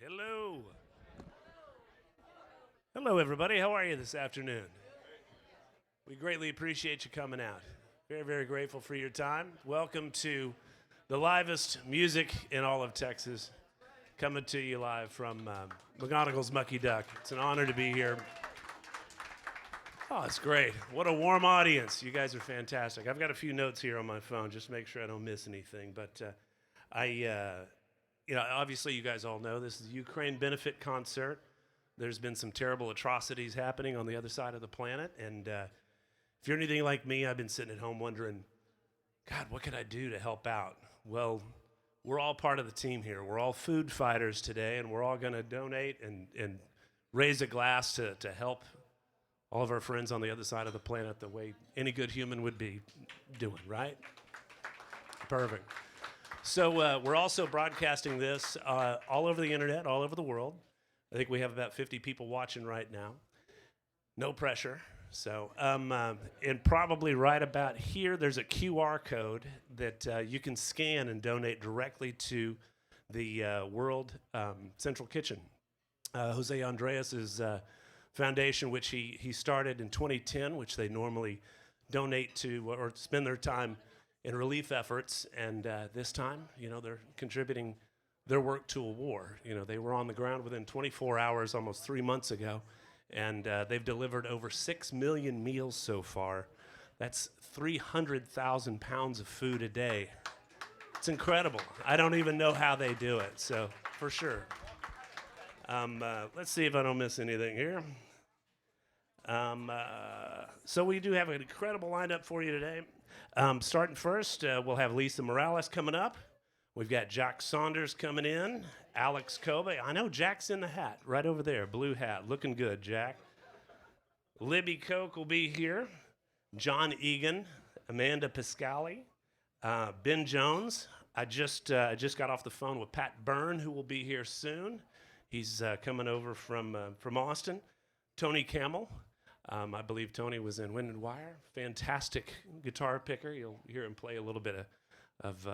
Hello. Hello, everybody. How are you this afternoon? We greatly appreciate you coming out. Very, very grateful for your time. Welcome to the livest music in all of Texas. Coming to you live from McGonigel's Mucky Duck. It's an honor to be here. Oh, it's great. What a warm audience. You guys are fantastic. I've got a few notes here on my phone just to make sure I don't miss anything. But obviously you guys all know this is the Ukraine benefit concert. There's been some terrible atrocities happening on the other side of the planet. And if you're anything like me, I've been sitting at home wondering, God, what could I do to help out? Well, we're all part of the team here. We're all food fighters today, and we're all going to donate and raise a glass to help all of our friends on the other side of the planet the way any good human would be doing, right? Perfect. So we're also broadcasting this all over the internet, all over the world. I think we have about 50 people watching right now. No pressure. So, and probably right about here, there's a QR code that you can scan and donate directly to the World Central Kitchen. Jose Andreas's foundation, which he started in 2010, which they normally donate to or spend their time in relief efforts. And this time, they're contributing their work to a war. They were on the ground within 24 hours almost 3 months ago. And they've delivered over 6 million meals so far. That's 300,000 pounds of food a day. It's incredible. I don't even know how they do it, so for sure. Let's see if I don't miss anything here. So we do have an incredible lineup for you today. Starting first, we'll have Lisa Morales coming up. We've got Jack Saunders coming in, Alex Kobe. I know Jack's in the hat, right over there, blue hat, looking good, Jack. Libby Koch will be here, John Egan, Amanda Piscali, Ben Jones. I just got off the phone with Pat Byrne, who will be here soon. He's coming over from Austin. Tony Camel. I believe Tony was in Wind and Wire. Fantastic guitar picker. You'll hear him play a little bit of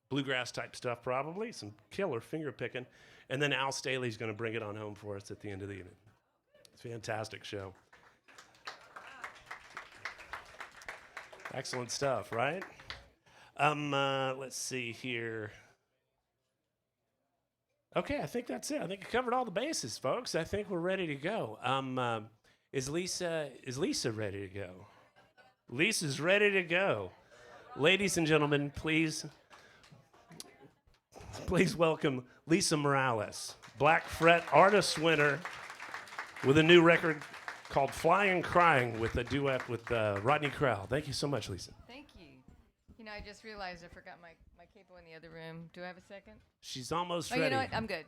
bluegrass type stuff, probably some killer finger picking, and then Al Staley's going to bring it on home for us at the end of the evening. It's a fantastic show. Excellent stuff, right? Let's see here. Okay, I think that's it. I think I covered all the bases, folks. I think we're ready to go. Is Lisa ready to go? Lisa's ready to go. Ladies and gentlemen, please welcome Lisa Morales, Black Fret Artist winner with a new record called Flying Crying with a duet with Rodney Crowell. Thank you so much, Lisa. Thank you. I just realized I forgot my capo in the other room. Do I have a second? She's almost ready. You know what? I'm good.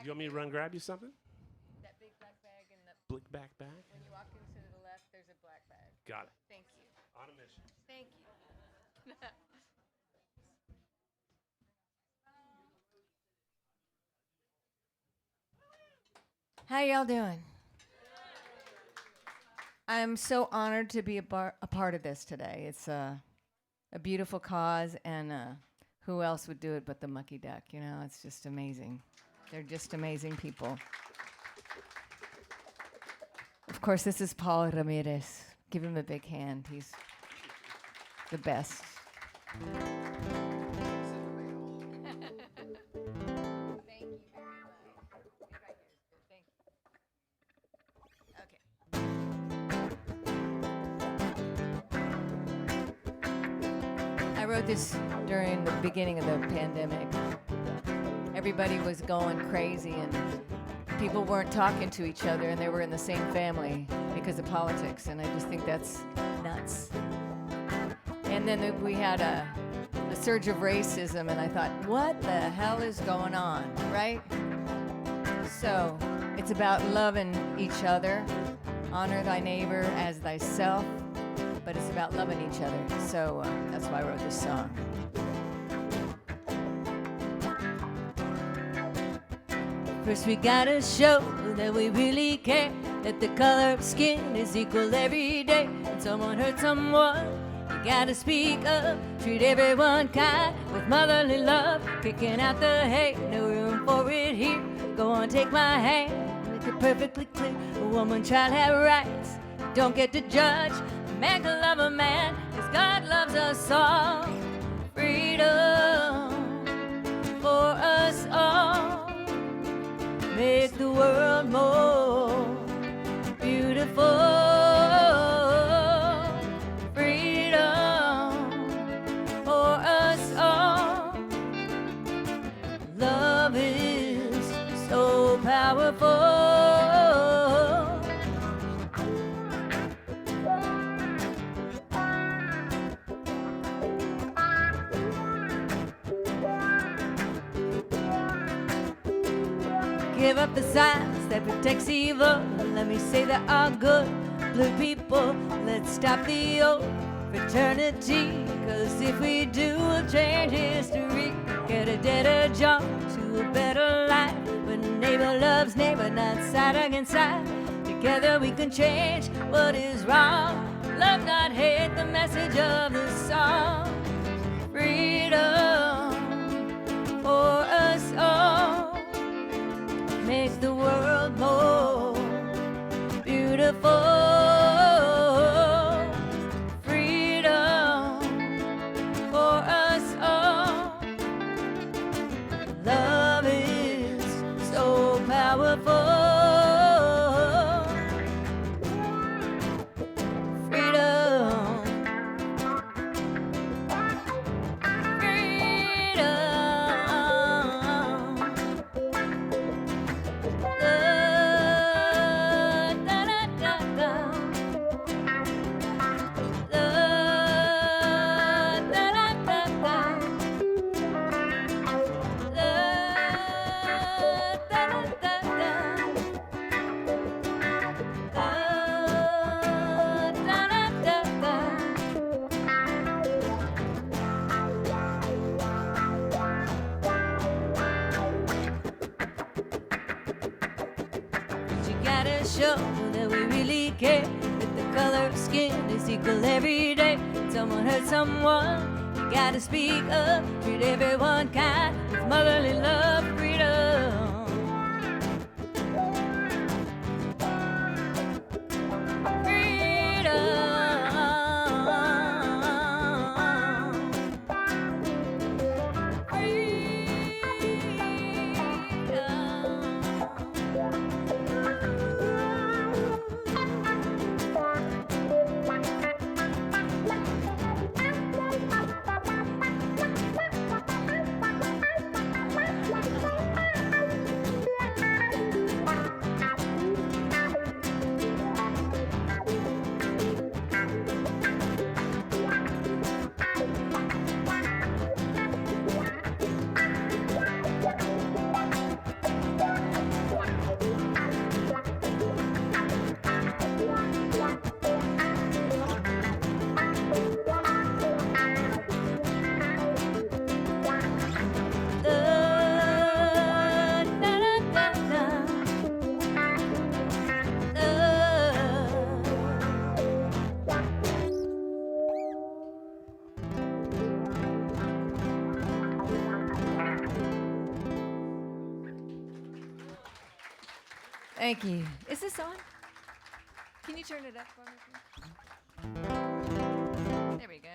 You want me to run grab you something? That big black bag in the... Big back bag? When you walk into the left, there's a black bag. Got it. Thank you. On a mission. Thank you. How y'all doing? I'm so honored to be a part of this today. It's a beautiful cause, and who else would do it but the Mucky Duck? It's just amazing. They're just amazing people. Of course, this is Paul Ramirez. Give him a big hand. He's the best. I wrote this during the beginning of the pandemic. Everybody was going crazy and people weren't talking to each other and they were in the same family because of politics, and I just think that's nuts. And then we had a surge of racism, and I thought, what the hell is going on, right? So it's about loving each other. Honor thy neighbor as thyself. But it's about loving each other. So that's why I wrote this song. First we gotta show that we really care, that the color of skin is equal every day. When someone hurts someone, you gotta speak up. treat everyone kind with motherly love, kicking out the hate, no room for it here. Go on, take my hand, make it perfectly clear. A woman, child have rights, don't get to judge. A man can love a man, 'cause God loves us all. Freedom for us all, make the world more beautiful. Freedom for us all. Love is so powerful. Give up the silence that protects evil. Let me say that all good blue people. Let's stop the old fraternity, 'cause if we do, we'll change history. Get a deader jump to a better life. When neighbor loves neighbor, not side against side. Together we can change what is wrong. Love, not hate, the message of this song. Freedom for us all, make the world more beautiful. Freedom for us all. Love is so powerful. Freedom. Show that we really care, that the color of skin is equal every day. Someone hurt someone, you gotta speak up. Treat everyone kind with motherly love. Freedom. Thank you. Is this on? Can you turn it up for me, please? There we go.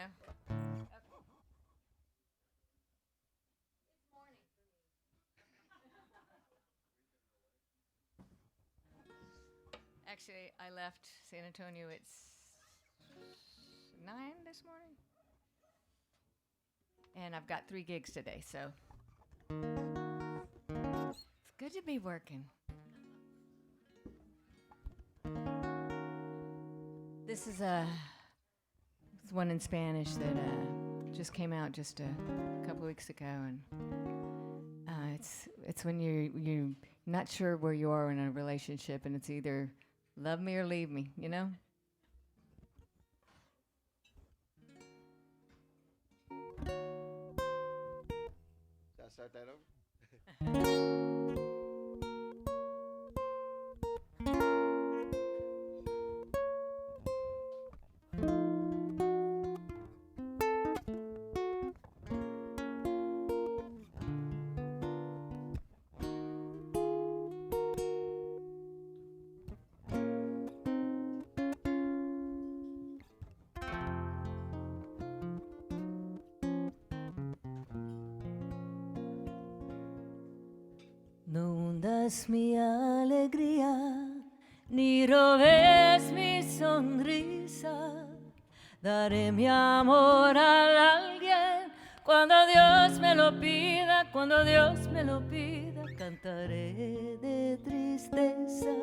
Actually, I left San Antonio at 9 this morning. And I've got 3 gigs today, so it's good to be working. This is it's one in Spanish that just came out just a couple weeks ago, and it's when you're not sure where you are in a relationship, and it's either love me or leave me, you know? Should I start that over? seas mi alegría, ni robes mi sonrisa. Daré mi amor a alguien cuando Dios me lo pida, cuando Dios me lo pida. Cantaré de tristeza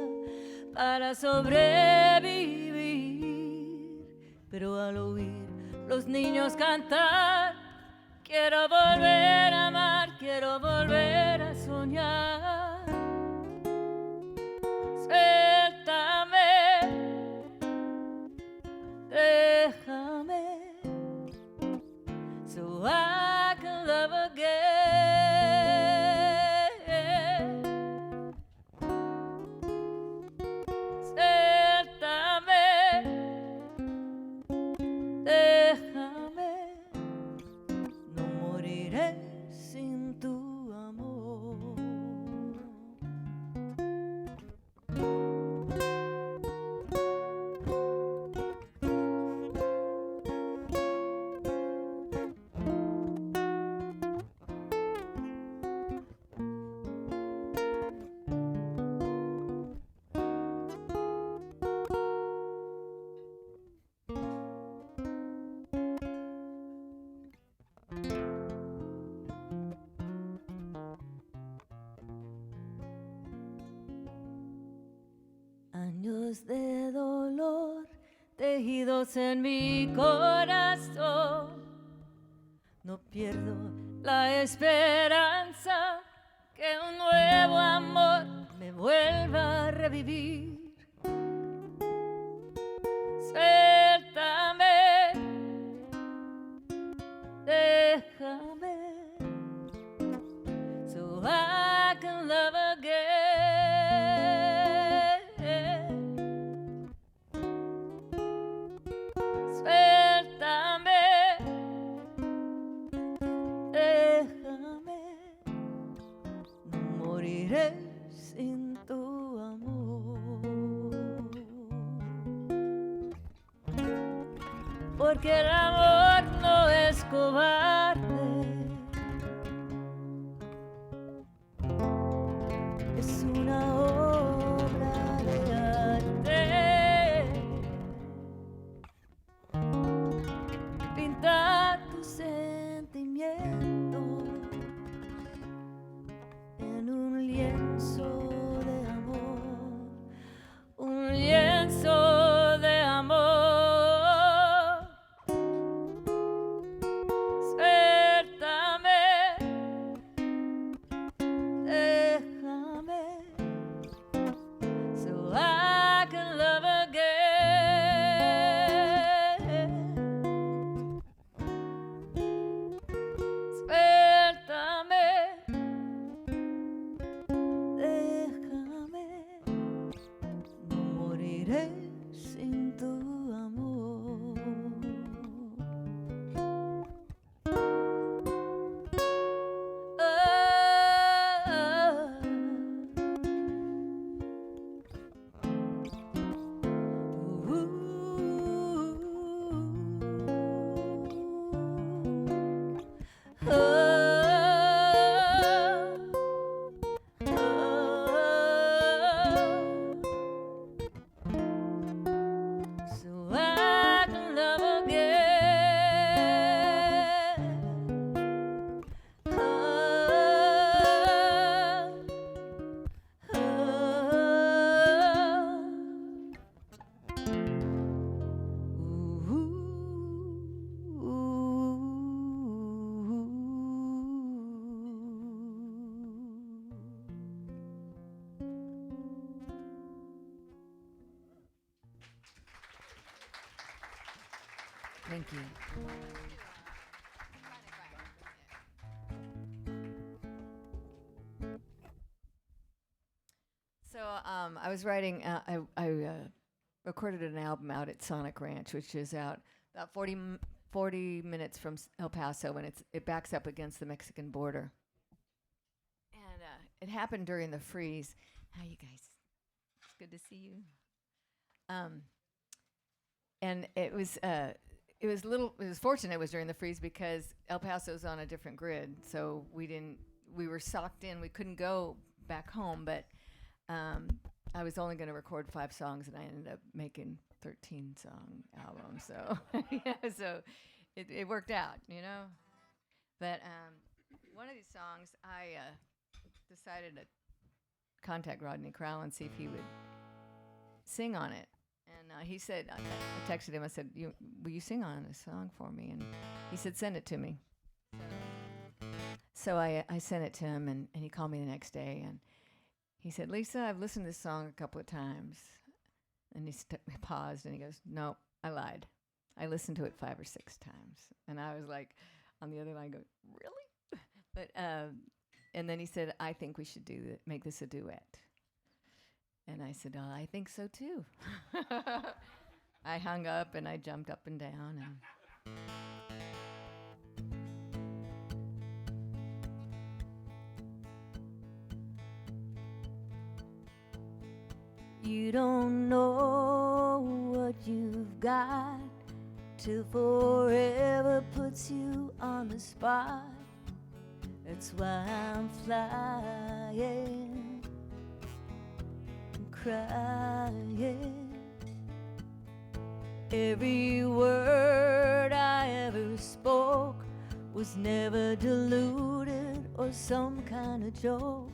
para sobrevivir, pero al oír los niños cantar, quiero volver a amar, quiero volver a soñar. Suéltame, déjame, so I can love again. Suéltame, déjame, no moriré sin tu amor. Años de dolor tejidos en mi corazón. No pierdo la esperanza que un nuevo amor me vuelva a revivir. Suéltame, déjame, so I can love again. Suéltame, déjame, no moriré sin tu amor. Porque el amor no es cobarde, es una obra de arte. Pinta tus sentimientos en un lienzo de amor, un lienzo de amor. Suéltame, déjame, so I can love again. Suéltame, déjame, no moriré sin tu amor. So I can love again. Thank you. So I was writing. I recorded an album out at Sonic Ranch, which is out about 40 minutes from El Paso, and it backs up against the Mexican border. And it happened during the freeze. Hi, you guys. It's good to see you. And it was fortunate it was during the freeze because El Paso's on a different grid, so we were socked in. We couldn't go back home, but I was only going to record 5 songs, and I ended up making 13-song album. So yeah, so it worked out, you know. But one of these songs, I decided to contact Rodney Crowell and see if he would sing on it. And he said, I texted him. I said, "Will you sing on this song for me?" And he said, "Send it to me." So I sent it to him, and he called me the next day, and he said, "Lisa, I've listened to this song a couple of times." And he paused, and he goes, "No, I lied. I listened to it 5 or 6 times." And I was like, on the other line, go, "Really?" But and then he said, "I think we should make this a duet." And I said, "Oh, I think so too." I hung up and I jumped up and down and. You don't know what you've got till forever puts you on the spot. That's why I'm flying and crying. Every word I ever spoke was never deluded or some kind of joke.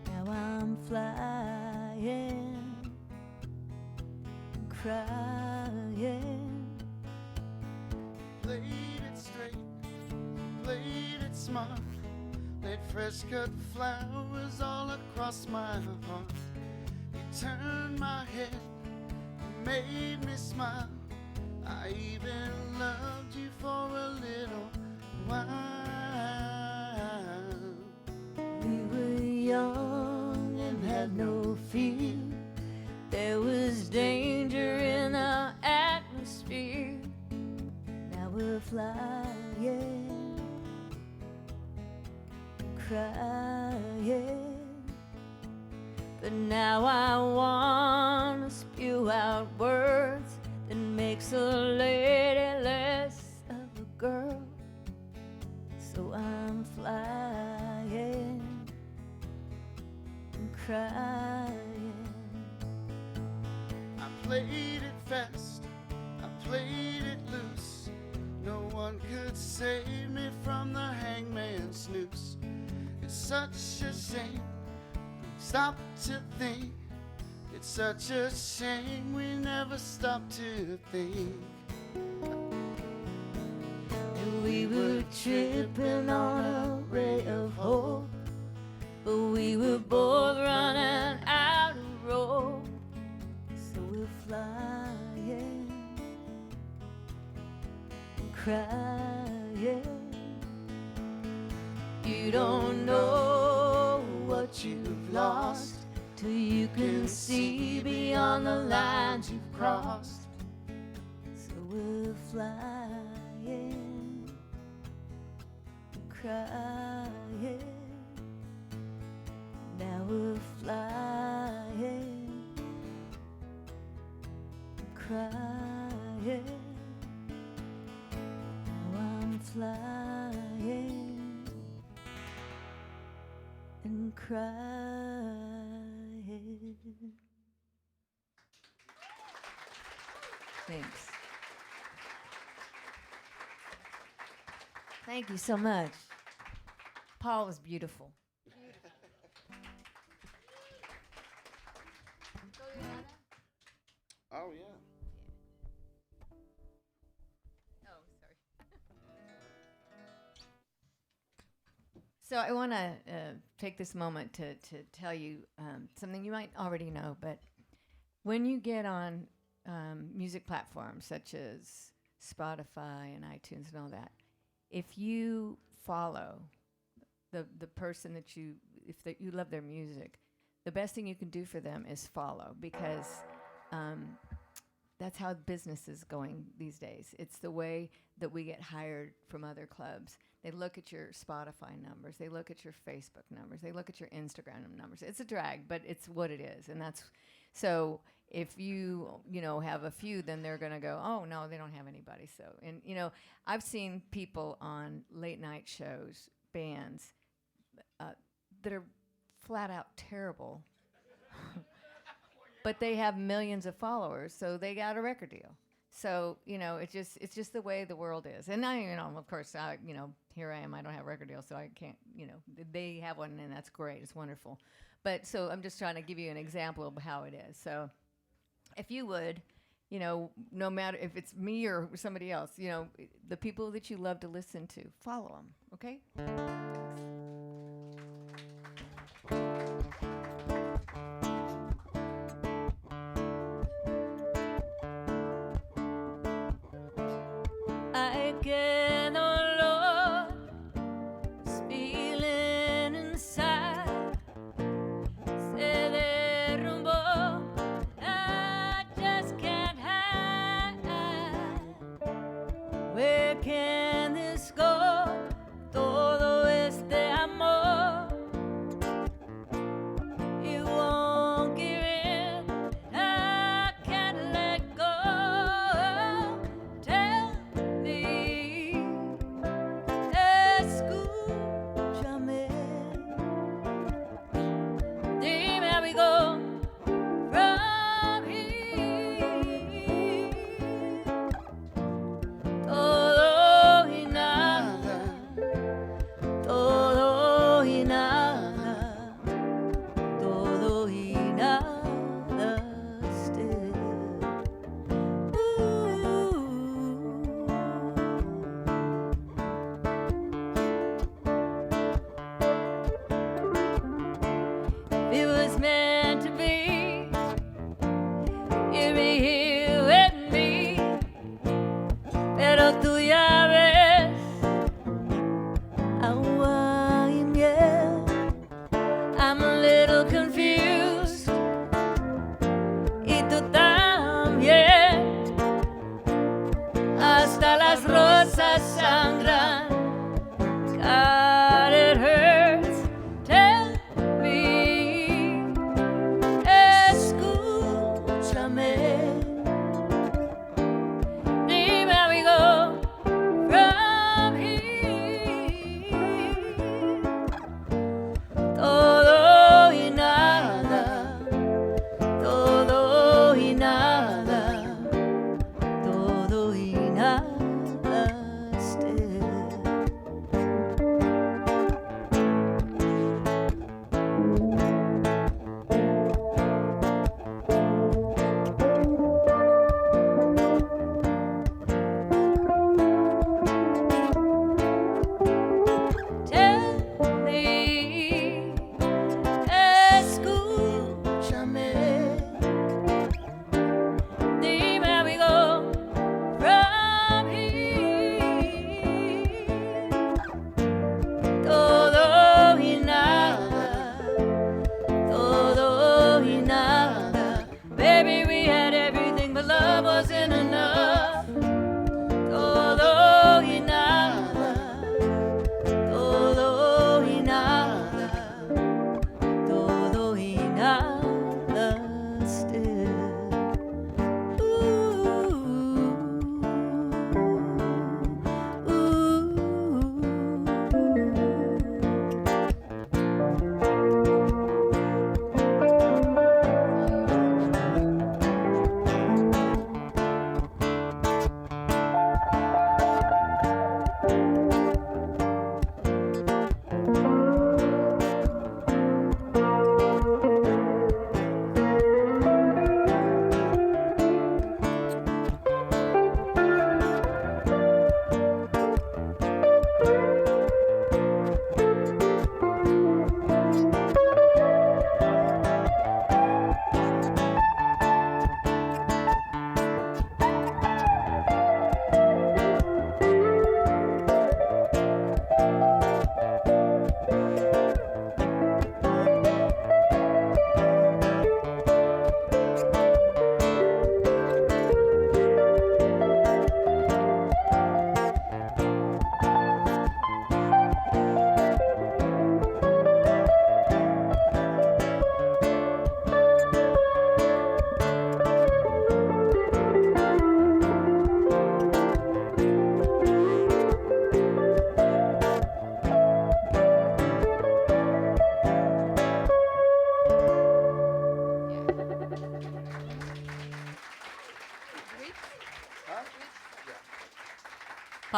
Now I'm flying and crying. Played it straight, played it smart, laid fresh cut flowers all across my heart. You turned my head, made me smile. I even loved you for a little while. We were young and had no fear. There was danger in our atmosphere. Now we're flying, crying. But now I want to spew out words that makes a lady less of a girl. So I'm flying and crying. I played it fast, I played it loose. No one could save me from the hangman's noose. It's such a shame, stop to think. It's such a shame we never stopped to think. And we were tripping on a ray of hope, but we were both running out of rope. So we're flying and crying. You don't know what you've lost till you can see beyond the lines you've crossed. So we're flying and crying. Now we're flying and crying. Now I'm flying and crying. Thanks. Thank you so much. Paul was beautiful. Oh yeah. Oh, sorry. So I want to take this moment to tell you something you might already know, but when you get on music platforms such as Spotify and iTunes and all that, if you follow the person that you love their music, the best thing you can do for them is follow, because that's how business is going these days. It's the way that we get hired from other clubs. They look at your Spotify numbers. They look at your Facebook numbers. They look at your Instagram numbers. It's a drag, but it's what it is. And that's so if you have a few, then they're going to go, "Oh, no, they don't have anybody." So, and, I've seen people on late night shows, bands that are flat out terrible. But they have millions of followers, so they got a record deal. So, it's just the way the world is. And I, of course, here I am. I don't have a record deal, so I can't, they have one, and that's great. It's wonderful. But so I'm just trying to give you an example of how it is. So if you would, no matter if it's me or somebody else, the people that you love to listen to, follow them, okay? I get on Lord, this feeling inside, se derrumbó, I just can't hide. Where can this go? Todo este amor, it won't give in, I can't let go. Tell me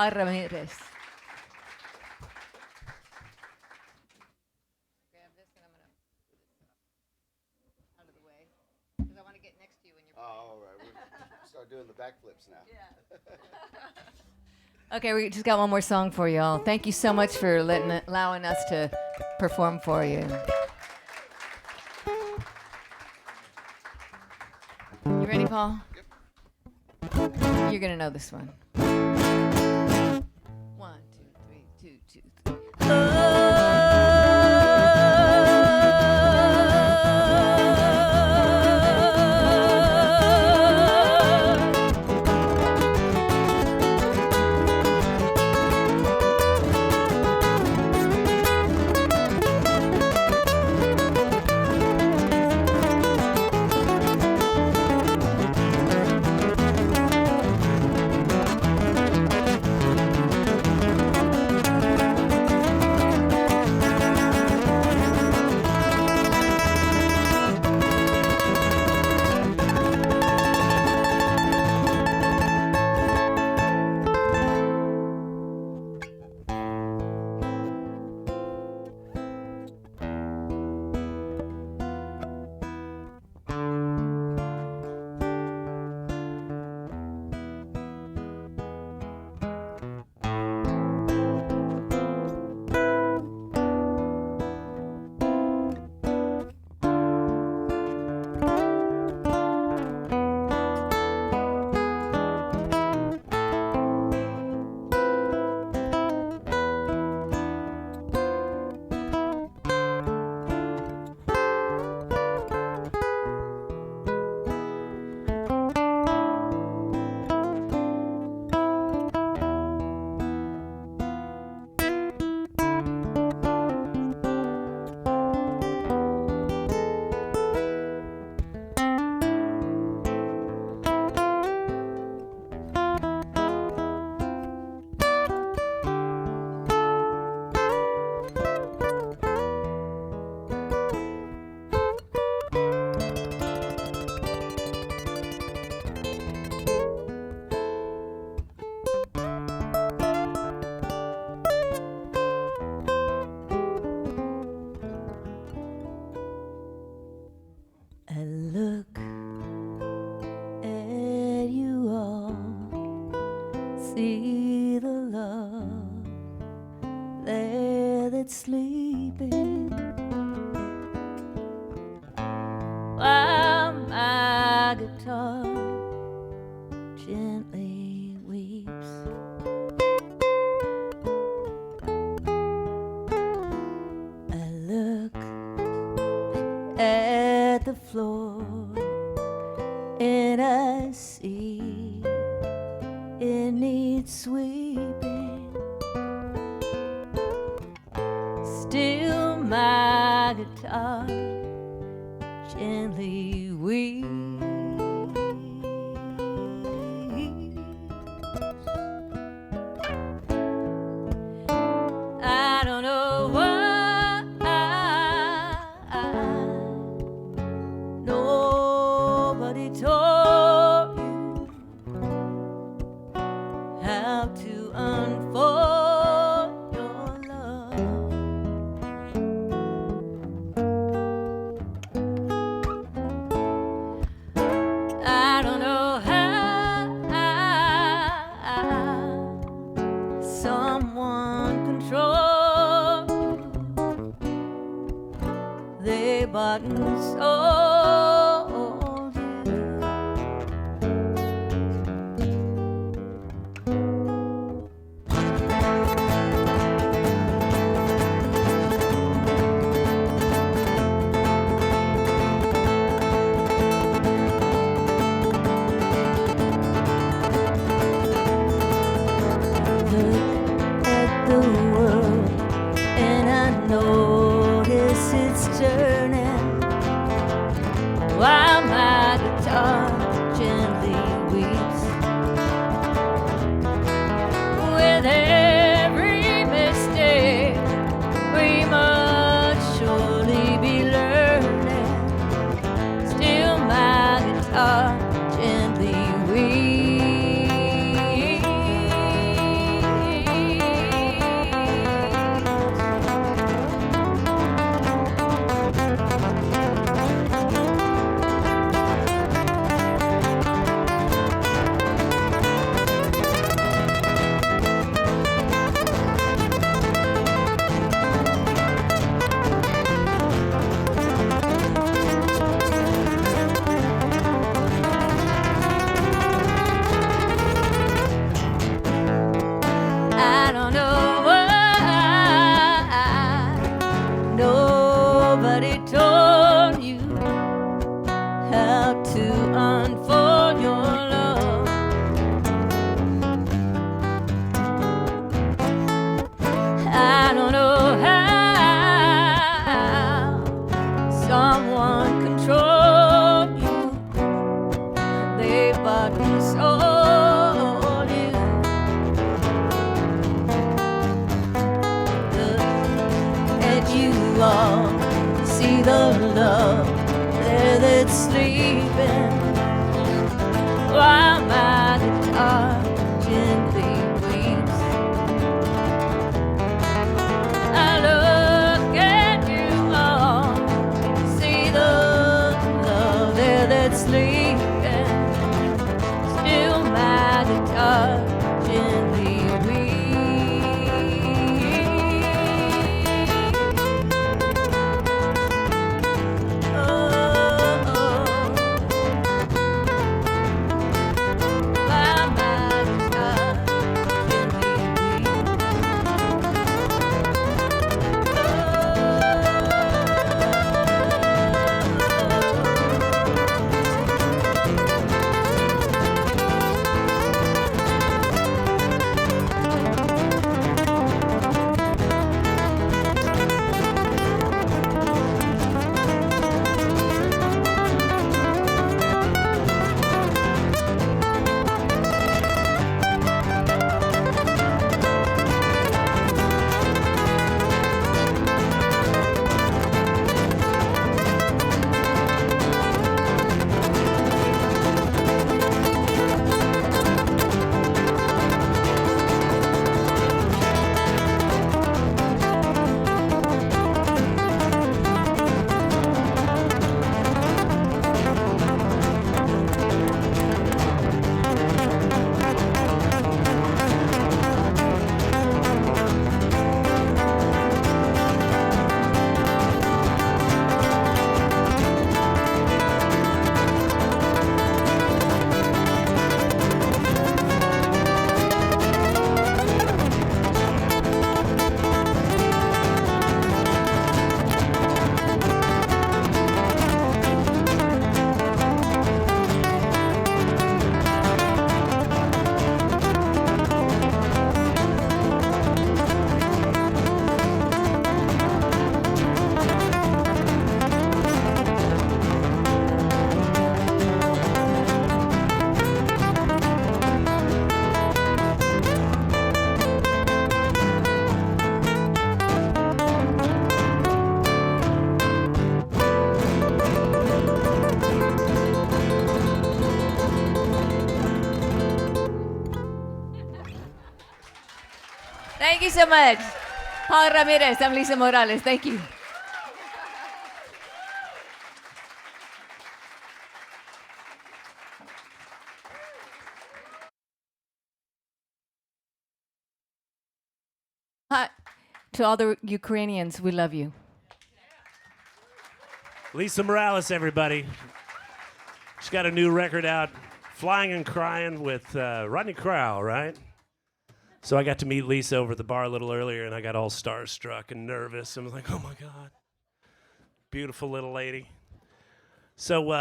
Ramirez. Grab this and I'm gonna put this out of the way because I want to get next to you when you're playing. Oh, all right. We'll start doing the backflips now. Yeah. Okay, we just got one more song for y'all. Thank you so much for allowing us to perform for you. You ready, Paul? Yep. You're gonna know this one. 1, 2, 3, 2, 2, 3. see the love there that's sleeping while my guitar gently weeps. I look at the floor and I see it needs sweeping. Still my guitar gently weeps. I don't know why nobody told you how to unfold your love. I don't know how someone controls you. They bought and sold you. Look at the world and I notice it's turning while my guitar gently weeps. With every mistake we must surely be learning. Still my guitar gently weeps. you all see the love there that's sleeping while my guitar gently weeps. I look at you all, see the love there that's sleeping, still my guitar gently Thank you so much. Paul Ramirez, I'm Lisa Morales. Thank you. Hi. To all the Ukrainians, we love you. Lisa Morales, everybody. She's got a new record out, Flying and Crying with Rodney Crowell, right? So I got to meet Lisa over at the bar a little earlier, and I got all starstruck and nervous. I was like, oh, my God. Beautiful little lady. So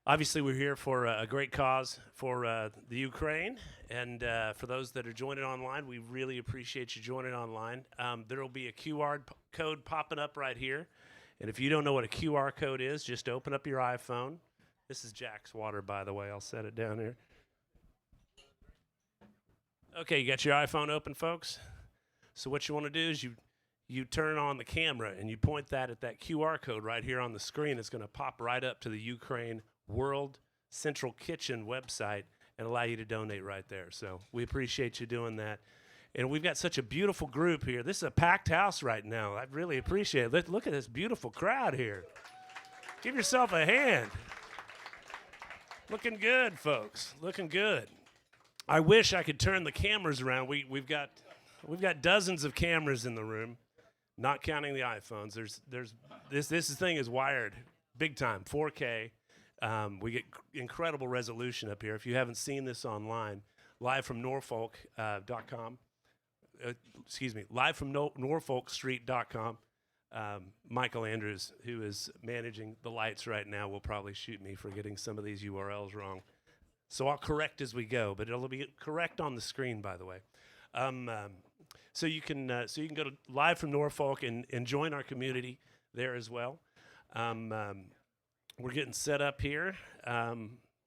obviously we're here for a great cause for the Ukraine. And for those that are joining online, we really appreciate you joining online. There will be a QR code popping up right here. And if you don't know what a QR code is, just open up your iPhone. This is Jack's water, by the way. I'll set it down here. Okay, you got your iPhone open, folks? So what you want to do is you turn on the camera and you point that at that QR code right here on the screen. It's going to pop right up to the Ukraine World Central Kitchen website and allow you to donate right there. So we appreciate you doing that. And we've got such a beautiful group here. This is a packed house right now. I really appreciate it. Look at this beautiful crowd here. Give yourself a hand. Looking good, folks. Looking good. I wish I could turn the cameras around. We've got dozens of cameras in the room, not counting the iPhones. This thing is wired big time, 4K. We get incredible resolution up here. If you haven't seen this online, live from Norfolk.com. Live from NorfolkStreet.com. Michael Andrews, who is managing the lights right now, will probably shoot me for getting some of these URLs wrong. So I'll correct as we go, but it'll be correct on the screen, by the way. So you can go to Live from Norfolk and join our community there as well. We're getting set up here.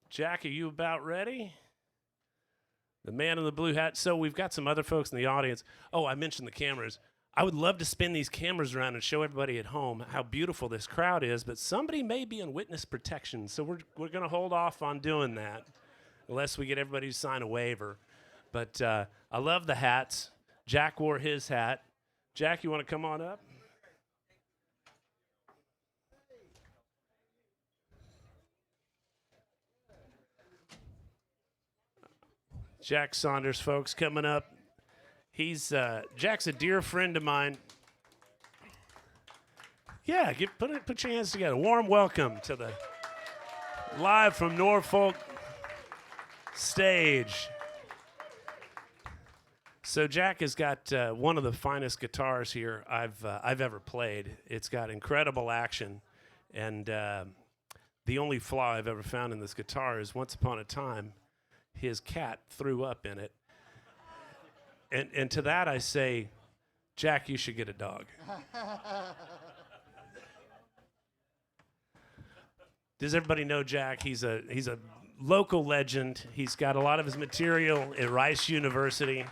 Jack, are you about ready? The man in the blue hat. So we've got some other folks in the audience. Oh, I mentioned the cameras. I would love to spin these cameras around and show everybody at home how beautiful this crowd is, but somebody may be on witness protection, so we're going to hold off on doing that unless we get everybody to sign a waiver. But I love the hats. Jack wore his hat. Jack, you want to come on up? Jack Saunders, folks, coming up. He's Jack's a dear friend of mine. Yeah, put your hands together. Warm welcome to the live from Norfolk stage. So Jack has got one of the finest guitars here I've ever played. It's got incredible action, and the only flaw I've ever found in this guitar is once upon a time, his cat threw up in it. And to that I say, Jack, you should get a dog. Does everybody know Jack? He's a local legend. He's got a lot of his material at Rice University.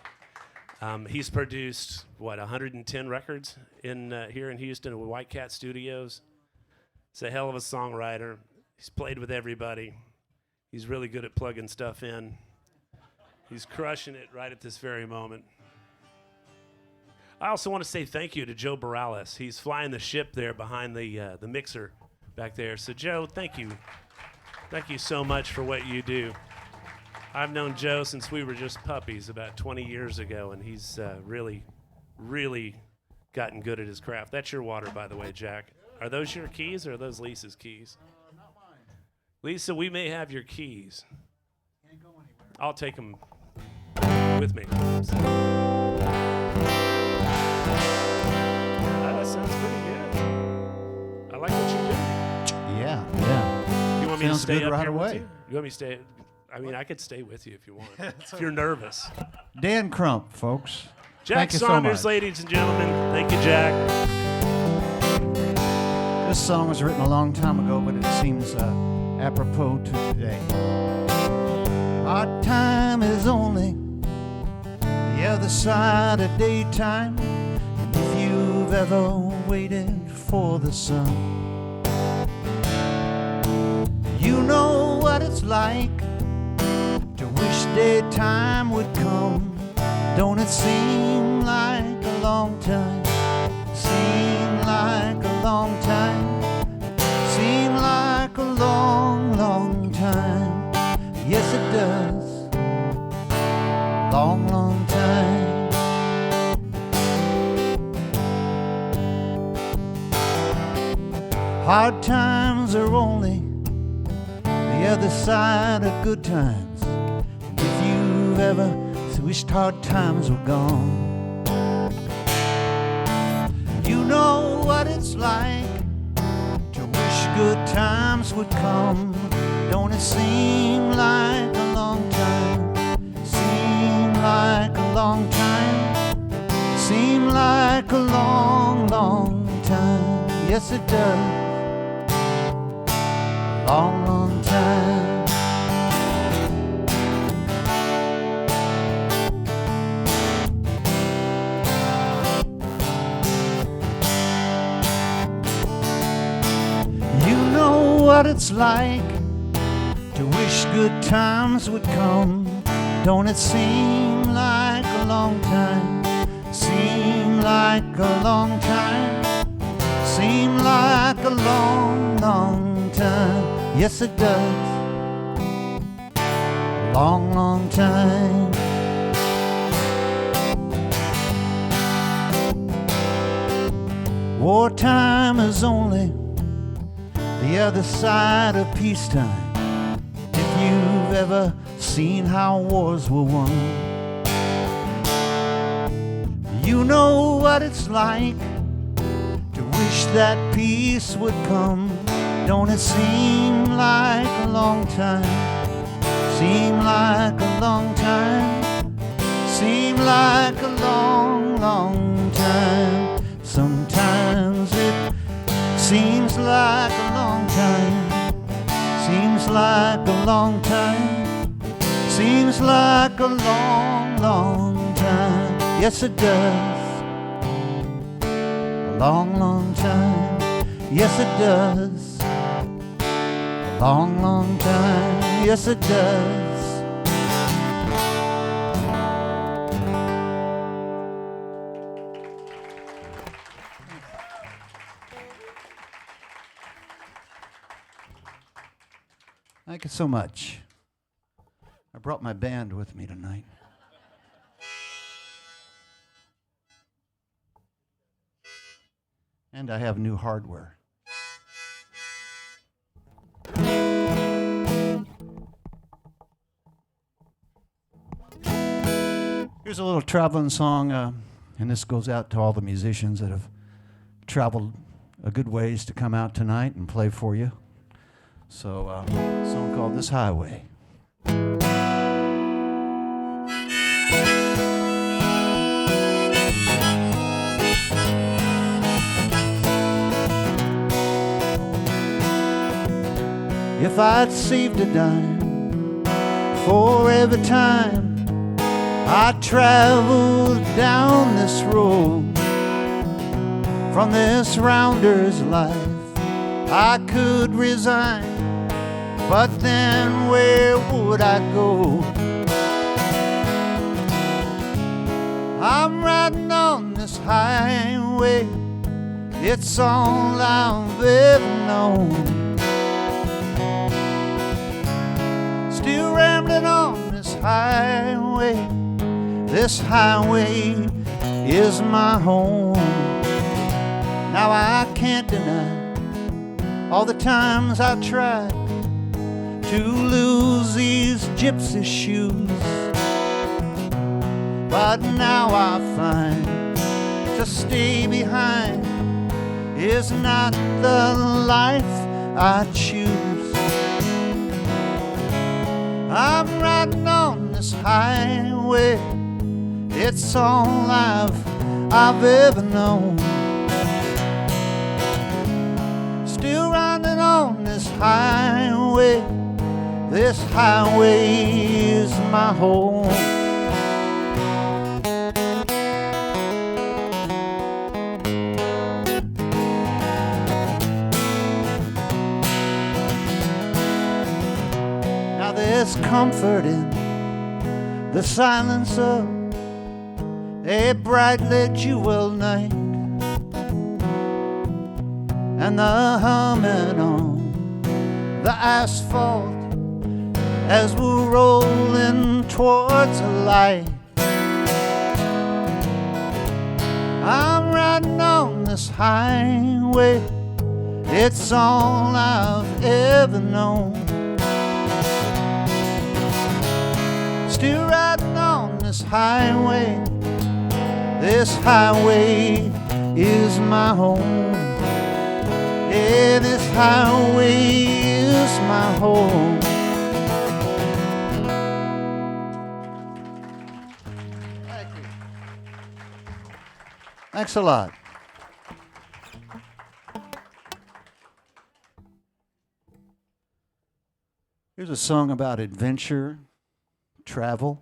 He's produced, 110 records here in Houston with White Cat Studios. He's a hell of a songwriter. He's played with everybody. He's really good at plugging stuff in. He's crushing it right at this very moment. I also want to say thank you to Joe Borales. He's flying the ship there behind the mixer back there. So, Joe, thank you. Thank you so much for what you do. I've known Joe since we were just puppies about 20 years ago, and he's really, really gotten good at his craft. That's your water, by the way, Jack. Are those your keys or are those Lisa's keys? Not mine. Lisa, we may have your keys. Can't go anywhere. I'll take them with me. That sounds pretty good. I like what you're doing. Yeah. You want me to Sounds stay good up right here away. with you? You want me to stay? I mean, I could stay with you if you want. If you're nervous. Dan Crump, folks. Jack Thank you so Saunders, much. ladies and gentlemen. Thank you, Jack. This song was written a long time ago, but it seems apropos to today. Our time is only the other side of daytime. And if you've ever waited for the sun, you know what it's like to wish daytime would come. Don't it seem like a long time? Seem like a long time. Seem like a long, long time. Yes, it does. Long, long time. Hard times are only the other side of good times. And if you've ever wished hard times were gone, you know what it's like to wish good times would come. Don't it seem like a long time? Seem like a long time. Seem like a long, long time. Yes, it does. Long, long time. You know what it's like to wish good times would come. Don't it seem like a long time? Seem like a long time. Seem like a long, long time. Yes, it does. Long, long time. Wartime is only the other side of peacetime. If you've ever seen how wars were won, you know what it's like to wish that peace would come. Don't it seem like a long time? Seem like a long time. Seem like a long, long time. Sometimes it seems like a long time. Seems like a long time. Seems like a long, long time. Yes, it does. long, long time. Yes, it does. A long, long time. Yes, it does. Thank you so much. I brought my band with me tonight. And I have new hardware. Here's a little traveling song, and this goes out to all the musicians that have traveled a good ways to come out tonight and play for you. So, a song called This Highway. If I'd saved a dime for every time I traveled down this road, from this rounder's life I could resign, but then where would I go? I'm riding on this highway, it's all I've ever known. Still rambling on this highway, this highway is my home. Now I can't deny all the times I tried to lose these gypsy shoes, but now I find to stay behind is not the life I choose. I'm riding on this highway, it's all I've ever known. Still riding on this highway, this highway is my home. Now there's comfort in the silence of a brightly jeweled night, and the humming on the asphalt as we're rolling towards a light. I'm riding on this highway, it's all I've ever known. Still riding on this highway, this highway is my home. Yeah, this highway is my home. Thank you. Thanks a lot. Here's a song about adventure, travel,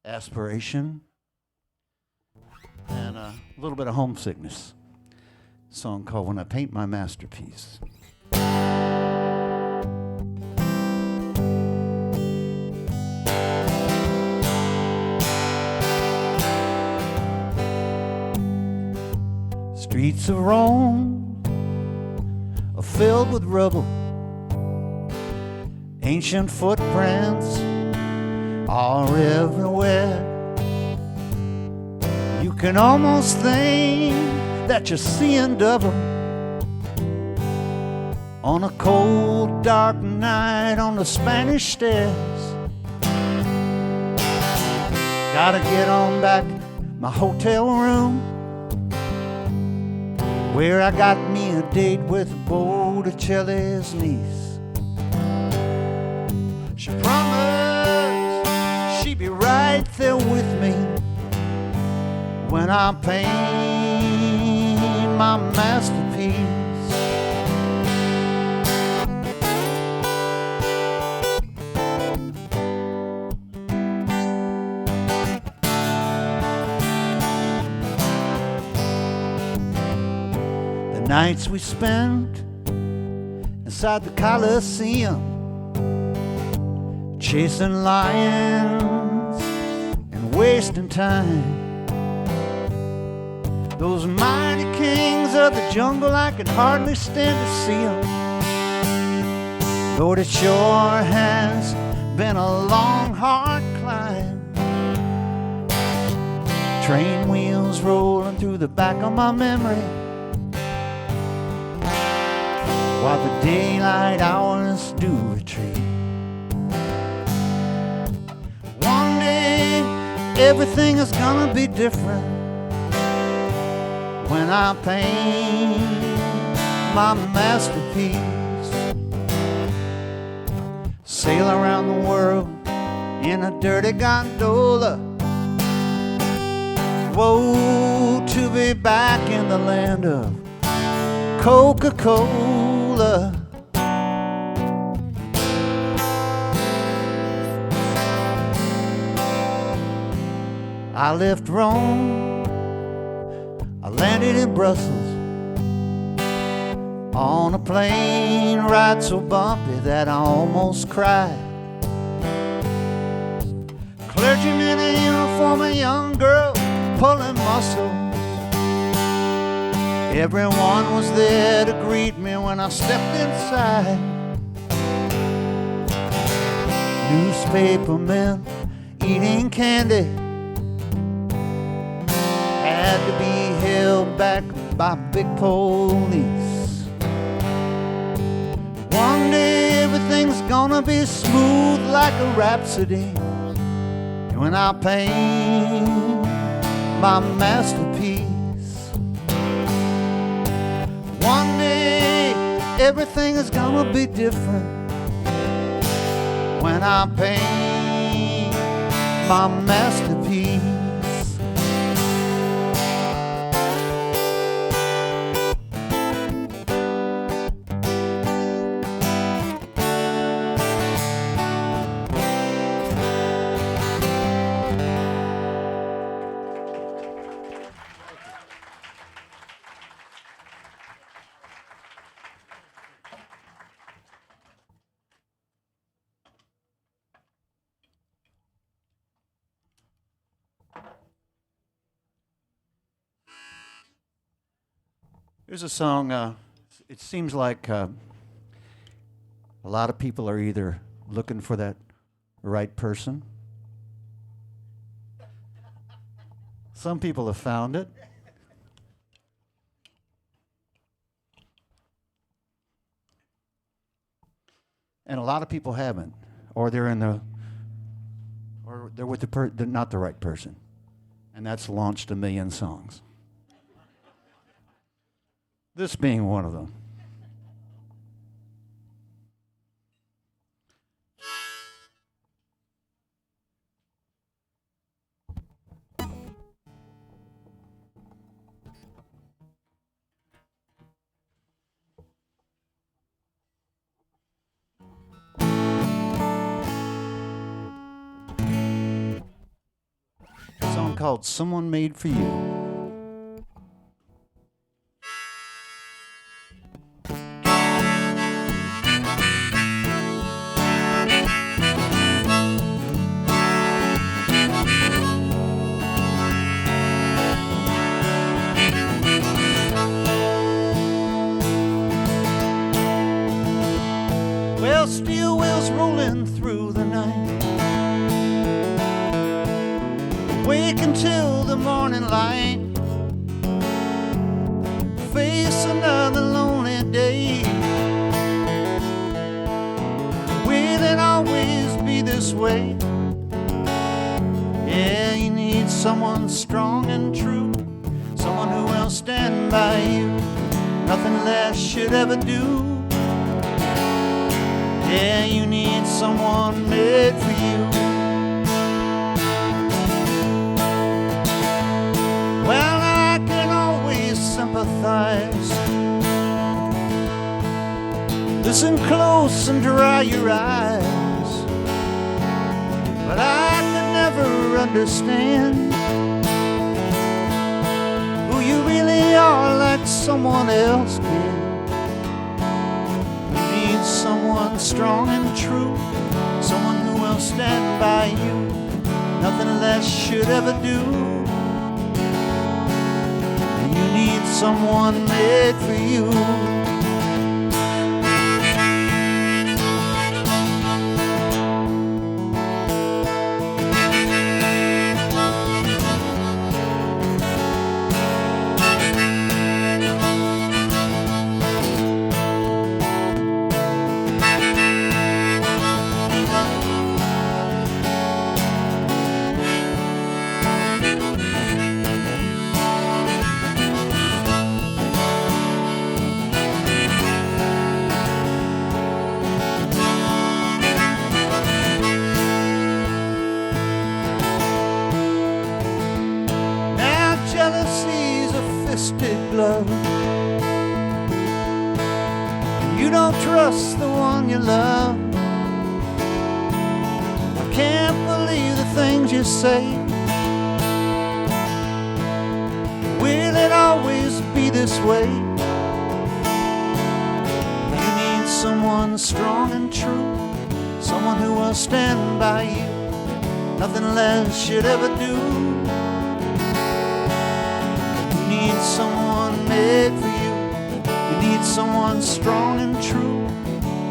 aspiration, and a little bit of homesickness. A song called When I Paint My Masterpiece. Streets of Rome are filled with rubble, ancient footprints are everywhere. You can almost think that you're seeing double on a cold, dark night on the Spanish stairs. Gotta get on back my hotel room, where I got me a date with Botticelli's niece. She promised she'd be right there with me when I paint my masterpiece. nights we spent inside the Coliseum, chasing lions and wasting time. Those mighty kings of the jungle, I can hardly stand to see them. Lord, it sure has been a long, hard climb. Train wheels rolling through the back of my memory, while the daylight hours do retreat. One day, everything is gonna be different when I paint my masterpiece. Sail around the world in a dirty gondola. Woe to be back in the land of Coca-Cola. I left Rome, I landed in Brussels, on a plane ride so bumpy that I almost cried. Clergyman in uniform, a young girl pulling muscles. Everyone was there to greet me when I stepped inside. Newspaper men eating candy had to be held back by big police. One day everything's gonna be smooth like a rhapsody when I paint my masterpiece. One day everything is gonna be different when I paint my masterpiece. Here's a song, it seems like a lot of people are either looking for that right person. Some people have found it. And a lot of people haven't, or they're in the, or they're with they're not the right person. And that's launched a million songs. This being one of them. A song called Someone Made for You. Well, steel wheels rolling through the night, wake until the morning light, face another lonely day. Will it always be this way? Yeah, you need someone strong and true, someone who will stand by you, nothing less should ever do. Yeah, you need someone made for you. Well, I can always sympathize. Listen close and dry your eyes. But I could never understand who you really are like someone else, kid. You need someone strong and true, someone who will stand by you, nothing less should ever do. You need someone made for you. Jealousy's a fisted glove, and you don't trust the one you love. I can't believe the things you say. Will it always be this way? You need someone strong and true, someone who will stand by you, nothing less should ever do. You need someone made for you. You need someone strong and true,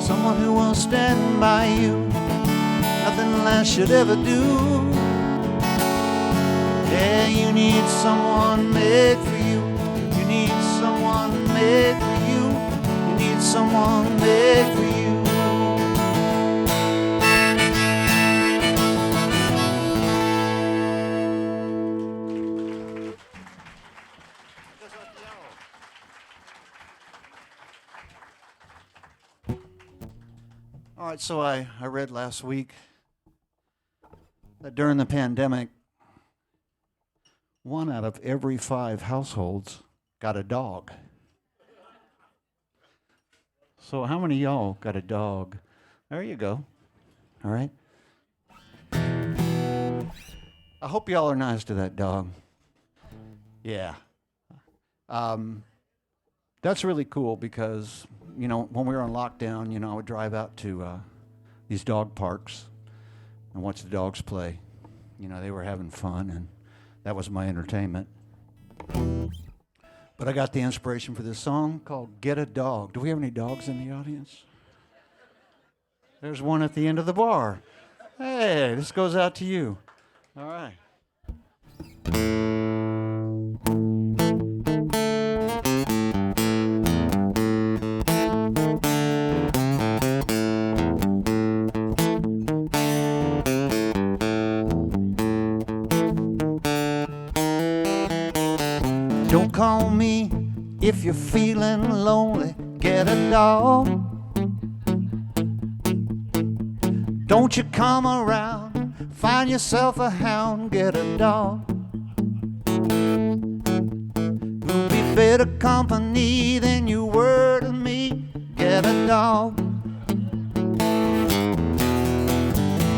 someone who will stand by you, nothing less should ever do. Yeah, you need someone made for you. You need someone made for you. You need someone made for you. All right, so I read last week that during the pandemic, 1 out of every 5 households got a dog. So how many of y'all got a dog? There you go. All right. I hope y'all are nice to that dog. Yeah. That's really cool because, you know, when we were on lockdown, you know, I would drive out to these dog parks and watch the dogs play. You know, they were having fun, and that was my entertainment. But I got the inspiration for this song called Get a Dog. Do we have any dogs in the audience? There's one at the end of the bar. Hey, this goes out to you. All right. Don't call me if you're feeling lonely. Get a dog. Don't you come around, find yourself a hound. Get a dog. Who'll be better company than you were to me. Get a dog.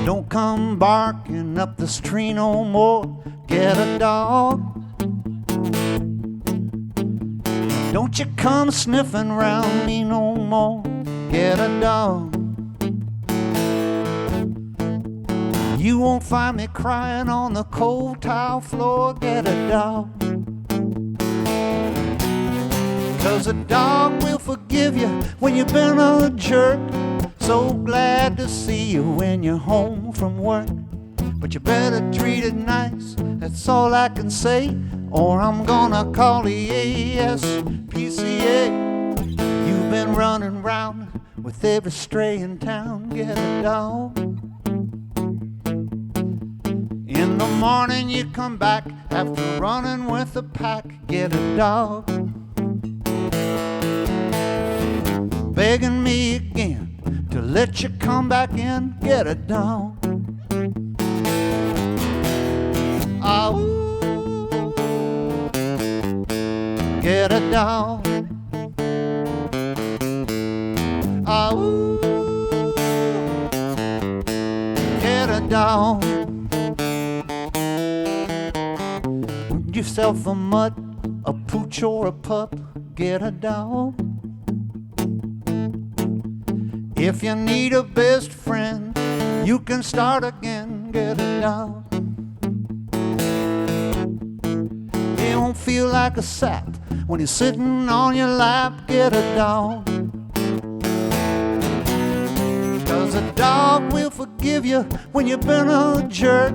Don't come barking up the street no more. Get a dog. Don't you come sniffing round me no more. Get a dog. You won't find me crying on the cold tile floor. Get a dog. 'Cause a dog will forgive you when you've been a jerk. So glad to see you when you're home from work. But you better treat it nice, that's all I can say, or I'm gonna call the ASPCA. You've been running round with every stray in town. Get a dog. In the morning you come back after running with the pack. Get a dog. Begging me again to let you come back in. Get a dog. Oh, get a dog. Oh, get a dog. Yourself a mutt, a coach or a pup, get a dog. If you need a best friend, you can start again, get a dog. He won't feel like a sap when he's sitting on your lap, get a dog. 'Cause a dog will forgive you when you've been a jerk.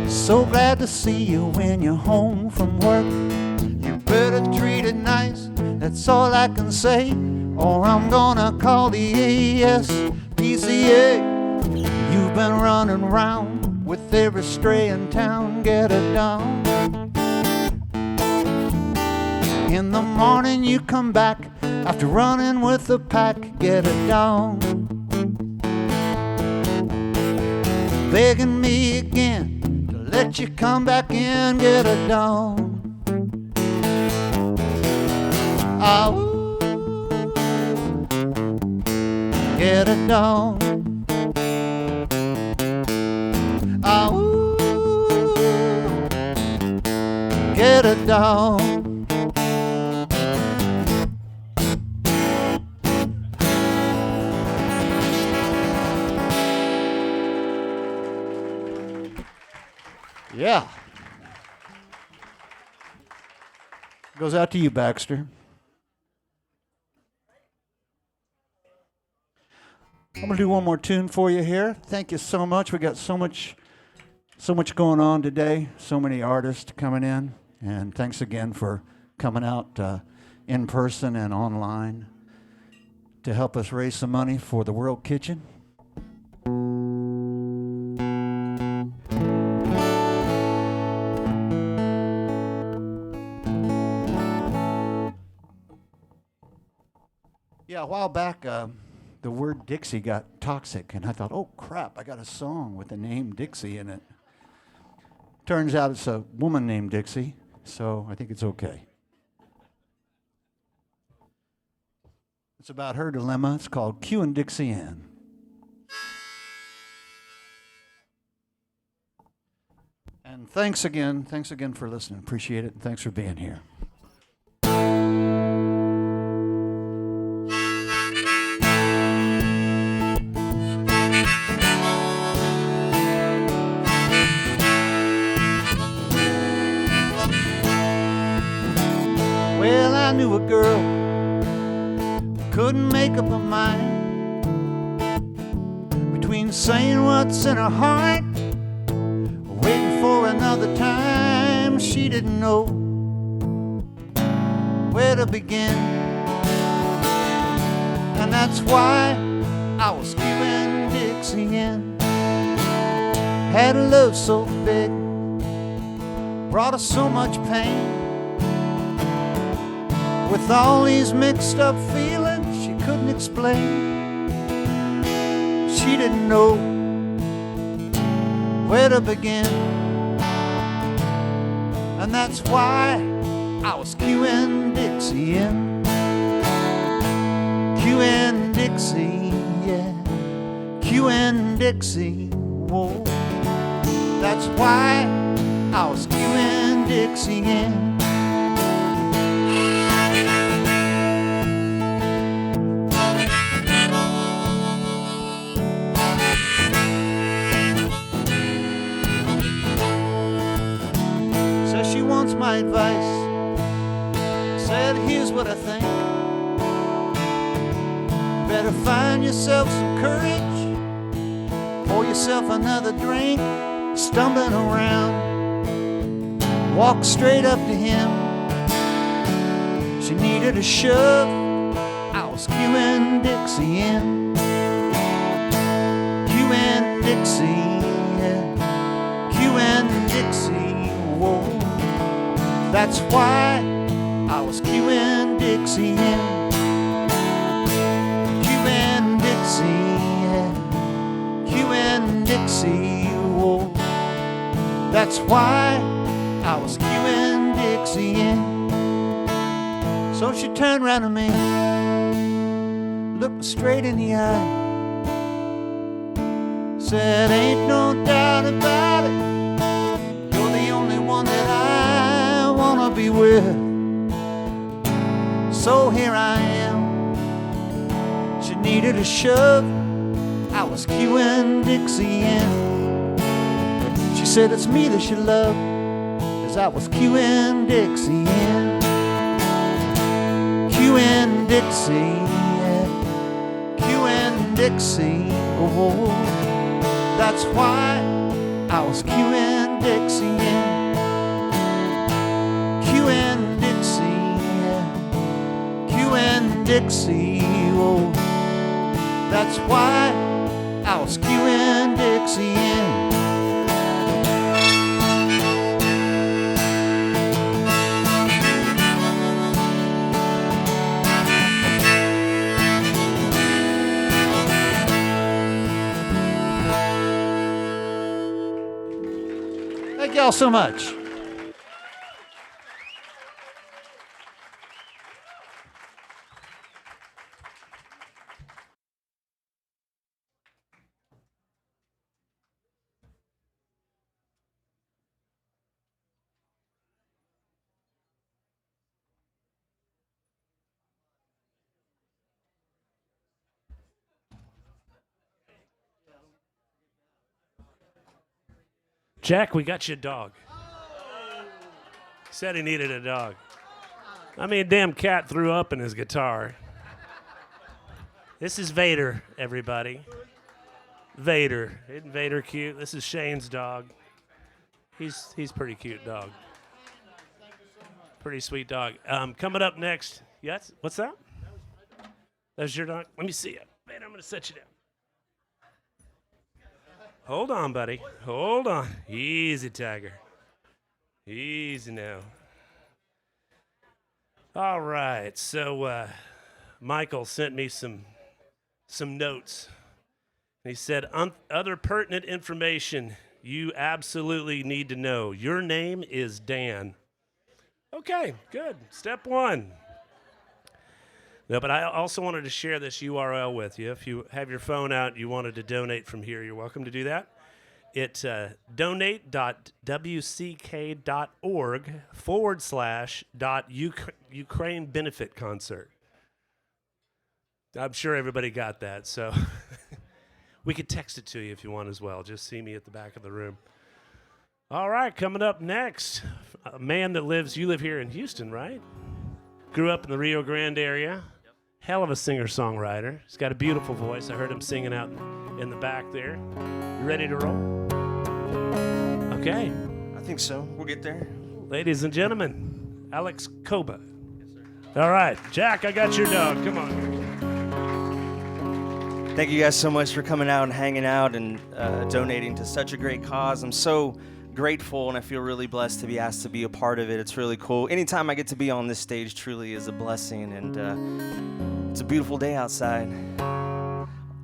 So glad to see you when you're home from work. You better treat it nice, that's all I can say, or I'm gonna call the ASPCA. You've been running around with every stray in town, get a dog. In the morning you come back after running with the pack, get a dog. Begging me again to let you come back in, get a dog. Oh, get a dog. Oh, get a dog. Yeah. Goes out to you, Baxter. I'm going to do one more tune for you here. Thank you so much. We got so much going on today. So many artists coming in. And thanks again for coming out in person and online to help us raise some money for the World Kitchen. Yeah, a while back, the word Dixie got toxic, and I thought, oh crap, I got a song with the name Dixie in it. Turns out it's a woman named Dixie, so I think it's okay. It's about her dilemma. It's called Q and Dixie Ann. And thanks again for listening. Appreciate it, and thanks for being here. Well, I knew a girl who couldn't make up her mind between saying what's in her heart or waiting for another time. She didn't know where to begin, and that's why I was queuing Dixie in. Had a love so big, brought her so much pain. With all these mixed up feelings she couldn't explain. She didn't know where to begin, and that's why I was queuing Dixie in. Queuing Dixie, yeah. Queuing Dixie, whoa. That's why I was queuing Dixie in. My advice, said here's what I think. Better find yourself some courage, pour yourself another drink, stumbling around, walk straight up to him. She needed a shove, I was queuing Dixie in. Queuing Dixie, yeah. Queuing Dixie, whoa. That's why I was queuing Dixie in. Queuing Dixie, yeah. Queuing Dixie, whoa. That's why I was queuing Dixie in. So she turned around to me, looked me straight in the eye, said, ain't no doubt about it, you're the only one that I wanna be with. So here I am. She needed a shove. I was queuing Dixie in. She said it's me that she loved, as I was queuing Dixie in. Queuing Dixie, yeah. Queuing Dixie, oh. That's why I was queuing Dixie in. Queuing Dixie, yeah. Queuing Dixie, oh. That's why I was queuing Dixie in. Thank y'all so much. Jack, we got you a dog. He said he needed a dog. I mean, a damn cat threw up in his guitar. This is Vader, everybody. Vader. Isn't Vader cute? This is Shane's dog. He's pretty cute dog. Pretty sweet dog. Coming up next. Yes? What's that? That's your dog? Let me see it. Man, I'm going to set you down. Hold on, buddy. Hold on. Easy, Tiger. Easy now. All right. So Michael sent me some notes. He said, other pertinent information you absolutely need to know. Your name is Dan. Okay, good. Step one. No, but I also wanted to share this URL with you. If you have your phone out and you wanted to donate from here, you're welcome to do that. It's donate.wck.org/.Ukraine benefit concert. I'm sure everybody got that, so we could text it to you if you want as well. Just see me at the back of the room. All right, coming up next, a man that you live here in Houston, right? Grew up in the Rio Grande area. Hell of a singer-songwriter. He's got a beautiful voice. I heard him singing out in the back there. You ready to roll? Okay. I think so. We'll get there. Ladies and gentlemen, Alex Koba. Yes, sir. All right. Jack, I got your dog. Come on. Thank you guys so much for coming out and hanging out and donating to such a great cause. I'm so grateful, and I feel really blessed to be asked to be a part of it. It's really cool. Anytime I get to be on this stage truly is a blessing, and it's a beautiful day outside.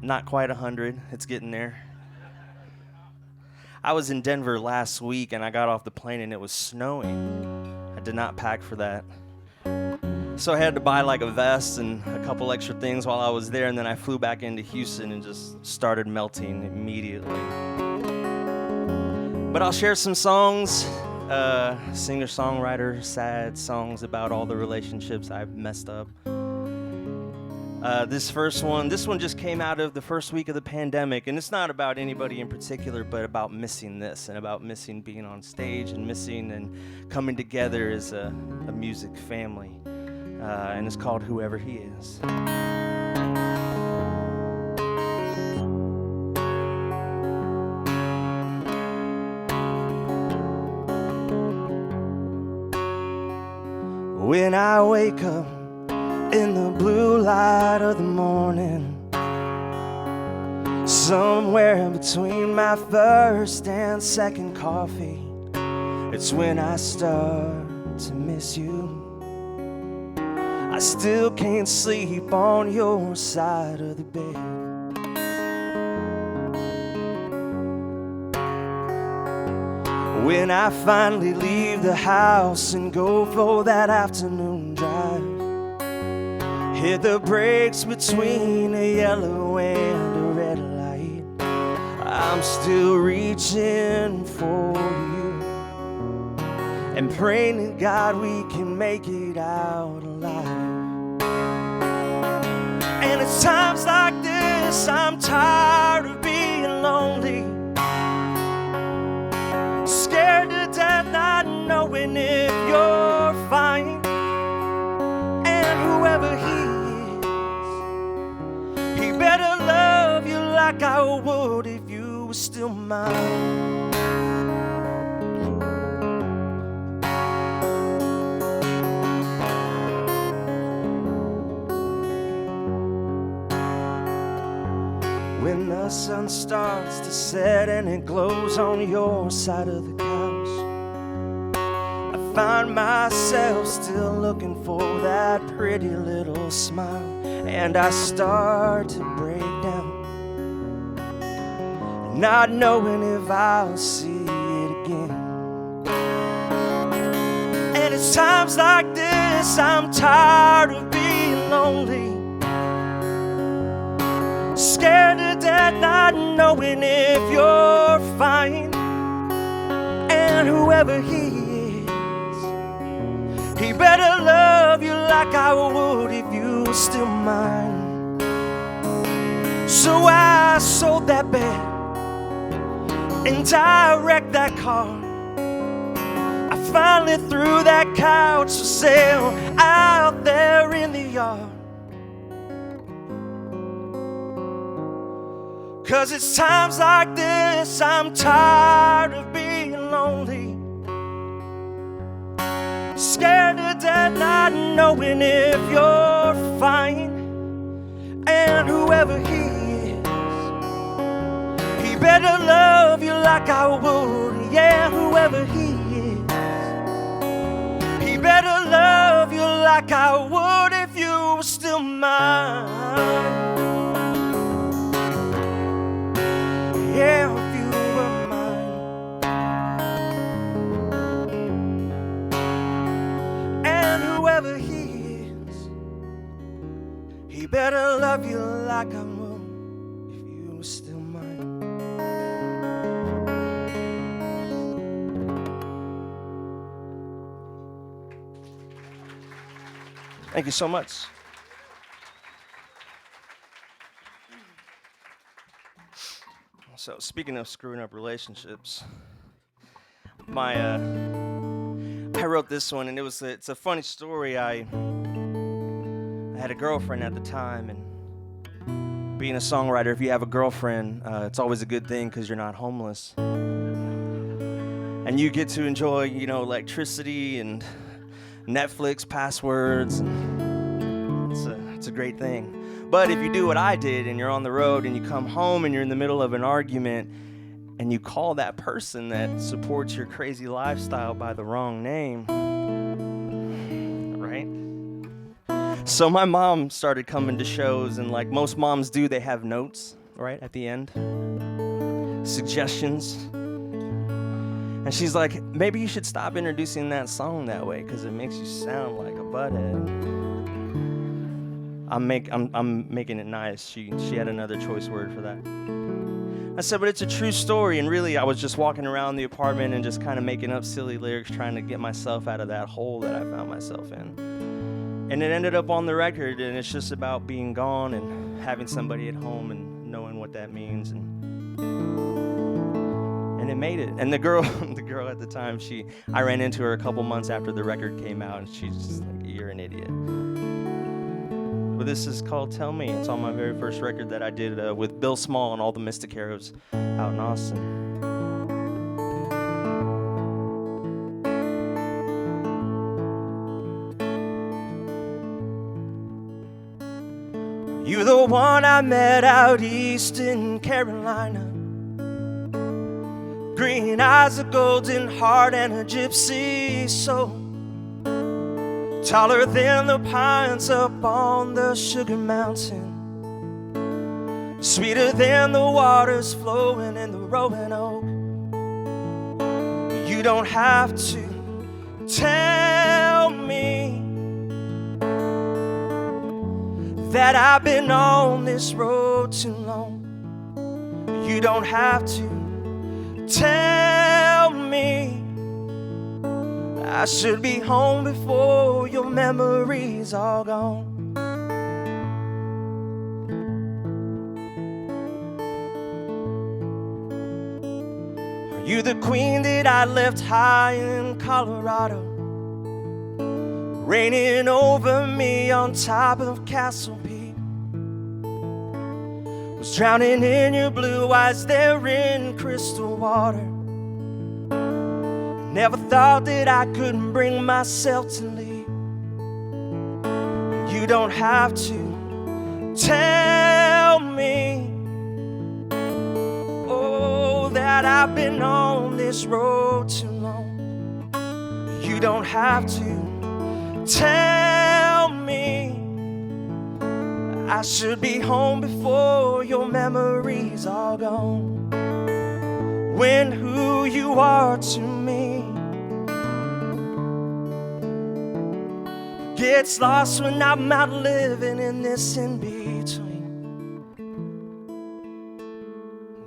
Not quite 100. It's getting there. I was in Denver last week, and I got off the plane, and it was snowing. I did not pack for that. So I had to buy like a vest and a couple extra things while I was there, and then I flew back into Houston and just started melting immediately. But I'll share some songs, singer-songwriter, sad songs about all the relationships I've messed up. This one just came out of the first week of the pandemic, and it's not about anybody in particular, but about missing this and about missing being on stage and missing and coming together as a music family. And it's called Whoever He Is. When I wake up in the blue light of the morning, somewhere between my first and second coffee, it's when I start to miss you. I still can't sleep on your side of the bed. When I finally leave the house and go for that afternoon drive, hit the brakes between a yellow and a red light, I'm still reaching for you and praying to God we can make it out alive. it's times like this I'm tired of being lonely, scared to death not knowing if you're fine. And whoever he is, he better love you like I would if you were still mine. When the sun starts to set and it glows on your side of the couch, I find myself still looking for that pretty little smile, and I start to break down, not knowing if I'll see it again. And it's times like this I'm tired of being lonely, scared to death not knowing if you're fine. And whoever he is, he better love you like I would if you were still mine. So I sold that bed and I wrecked that car. I finally threw that couch for sale out there in the yard. 'Cause it's times like this I'm tired of being lonely, scared to death not knowing if you're fine. And whoever he is, he better love you like I would. Yeah, whoever he is, he better love you like I would if you were still mine. Yeah, if you were mine. And whoever he is, he better love you like I would if you were still mine. Thank you so much. So speaking of screwing up relationships, I wrote this one, and it's a funny story. I had a girlfriend at the time, and being a songwriter, if you have a girlfriend, it's always a good thing because you're not homeless, and you get to enjoy, electricity and Netflix passwords. And it's a great thing. But if you do what I did and you're on the road and you come home and you're in the middle of an argument and you call that person that supports your crazy lifestyle by the wrong name, right? So my mom started coming to shows, and like most moms do, they have notes, right, at the end, suggestions. And she's like, maybe you should stop introducing that song that way because it makes you sound like a butthead. I'm making it nice. She had another choice word for that. I said, but it's a true story, and really I was just walking around the apartment and just kind of making up silly lyrics trying to get myself out of that hole that I found myself in. And it ended up on the record, and it's just about being gone and having somebody at home and knowing what that means, and it made it. And the girl at the time, I ran into her a couple months after the record came out, and she's just like, you're an idiot. But this is called Tell Me. It's on my very first record that I did with Bill Small and all the Mystic Heroes out in Austin. You're the one I met out east in Carolina. Green eyes, a golden heart, and a gypsy soul. Taller than the pines up on the sugar mountain. Sweeter than the waters flowing in the Roanoke. You don't have to tell me that I've been on this road too long. You don't have to tell me I should be home before your memories are gone. You the queen that I left high in Colorado, reigning over me on top of Castle Peak. Was drowning in your blue eyes there in crystal water. Never thought that I couldn't bring myself to leave. You don't have to tell me, oh, that I've been on this road too long. You don't have to tell me I should be home before your memories are gone. When who you are to me gets lost when I'm out living in this in-between.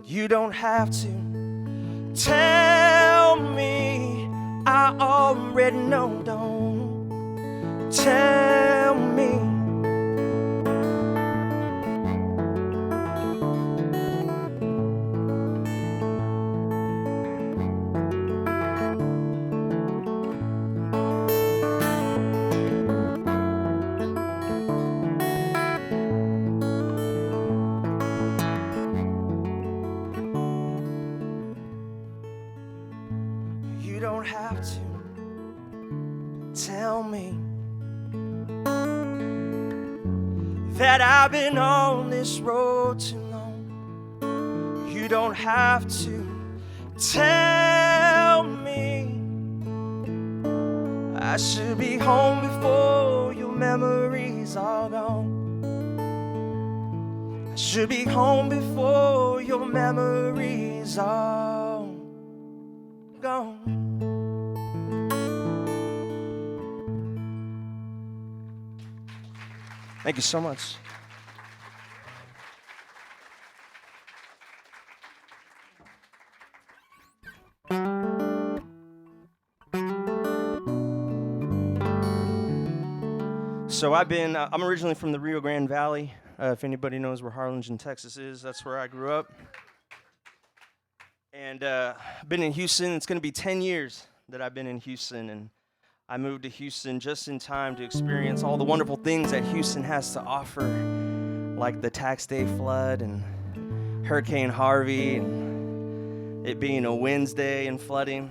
You don't have to tell me, I already know. Don't tell me. You don't have to tell me that I've been on this road too long. You don't have to tell me I should be home before your memories are gone. I should be home before your memories are gone. Thank you so much. So I'm originally from the Rio Grande Valley. If anybody knows where Harlingen, Texas is, that's where I grew up. And I've been in Houston. It's going to be 10 years that I've been in Houston, and I moved to Houston just in time to experience all the wonderful things that Houston has to offer, like the tax day flood and Hurricane Harvey and it being a Wednesday and flooding.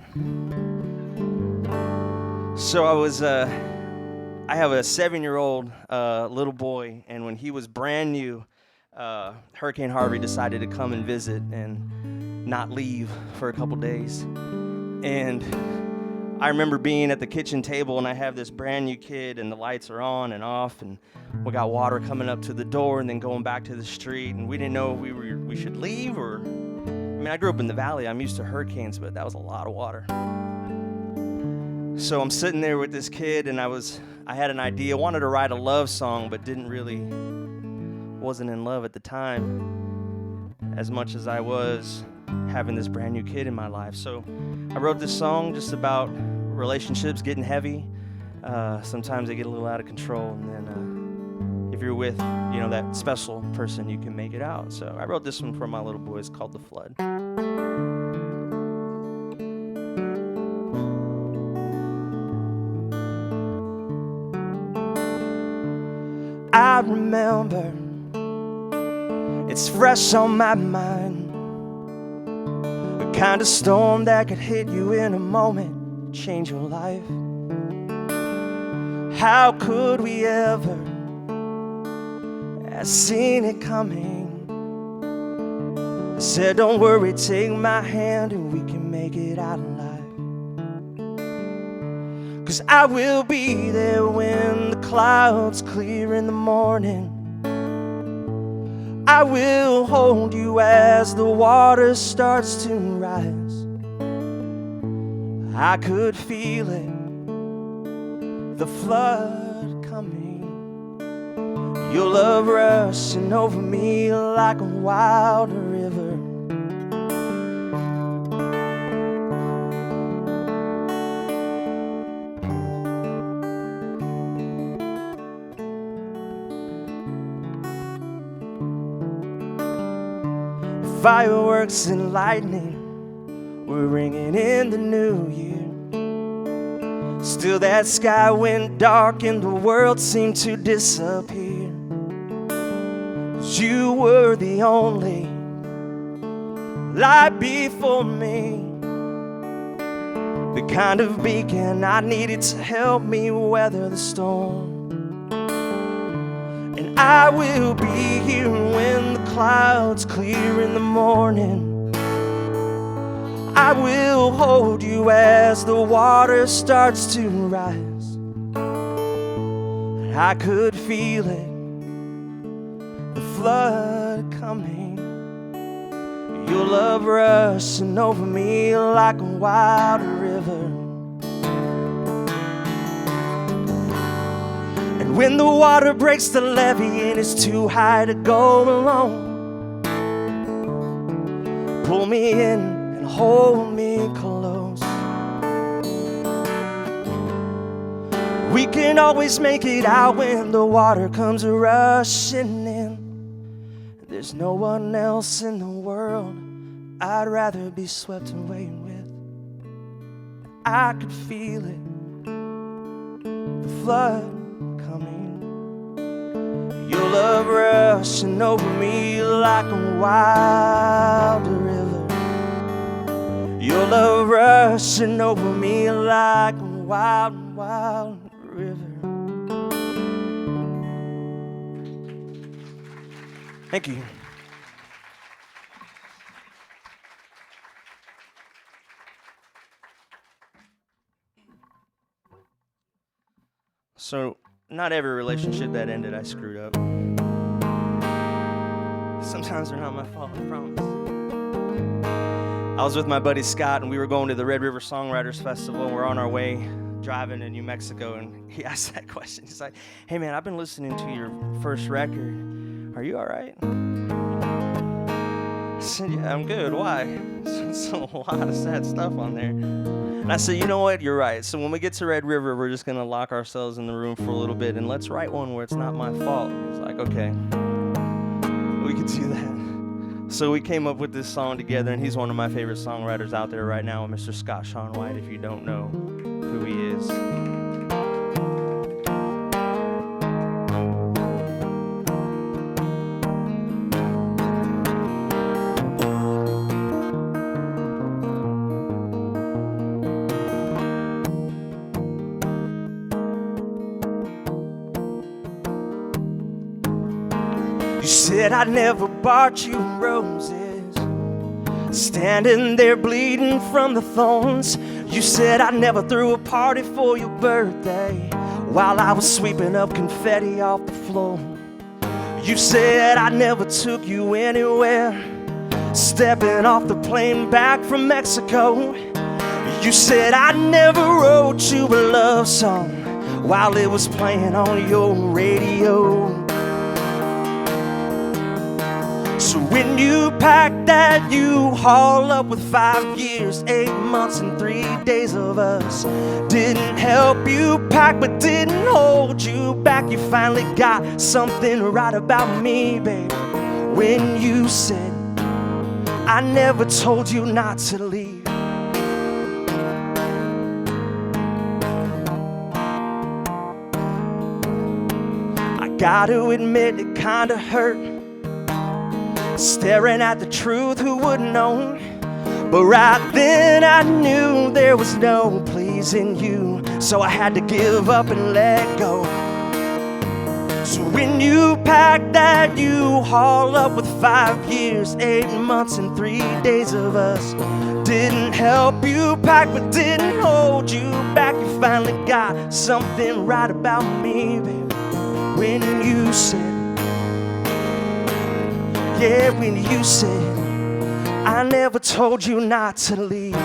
So I have a 7-year-old little boy, and when he was brand new, Hurricane Harvey decided to come and visit and not leave for a couple days. And I remember being at the kitchen table, and I have this brand new kid, and the lights are on and off, and we got water coming up to the door and then going back to the street, and we didn't know if we should leave or. I mean, I grew up in the valley. I'm used to hurricanes, but that was a lot of water. So I'm sitting there with this kid, and I had an idea. Wanted to write a love song, but wasn't in love at the time as much as I was having this brand new kid in my life. So I wrote this song just about relationships getting heavy. Sometimes they get a little out of control, and then if you're with, that special person, you can make it out. So I wrote this one for my little boy. It's called The Flood. I remember, it's fresh on my mind, the kind of storm that could hit you in a moment, change your life. How could we ever have seen it coming? I said, don't worry, take my hand and we can make it out alive. 'Cause I will be there when the clouds clear in the morning. I will hold you as the water starts to rise. I could feel it, the flood coming. Your love rushing over me like a wild river. Fireworks and lightning we're ringing in the new year. Still that sky went dark and the world seemed to disappear. 'Cause you were the only light before me, the kind of beacon I needed to help me weather the storm. And I will be here when the clouds clear in the morning. I will hold you as the water starts to rise. I could feel it, the flood coming. Your love rushing over me like a wild river. And when the water breaks the levee and it's too high to go alone, pull me in and hold me close. We can always make it out when the water comes rushing in. There's no one else in the world I'd rather be swept away with. I could feel it, the flood coming. Your love rushing over me like a wild river. Your love rushing over me like a wild, wild river. Thank you. So, not every relationship that ended I screwed up. Sometimes they're not my fault, I promise. I was with my buddy Scott, and we were going to the Red River Songwriters Festival. We're on our way driving to New Mexico, and he asked that question. He's like, "Hey man, I've been listening to your first record. Are you all right?" I said, "Yeah, I'm good. Why?" It's a lot of sad stuff on there. And I said, "You know what? You're right. So when we get to Red River, we're just going to lock ourselves in the room for a little bit, and let's write one where it's not my fault." He's like, "Okay, we could do that." So we came up with this song together, and he's one of my favorite songwriters out there right now, Mr. Scott Sean White, if you don't know who he is. You said I never bought you roses, standing there bleeding from the thorns. You said I never threw a party for your birthday while I was sweeping up confetti off the floor. You said I never took you anywhere, stepping off the plane back from Mexico. You said I never wrote you a love song while it was playing on your radio. So when you packed that U-Haul up with 5 years, 8 months, and 3 days of us, didn't help you pack but didn't hold you back. You finally got something right about me, baby, when you said I never told you not to leave. I gotta admit it kinda hurt, staring at the truth, who would know? But right then I knew there was no pleasing you, so I had to give up and let go. So when you packed that U-Haul up with 5 years, 8 months, and 3 days of us, didn't help you pack but didn't hold you back. You finally got something right about me, baby, when you said, yeah, when you said I never told you not to leave.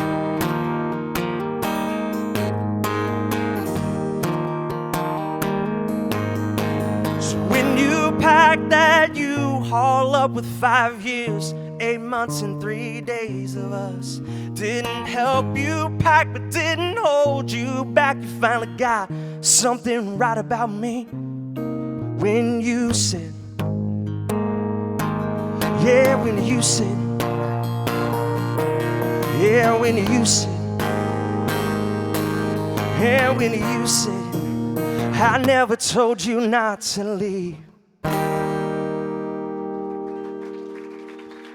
So when you packed that U-Haul up with 5 years, 8 months, and 3 days of us, didn't help you pack but didn't hold you back. You finally got something right about me when you said, yeah, when you said, Yeah, when you said, yeah, when you said, I never told you not to leave.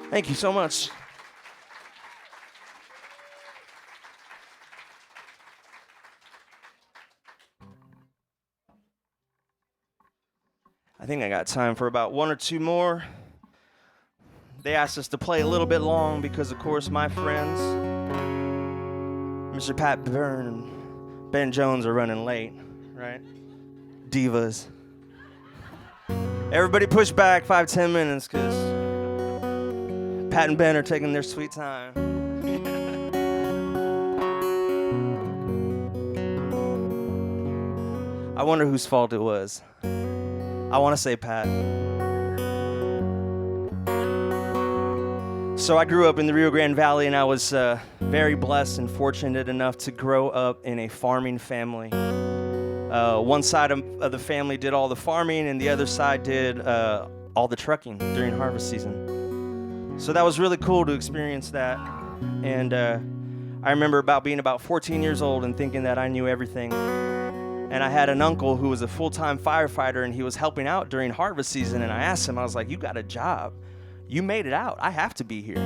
Thank you so much. I think I got time for about one or two more. They asked us to play a little bit long because, of course, my friends, Mr. Pat Byrne and Ben Jones, are running late, right? Divas. Everybody push back 5-10 minutes because Pat and Ben are taking their sweet time. I wonder whose fault it was. I want to say Pat. So I grew up in the Rio Grande Valley, and I was very blessed and fortunate enough to grow up in a farming family. One side of the family did all the farming, and the other side did all the trucking during harvest season. So that was really cool to experience that. And I remember being about 14 years old and thinking that I knew everything. And I had an uncle who was a full-time firefighter, and he was helping out during harvest season. And I asked him, I was like, you got a job. You made it out. I have to be here.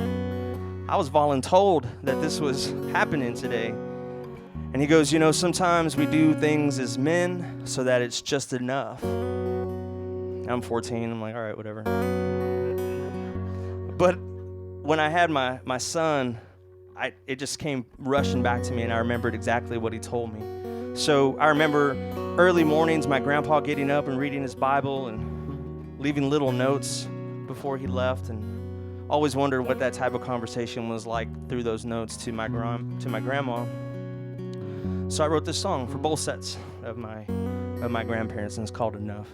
I was voluntold that this was happening today. And he goes, you know, sometimes we do things as men so that it's just enough. I'm 14. I'm like, all right, whatever. But when I had my son, it just came rushing back to me, and I remembered exactly what he told me. So I remember early mornings, my grandpa getting up and reading his Bible and leaving little notes before he left, and always wondered what that type of conversation was like through those notes to my grandma. So I wrote this song for both sets of my grandparents, and it's called Enough.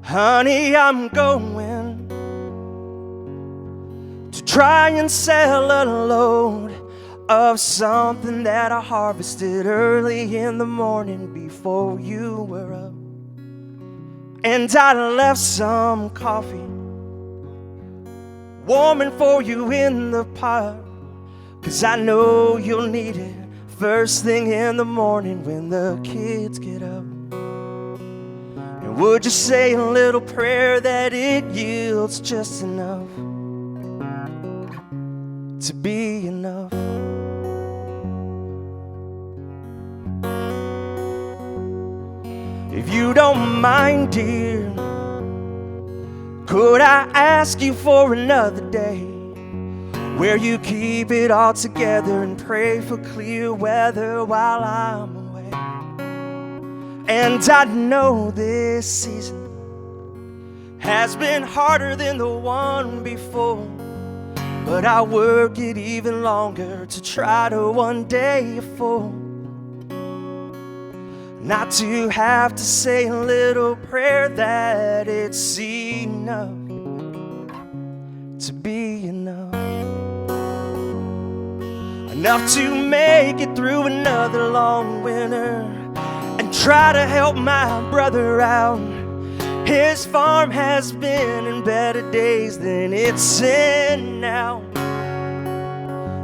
Honey, I'm going to try and sell a load of something that I harvested early in the morning before you were up. And I left some coffee warming for you in the pot, 'cause I know you'll need it first thing in the morning when the kids get up. And would you say a little prayer that it yields just enough to be enough? If you don't mind, dear, could I ask you for another day where you keep it all together and pray for clear weather while I'm away? And I know this season has been harder than the one before, but I'll work it even longer to try to one day afford not to have to say a little prayer that it's enough to be enough. Enough to make it through another long winter and try to help my brother out. His farm has been in better days than it's in now.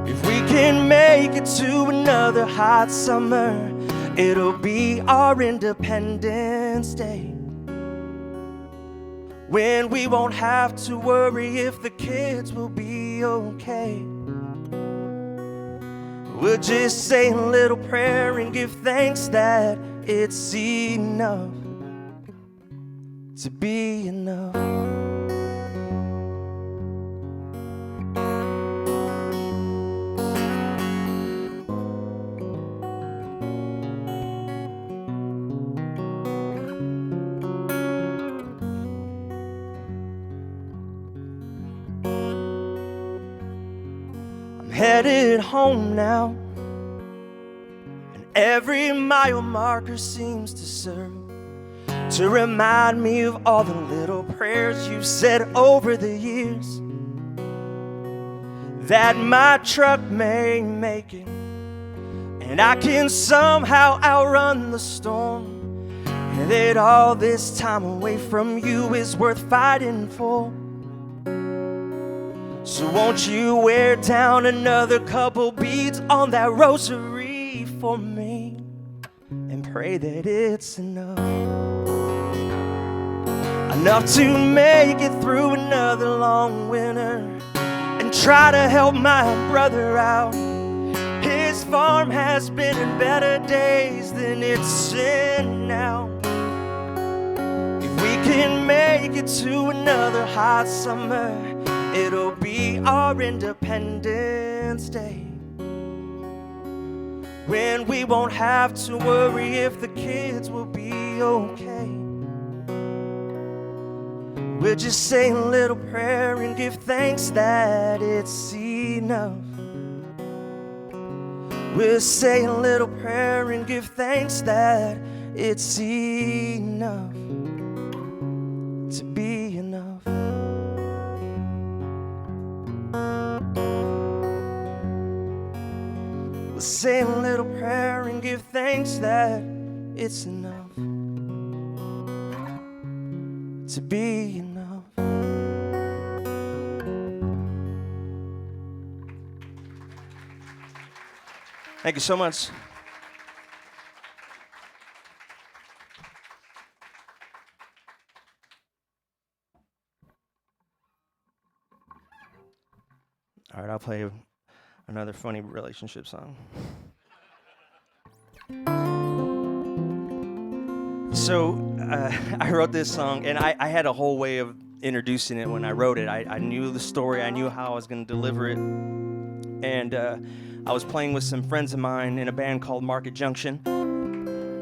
If we can make it to another hot summer, it'll be our Independence Day, when we won't have to worry if the kids will be okay. We'll just say a little prayer and give thanks that it's enough to be enough. Headed home now, and every mile marker seems to serve to remind me of all the little prayers you've said over the years, that my truck may make it and I can somehow outrun the storm, and that all this time away from you is worth fighting for. So won't you wear down another couple beads on that rosary for me, and pray that it's enough to make it through another long winter, and try to help my brother out. His farm has been in better days than it's in now. If we can make it to another hot summer, it'll be our Independence Day, when we won't have to worry if the kids will be okay. We'll just say a little prayer and give thanks that it's enough. We'll say a little prayer and give thanks that it's enough to be enough. We'll say a little prayer and give thanks that it's enough to be enough. Thank you so much. All right, I'll play another funny relationship song. So I wrote this song, and I had a whole way of introducing it when I wrote it. I knew the story. I knew how I was going to deliver it. And I was playing with some friends of mine in a band called Market Junction.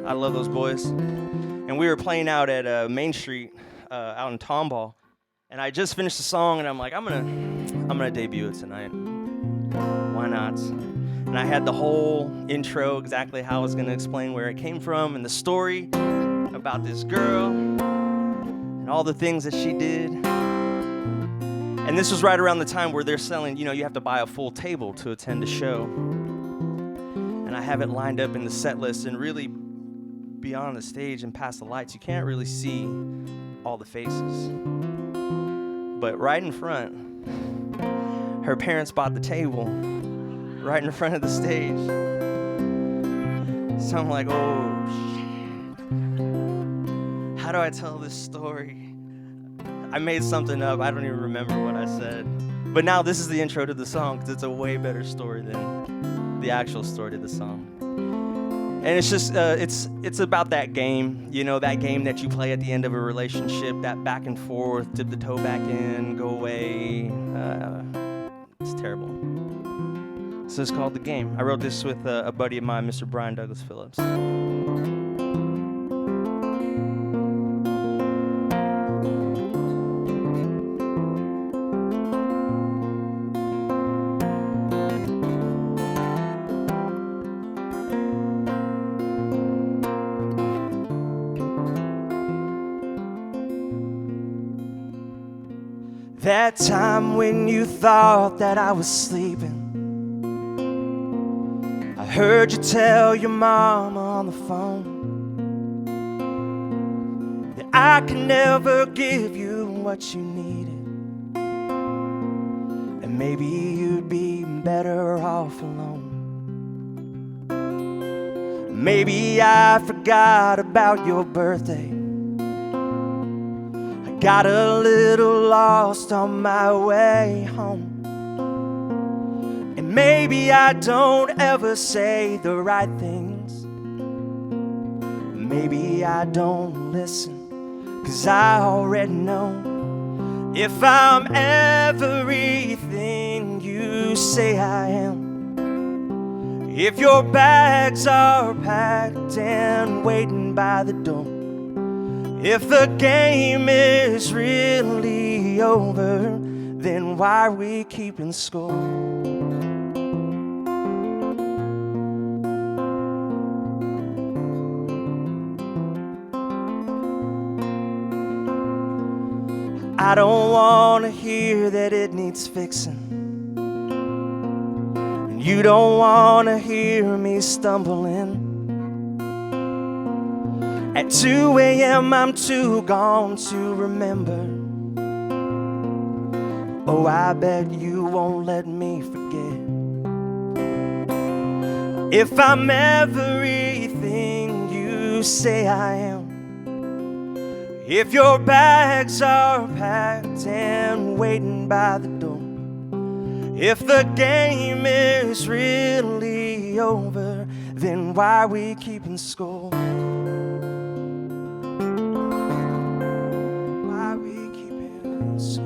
I love those boys. And we were playing out at Main Street out in Tomball. And I just finished the song, and I'm like, I'm gonna debut it tonight. Why not? And I had the whole intro, exactly how I was gonna explain where it came from, and the story about this girl and all the things that she did. And this was right around the time where they're selling, you have to buy a full table to attend a show. And I have it lined up in the set list, and really beyond the stage and past the lights, you can't really see all the faces. But right in front, her parents bought the table right in front of the stage. So I'm like, oh, shit. How do I tell this story? I made something up. I don't even remember what I said. But now this is the intro to the song, because it's a way better story than the actual story to the song. And it's just, it's about that game, that game that you play at the end of a relationship, that back and forth, dip the toe back in, go away. It's terrible. So it's called The Game. I wrote this with a buddy of mine, Mr. Brian Douglas Phillips. That time when you thought that I was sleeping, I heard you tell your mama on the phone that I could never give you what you needed, and maybe you'd be better off alone. Maybe I forgot about your birthday, got a little lost on my way home. And maybe I don't ever say the right things. Maybe I don't listen, 'cause I already know if I'm everything you say I am. If your bags are packed and waiting by the door, if the game is really over, then why are we keeping score? I don't want to hear that it needs fixing, and you don't wanna hear me stumbling. At 2 a.m. I'm too gone to remember. Oh, I bet you won't let me forget. If I'm everything you say I am, if your bags are packed and waiting by the door, if the game is really over, then why are we keeping score? Why are we keeping score?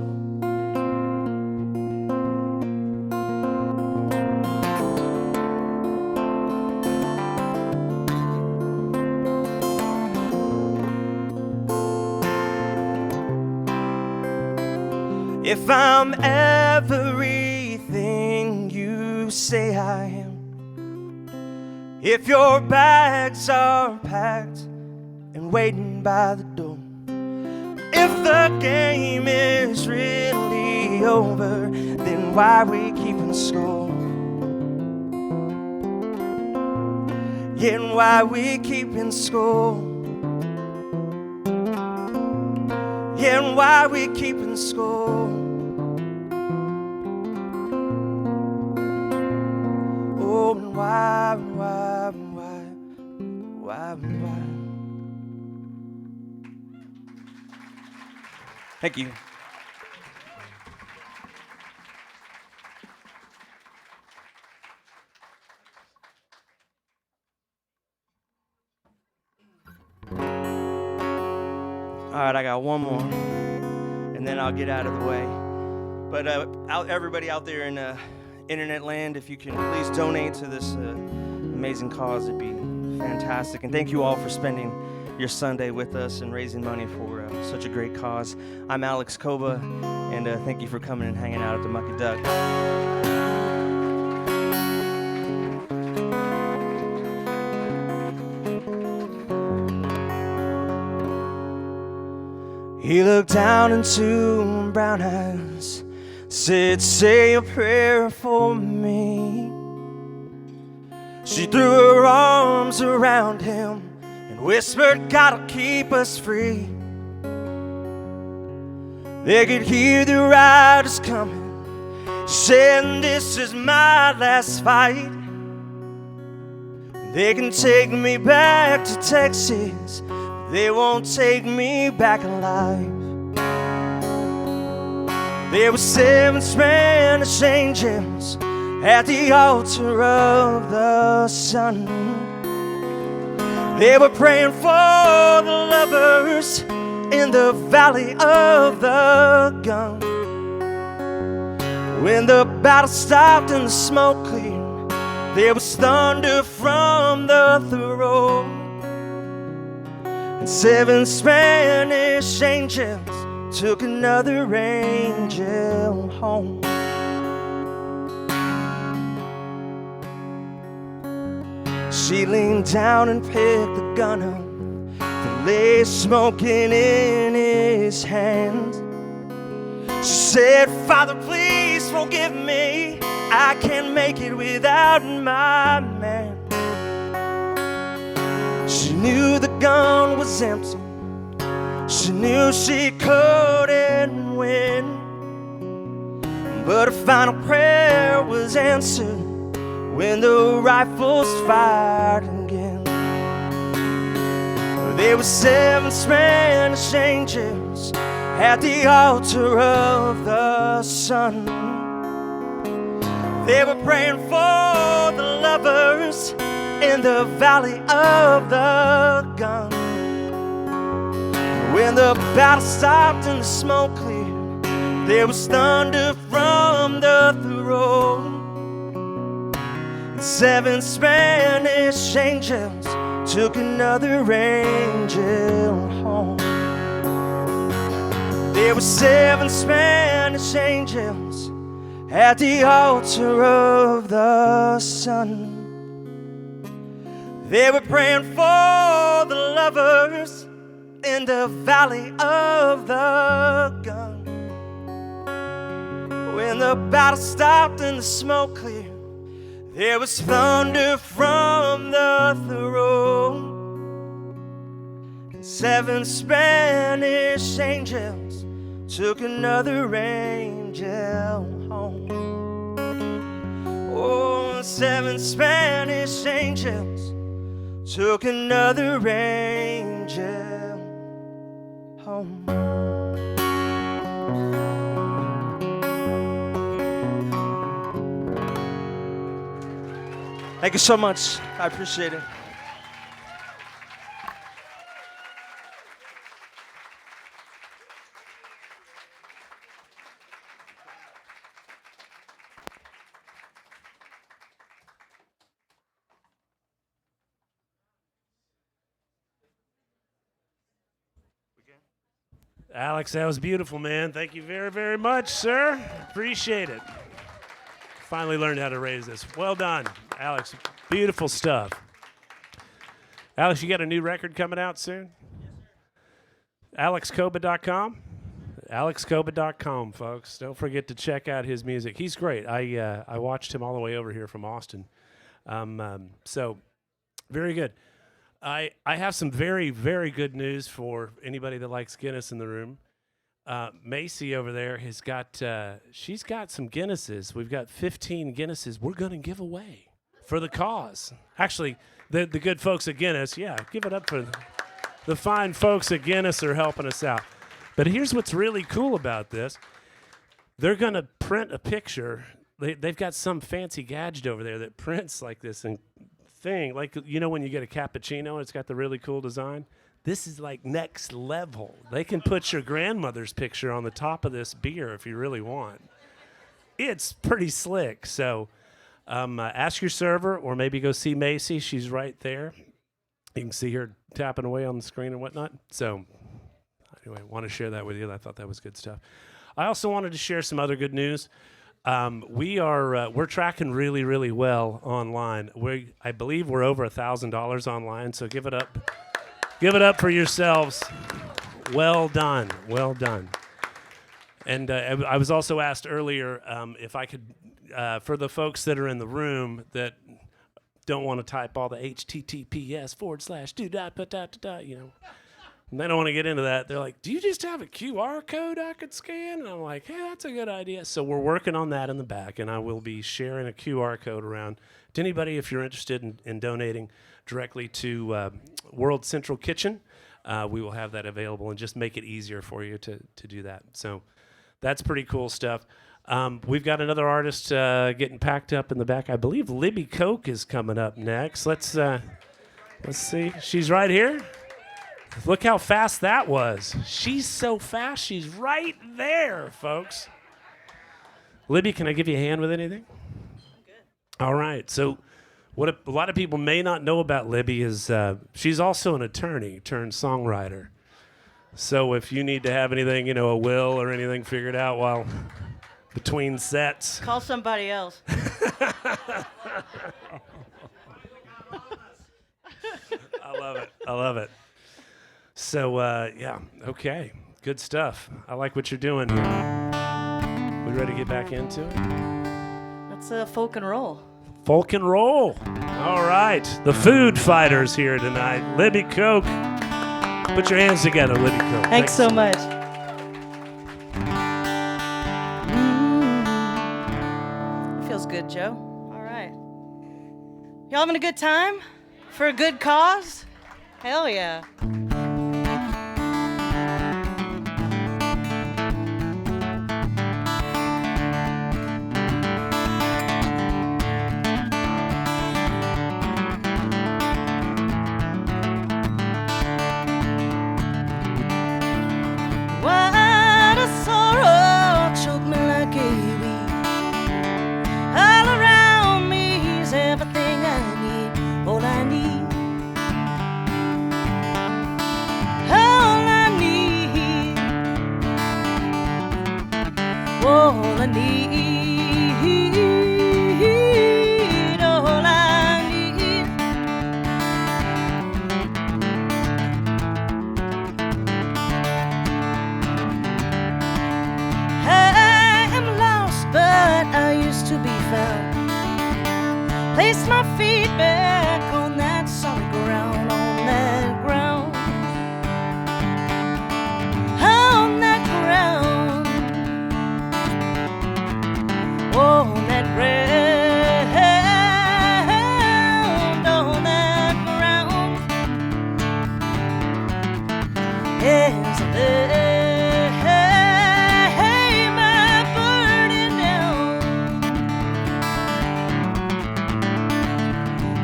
If I'm everything you say I am, if your bags are packed and waiting by the door, if the game is really over, then why are we keeping score? Yeah, and why are we keeping score? Yeah, and why are we keeping score? Oh, and why? Thank you. All right, I got one more, and then I'll get out of the way. But everybody out there in internet land, if you can please donate to this amazing cause, it'd be fantastic. And thank you all for spending your Sunday with us and raising money for such a great cause. I'm Alex Koba, and thank you for coming and hanging out at the Mucky Duck. He looked down into brown eyes, said, say a prayer for me. She threw her arms around him and whispered, God'll keep us free. They could hear the riders coming, saying, this is my last fight. They can take me back to Texas, but they won't take me back alive. There were 7 Spanish angels at the altar of the sun. They were praying for the lovers in the valley of the gun. When the battle stopped and the smoke cleared, there was thunder from the throne. And 7 Spanish angels took another angel home. She leaned down and picked the gun up that lay smoking in his hand. She said, Father, please forgive me. I can't make it without my man. She knew the gun was empty. She knew she couldn't win. But her final prayer was answered when the rifles fired again. There were 7 Spanish angels at the altar of the sun. They were praying for the lovers in the valley of the gun. When the battle stopped and the smoke cleared, there was thunder from the throne. 7 Spanish angels took another angel home. There were 7 Spanish angels at the altar of the sun. They were praying for the lovers in the valley of the gun. When the battle stopped and the smoke cleared, There was thunder from the throne, and 7 Spanish angels took another angel home. Oh, 7 Spanish angels took another angel home. Thank you so much. I appreciate it. Alex, that was beautiful, man. Thank you very, very much, sir. Appreciate it. Finally learned how to raise this. Well done, Alex. Beautiful stuff. Alex, you got a new record coming out soon? AlexCoba.com? AlexCoba.com, folks. Don't forget to check out his music. He's great. I watched him all the way over here from Austin. So, very good. I have some very, very good news for anybody that likes Guinness in the room. Macy over there has got, she's got some Guinnesses. We've got 15 Guinnesses we're going to give away for the cause. Actually, the good folks at Guinness, yeah, give it up for the fine folks at Guinness are helping us out. But here's what's really cool about this. They're going to print a picture. They've got some fancy gadget over there that prints like this and thing, like, you know, when you get a cappuccino and it's got the really cool design. This is like next level. They can put your grandmother's picture on the top of this beer if you really want. It's pretty slick. So ask your server or maybe go see Macy. She's right there. You can see her tapping away on the screen and whatnot. So anyway, I want to share that with you. I thought that was good stuff. I also wanted to share some other good news. We're tracking really, really well online. I believe we're over $1,000 online. So give it up. Give it up for yourselves. Well done. Well done. And I was also asked earlier if I could, for the folks that are in the room that don't want to type all the HTTPS//do. You know, and they don't want to get into that. They're like, do you just have a QR code I could scan? And I'm like, hey, that's a good idea. So we're working on that in the back, and I will be sharing a QR code around to anybody if you're interested in donating directly to World Central Kitchen. We will have that available and just make it easier for you to do that. So that's pretty cool stuff. We've got another artist getting packed up in the back. I believe Libby Koch is coming up next. Let's see. She's right here. Look how fast that was. She's so fast. She's right there, folks. Libby, can I give you a hand with anything? Good. All right. So what a lot of people may not know about Libby is she's also an attorney turned songwriter. So if you need to have anything, you know, a will or anything figured out while between sets. Call somebody else. I love it. I love it. So, yeah, okay. Good stuff. I like what you're doing. We ready to get back into it? That's folk and roll. Folk and roll. All right. The food fighters here tonight. Libby Koch. Put your hands together, Libby Koch. Thanks so much. It feels good, Joe. All right. Y'all having a good time? For a good cause? Hell yeah. place my feet back on that solid ground, on that ground, on that ground, on that ground, on that ground. Yes, I lay my burden down.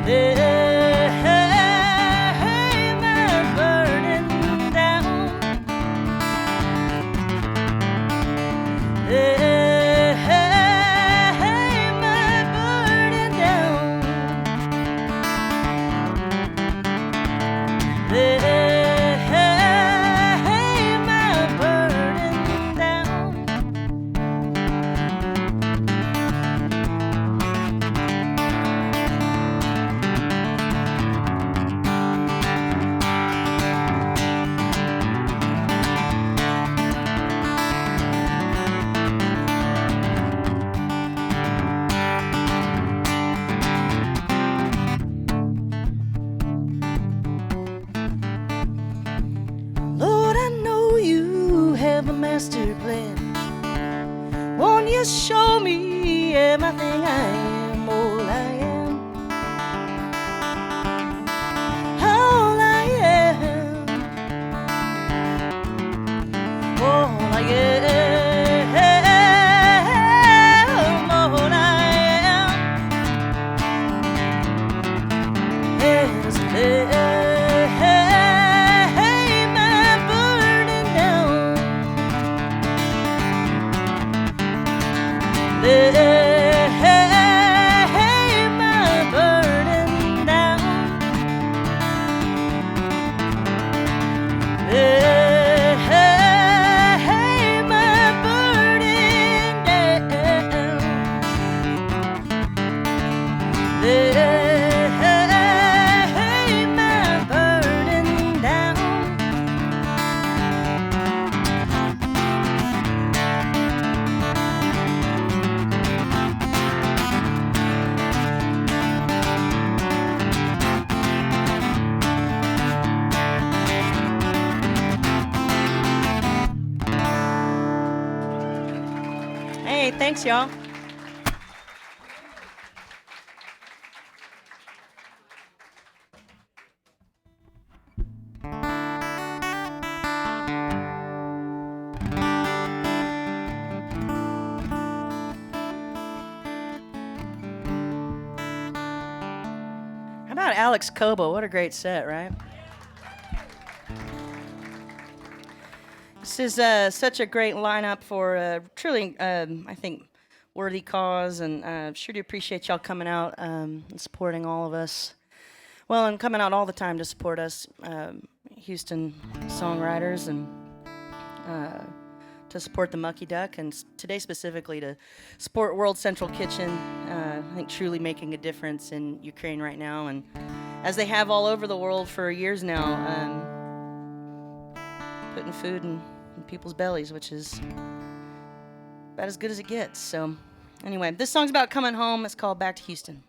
Lay my burden down. Lay my burden down. Lay my burden down. Lord, I know you have a master plan. Won't you show me everything I am, all I am, all I am, all I am, all I am. Yes, lay my burden down. Lay my burden down. Lay my burden down. Lay my burden down. Hey, thanks, y'all. How about Alex Cobo? What a great set, right? This is such a great lineup for truly, I think, worthy cause, and sure do appreciate y'all coming out and supporting all of us. Well, and coming out all the time to support us, Houston songwriters, and to support the Mucky Duck, and today specifically to support World Central Kitchen. I think truly making a difference in Ukraine right now, and as they have all over the world for years now, putting food in people's bellies, which is about as good as it gets. So anyway, this song's about coming home. It's called Back to Houston.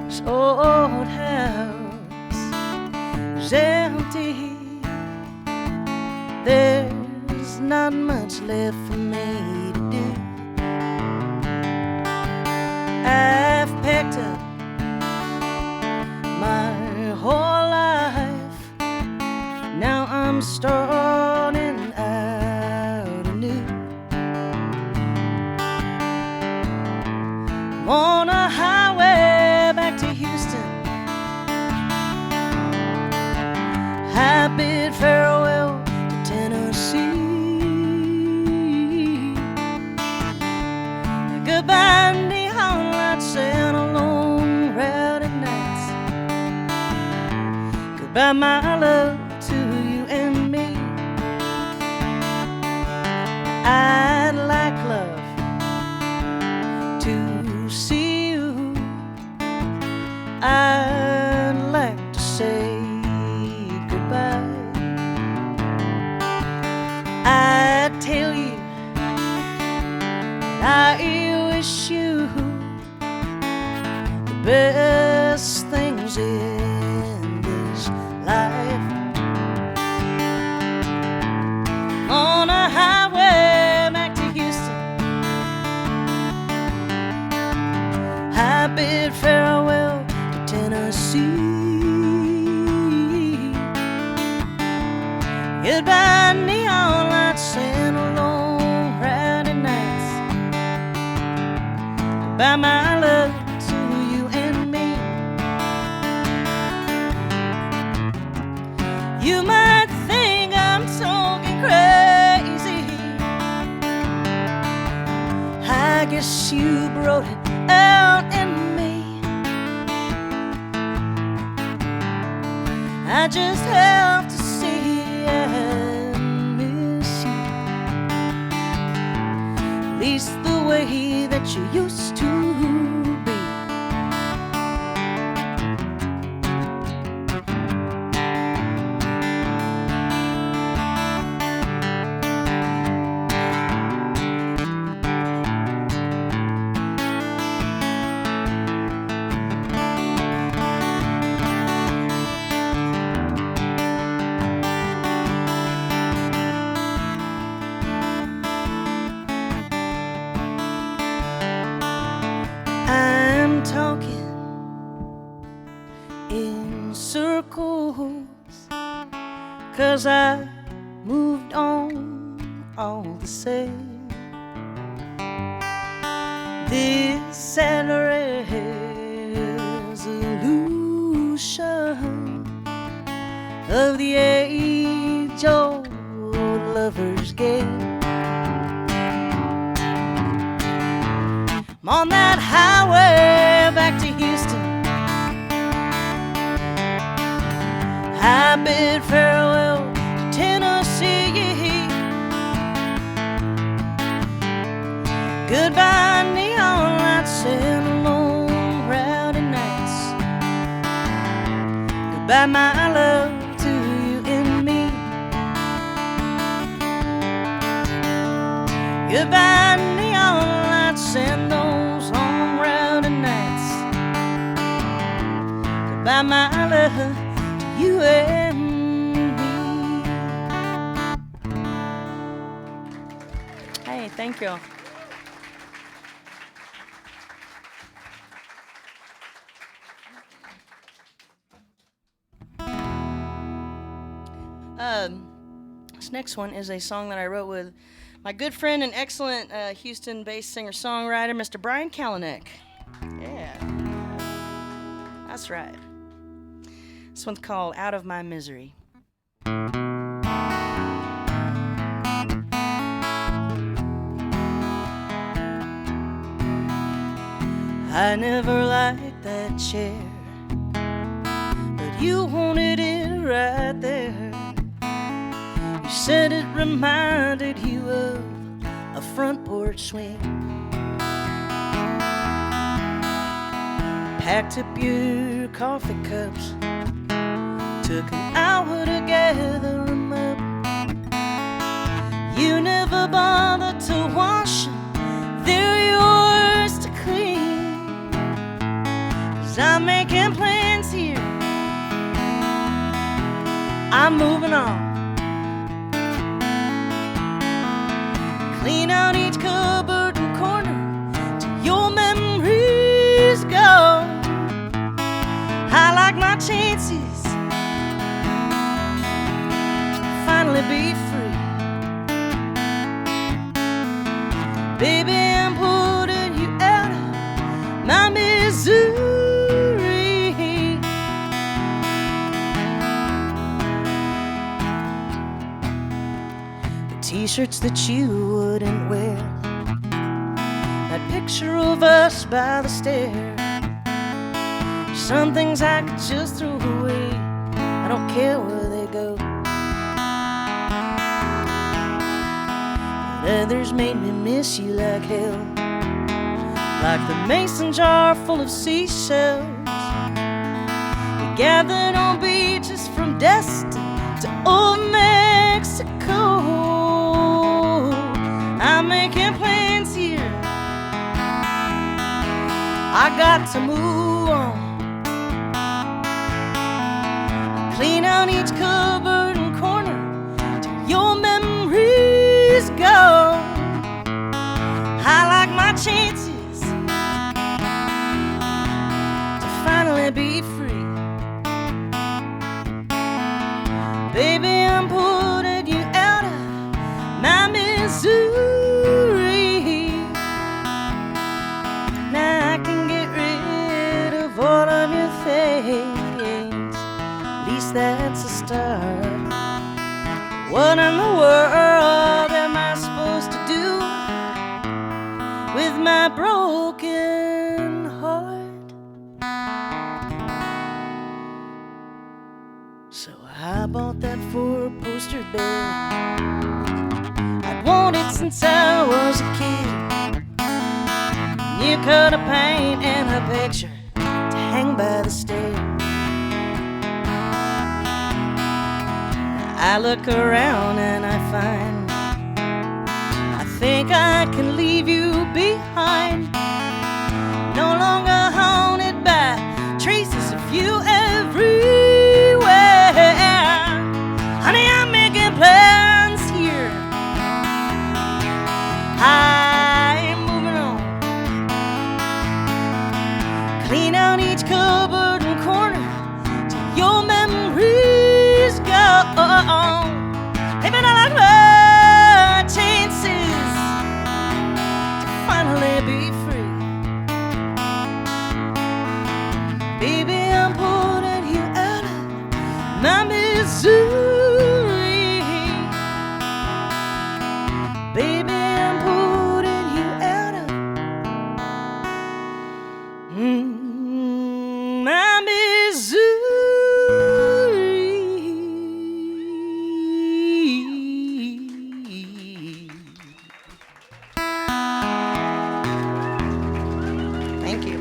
This old house is empty. There's not much left for me to do. I've packed up my whole life. Now I'm starting out anew. I'm on a highway back to Houston. I bid farewell to Tennessee. Goodbye, neon lights and alone rowdy nights. Goodbye, my love, to you and me. I'd like, love, to see you I'd like to say goodbye. I tell you that I wish you the best things in this life. On a highway back to Houston, I bid farewell to Tennessee. Goodbye neon lights and long Friday nights. Goodbye my love to you and me. You might think I'm talking crazy. I guess you brought it out in me. I just have to say I miss you, at least the way that you used to be. I'm talking in circles, 'cause I moved on all the same. This sad resolution of the age-old lover's game. I'm on that highway back to Houston. I bid farewell to Tennessee. Goodbye neon lights and long rowdy nights. Goodbye my love to you and me. Goodbye neon lights and those long rowdy nights. Goodbye my love to you and me. Hey, thank you. This next one is a song that I wrote with my good friend and excellent Houston-based singer-songwriter, Mr. Brian Kalanick. Yeah, that's right. This one's called Out of My Misery. I never liked that chair, but you wanted it right there. You said it reminded you of a front porch swing. Packed up your coffee cups, took an hour to gather them up. You never bothered to wash them, they're yours to clean. 'Cause I'm making plans here, I'm moving on. Clean out each cupboard and corner till your memories go. I like my chances to finally be free. Baby, I'm putting you out of my misery. T-shirts that you wouldn't wear, that picture of us by the stair. Some things I could just throw away, I don't care where they go. But others made me miss you like hell, like the mason jar full of seashells. gathered on beaches from Destin to old Mexico. I'm making plans here. I got to move on. Clean out each cupboard and corner till your memories go. I like my chances to finally be free. Baby, I'm putting you out of my misery. Now I can get rid of all of your things. At least that's a start. What in the world am I supposed to do with my broken heart? So I bought that 4-poster bed. I'd wanted since I was a kid. You cut a paint and a picture to hang by the stair. I look around and I find I think I can leave you behind. No longer haunted by traces of you everywhere. Honey, I'm making plans here. I'm moving on. Clean out each cupboard and corner till your memories go. Maybe not like my chances to finally be free. Baby, I'm putting you out of my misery. Baby, I'm putting you out of my misery. Thank you.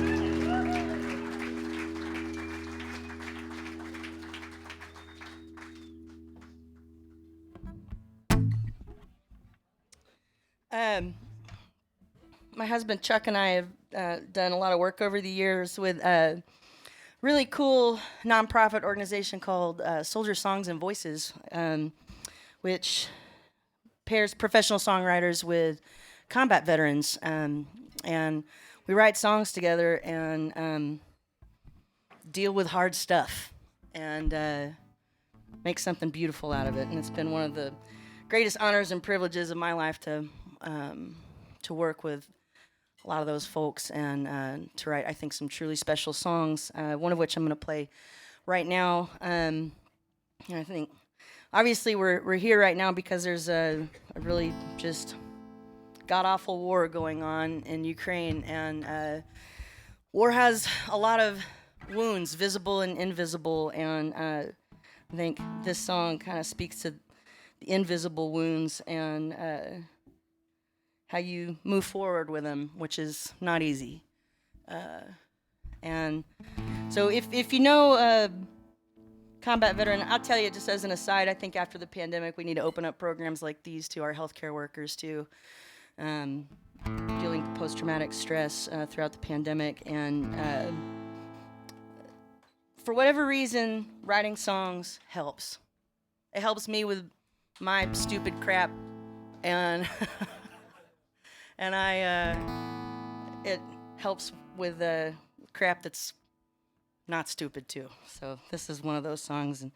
My husband Chuck and I have done a lot of work over the years with a really cool nonprofit organization called Soldier Songs and Voices, which pairs professional songwriters with combat veterans. And we write songs together and deal with hard stuff and make something beautiful out of it. And it's been one of the greatest honors and privileges of my life to work with a lot of those folks and to write, I think, some truly special songs, one of which I'm going to play right now. And I think, obviously, we're here right now because there's a really just god-awful war going on in Ukraine, and war has a lot of wounds, visible and invisible, and I think this song kind of speaks to the invisible wounds and how you move forward with them, which is not easy. And so if you know a combat veteran, I'll tell you just as an aside, I think after the pandemic we need to open up programs like these to our healthcare workers too, dealing with post-traumatic stress throughout the pandemic. And for whatever reason, writing songs helps. It helps me with my stupid crap, and and it helps with the crap that's not stupid too. So this is one of those songs.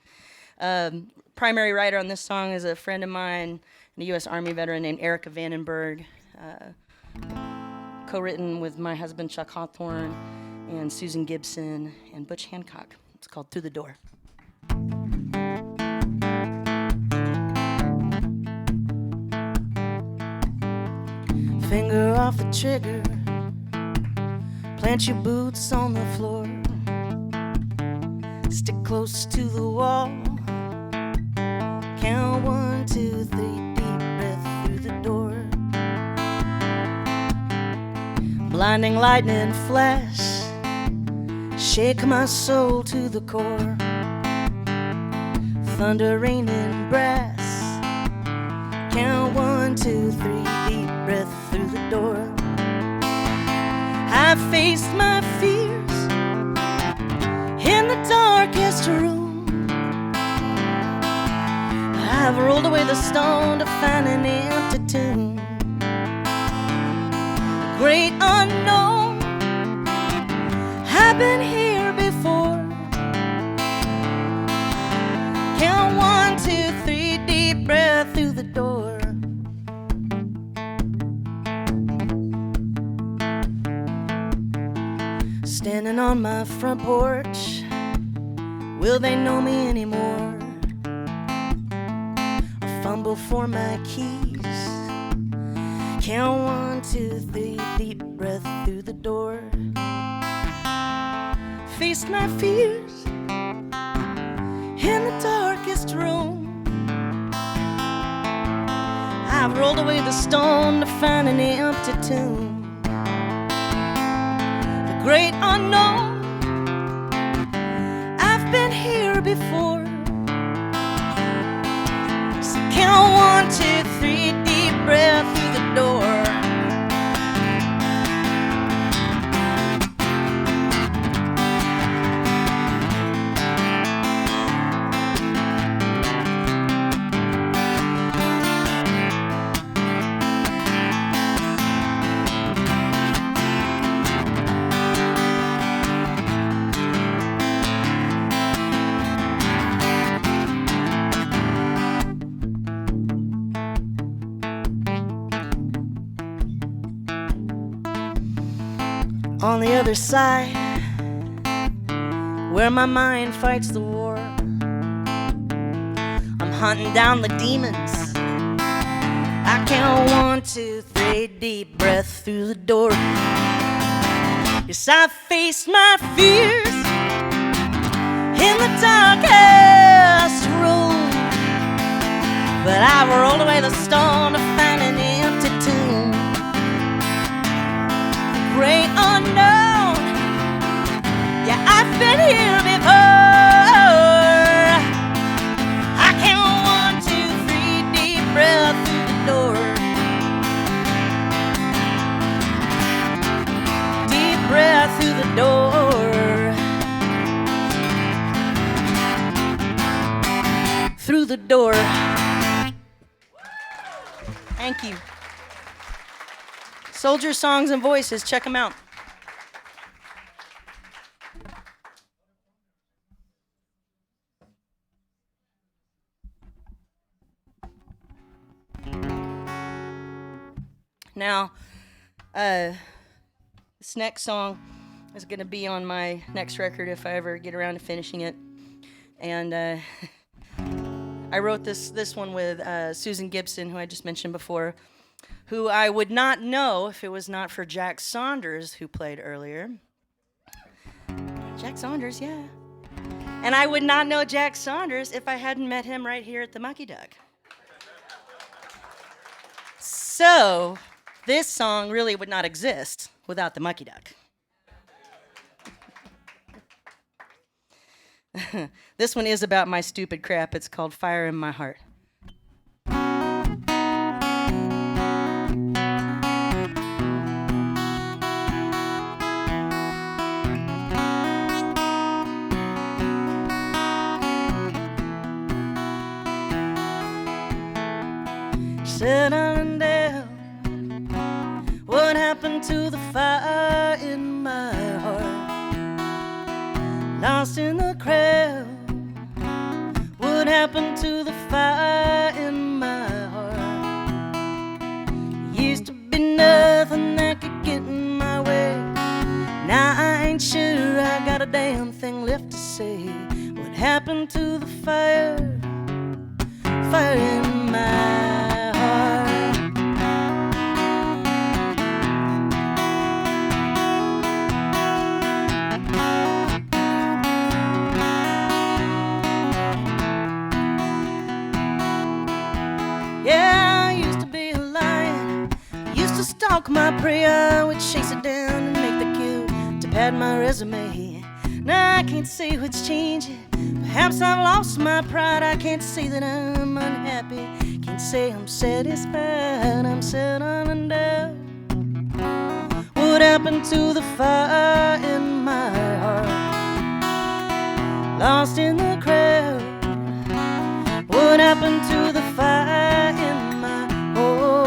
And primary writer on this song is a friend of mine, a U.S. Army veteran named Erica Vandenberg, co-written with my husband Chuck Hawthorne and Susan Gibson and Butch Hancock. It's called Through the Door. Finger off the trigger, plant your boots on the floor, stick close to the wall, count 1, 2, 3, deep breath through the door. Blinding lightning flash, shake my soul to the core. Thunder, rain, and brass. Count 1, 2, 3, deep breath through the door. I've faced my fears in the darkest room. I've rolled away the stone to find an empty tomb. Great unknown, I've been here before. Count 1, 2, 3, deep breath through the door. Standing on my front porch, will they know me anymore? I fumble for my keys. Count 1, 2, 3, deep breath through the door. Faced my fears in the darkest room. I've rolled away the stone to find an empty tomb. The great unknown, I've been here before. So count 1, 2, 3, deep breath through the door. On the other side, where my mind fights the war, I'm hunting down the demons. I count 1, 2, 3, deep breath through the door. Yes, I faced my fears in the darkest room, but I rolled away the stone to find an empty tomb. Great unknown, yeah, I've been here before. I count 1, 2, 3, deep breath through the door. Deep breath through the door. Through the door. Thank you. Soldier Songs and Voices, check them out. Now, this next song is going to be on my next record if I ever get around to finishing it. And I wrote this one with Susan Gibson, who I just mentioned before, who I would not know if it was not for Jack Saunders, who played earlier. Jack Saunders, yeah. And I would not know Jack Saunders if I hadn't met him right here at the Mucky Duck. So, this song really would not exist without the Mucky Duck. This one is about my stupid crap. It's called Fire in My Heart. Said on down, what happened to the fire in my heart? Lost in the crowd, what happened to the fire in my heart? Used to be nothing that could get in my way. Now I ain't sure I got a damn thing left to say. What happened to the fire, fire in my heart? Yeah, I used to be a lion, used to stalk my prey. I would chase it down and make the kill to pad my resume. Now I can't say what's changing. Perhaps I've lost my pride. I can't say that I'm unhappy. Can't say I'm satisfied. I'm settling down. What happened to the fire in my heart? Lost in the crowd. What happened to the fire in my heart?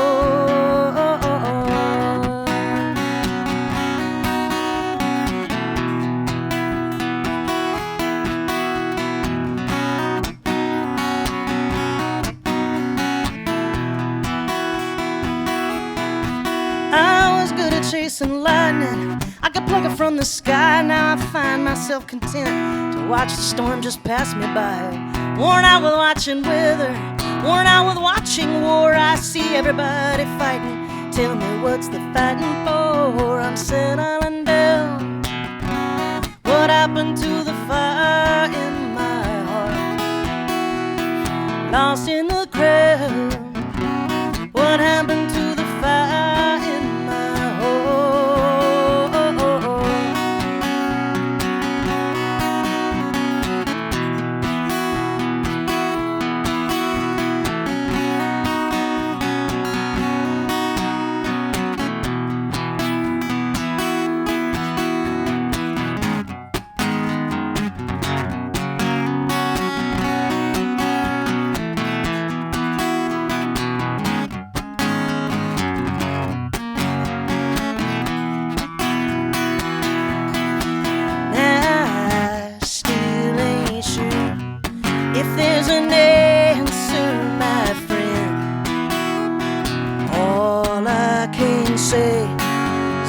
I was good at chasing lightning. I could pluck it from the sky. Now I find myself content to watch the storm just pass me by. Worn out with watching weather, worn out with watching war. I see everybody fighting. Tell me what's the fighting for? I'm settling down. What happened to the fire in my heart? Lost in the crowd. What happened to the fire in my heart?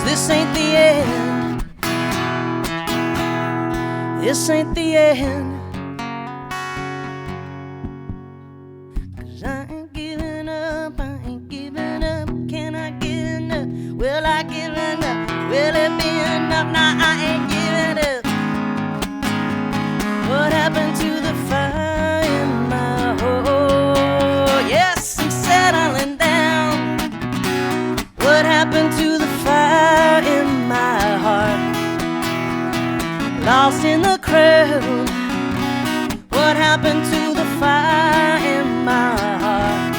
This ain't the end. This ain't the end. 'Cause I ain't giving up, I ain't giving up. Can I get enough? Will I give enough? Will it be enough? Nah, I ain't giving up. What happened to the fire in my heart? Yes, I'm settling down. What happened to the fire in my heart? Lost in the crowd. What happened to the fire in my heart?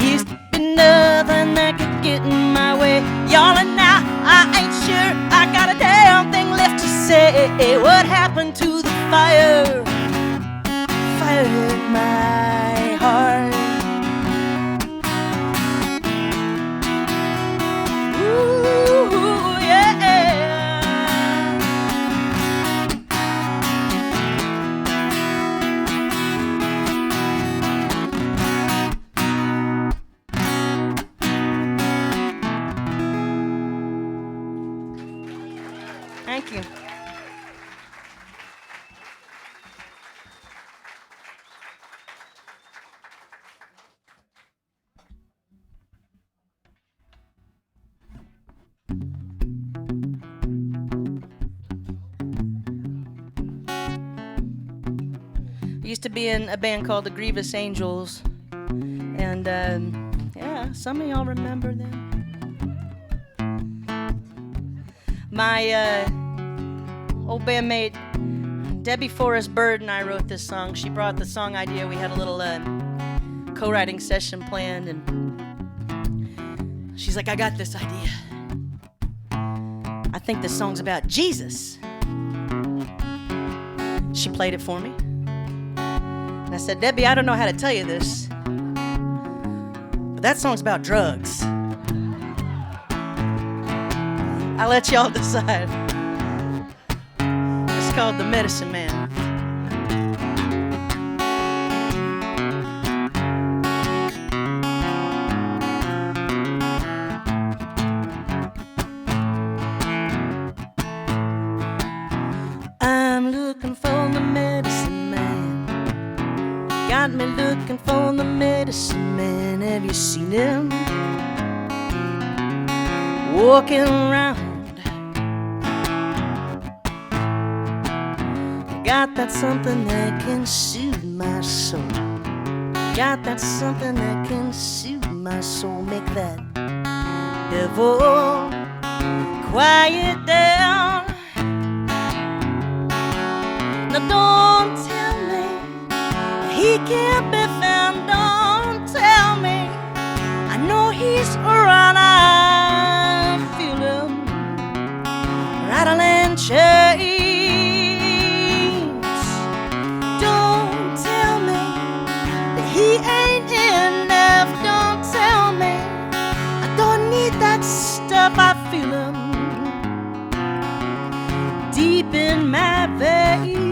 Used to be nothing that could get in my way, y'all, and now I ain't sure I got a damn thing left to say. What happened to the fire? Fire in my heart. Ooh, yeah. Thank you. Used to be in a band called the Grievous Angels, and yeah, some of y'all remember them. My old bandmate Debbie Forrest Bird and I wrote this song. She brought the song idea. We had a little co-writing session planned, and she's like, "I got this idea. I think this song's about Jesus." She played it for me. And I said, "Debbie, I don't know how to tell you this, but that song's about drugs. I'll let y'all decide." It's called The Medicine Man. I'm looking for the medicine man. Got me looking for the medicine man. Have you seen him? Walking around. Got that something that can soothe my soul. Got that something that can soothe my soul. Make that devil quiet down. don't tell me he can't be found. Don't tell me. I know he's around. I feel him rattling chains. Don't tell me that he ain't enough. Don't tell me I don't need that stuff. I feel him deep in my veins.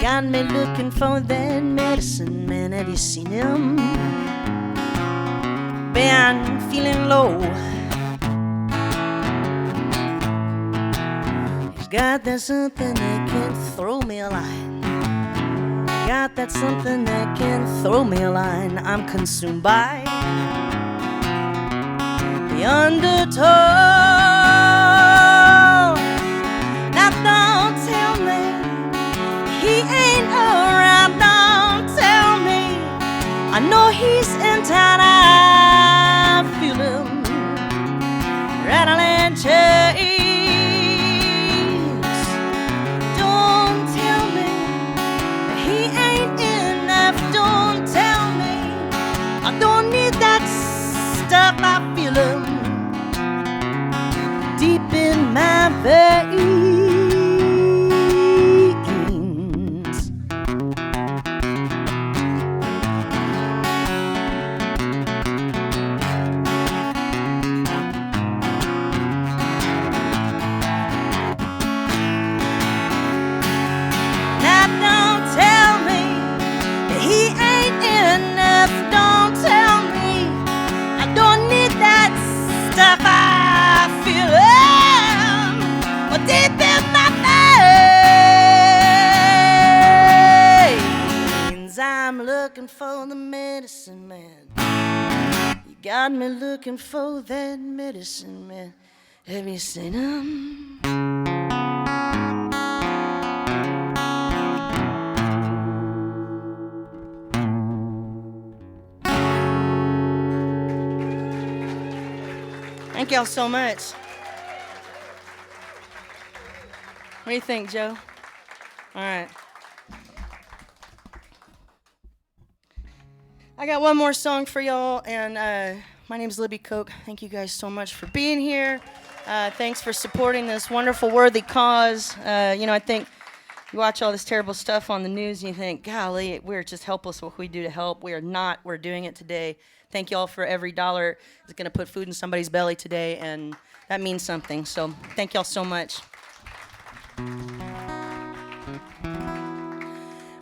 Got me looking for that medicine man. Have you seen him? Been feeling low. He's got that something that can throw me a line. Got that something that can throw me a line. I'm consumed by the undertow. Now don't tell me he ain't around. Don't tell me I know he's in town. I feel him rattling chains. Don't tell me he ain't enough. Don't tell me I don't need that stuff. I feel him deep in my veins. For the medicine man, you got me looking for that medicine man. Have you seen him? Thank y'all so much. What do you think, Joe? All right. I got one more song for y'all, and my name is Libby Koch. Thank you guys so much for being here. Thanks for supporting this wonderful, worthy cause. I think you watch all this terrible stuff on the news, and you think, golly, we're just helpless. What can we do to help? We are not. We're doing it today. Thank y'all for every dollar that's going to put food in somebody's belly today, and that means something. So thank y'all so much.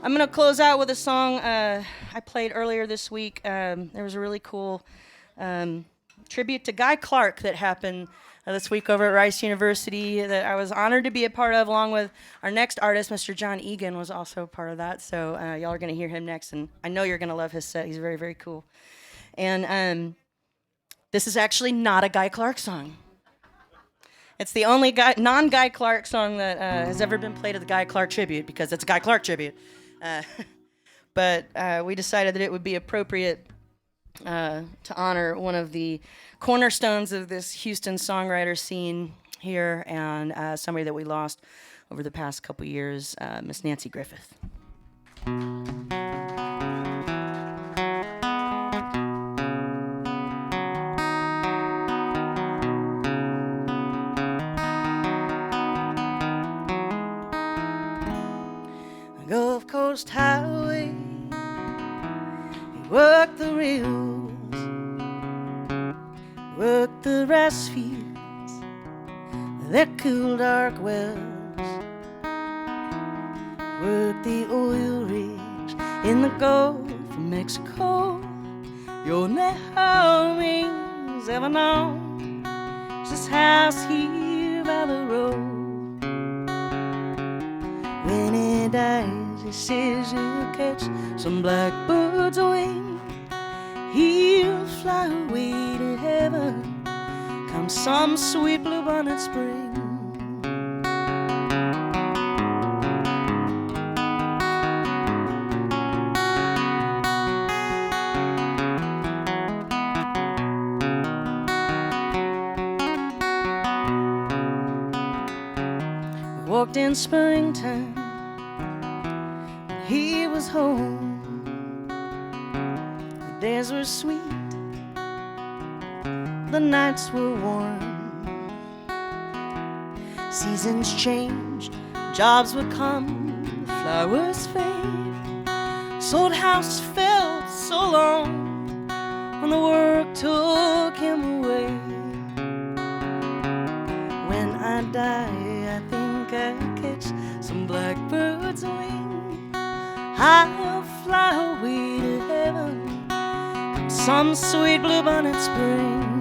I'm going to close out with a song I played earlier this week. There was a really cool tribute to Guy Clark that happened this week over at Rice University that I was honored to be a part of, along with our next artist, Mr. John Egan, was also a part of that. So y'all are going to hear him next, and I know you're going to love his set. He's very, very cool. And this is actually not a Guy Clark song. It's the only non-Guy Clark song that has ever been played at the Guy Clark tribute, because it's a Guy Clark tribute. But we decided that it would be appropriate to honor one of the cornerstones of this Houston songwriter scene here, and somebody that we lost over the past couple years, Miss Nancy Griffith. Gulf Coast Highway, he worked the rails, worked the rice fields, their cool dark wells, worked the oil rigs in the Gulf of Mexico. Your Naomi has ever known. It's this house here by the road. When he dies, he says he'll catch some blackbird's wing. He'll fly away to heaven come some sweet bluebonnet spring. Walked in springtime, he was home. The days were sweet, the nights were warm. Seasons changed, jobs would come, the flowers fade. This old house felt so long when the work took him away. When I die, I think I'll catch some blackbird's wing. I'll fly away to heaven some sweet bluebonnet spring.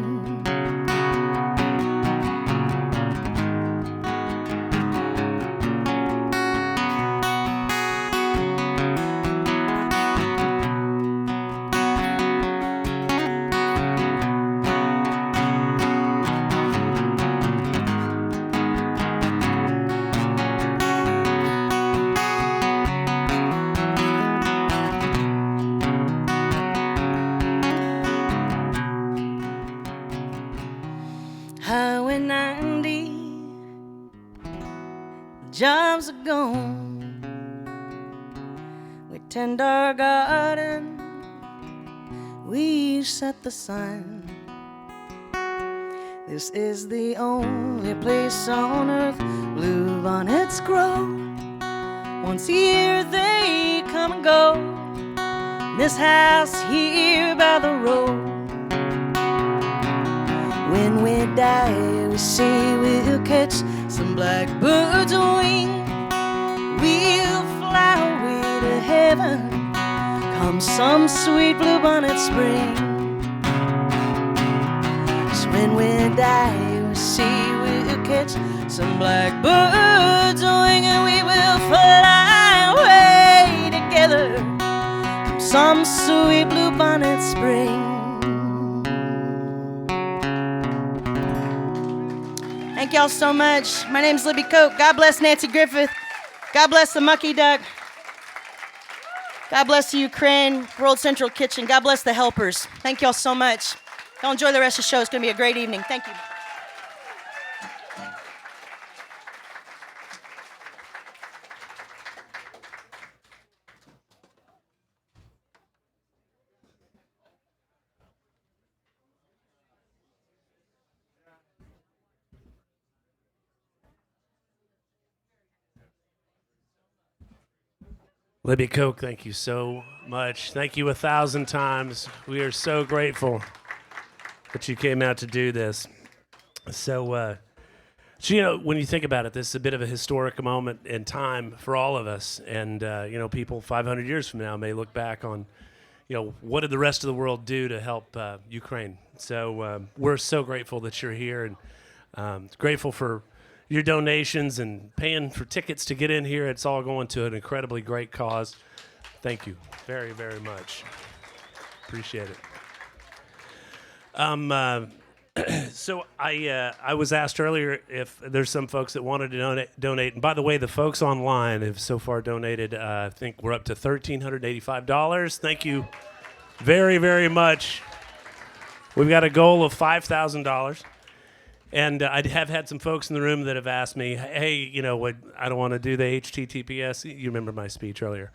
Highway 90, jobs are gone. We tend our garden, we set the sun. This is the only place on earth bluebonnets grow. Once a year they come and go. This house here by the road. When we die, we say we'll catch some blackbird's wing. We'll fly away to heaven come some sweet bluebonnet spring. So when we die, we say we'll catch some blackbird's wing, and we will fly away together come some sweet bluebonnet spring. Thank y'all so much. My name's Libby Coke. God bless Nancy Griffith. God bless the Mucky Duck. God bless the Ukraine World Central Kitchen. God bless the helpers. Thank y'all so much. Y'all enjoy the rest of the show. It's going to be a great evening. Thank you. Libby Coke, thank you so much. Thank you 1,000 times. We are so grateful that you came out to do this. So you know, when you think about it, this is a bit of a historic moment in time for all of us. And, you know, people 500 years from now may look back on, you know, what did the rest of the world do to help Ukraine? So we're so grateful that you're here, and grateful for your donations and paying for tickets to get in here. It's all going to an incredibly great cause. Thank you very, very much. Appreciate it. So I was asked earlier if there's some folks that wanted to donate. And by the way, the folks online have so far donated, I think we're up to $1,385. Thank you very, very much. We've got a goal of $5,000. And I have had some folks in the room that have asked me, hey, you know, I don't want to do the HTTPS. You remember my speech earlier.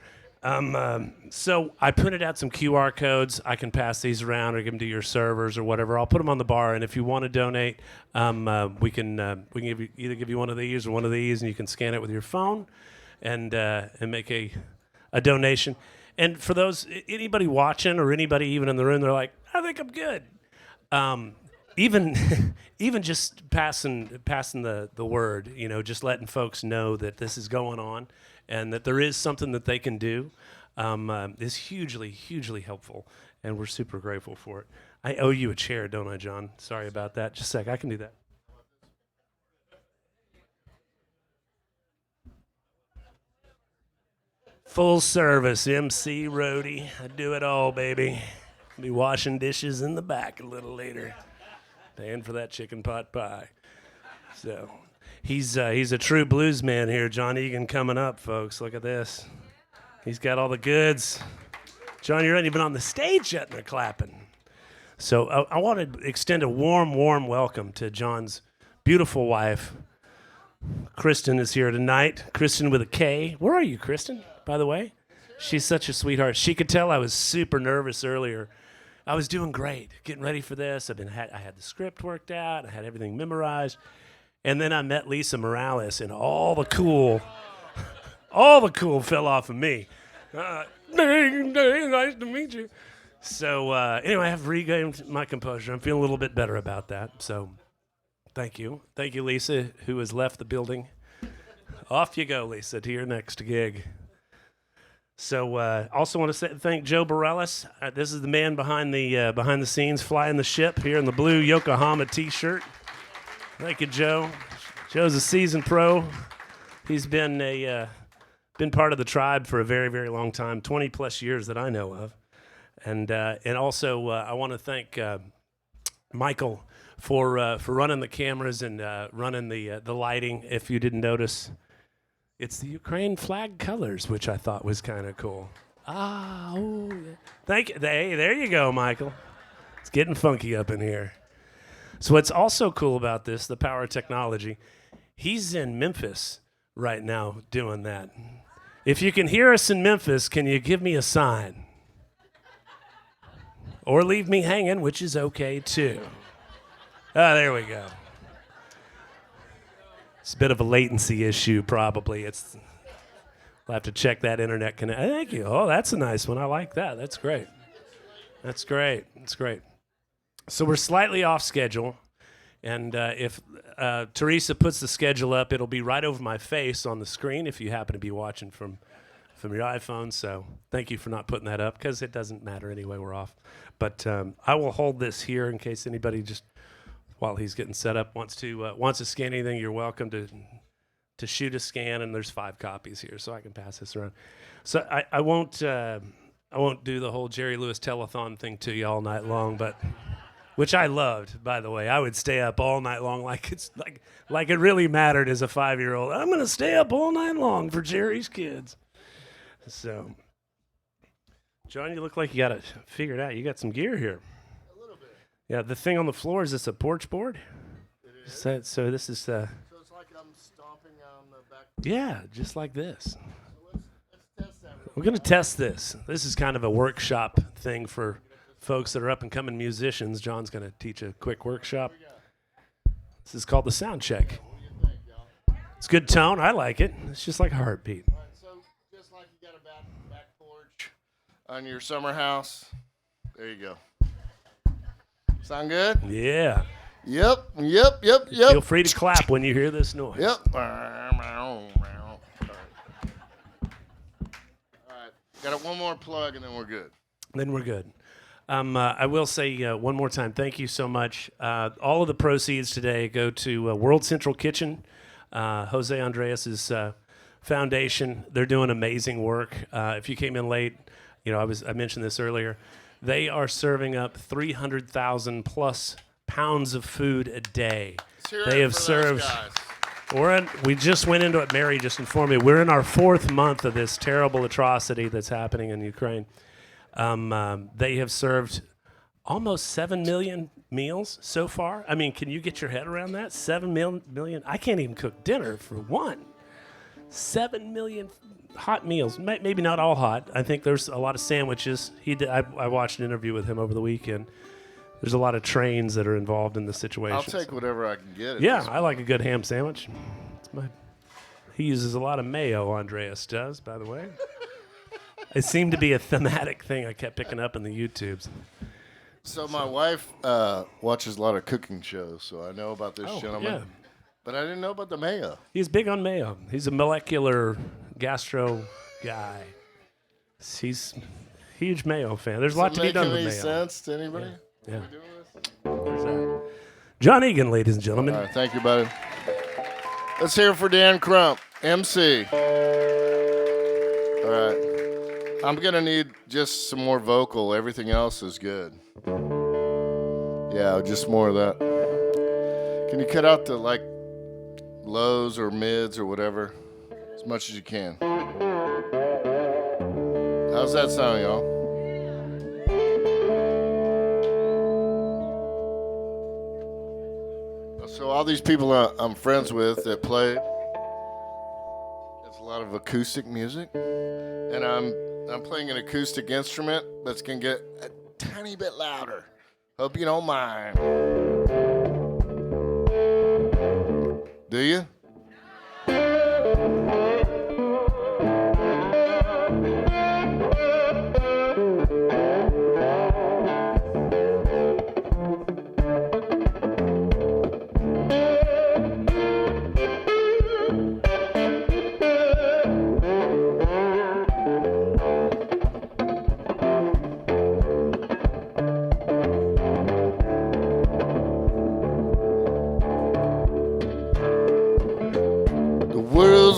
So I printed out some QR codes. I can pass these around or give them to your servers or whatever. I'll put them on the bar, and if you want to donate, we can either give you one of these or one of these, and you can scan it with your phone and make a donation. And for those, anybody watching or anybody even in the room, they're like, I think I'm good. Even just passing the word, you know, just letting folks know that this is going on and that there is something that they can do. is hugely helpful, and we're super grateful for it. I owe you a chair, don't I, John? Sorry about that. Just a sec, I can do that. Full service MC roadie. I do it all, baby. Be washing dishes in the back a little later, paying for that chicken pot pie. So he's a true blues man here. John Egan coming up, folks. Look at this. He's got all the goods. John, you're not even on the stage yet, and they're clapping. So I want to extend a warm welcome to John's beautiful wife. Kristen is here tonight. Kristen with a K. Where are you, Kristen, by the way? She's such a sweetheart. She could tell I was super nervous earlier. I was doing great, getting ready for this. I had the script worked out. I had everything memorized. And then I met Lisa Morales, and all the cool fell off of me. Dang, nice to meet you. So anyway, I have regained my composure. I'm feeling a little bit better about that. So thank you. Thank you, Lisa, who has left the building. Off you go, Lisa, to your next gig. So also want to thank Joe Bareilles. This is the man behind the scenes, flying the ship here in the blue Yokohama T-shirt. Thank you, Joe. Joe's a seasoned pro. He's been part of the tribe for a very long time, 20 plus years that I know of. And also I want to thank Michael for running the cameras and running the lighting. If you didn't notice, it's the Ukraine flag colors, which I thought was kind of cool. Thank you. Hey, there you go, Michael. It's getting funky up in here. So what's also cool about this, the power of technology, he's in Memphis right now doing that. If you can hear us in Memphis, can you give me a sign? Or leave me hanging, which is okay too. There we go. It's a bit of a latency issue, probably. We'll have to check that internet connect. Thank you. Oh, that's a nice one. I like that. That's great. That's great. That's great. So we're slightly off schedule, and if Teresa puts the schedule up, it'll be right over my face on the screen if you happen to be watching from your iPhone. So thank you for not putting that up, because it doesn't matter anyway. We're off. But I will hold this here in case anybody just, while he's getting set up, wants to scan anything. You're welcome to shoot a scan, and there's 5 copies here, so I can pass this around. So I won't do the whole Jerry Lewis telethon thing to you all night long, but which I loved, by the way. I would stay up all night long like it really mattered as a 5-year-old. I'm gonna stay up all night long for Jerry's kids. So, John, you look like you got it figured out. You got some gear here. A little bit. Yeah, the thing on the floor, is this a porch board? It is. So this is. So it's like I'm stomping on the back. Yeah, just like this. So let's test that. We're going to test this. This is kind of a workshop thing for folks that are up-and-coming musicians. John's going to teach a quick workshop. This is called the sound check. What do you think, y'all? It's good tone. I like it. It's just like a heartbeat. All right, so just like you got a back porch on your summer house, there you go. Sound good? Yeah. Yep. Feel free to clap when you hear this noise. Yep. All right. Got one more plug, and then we're good. Then we're good. I will say one more time, thank you so much. All of the proceeds today go to World Central Kitchen, Jose Andreas's foundation. They're doing amazing work. If you came in late, I mentioned this earlier. They are serving up 300,000 plus pounds of food a day. They have served. We just went into it. Mary just informed me. We're in our 4th month of this terrible atrocity that's happening in Ukraine. They have served almost 7 million meals so far. I mean, can you get your head around that? 7 million? I can't even cook dinner for one. 7 million hot meals. Maybe not all hot. I think there's a lot of sandwiches. I watched an interview with him over the weekend. There's a lot of trains that are involved in the situation. I'll take whatever I can get. Yeah, I like a good ham sandwich. He uses a lot of mayo, Andreas does, by the way. It seemed to be a thematic thing I kept picking up in the YouTubes. So my wife watches a lot of cooking shows, so I know about this gentleman. Yeah. But I didn't know about the mayo. He's big on mayo. He's a molecular gastro guy. He's a huge Mayo fan. There's a lot to be done with Making Mayo. any sense to anybody? Yeah. There's that. John Egan, ladies and gentlemen. All right, thank you, buddy. Let's hear it for Dan Crump, MC. All right. I'm going to need just some more vocal. Everything else is good. Yeah, just more of that. Can you cut out the, like, lows or mids or whatever? As much as you can. How's that sound, y'all? So all these people I'm friends with that play, it's a lot of acoustic music, and I'm playing an acoustic instrument that's gonna get a tiny bit louder. Hope you don't mind. Do you?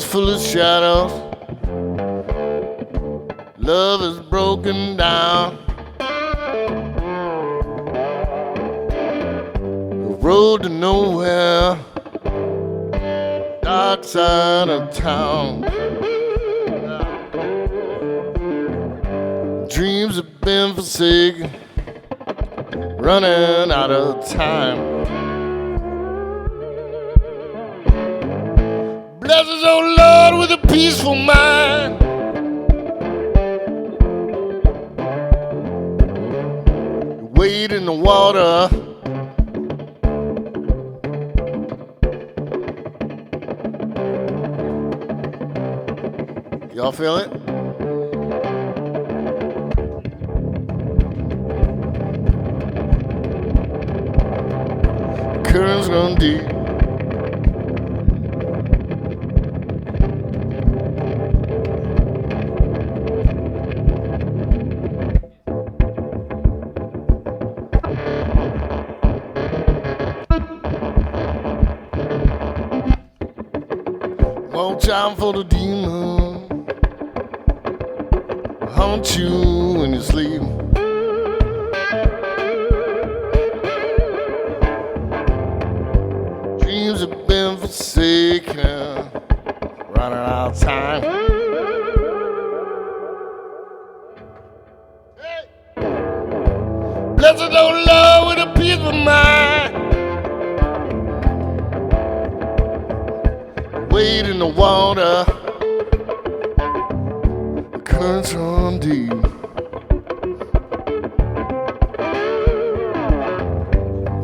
Full of shadows, love is broken down. The road to nowhere, dark side of town. Dreams have been forsaken, running out of time. Bless us, oh Lord, with a peaceful mind. Wade in the water. Y'all feel it? Currents run deep. More time for the demon. Haunt you when you sleep. Dreams have been forsaken, running out of time. Hey. Blessed, oh Lord, with a peaceful mind. Wade in the water, the currents run deep.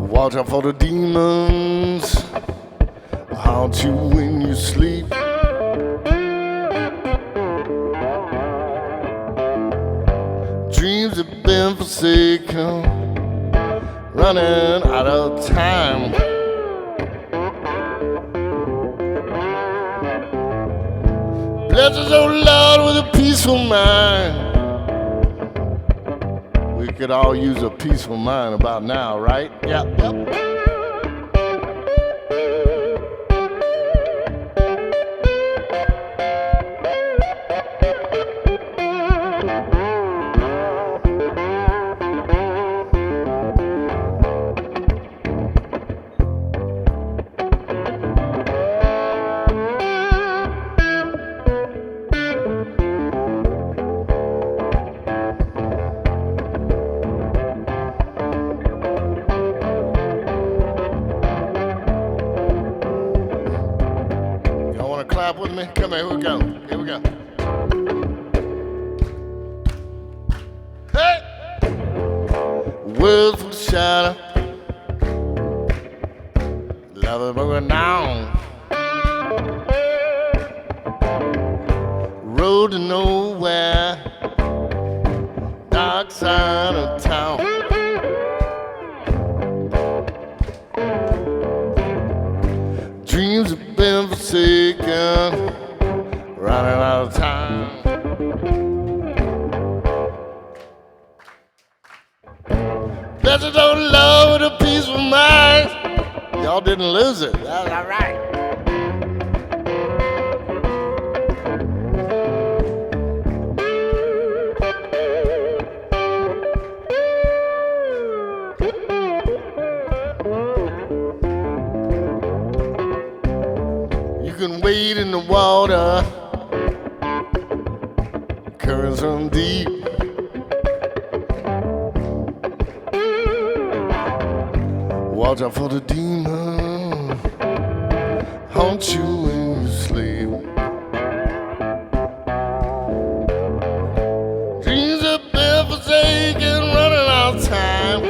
Watch out for the demons, haunt you when you sleep. Dreams have been forsaken, running out of time. Bless us, oh Lord, with a peaceful mind. We could all use a peaceful mind about now, right? Yep. With me? Come here, here we go. Here we go. Hey! Words will shatter. Love is broken down. Road to nowhere. Dark side of town. Dreams have been forsaken, running out of time. Blessed O Lord with a peaceful mind. Y'all didn't lose it. That's all right. You can wade in the water, currents run deep. Watch out for the demon, haunt you when you sleep. Dreams have been forsaken, running out of time.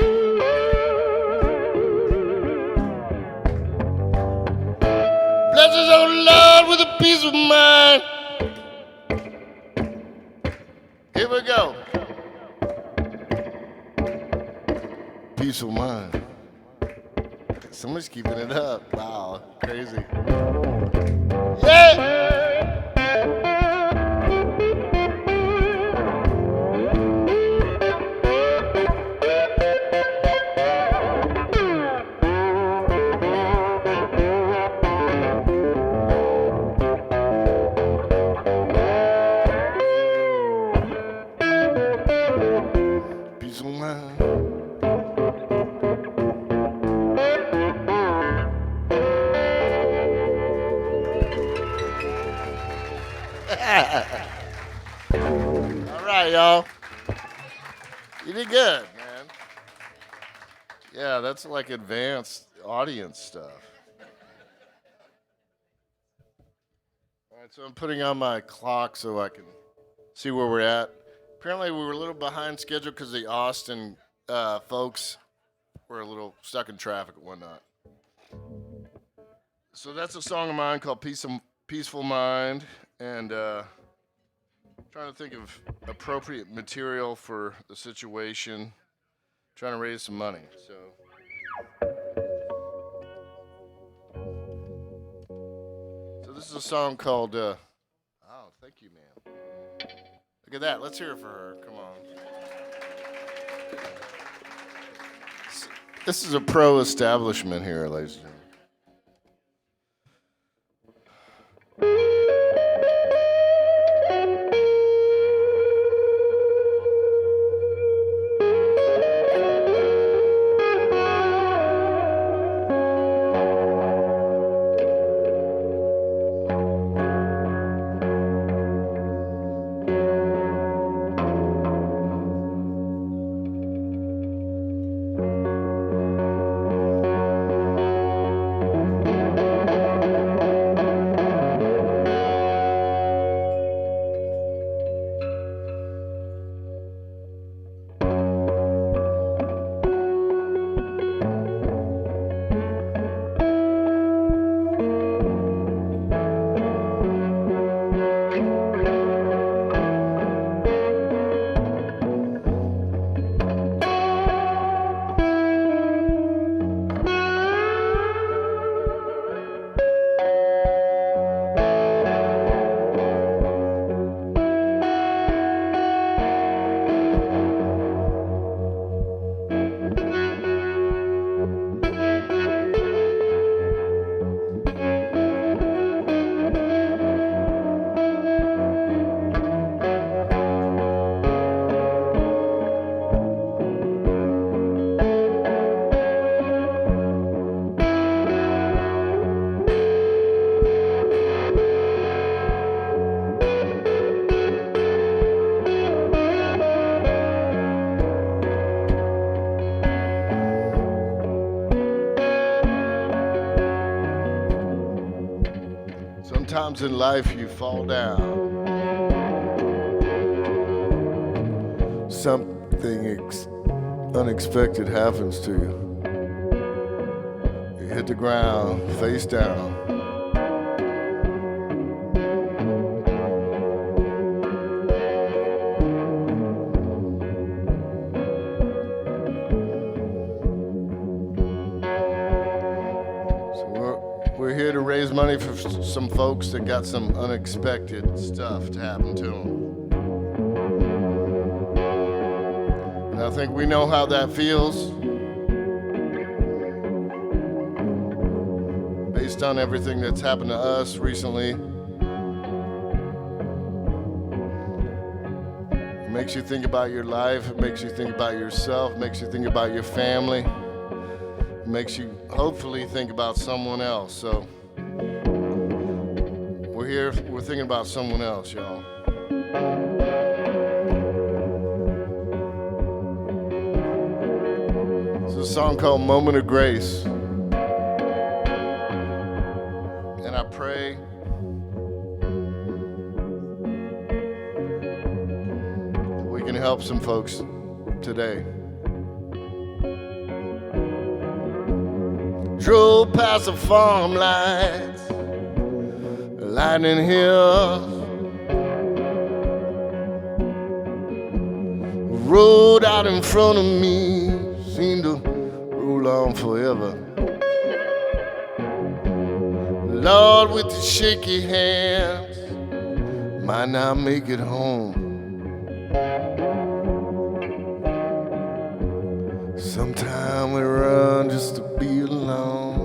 Bless us, oh Lord, with a peace of mind. Here we go. Peace of mind. Somebody's keeping it up. Wow, crazy. Yeah! Peace of mind. All right, y'all. You did good, man. Yeah, that's like advanced audience stuff. All right, so I'm putting on my clock so I can see where we're at. Apparently, we were a little behind schedule because the Austin folks were a little stuck in traffic and whatnot. So that's a song of mine called Peaceful Mind. And trying to think of appropriate material for the situation. Trying to raise some money. So this is a song called oh, thank you, man. Look at that. Let's hear it for her. Come on. This is a pro establishment here, ladies and gentlemen. Sometimes in life you fall down. Something unexpected happens to you. You hit the ground, face down. We're here to raise money for some folks that got some unexpected stuff to happen to them. And I think we know how that feels. based on everything that's happened to us recently. It makes you think about your life. It makes you think about yourself. It makes you think about your family. It makes you hopefully think about someone else. So we're here, we're thinking about someone else, y'all. It's a song called Moment of Grace. And I pray that we can help some folks today. Drove past the farmlights, lightning hills, road out in front of me seemed to roll on forever. Lord, with the shaky hands, might not make it home. Sometimes we run just to be alone.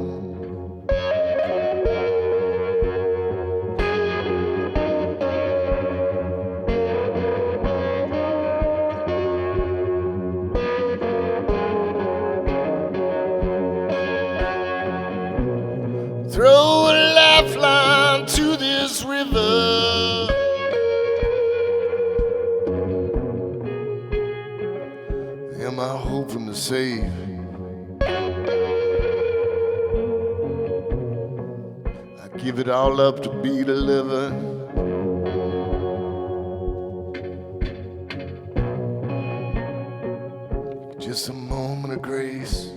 Throw a lifeline to this river. Am I hoping to save? I give it all up to be delivered. Just a moment of grace.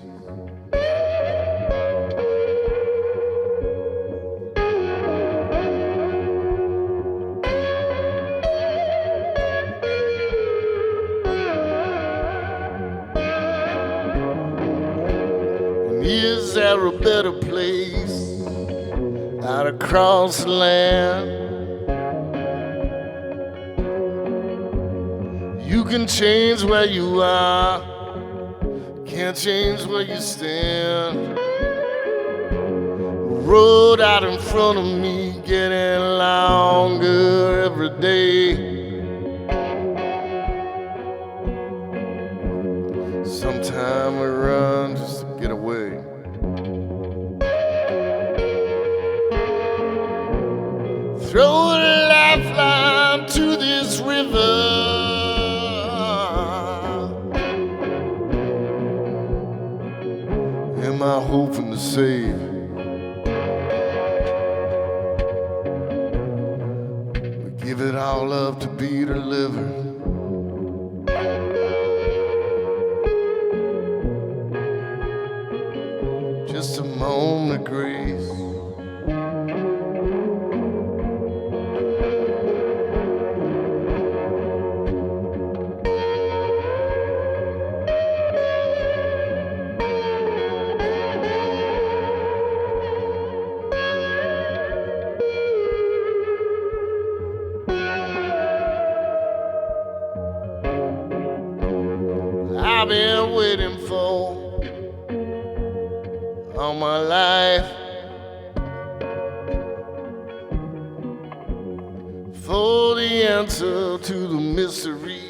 Is there a better place out across the land? You can change where you are, can't change where you stand. Road out in front of me getting longer every day. Sometimes we run just to get away. Throw a lifeline to this river. Am I hoping to save? We give it all up to be delivered. Just a moment of grace. I've been waiting for all my life for the answer to the mystery.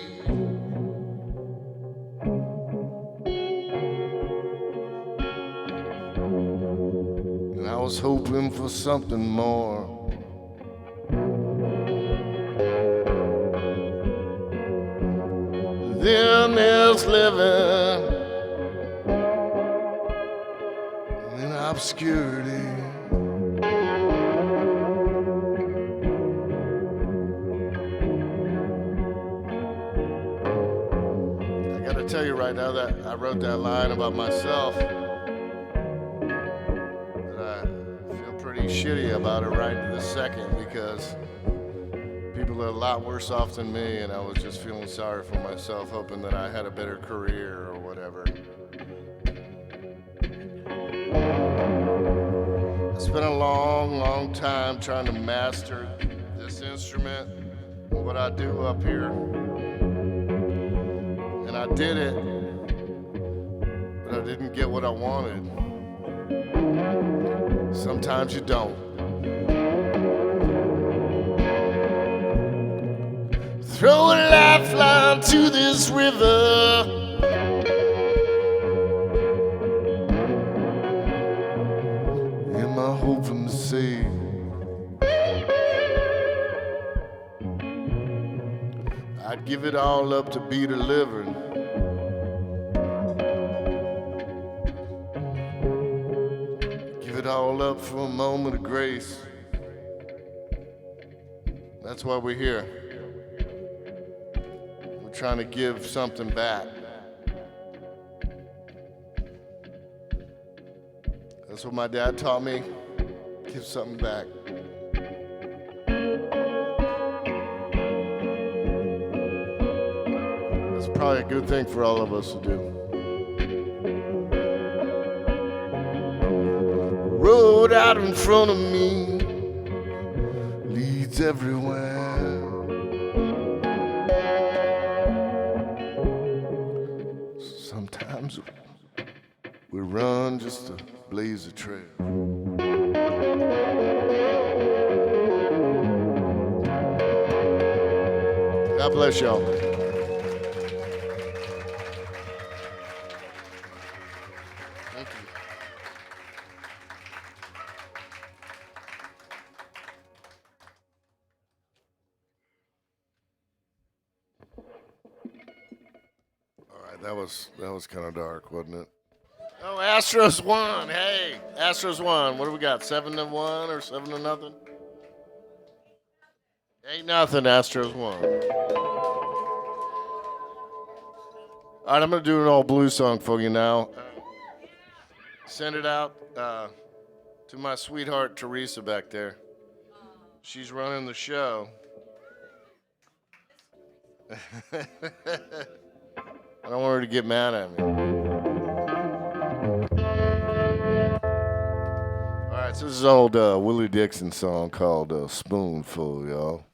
And I was hoping for something more. Then there's living in obscurity. I gotta tell you right now that I wrote that line about myself, that I feel pretty shitty about it right this second, because people are a lot worse off than me, and I was just feeling sorry for myself, hoping that I had a better career or whatever. I spent a long, long time trying to master this instrument, what I do up here. And I did it, but I didn't get what I wanted. Sometimes you don't. Throw a lifeline to this river. Am I hoping to save? I'd give it all up to be delivered. Give it all up for a moment of grace. That's why we're here. We're trying to give something back. That's what my dad taught me. Give something back. That's probably a good thing for all of us to do. Road out in front of me leads everywhere. Sometimes we run just to blaze a trail. God bless y'all. Thank you. All right, that was kind of dark, wasn't it? Oh, Astros won. Hey, Astros won. What do we got? 7-1 or 7-0? 8-0. Astros won. All right, I'm gonna do an all blues song for you now. Send it out to my sweetheart Teresa back there. She's running the show. I don't want her to get mad at me. All right, so this is an old Willie Dixon song called Spoonful, y'all.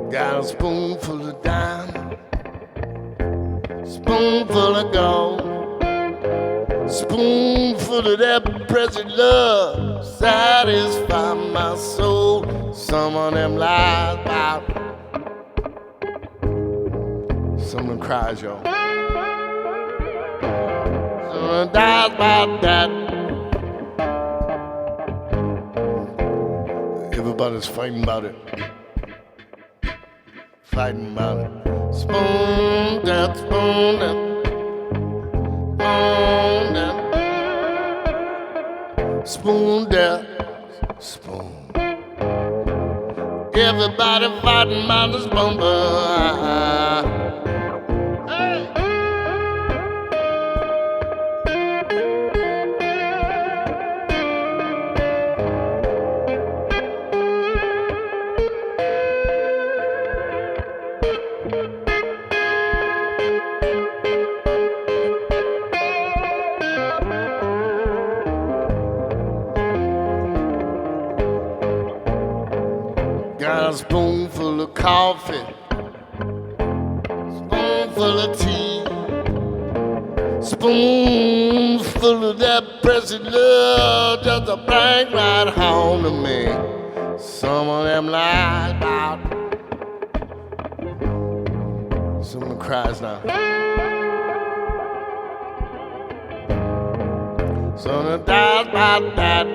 Got a spoonful of diamond, spoonful of gold, spoonful of that present love, satisfy my soul. Some of them lies about, some of them cries, y'all. Some of them dies about that. Everybody's fighting about it. Fighting about it. Spoon down, spoon down, spoon down, spoon down, spoon. Everybody fighting about the spoon. Hey! Got a spoonful of coffee, spoonful of tea, spoonful of that precious love just to bring right home to me. Some of them lies about, some of them cries now. Some of them dies about that.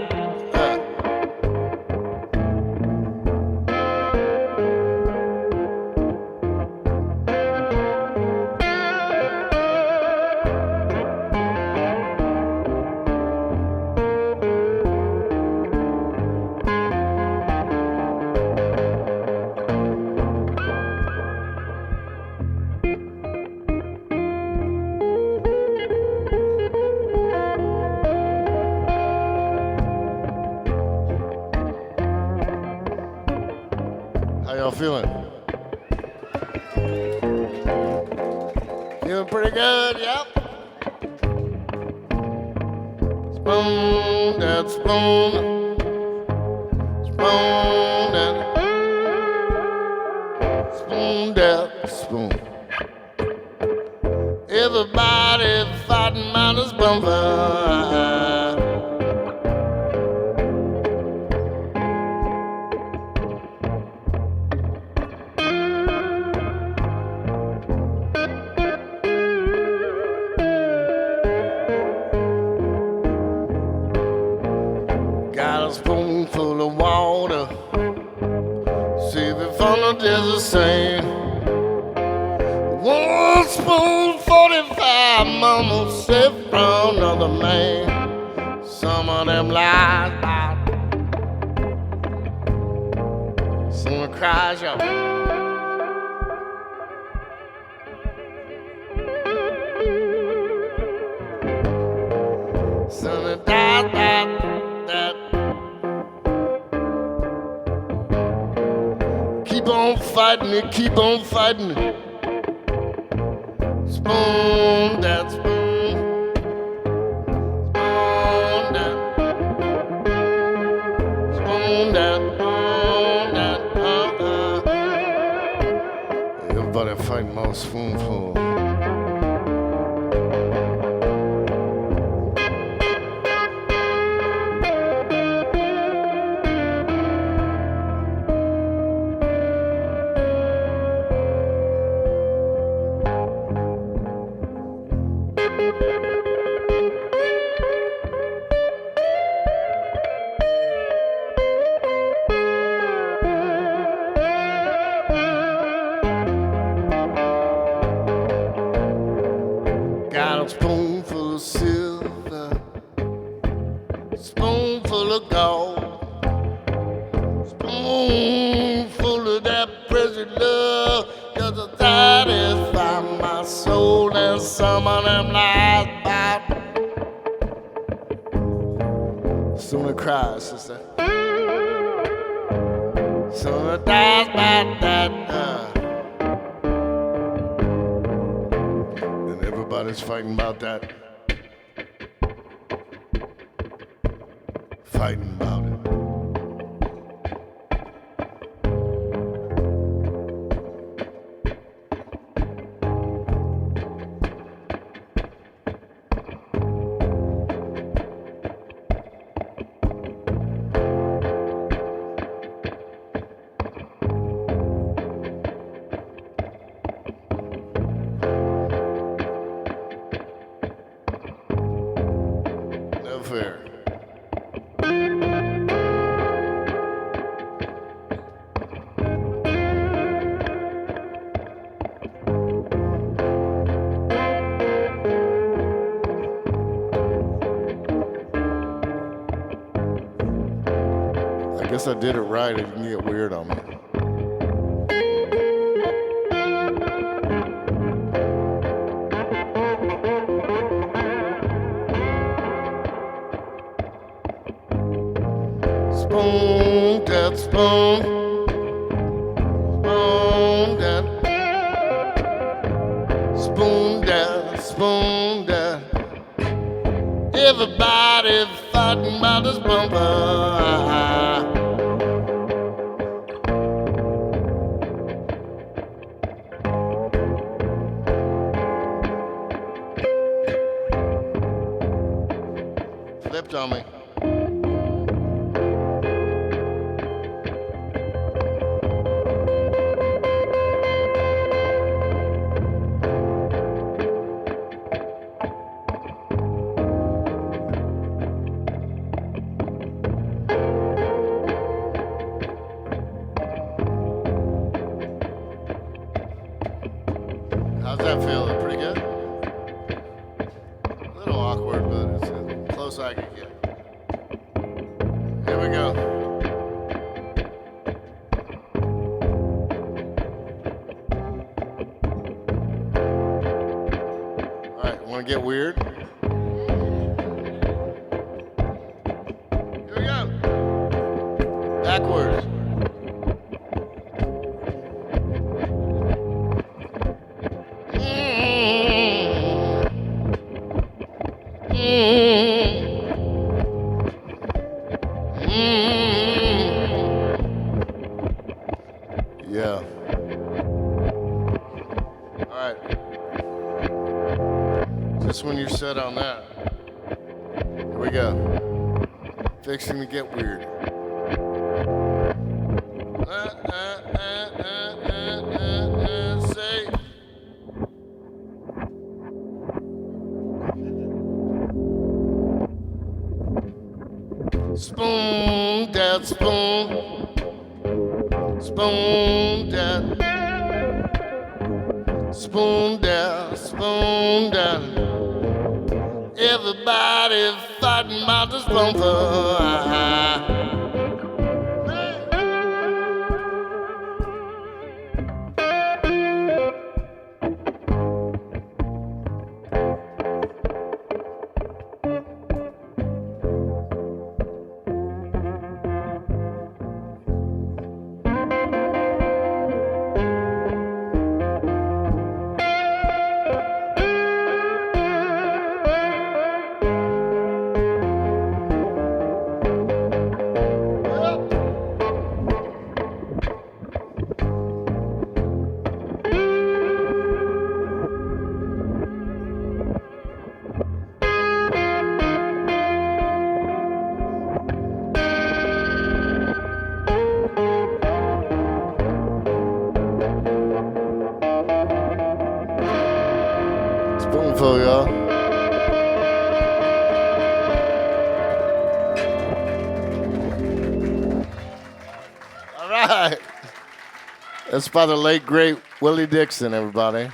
feeling? Feeling pretty good, yep. Spoon that spoon. Spoon that. Spoon that spoon. Everybody fighting about this bumper. Got a spoonful of water. See if it from the desert sand. 1 spoon 45, mama said from another man. Some of them lies about. Someone cries out. Son of that. Keep on fighting it, keep on fighting it. Spoon that spoon. Spoon that. Spoon that. Spoon that. Everybody fighting my spoonful. Got a spoonful of silver, spoonful of gold, spoonful of that precious love, just to satisfy my soul. And some of them lies about. Someone cries, sister. Someone dies about that. Everybody's fighting about that. Fighting about it. Fair. I guess I did it right. It didn't get weird on me. Spoon that spoon. Spoon that. Spoon that. Spoon that. Everybody fighting about this bumper. Flipped on me. How's that feel? Pretty good? A little awkward, but it's as close I can get. Here we go. All right, want to get weird? Here we go. Backwards. Yeah. All right. Just when you're set on that. Here we go. Fixing to get weird. Say. Spoon, dad, spoon. Spoon, dad. Spoon, dad, spoon, dad. Everybody fighting about the spoonful. Spoonful, y'all. All right. That's by the late, great Willie Dixon, everybody.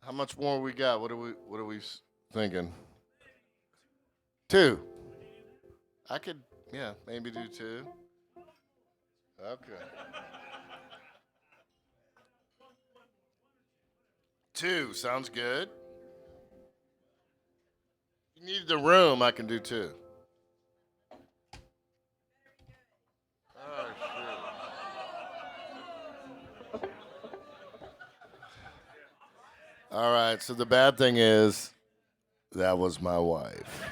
How much more we got? What are we thinking? 2. I could, yeah, maybe do 2. Okay. 2 sounds good. If you need the room, I can do 2. Oh, shoot. All right, so the bad thing is, that was my wife.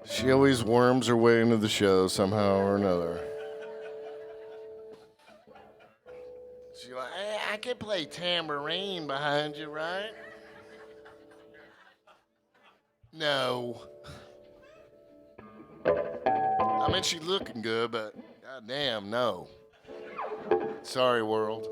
She always worms her way into the show somehow or another. She's like, hey, I could play tambourine behind you, right? No. I mean, she's looking good, but goddamn, no. Sorry, world.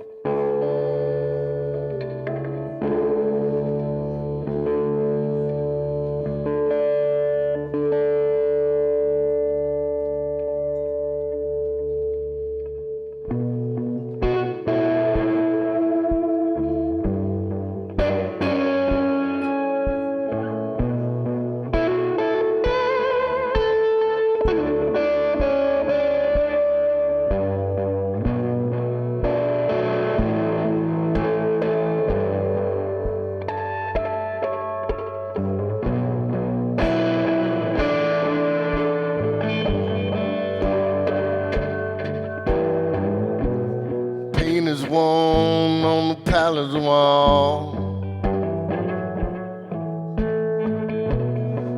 Paint is worn on the palace wall.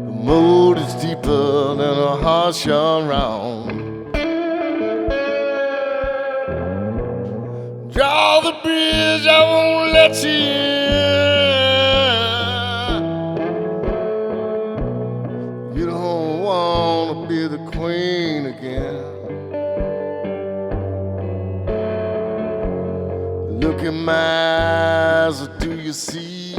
The mood is deeper than a harsh around. Draw the bridge, I won't let you in. You don't wanna be the queen again. Look in my eyes, or do you see?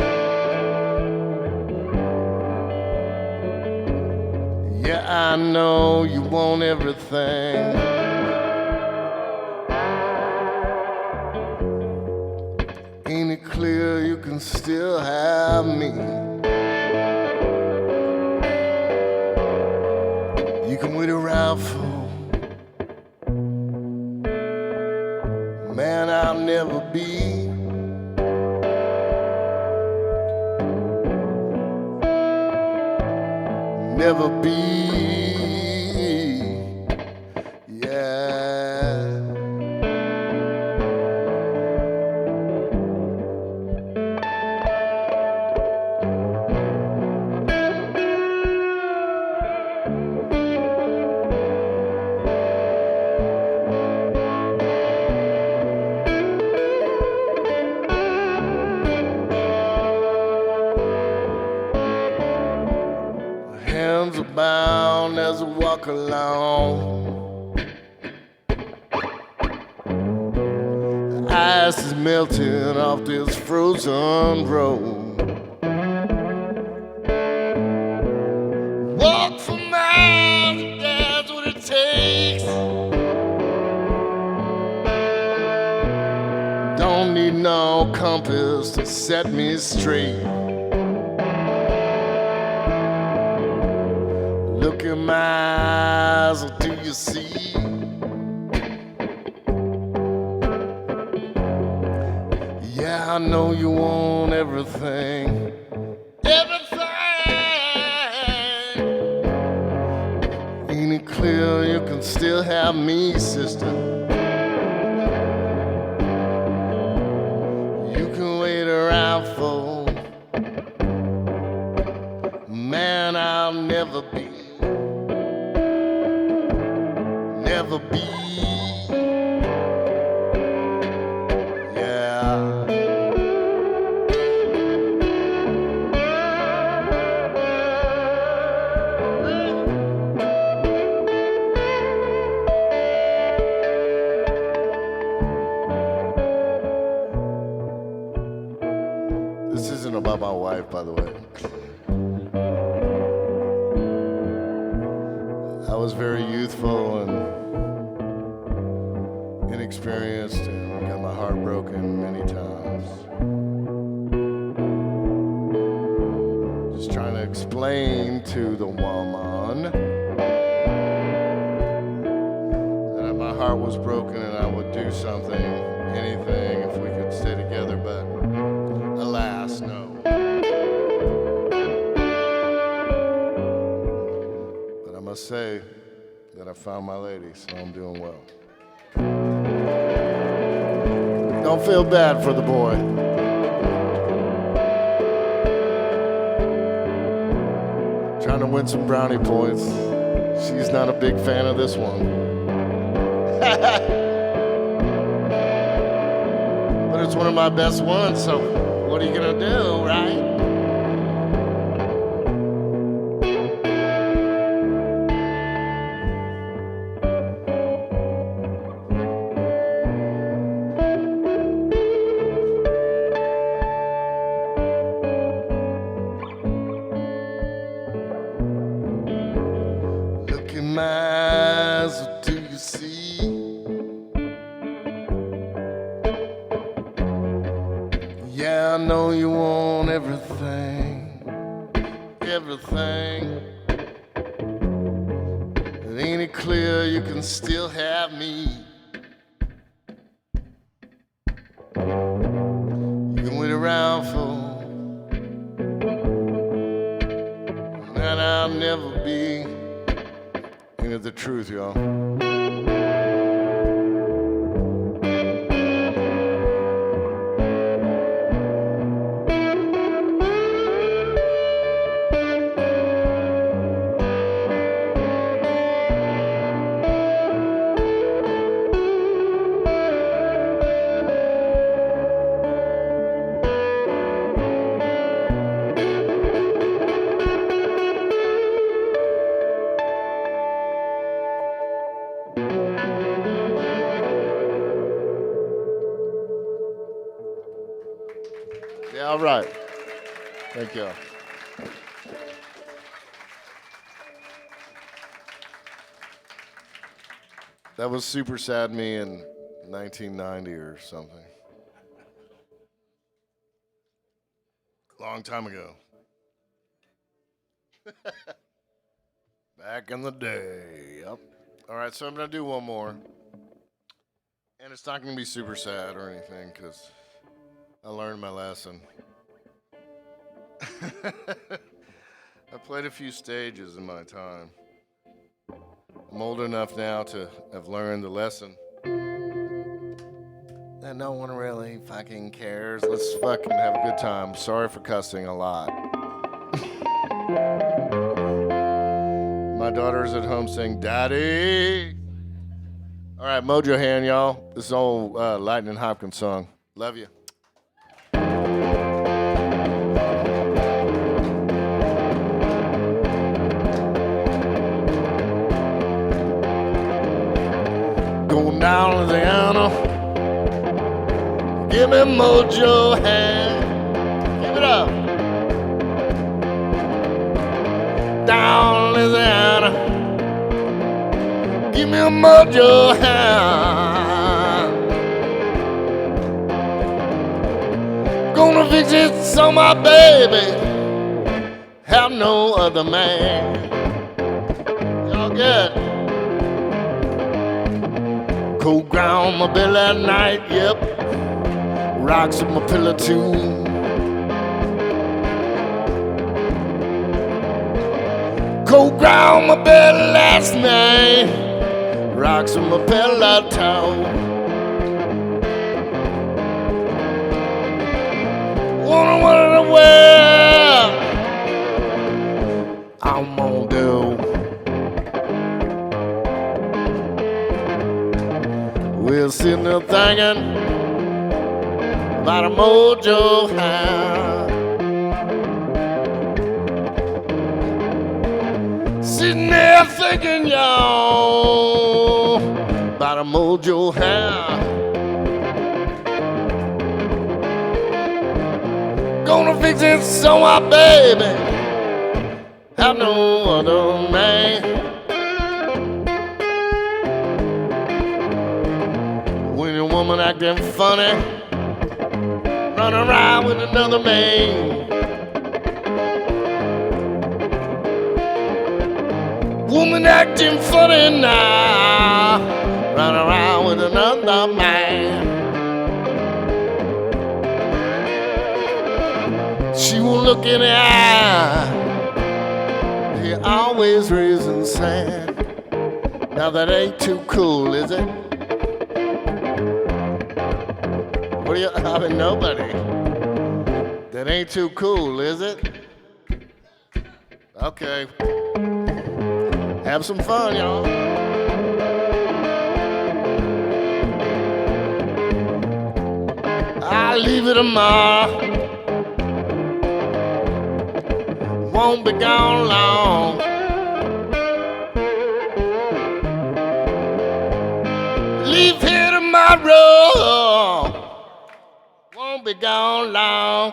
Yeah, I know you want everything. Ain't it clear you can still have me? You can wait around for, man, I'll never be. Never be. Yeah. walk along. The ice is melting off this frozen road. Walk for miles, that's what it takes. Don't need no compass to set me straight. Look in my eyes, what do you see? Yeah, I know you want everything. Everything! Ain't it clear you can still have me, sister? You can wait around for man I'll never be. Never be. Yeah. This isn't about my wife, by the way. I was very youthful and inexperienced and got my heart broken many times. Just trying to explain to the woman that my heart was broken and I would do something, anything, if we could stay together, but alas, no. But I must say that I found my lady, so I'm doing well. Don't feel bad for the boy. Trying to win some brownie points. She's not a big fan of this one. But it's one of my best ones, so what are you gonna do, right? I know you want everything, everything. But ain't it clear you can still have me? You can wait around for, and I'll never be. Ain't it the truth, y'all? Yeah, all right. Thank you. That was Super Sad Me in 1990 or something. Long time ago. Back in the day. Yep. All right, so I'm going to do one more. And it's not going to be super sad or anything because I learned my lesson. I played a few stages in my time. I'm old enough now to have learned the lesson that no one really fucking cares. Let's fucking have a good time. Sorry for cussing a lot. My daughter's at home saying, "Daddy." All right, Mojo hand, y'all. This is old Lightning Hopkins song. Love you. down Louisiana. Give me mojo hand. Give it up. Down Louisiana. Give me a mojo hand. Gonna fix it so my baby have no other man. Y'all good? Cold ground my belly at night, yep. Rocks on my pillow too. Cold ground my belly last night. Rocks on my pillow too. Wanna wonder where I'm gonna do. We're sitting there thinking about a mojo hand. Sitting there thinking, y'all, about a mojo hand. Gonna fix it so my baby have no other man. When your woman acting funny, run around with another man. Woman acting funny now, run around with another man. She will look in the eye, he always raising sand. Now that ain't too cool, is it? What do you, I mean, nobody. That ain't too cool, is it? Okay. Have some fun, y'all. I'll leave it tomorrow. Won't be gone long. Leave here tomorrow. Won't be gone long.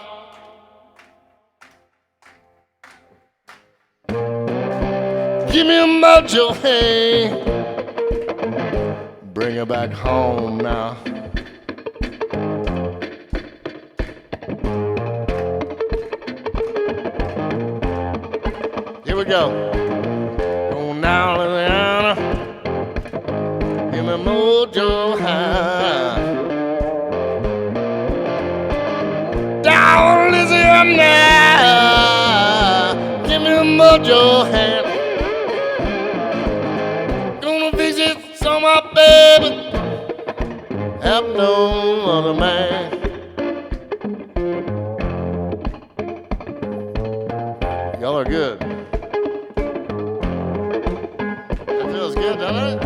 Give me a mojo hand. Bring her back home now. Here we go. Going down Louisiana. Give me a mojo hand. Down Louisiana. Give me a mojo hand. Gonna visit some of my baby. Have no other man. Y'all are good. That feels good, doesn't it?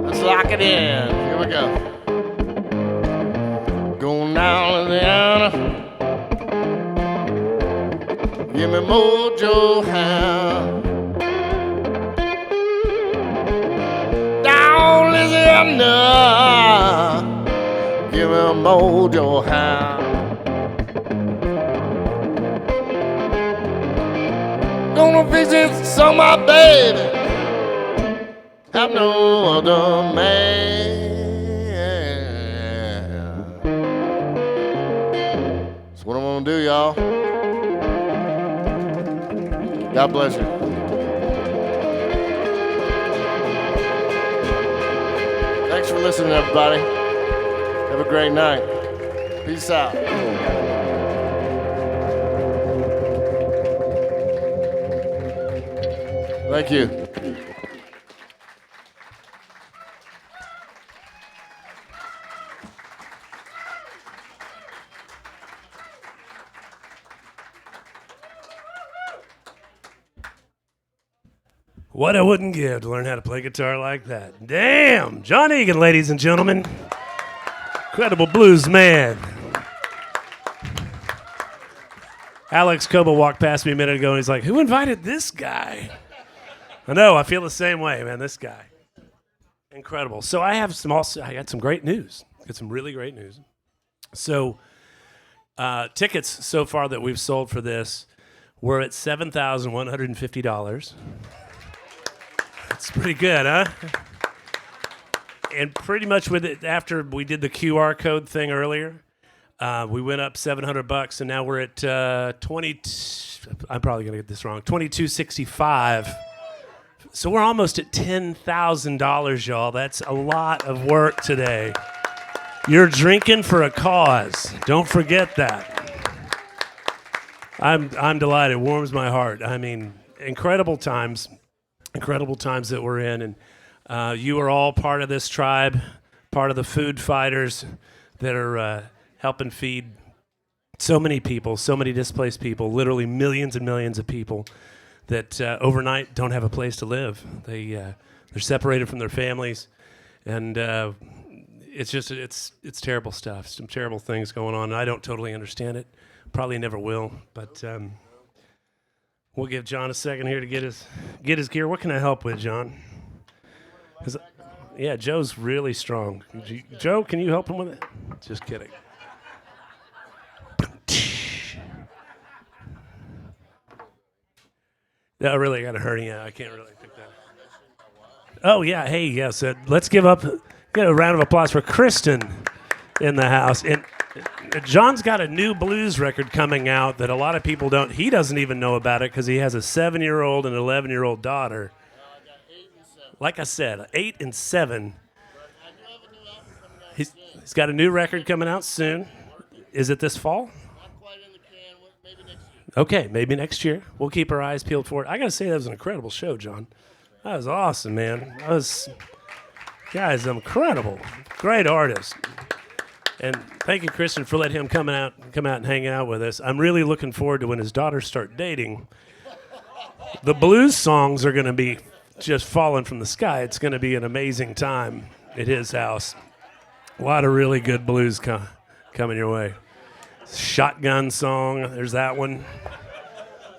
Let's lock it in. Here we go. Going down Louisiana. Give me mojo hand. Down Louisiana. Give me a mojo hand. Gonna visit some of my baby. Have no other man. That's what I'm gonna do, y'all. God bless you. Thanks for listening, everybody. Have a great night. Peace out. Thank you. What I wouldn't give to learn how to play guitar like that. Damn! John Egan, ladies and gentlemen. Incredible blues man. Alex Koba walked past me a minute ago and he's like, who invited this guy? I know, I feel the same way, man, this guy. Incredible. So I got some great news. Got some really great news. So tickets so far that we've sold for this, we're at $7,150. That's pretty good, huh? And pretty much with it, after we did the QR code thing earlier, we went up $700, and now we're at I'm probably gonna get this wrong. $2,265. So we're almost at $10,000, y'all. That's a lot of work today. You're drinking for a cause. Don't forget that. I'm delighted. It warms my heart. I mean, incredible times that we're in, and you are all part of this tribe, part of the food fighters that are helping feed so many people, so many displaced people, literally millions and millions of people that overnight don't have a place to live. They're separated from their families, and it's terrible stuff. Some terrible things going on. I don't totally understand it. Probably never will, but we'll give John a second here to get his gear. What can I help with, John? Yeah, Joe's really strong. Joe, can you help him with it? Just kidding. I really got to hurry. Yeah, I can't really pick that. Oh, yeah. Hey, yes. Let's get a round of applause for Kristen in the house. And John's got a new blues record coming out that a lot of people he doesn't even know about it because he has a 7-year-old and an 11-year-old daughter. Like I said, 8 and 7. He's got a new record coming out soon. Is it this fall? Okay, maybe next year. We'll keep our eyes peeled for it. I got to say, that was an incredible show, John. That was awesome, man. Guys, incredible. Great artist. And thank you, Kristen, for letting him come out and hang out with us. I'm really looking forward to when his daughters start dating. The blues songs are going to be just falling from the sky. It's going to be an amazing time at his house. A lot of really good blues coming your way. Shotgun song, there's that one.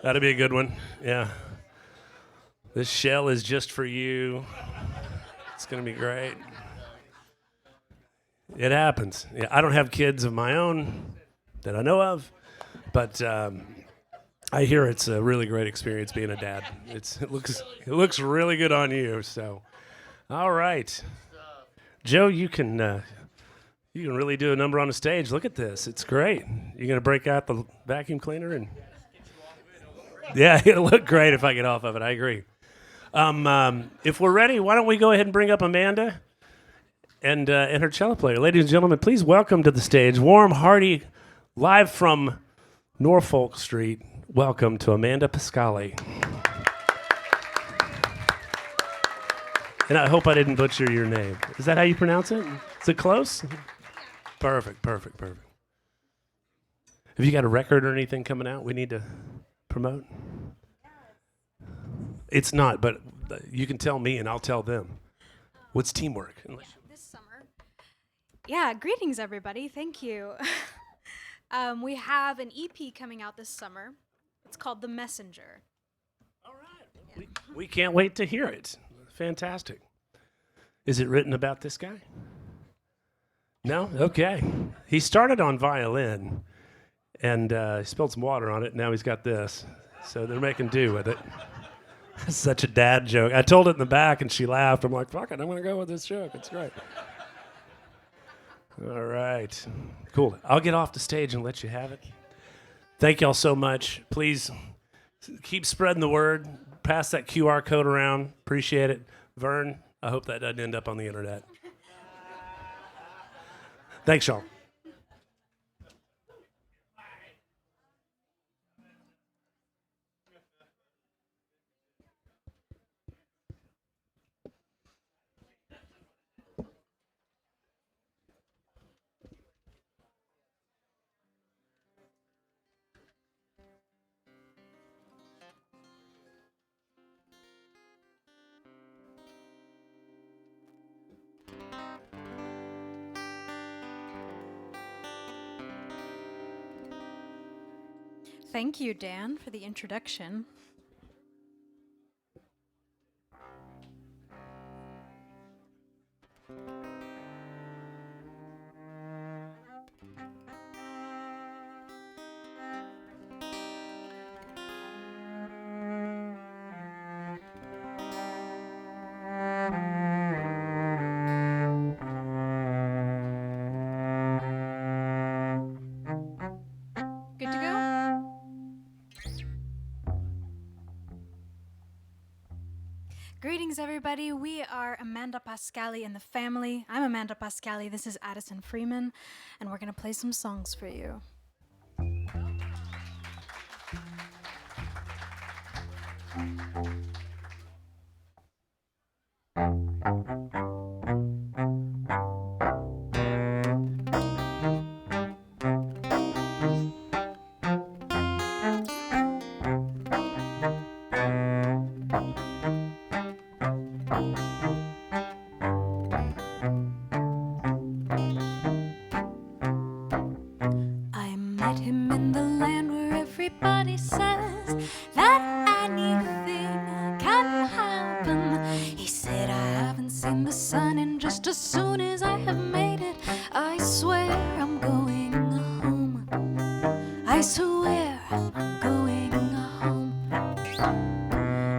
That'll be a good one, yeah. This shell is just for you. It's going to be great. It happens. Yeah, I don't have kids of my own that I know of, but I hear it's a really great experience being a dad. It looks really good on you. So, all right, Joe, you can really do a number on the stage. Look at this. It's great. You're going to break out the vacuum cleaner? Yeah, it'll look great if I get off of it. I agree. If we're ready, why don't we go ahead and bring up Amanda and her cello player. Ladies and gentlemen, please welcome to the stage, warm, hearty, live from Norfolk Street. Welcome to Amanda Pascali. And I hope I didn't butcher your name. Is that how you pronounce it? Is it close? Perfect. Have you got a record or anything coming out we need to promote? It's not, but you can tell me and I'll tell them. What's teamwork? This summer. Yeah, greetings, everybody. Thank you. We have an EP coming out this summer. It's called The Messenger. All right. Yeah. We can't wait to hear it. Fantastic. Is it written about this guy? No? Okay. He started on violin, and he spilled some water on it, and now he's got this. So they're making do with it. That's such a dad joke. I told it in the back, and she laughed. I'm like, fuck it, I'm going to go with this joke. It's great. All right. Cool. I'll get off the stage and let you have it. Thank y'all so much. Please keep spreading the word. Pass that QR code around. Appreciate it. Vern, I hope that doesn't end up on the internet. Thanks, y'all. Thank you, Dan, for the introduction. Greetings, everybody. We are Amanda Pascali and the family. I'm Amanda Pascali. This is Addison Freeman, and we're going to play some songs for you. I met him in the land where everybody says that anything can happen. He said, I haven't seen the sun, and just as soon as I have made it, I swear I'm going home. I swear I'm going home.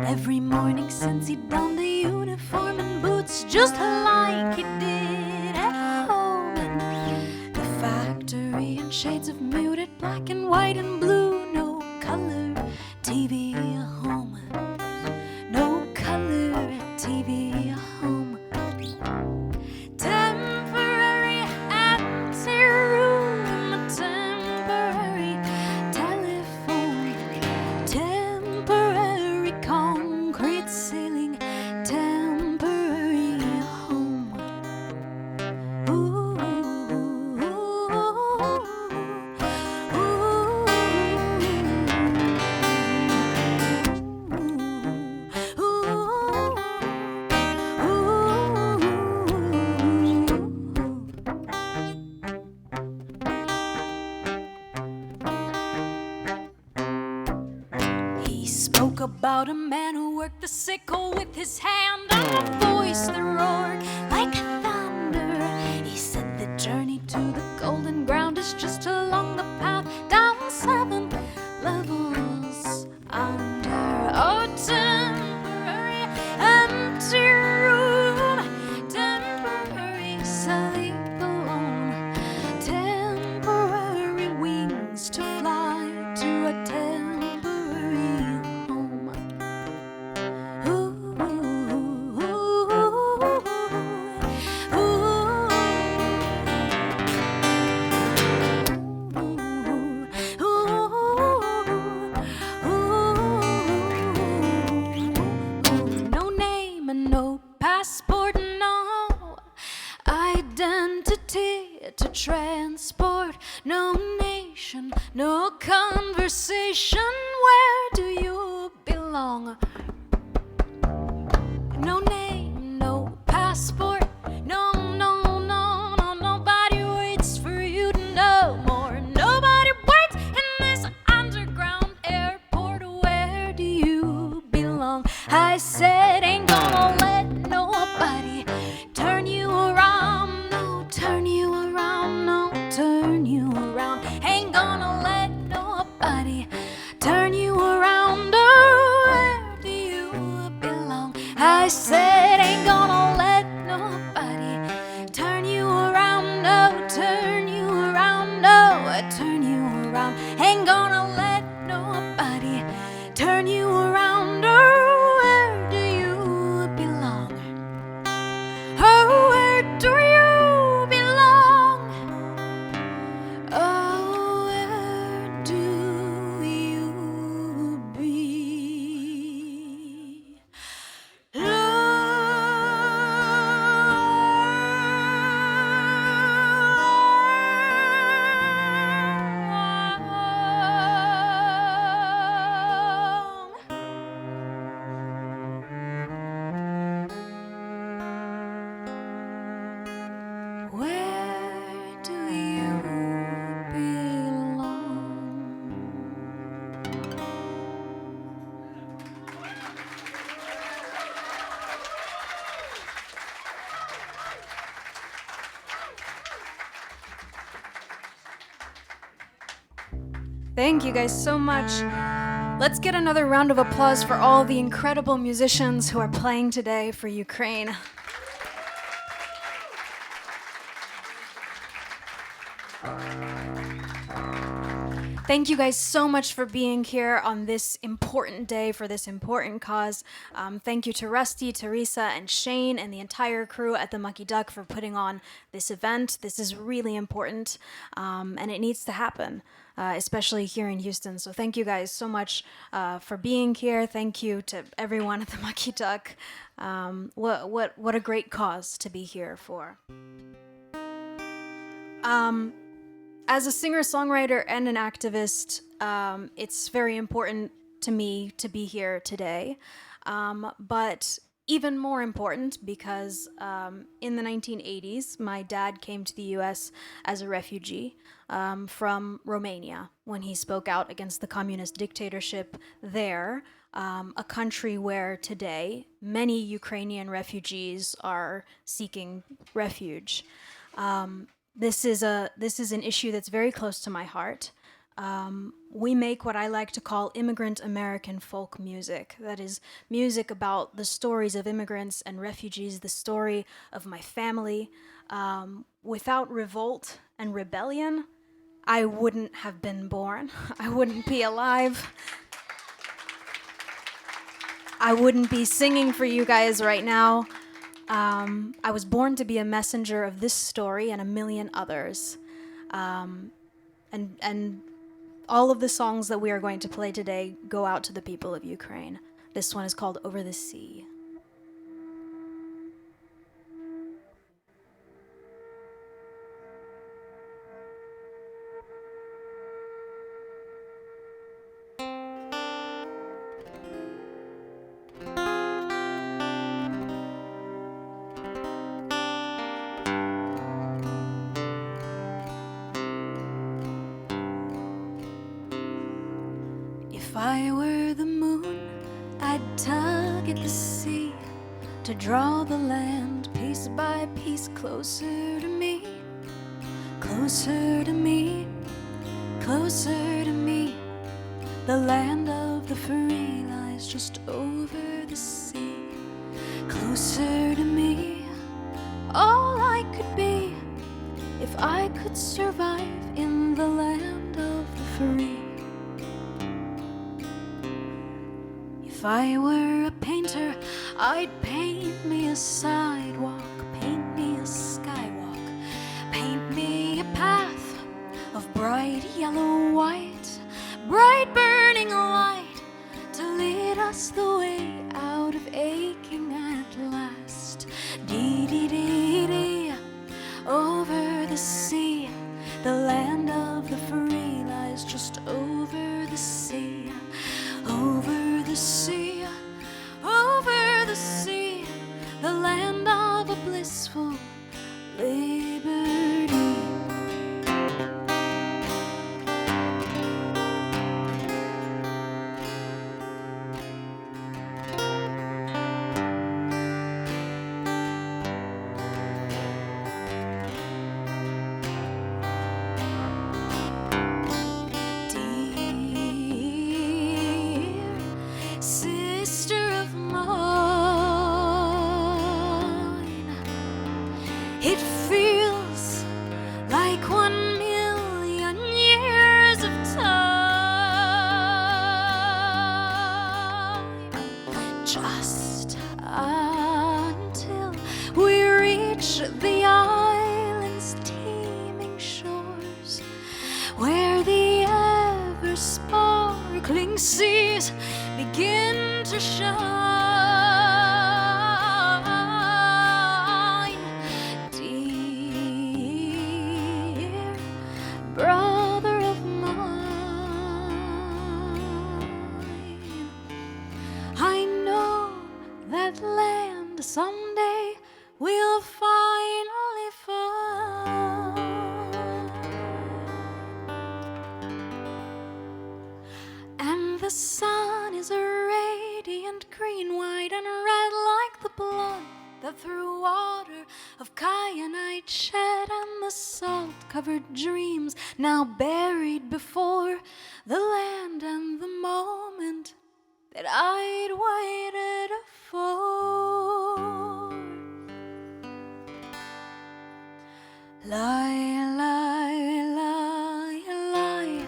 Every morning since he donned the uniform and boots, just like he did at home. And the factory in shades of muted black and white and blue, no color TV home, no color TV home. Temporary empty room, a temporary telephone, temporary concrete ceiling, temporary home. Ooh, ooh, He spoke about a man who worked the sickle with his hand, and a voice that roared like thunder. He said the journey to the golden ground is just along the path down 7 levels under. Oh, temporary empty room, temporary sleep alone, temporary wings to fly to a temporary home. Ooh, ooh, no name and no passport, no identity to transport, no nation, no conversation. Where do you belong? No name, no passport, no, no, no, no, nobody waits for you to know more. Nobody waits in this underground airport. Where do you belong? I said, ain't gonna let nobody turn you around, no, turn you around, no, turn you around. Ain't gonna let nobody turn you around. Oh, where do you belong? I said, ain't gonna let nobody turn you around, no, turn you around, no, turn you around. Ain't gonna let nobody turn you around. Oh, where do you belong? Oh, where do you belong? Oh, where do you belong? Where do you belong? Thank you guys so much. Let's get another round of applause for all the incredible musicians who are playing today for Ukraine. Thank you guys so much for being here on this important day for this important cause. Thank you to Rusty, Teresa, and Shane and the entire crew at the Mucky Duck for putting on this event. This is really important, and it needs to happen, especially here in Houston. So thank you guys so much for being here. Thank you to everyone at the Mucky Duck. What a great cause to be here for. As a singer-songwriter and an activist, it's very important to me to be here today. But even more important because in the 1980s, my dad came to the US as a refugee from Romania when he spoke out against the communist dictatorship there, a country where today many Ukrainian refugees are seeking refuge. This is an issue that's very close to my heart. We make what I like to call immigrant American folk music. That is music about the stories of immigrants and refugees, the story of my family. Without revolt and rebellion, I wouldn't have been born. I wouldn't be alive. I wouldn't be singing for you guys right now. I was born to be a messenger of this story and a million others. And all of the songs that we are going to play today go out to the people of Ukraine. This one is called Over the Sea. If I were the moon, I'd tug at the sea to draw the land piece by piece closer to me, closer to me, closer to me. The land of the free lies just over the sea, closer to me. All I could be if I could survive in the land of the free. If I were a painter, I'd paint me a sidewalk, paint me a skywalk, paint me a path of bright yellow white, bright burning light to lead us the way out of aching at last. Dee-dee-dee-dee, over the sea, the land of the free lies just over the sea. Over the sea, over the sea, the land of a blissful liberty. Sister of mine, it feels like 1,000,000 years of time, just until we reach the island's teeming shores, where the ever-sparkling seas begin to shine. Dear brother of mine, I know that land someday we'll finally find. And the sun is a radiant green, white, and red like the blood that through water of kyanite shed, and the salt-covered dreams now buried before the land and the moment that I'd waited for. Lie, lie, lie, lie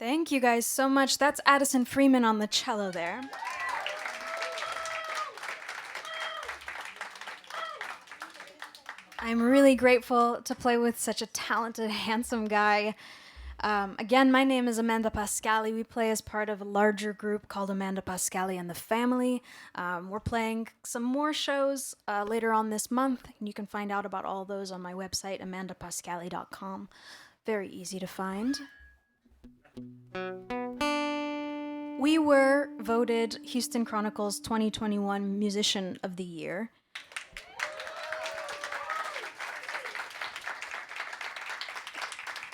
Thank you guys so much. That's Addison Freeman on the cello there. I'm really grateful to play with such a talented, handsome guy. Again, my name is Amanda Pascali. We play as part of a larger group called Amanda Pascali and the Family. We're playing some more shows later on this month, and you can find out about all those on my website, amandapascali.com. Very easy to find. We were voted Houston Chronicles 2021 Musician of the Year.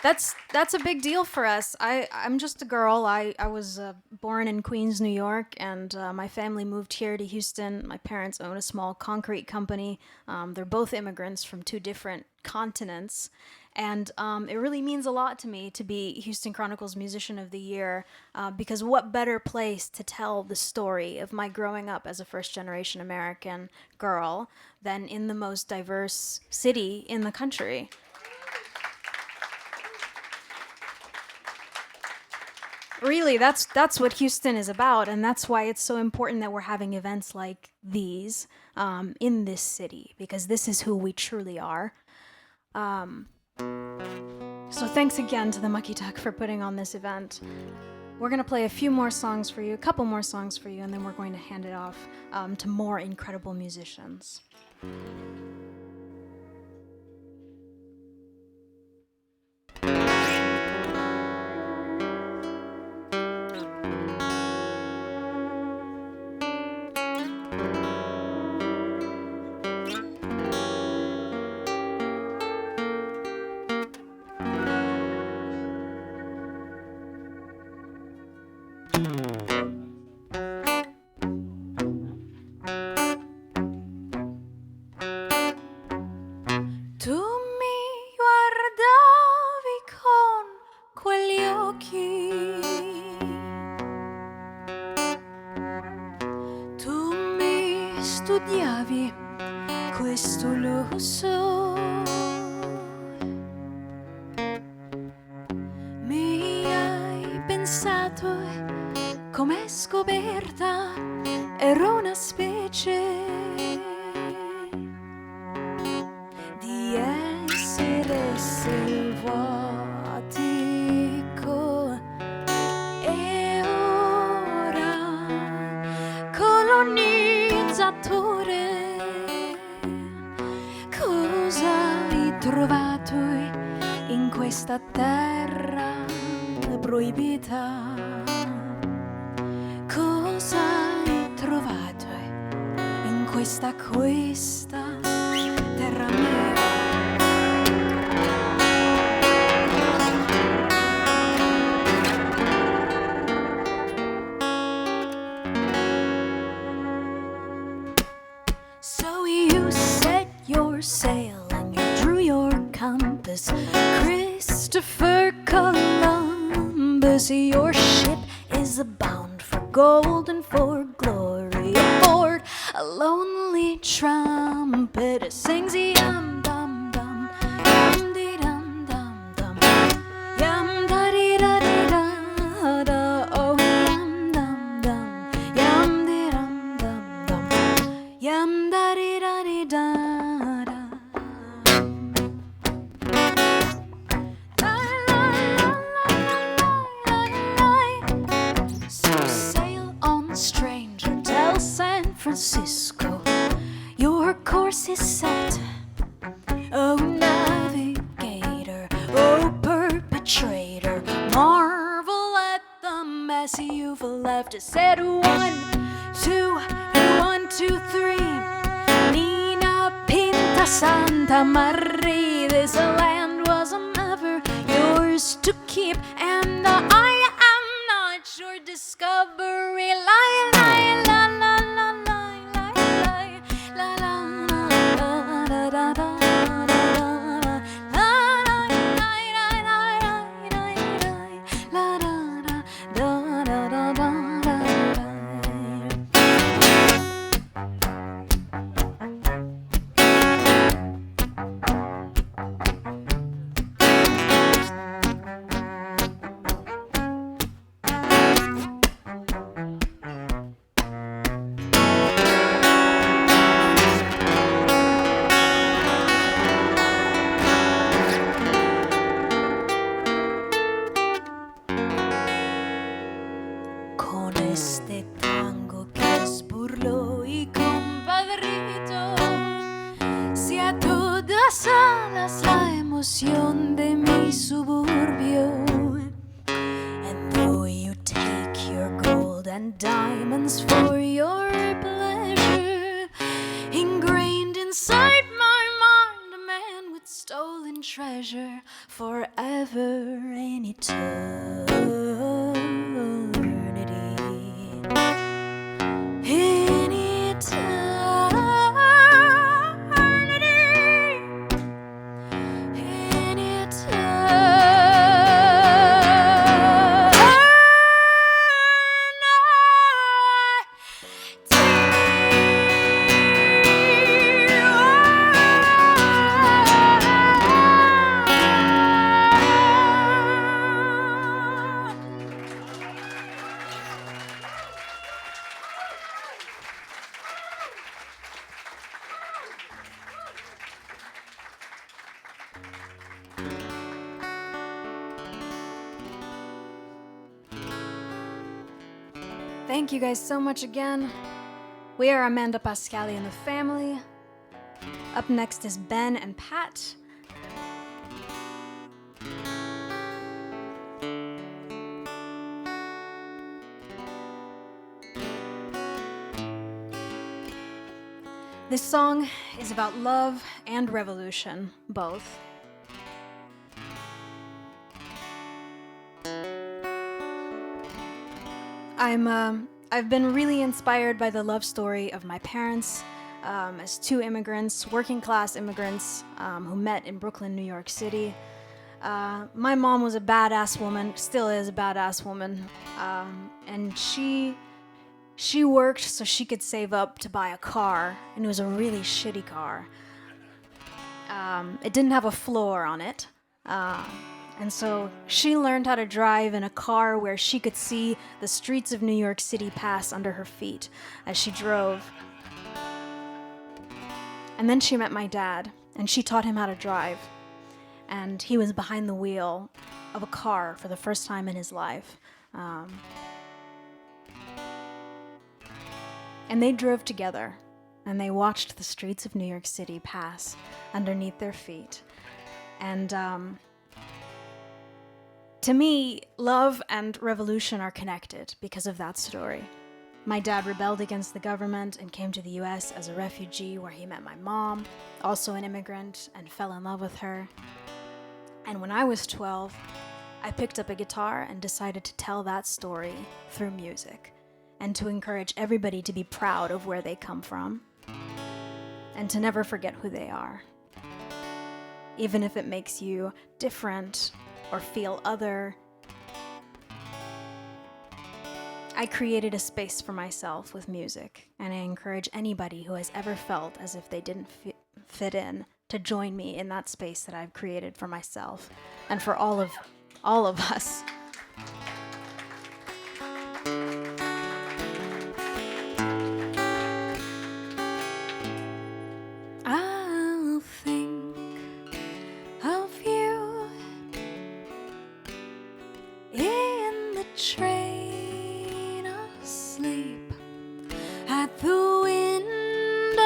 That's a big deal for us. I'm just a girl. I was born in Queens, New York, and my family moved here to Houston. My parents own a small concrete company. They're both immigrants from two different continents. And it really means a lot to me to be Houston Chronicles Musician of the Year, because what better place to tell the story of my growing up as a first-generation American girl than in the most diverse city in the country. Really, that's what Houston is about, and that's why it's so important that we're having events like these in this city, because this is who we truly are. So thanks again to the Mucky Duck for putting on this event. We're going to play a few more songs for you, a couple more songs for you, and then we're going to hand it off to more incredible musicians. Tu mi guardavi con quegli occhi, tu mi studiavi questo lusso, mi hai pensato come scoperta ero una specie di essere selvatico e ora colonizzatore. Cosa hai trovato in questa terra proibita? Cosa hai trovato in questa terra mia? So you set your sail and you drew your compass, Christopher Columbus. Your ship is bound for gold and for glory. Aboard a lonely trumpet sings yum dum dum, yum dee dum dum dum, yum da dee da dee da da. Oh yum dum dum, yum dee dum dum dum, yum da dee da dee da da. So sail on, stranger, tell San Francisco your course is set. Oh navigator, oh perpetrator, marvel at the mess you've left. I said 1, 2, 1, 2, 3. Nina Pinta Santa Maria, this land was never yours to keep, and I am not your discovery. Lie, lie, la, la, la, lie, lie, lie, la, la, la, la, da, da, da, da, la, lie, lie, lie, lie, lie, lie, la, da, da, da, da, da, da. mi suburbio. And though you take your gold and diamonds for your pleasure, ingrained inside my mind a man with stolen treasure forever in eternity. In eternity. In Thank you guys so much again. We are Amanda Pascali and the family. Up next is Ben and Pat. This song is about love and revolution, both. I've been really inspired by the love story of my parents as two immigrants, working class immigrants who met in Brooklyn, New York City. My mom was a badass woman, still is a badass woman, and she worked so she could save up to buy a car, and it was a really shitty car. It didn't have a floor on it. And so she learned how to drive in a car where she could see the streets of New York City pass under her feet as she drove. And then she met my dad, and she taught him how to drive. And he was behind the wheel of a car for the first time in his life. And they drove together, and they watched the streets of New York City pass underneath their feet. And to me, love and revolution are connected because of that story. My dad rebelled against the government and came to the US as a refugee, where he met my mom, also an immigrant, and fell in love with her. And when I was 12, I picked up a guitar and decided to tell that story through music, and to encourage everybody to be proud of where they come from, and to never forget who they are. Even if it makes you different or feel other. I created a space for myself with music, and I encourage anybody who has ever felt as if they didn't fit in to join me in that space that I've created for myself and for all of us. I'll think of you in the train asleep at the window,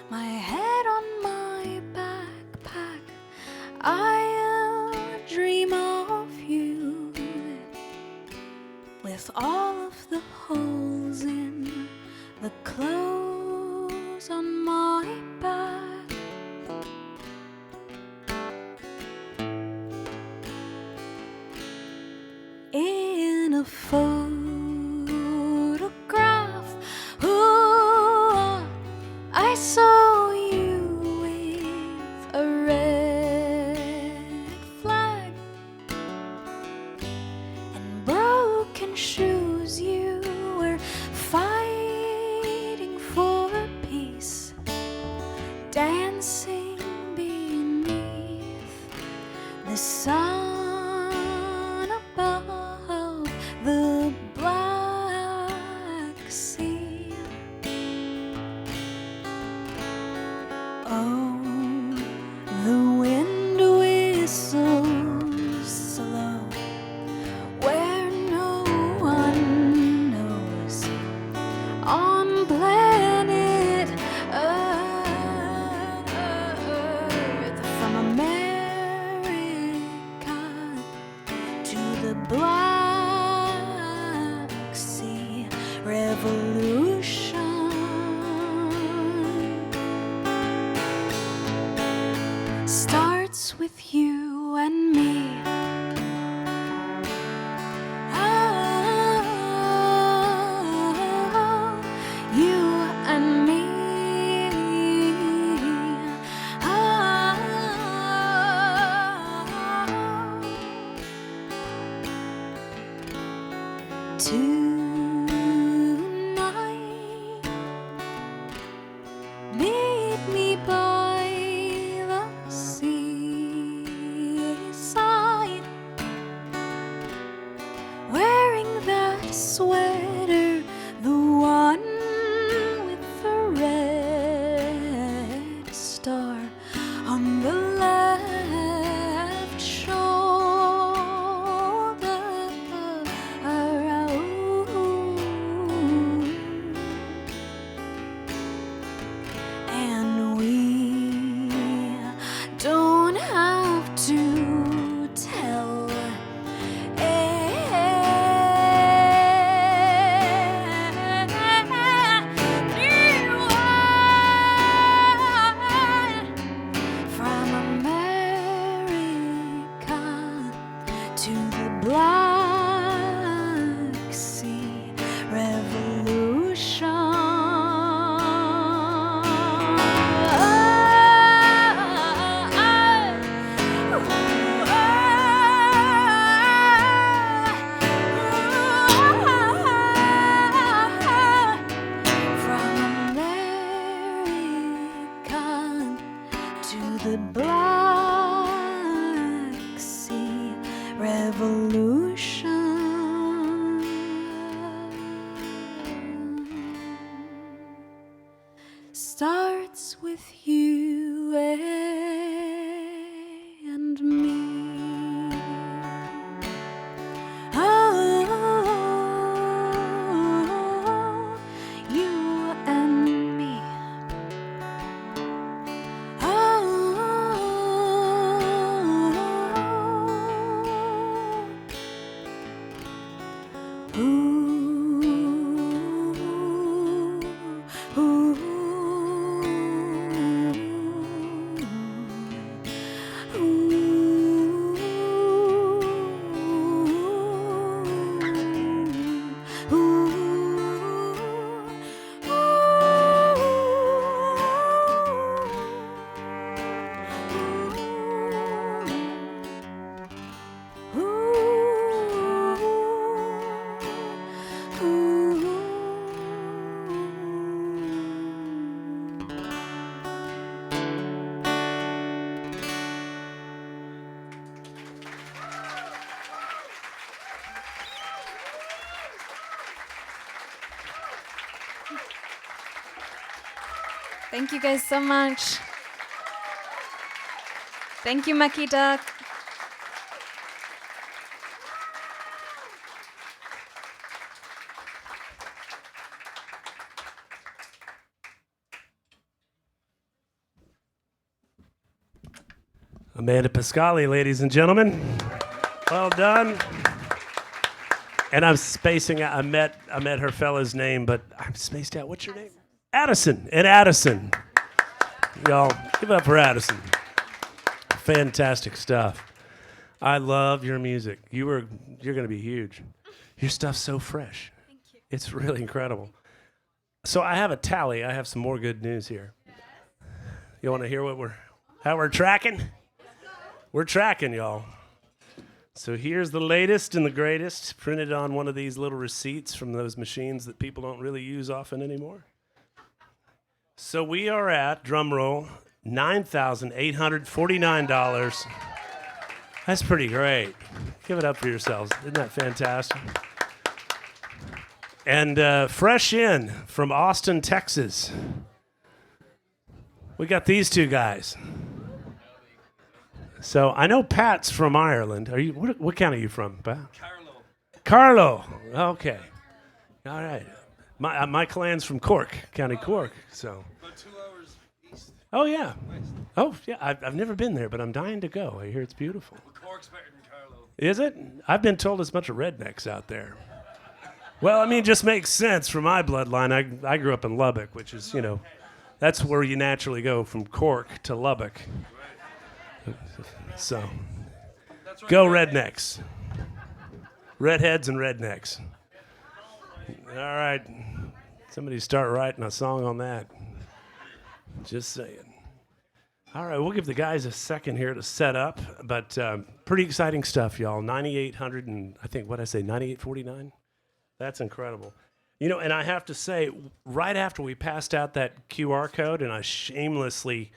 my head on my backpack. I'll dream of you with all of the holes in the clothes on my back. In a photograph, ooh, I saw you with a red flag and broken shoes. You were fighting for peace, dancing beneath the sun above the Black Sea. Oh, the wind whistles slow where no one knows, on planet Earth, from America with you and me. Oh, you and me. Tonight, meet me by the seaside, wearing that sweater, the one with the red star on the left shoulder. And we don't have to tell anyone from America to the Black Sea Revolution. From America to the Black Sea Revolution. Starts with you and me. Oh, you and me. Thank you guys so much. Thank you, Mucky Duck. Amanda Pascali, ladies and gentlemen. Well done. And I'm spacing out. I met her fella's name, but I'm spaced out. What's your name? Addison. And Addison. Y'all, give it up for Addison. Fantastic stuff. I love your music. You're going to be huge. Your stuff's so fresh. Thank you. It's really incredible. So I have a tally. I have some more good news here. You want to hear how we're tracking? We're tracking, y'all. So here's the latest and the greatest, printed on one of these little receipts from those machines that people don't really use often anymore. So we are at, drum roll, $9,849. That's pretty great. Give it up for yourselves. Isn't that fantastic? And fresh in from Austin, Texas, we got these two guys. So I know Pat's from Ireland. Are you? What county are you from, Pat? Carlow. Okay. All right. My clan's from Cork, County Cork. So. About 2 hours east. Oh yeah. West. Oh yeah. I've never been there, but I'm dying to go. I hear it's beautiful. Well, Cork's better than Carlow. Is it? I've been told it's a bunch of rednecks out there. Well, I mean, it just makes sense for my bloodline. I grew up in Lubbock, which is, that's where you naturally go from Cork to Lubbock. So, go rednecks. Redheads and rednecks. All right. Somebody start writing a song on that. Just saying. All right, we'll give the guys a second here to set up, but pretty exciting stuff, y'all. 9,800 and I think, what did I say, 9,849? That's incredible. You know, and I have to say, right after we passed out that QR code and I shamelessly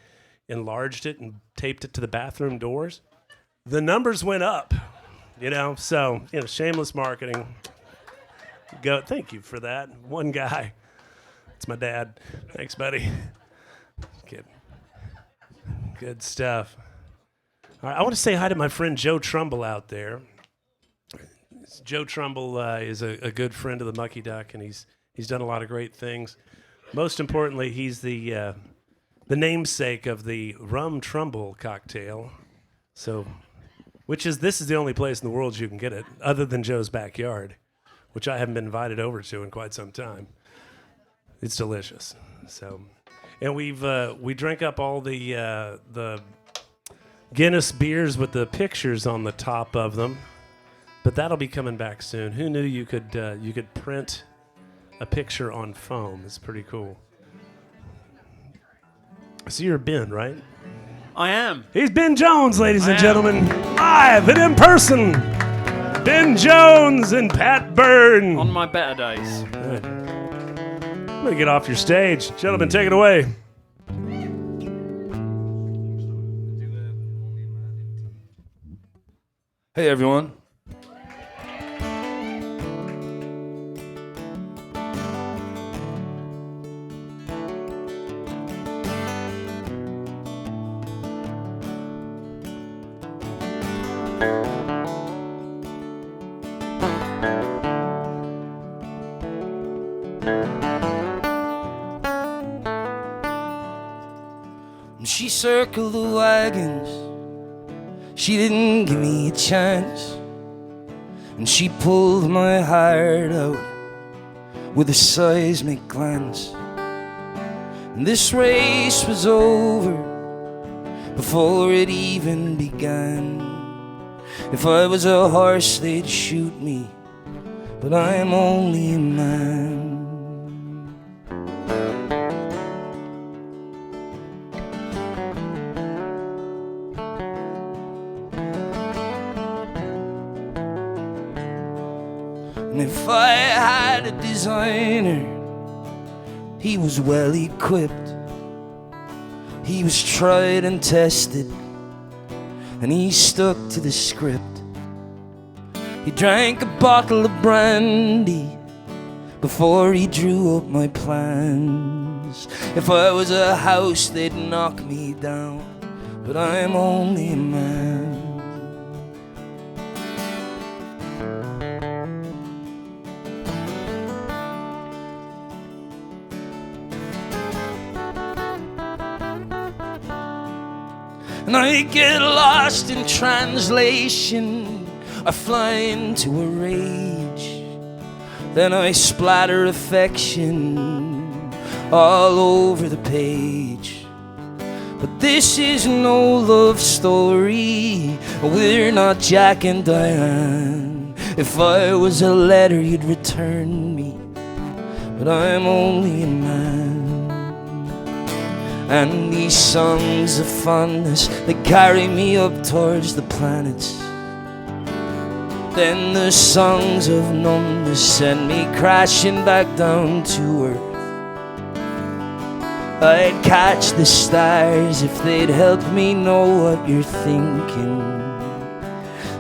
enlarged it and taped it to the bathroom doors, the numbers went up, you know, so, you know, shameless marketing. Thank you for that. One guy. It's my dad. Thanks, buddy. Good stuff. All right, I want to say hi to my friend Joe Trumbull out there. Joe Trumbull is a good friend of the Mucky Duck, and he's done a lot of great things. Most importantly, he's the namesake of the rum Trumbull cocktail. So, this is the only place in the world you can get it, other than Joe's backyard, which I haven't been invited over to in quite some time. It's delicious. So, and we drink up all the Guinness beers with the pictures on the top of them. But that'll be coming back soon. Who knew you could print a picture on foam? It's pretty cool. So you're Ben, right? I am. He's Ben Jones, ladies and gentlemen. Live and in person. Ben Jones and Pat Byrne. On my better days. Good. I'm going to get off your stage. Gentlemen, take it away. Hey, everyone. She circled the wagons, she didn't give me a chance, and she pulled my heart out with a seismic glance. And this race was over before it even began. If I was a horse, they'd shoot me, but I'm only a man. And if I had a designer, he was well equipped. He was tried and tested, and he stuck to the script. He drank a bottle of brandy before he drew up my plans. If I was a house, they'd knock me down, but I'm only a man. And I get lost in translation, I fly into a rage, then I splatter affection all over the page. But this is no love story, we're not Jack and Diane. If I was a letter, you'd return me, but I'm only a man. And these songs of fondness, they carry me up towards the planets. Then the songs of numbness send me crashing back down to earth. I'd catch the stars if they'd help me know what you're thinking.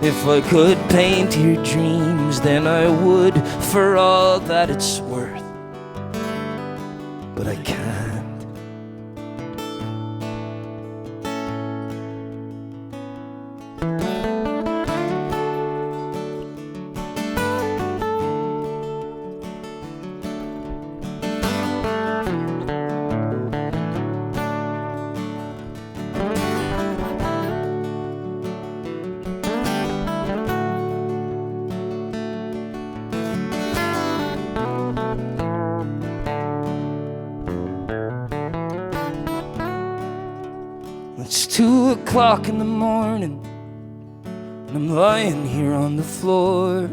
If I could paint your dreams, then I would, for all that it's worth. But I can't. o'clock in the morning, and I'm lying here on the floor,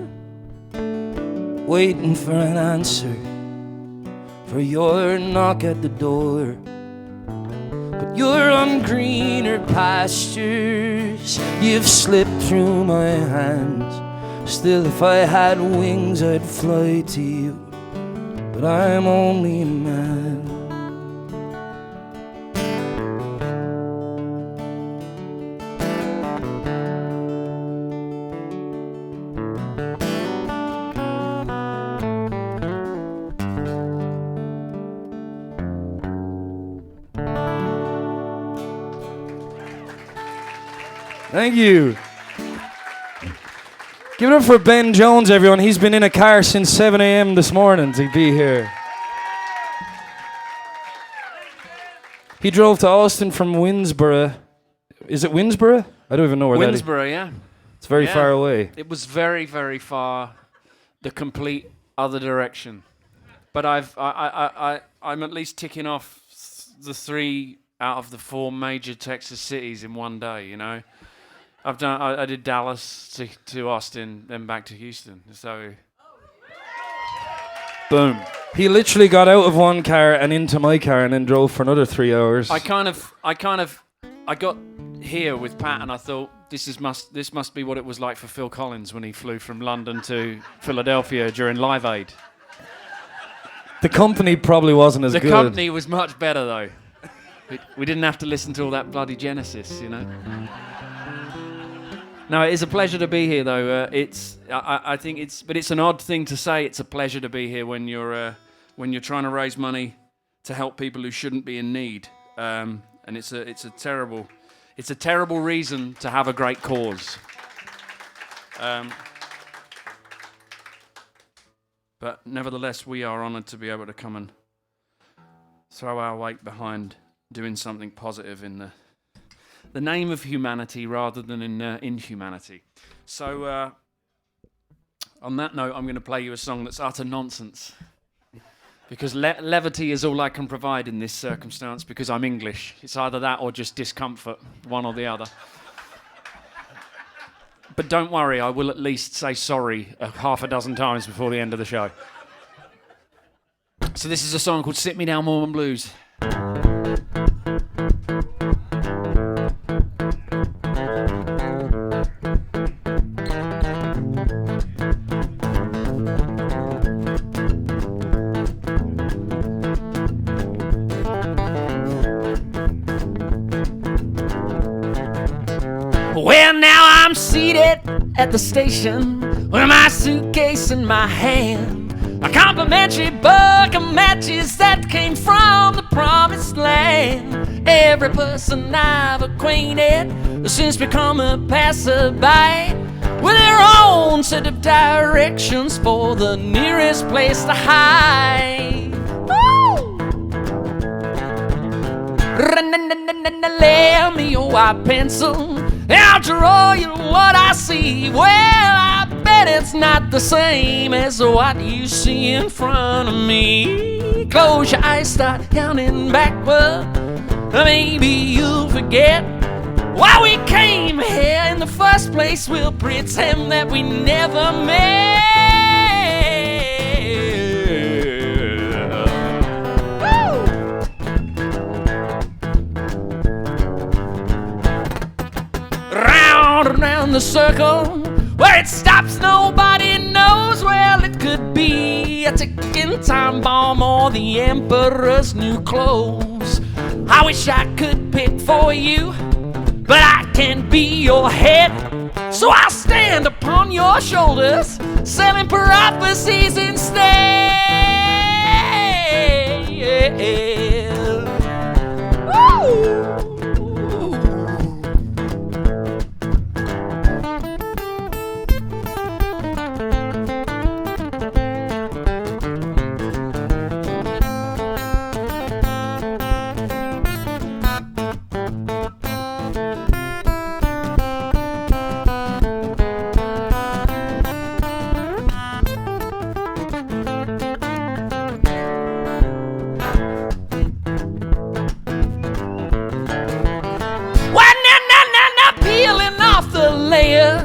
waiting for an answer, for your knock at the door. But you're on greener pastures, you've slipped through my hands. Still, if I had wings, I'd fly to you, but I'm only a man. Thank you. Give it up for Ben Jones, everyone. He's been in a car since 7 a.m. this morning to be here. He drove to Austin from Winnsboro. Is it Winnsboro? I don't even know where that is. Winnsboro, yeah. It's very far away. It was very, very far, the complete other direction. But I'm at least ticking off the 3 out of the 4 major Texas cities in one day, you know. I did Dallas to Austin, then back to Houston. So, boom. He literally got out of one car and into my car and then drove for another 3 hours. I got here with Pat and I thought this must be what it was like for Phil Collins when he flew from London to Philadelphia during Live Aid. The company probably wasn't as good. The company was much better though. We didn't have to listen to all that bloody Genesis, you know. No, it is a pleasure to be here, though. I think it's an odd thing to say. It's a pleasure to be here when you're trying to raise money to help people who shouldn't be in need, and it's a terrible reason to have a great cause. But nevertheless, we are honoured to be able to come and throw our weight behind doing something positive in the name of humanity rather than in inhumanity. So on that note, I'm going to play you a song that's utter nonsense. Because levity is all I can provide in this circumstance because I'm English. It's either that or just discomfort, one or the other. But don't worry, I will at least say sorry half a dozen times before the end of the show. So this is a song called Sit Me Down Mormon Blues. Well, now I'm seated at the station with my suitcase in my hand, a complimentary book of matches that came from the promised land. Every person I've acquainted has since become a passerby with their own set of directions for the nearest place to hide. Woo! Lend me your white pencil, I'll draw you what I see. Well, I bet it's not the same as what you see in front of me. Close your eyes, start counting backward. Maybe you'll forget why we came here in the first place. We'll pretend that we never met. Around the circle where it stops, nobody knows. Well, it could be a ticking time bomb or the emperor's new clothes. I wish I could pick for you, but I can't be your head. So I'll stand upon your shoulders, selling prophecies instead. Woo!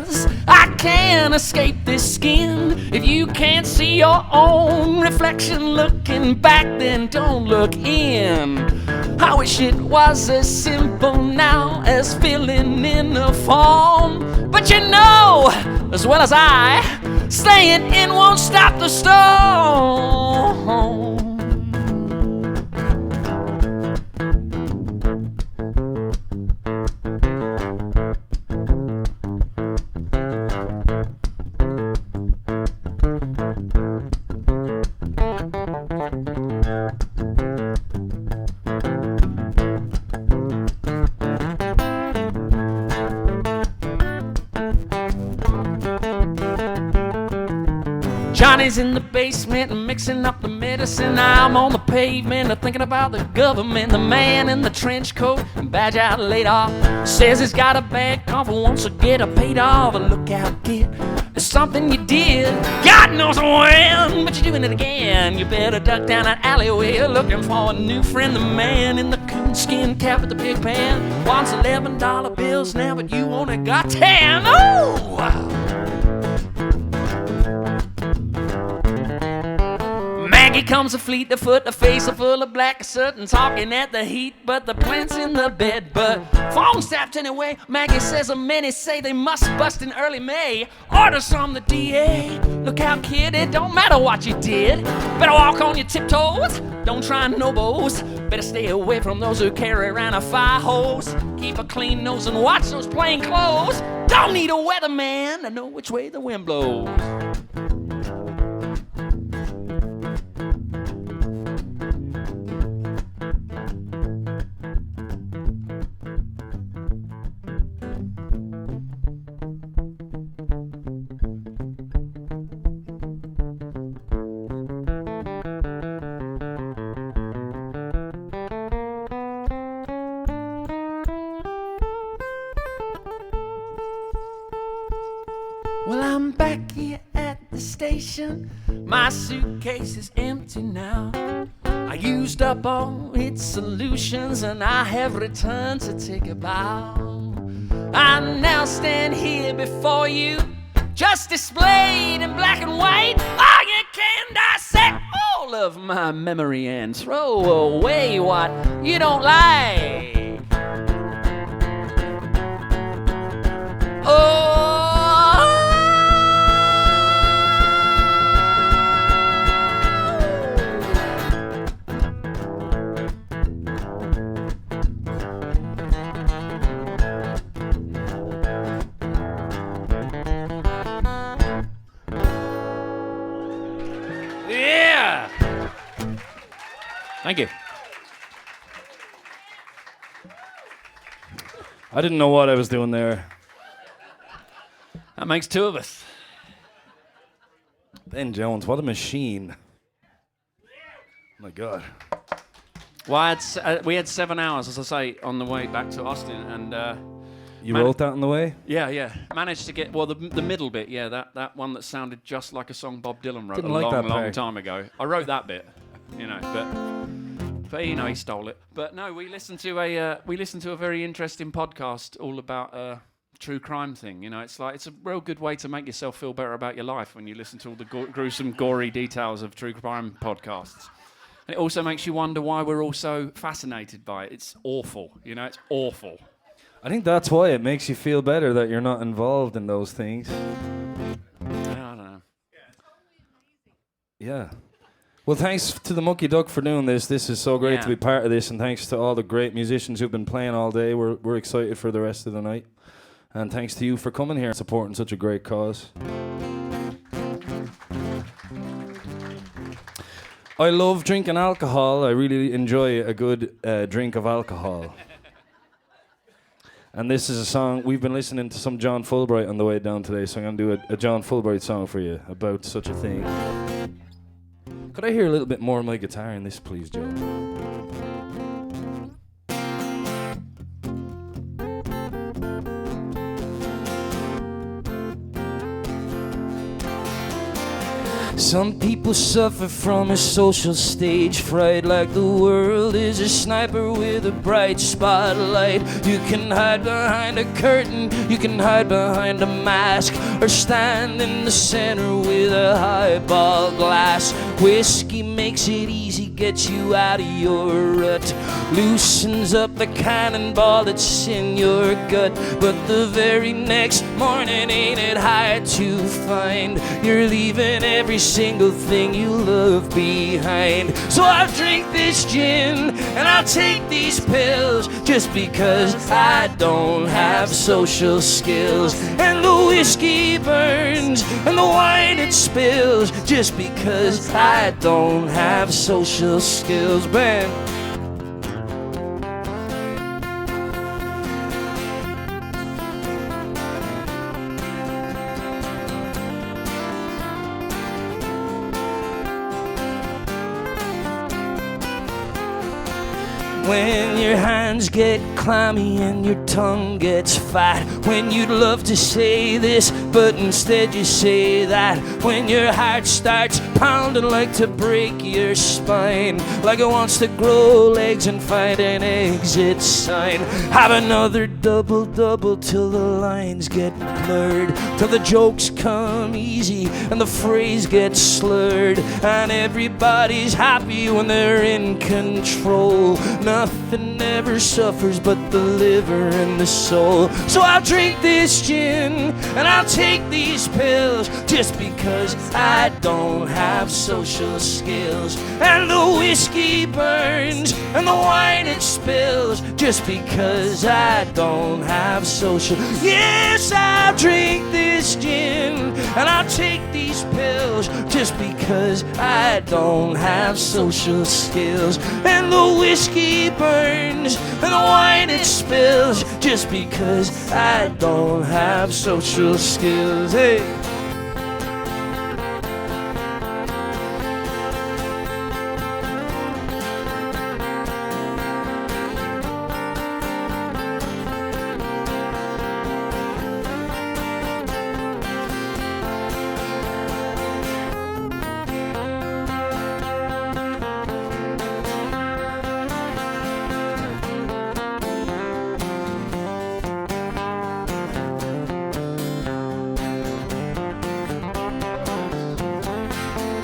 'cause I can't escape this skin. If you can't see your own reflection looking back, then don't look in. I wish it was as simple now as filling in a form. But you know, as well as I, staying in won't stop the storm. Johnny's in the basement and mixing up the medicine. I'm on the pavement thinking about the government. The man in the trench coat and badge out laid off says he's got a bad cough and wants to get it paid off. And look out, kid, it's something you did, God knows when, but you're doing it again. You better duck down an alleyway looking for a new friend. The man in the coonskin cap with the pig pen wants $11 bills now, but you only got 10. Oh, wow. Maggie comes a fleet of foot, a face full of black soot, and talking at the heat, but the plant's in the bed. But phone tapped anyway. Maggie says many say they must bust in early May. Orders from the DA. Look out, kid, it don't matter what you did. Better walk on your tiptoes. Don't try no bows. Better stay away from those who carry around a fire hose. Keep a clean nose and watch those plain clothes. Don't need a weatherman to know which way the wind blows. Well, I'm back here at the station. My suitcase is empty now. I used up all its solutions and I have returned to take a bow. I now stand here before you, just displayed in black and white. Oh, you can dissect all of my memory and throw away what you don't like. Oh, thank you. I didn't know what I was doing there. That makes two of us. Ben Jones, what a machine. Oh my God. Well, we had 7 hours, as I say, on the way back to Austin, and you wrote that on the way? Yeah. Managed to get the middle bit. Yeah, that one that sounded just like a song Bob Dylan wrote Didn't like that long part. time ago. I wrote that bit, but he stole it. But no, we listened to a very interesting podcast all about true crime thing. It's a real good way to make yourself feel better about your life when you listen to all the gruesome, gory details of true crime podcasts. And it also makes you wonder why we're all so fascinated by it. It's awful, it's awful. I think that's why it makes you feel better that you're not involved in those things. I don't know. Yeah. Well, thanks to the Mucky Duck for doing this. This is so great to be part of this, and thanks to all the great musicians who've been playing all day. We're excited for the rest of the night. And thanks to you for coming here and supporting such a great cause. I love drinking alcohol. I really enjoy a good drink of alcohol. And this is a song, we've been listening to some John Fulbright on the way down today, so I'm going to do a John Fulbright song for you about such a thing. Could I hear a little bit more of my guitar in this, please, Joe? Some people suffer from a social stage fright, like the world is a sniper with a bright spotlight. You can hide behind a curtain, you can hide behind a mask, or stand in the center with a highball glass. Whiskey makes it easy, gets you out of your rut, loosens up the cannonball that's in your gut. But the very next morning, ain't it hard to find you're leaving every single thing you love behind. So I'll drink this gin and I'll take these pills, just because I don't have social skills. And the whiskey burns and the wine it spills, just because I don't have social skills. Bam. When your hands get clammy and your tongue gets fat, when you'd love to say this but instead you say that, when your heart starts pounding like to break your spine, like it wants to grow legs and find an exit sign. Have another double-double till the lines get blurred, till the jokes come easy and the phrase gets slurred, and everybody's happy when they're in control. Nothing ever suffers but the liver and the soul. So I'll drink this gin and I'll take these pills, just because I don't have social skills. And the whiskey burns and the wine it spills, just because I don't have social. Yes, I'll drink this gin and I'll take these pills, just because I don't have social skills. And the whiskey burns and the wine it spills, just because I don't have social skills. Hey.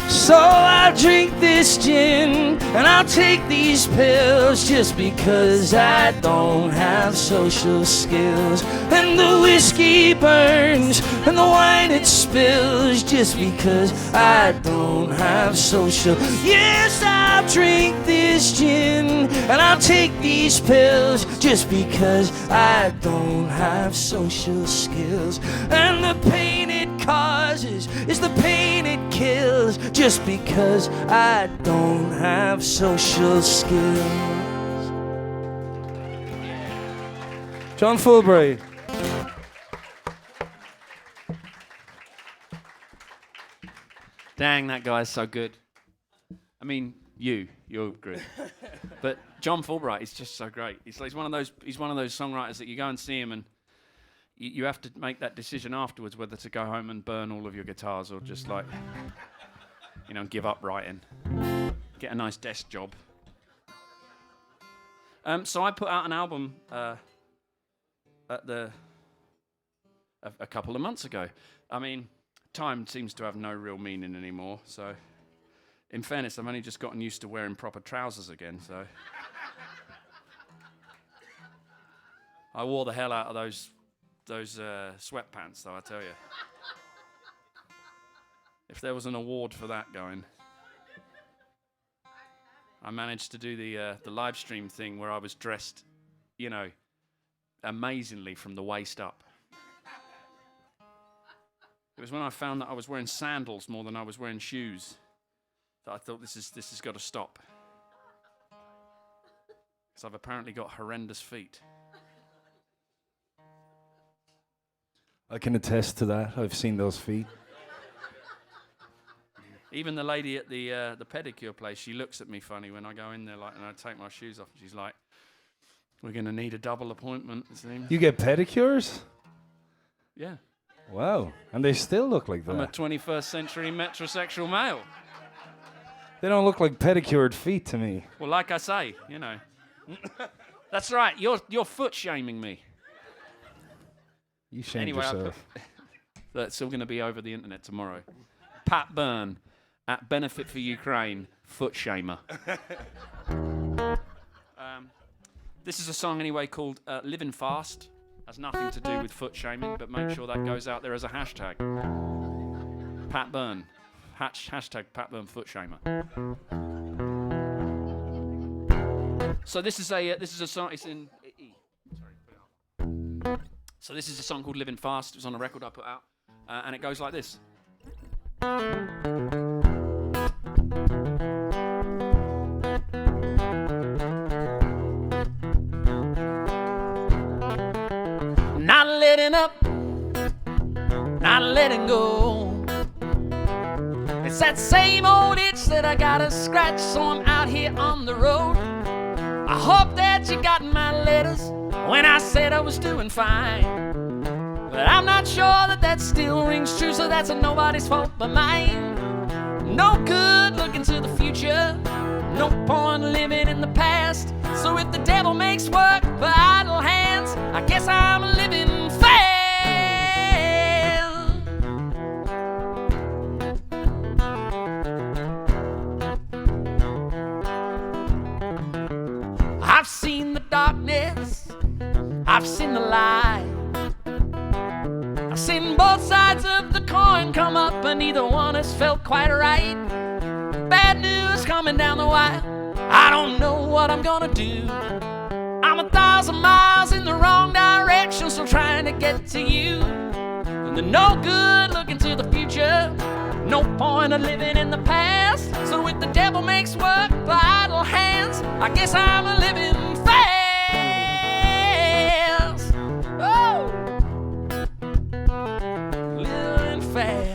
So I'll drink this gin and I'll take these pills, just because I don't have social skills. And the whiskey burns and the wine it spills, just because I don't have social. Yes, I'll drink this gin and I'll take these pills, just because I don't have social skills. And the pain it causes is the pain it kills, just because I don't have social skills. John Fulbright. Dang, that guy's so good. I mean, you're good. But John Fulbright is just so great. He's one of those songwriters that you go and see him and you have to make that decision afterwards whether to go home and burn all of your guitars or just like, give up writing. Get a nice desk job. So I put out an album a couple of months ago. I mean, time seems to have no real meaning anymore, so in fairness, I've only just gotten used to wearing proper trousers again, so I wore the hell out of those sweatpants, though, I tell you. If there was an award for that going, I managed to do the live stream thing where I was dressed, amazingly from the waist up. It was when I found that I was wearing sandals more than I was wearing shoes that I thought this has got to stop. Because I've apparently got horrendous feet. I can attest to that. I've seen those feet. Even the lady at the pedicure place, she looks at me funny when I go in there, and I take my shoes off, and she's like, "We're going to need a double appointment." It seems. You get pedicures? Yeah. Wow. And they still look like I'm a that. 21st century metrosexual male. They don't look like pedicured feet to me. Well, like I say, you know. That's right. You're foot shaming me. You shamed Anyway, yourself. that's all going to be over the internet tomorrow. Pat Byrne at Benefit for Ukraine, foot shamer. This is a song anyway called Living Fast. Has nothing to do with foot shaming, but make sure that goes out there as a hashtag. Pat Byrne. Hashtag Pat Byrne foot shamer. So this is a song. It's in E. Sorry, put it up. So this is a song called Living Fast. It was on a record I put out, and it goes like this. Not letting up, not letting go. It's that same old itch that I gotta scratch, so I'm out here on the road. I hope that you got my letters when I said I was doing fine. But I'm not sure that still rings true, so that's nobody's fault but mine. No good looking to the future, no point living in the past. So if the devil makes work for idle hands, I guess I'm living fast. I've seen the darkness, I've seen the light. I've seen both sides of the coin come up, but neither one has felt quite right. Bad news coming down the wire, I don't know what I'm gonna do. I'm 1,000 miles in the wrong direction, still trying to get to you. And there's no good looking to the future, no point of living in the past. So if the devil makes work for idle hands, I guess I'm a living fast. Oh, living fast.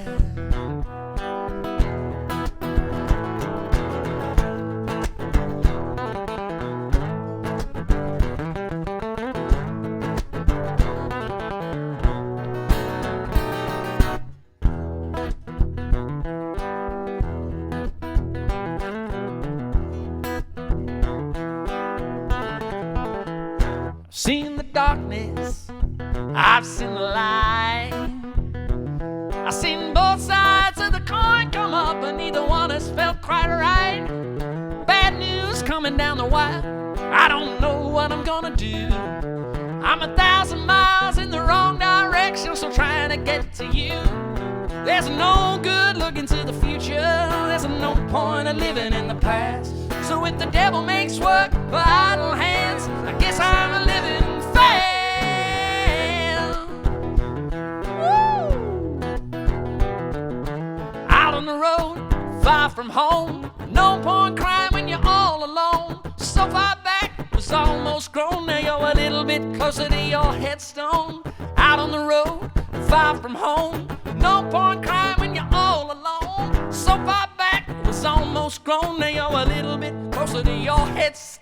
Seen the darkness, I've seen the light. I've seen both sides of the coin come up, but neither one has felt quite right. Bad news coming down the wire, I don't know what I'm gonna do. I'm 1,000 miles in the wrong direction, so trying to get to you. There's no good looking to the future, there's no point of living in the past. So if the devil makes work for idle hands, I guess I'm a living fast. Woo! Out on the road, far from home, no point crying when you're all alone. So far back, was almost grown, now you're a little bit closer to your headstone. Out on the road, far from home, no point crying when you're all alone. So far back, was almost grown, now you're a little bit closer to your headstone.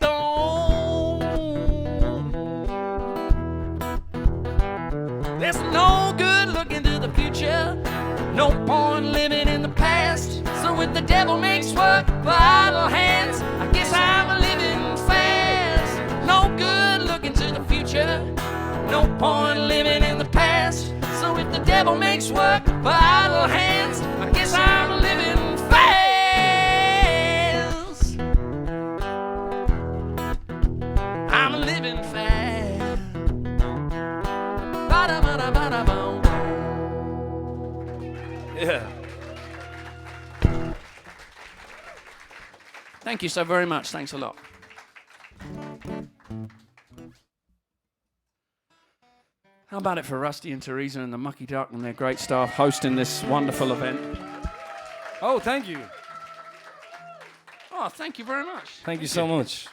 There's no good looking to the future, no point living in the past. So if the devil makes work for idle hands, I guess I'm a living fast. No good looking to the future, no point living in the past. So if the devil makes work for idle hands, I guess I'm a living fast. I'm a living fast. Ba-da-ba-da-ba-da-boom. Yeah. Thank you so very much. Thanks a lot. How about it for Rusty and Teresa and the Mucky Duck and their great staff hosting this wonderful event? Oh, thank you. Oh, thank you very much. Thank you so much.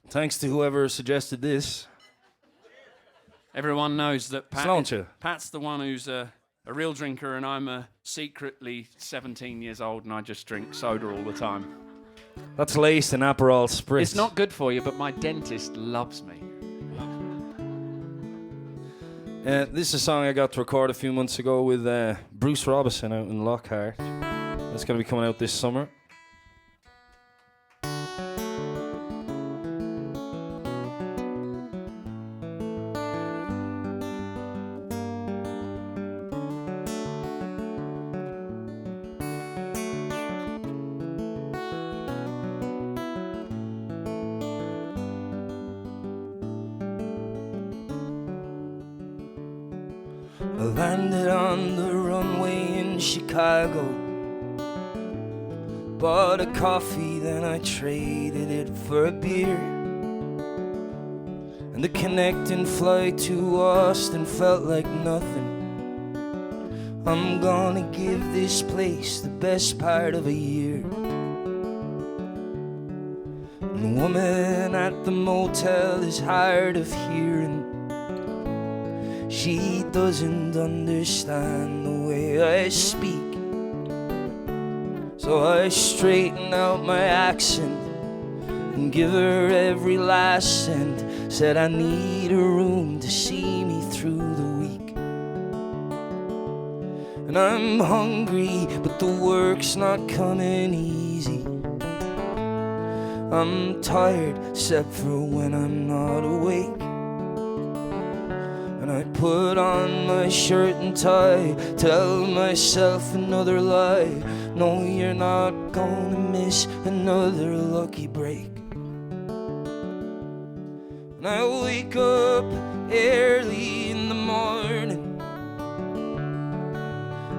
Thanks to whoever suggested this. Everyone knows that Sláinte. Pat's the one who's a real drinker, and I'm secretly 17 years old, and I just drink soda all the time. That's laced in Aperol Spritz. It's not good for you, but my dentist loves me. This is a song I got to record a few months ago with Bruce Robinson out in Lockhart. That's going to be coming out this summer. I landed on the runway in Chicago, bought a coffee, then I traded it for a beer. And the connecting flight to Austin felt like nothing. I'm gonna give this place the best part of a year. And the woman at the motel is hard of hearing. She doesn't understand the way I speak. So I straighten out my accent and give her every last cent. Said I need a room to see me through the week. And I'm hungry, but the work's not coming easy. I'm tired, except for when I'm not awake. And I put on my shirt and tie, tell myself another lie. No, you're not gonna miss another lucky break. And I wake up early in the morning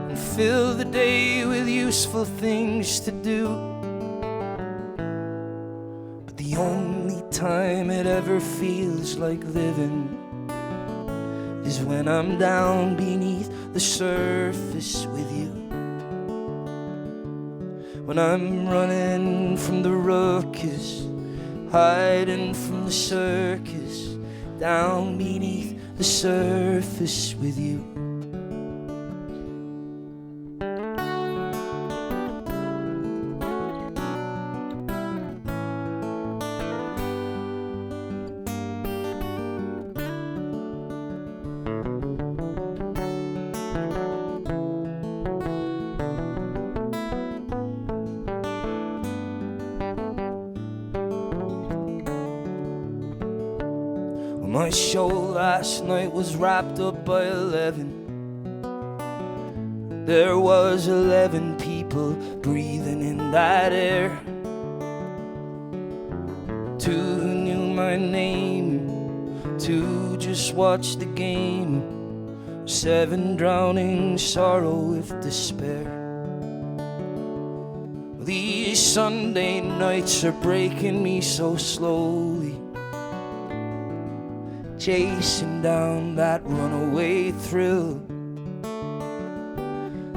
and fill the day with useful things to do. But the only time it ever feels like living is when I'm down beneath the surface with you. When I'm running from the ruckus, hiding from the circus, down beneath the surface with you. My show last night was wrapped up by 11. There was 11 people breathing in that air. 2 who knew my name, 2 just watched the game. 7 drowning sorrow with despair. These Sunday nights are breaking me so slowly, chasing down that runaway thrill.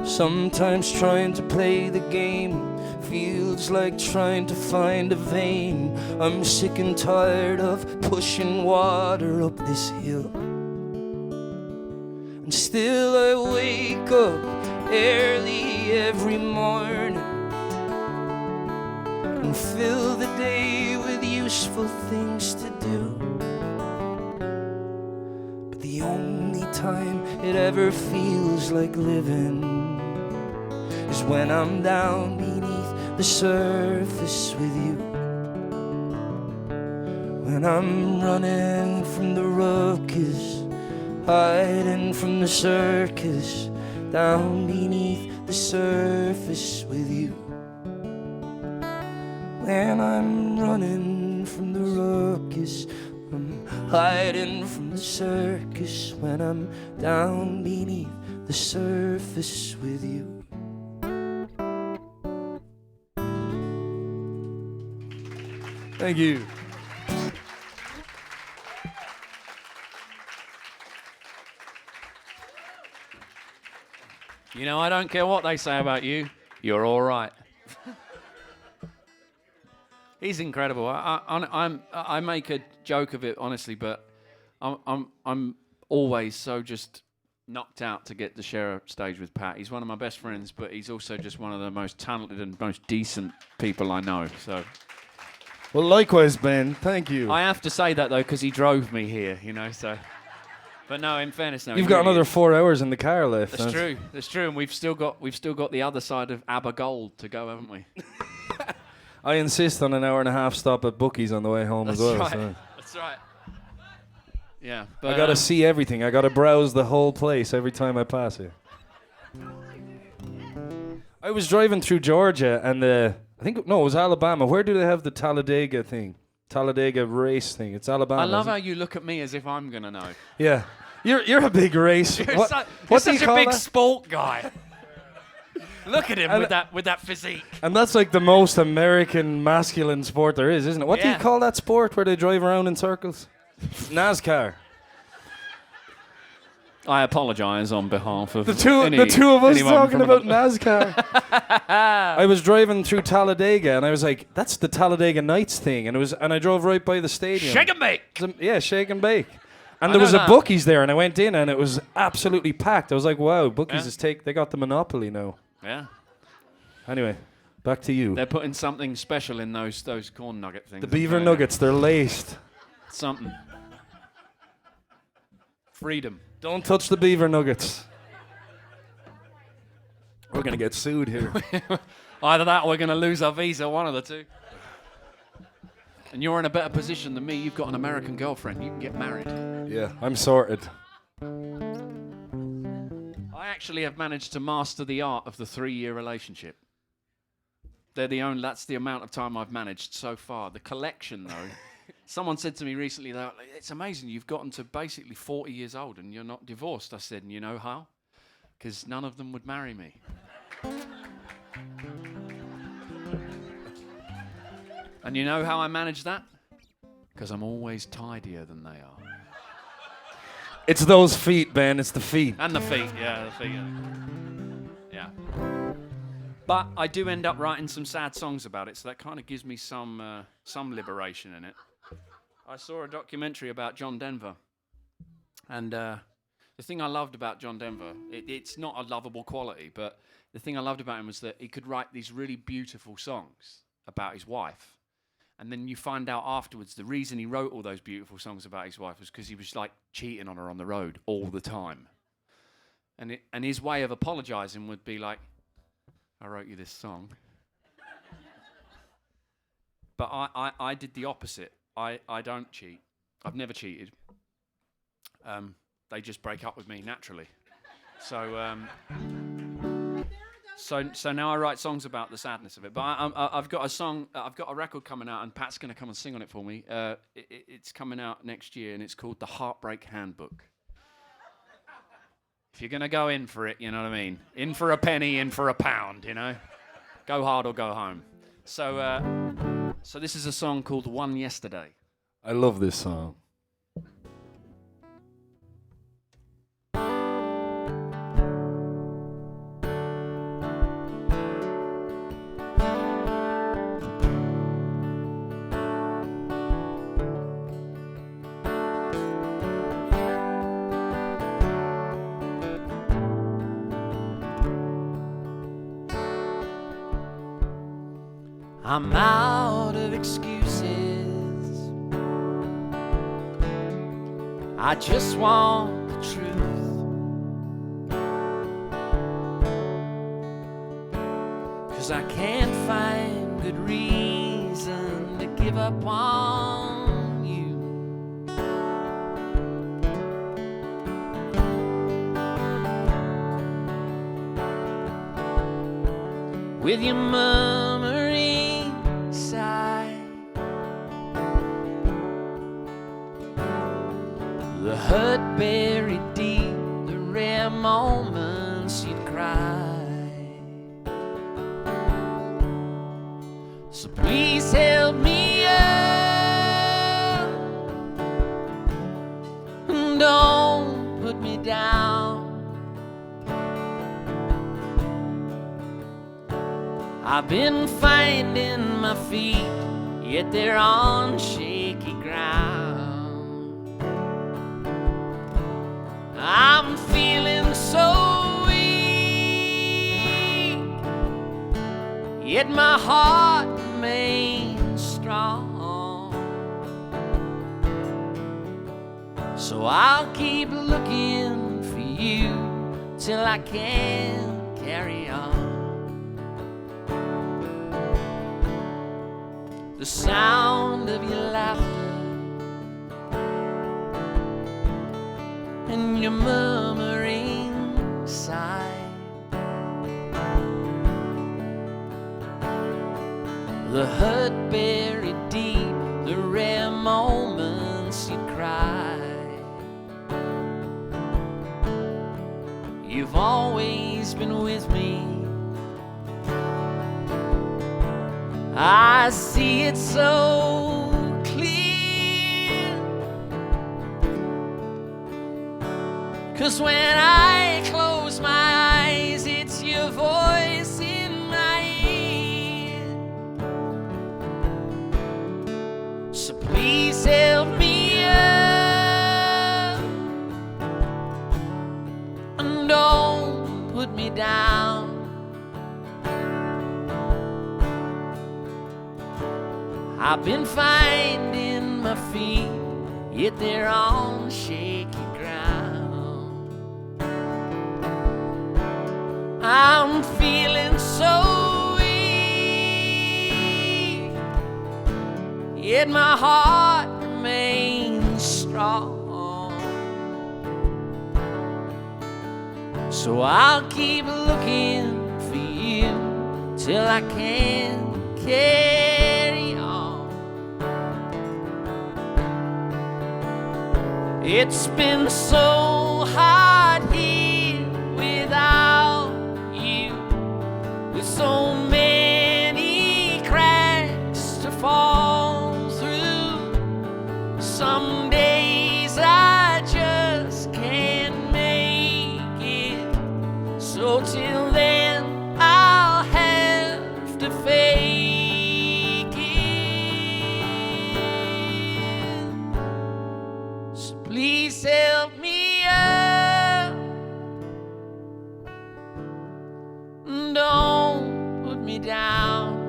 Sometimes trying to play the game feels like trying to find a vein. I'm sick and tired of pushing water up this hill. And still I wake up early every morning and fill the day with useful things to do. The only time it ever feels like living is when I'm down beneath the surface with you. When I'm running from the ruckus, hiding from the circus, down beneath the surface with you. When I'm running from the ruckus, I'm hiding from the circus. When I'm down beneath the surface with you. Thank you. You know, I don't care what they say about you. You're all right. He's incredible. I make a joke of it, honestly, but I'm always so just knocked out to get to share a stage with Pat. He's one of my best friends, but he's also just one of the most talented and most decent people I know. So, well, likewise, Ben. Thank you. I have to say that though, because he drove me here. You know, so But no, in fairness, no. You've he got really another is. 4 hours in the car left. That's true. That's true, and we've still got the other side of ABBA Gold to go, haven't we? I insist on an hour and a half stop at Bucky's on the way home That's as well. right. So. That's right. Yeah, but I gotta see everything. I gotta browse the whole place every time I pass it. I was driving through Georgia and it was Alabama. Where do they have the Talladega thing? Talladega race thing. It's Alabama. I love isn't how it? you look at me as if I'm gonna know. Yeah, you're a big race. You're what you're do you such a call big that? sport guy. Look at him And- with that physique. And that's like the most American masculine sport there is, isn't it? What do you Yeah. call that sport where they drive around in circles? NASCAR. I apologise on behalf of The two of us anyone talking from about another- NASCAR. I was driving through Talladega and I was like, "That's the Talladega Nights thing," and I drove right by the stadium. Shake and bake. Yeah, shake and bake. And I there know was a that. Buc-ee's there, and I went in and it was absolutely packed. I was like, "Wow, Buc-ee's Yeah. they got the monopoly now." Yeah, Anyway, back to you. they're putting something special in those corn nugget things. The beaver nuggets, they're laced. Something. Freedom. Don't touch the beaver nuggets. We're gonna get sued here. Either that or we're going to lose our visa, one of the two. And you're in a better position than me. You've got an American girlfriend. You can get married. Yeah, I'm sorted. I actually have managed to master the art of the 3-year relationship. That's the amount of time I've managed so far. The collection, though. Someone said to me recently, though, it's amazing you've gotten to basically 40 years old and you're not divorced. I said, and you know how? Because none of them would marry me. And you know how I manage that? Because I'm always tidier than they are. It's those feet, Ben. It's the feet. And the feet, yeah, the feet. Yeah. But I do end up writing some sad songs about it, so that kind of gives me some liberation in it. I saw a documentary about John Denver, and the thing I loved about John Denver, it's not a lovable quality, but the thing I loved about him was that he could write these really beautiful songs about his wife. And then you find out afterwards the reason he wrote all those beautiful songs about his wife was because he was like cheating on her on the road all the time. And his way of apologizing would be like, I wrote you this song. But I did the opposite. I don't cheat. I've never cheated. They just break up with me naturally. So now I write songs about the sadness of it. But I've got a record coming out, and Pat's going to come and sing on it for me. It's coming out next year, and it's called The Heartbreak Handbook. If you're going to go in for it, you know what I mean? In for a penny, in for a pound, you know? Go hard or go home. So this is a song called One Yesterday. I love this song. I'm out of excuses. I just want the truth. 'Cause I can't find good reason to give up on you. With your murmuring sigh, the hurt buried deep, the rare moments you'd cry. So please help me up, and don't put me down. I've been finding my feet, yet they're on shaky ground. I'm feeling so weak, yet my heart remains strong. So So I'll keep looking for you till I can carry on. The sound of your laughter and your murmuring sigh, the hurt buried deep, the rare moments you cry. You've always been with me. I see it so clear, 'cause when I close my eyes, it's your voice in my ear. So please help me up and don't put me down. I've been finding my feet, yet they're on shaky ground. I'm feeling so weak, yet my heart remains strong. So I'll keep looking for you till I can carry on. It's been so hard here without you, with so many cracks to fall through. Some days I just can't make it, so till then I'll have to fake it. So please help me up, don't put me down.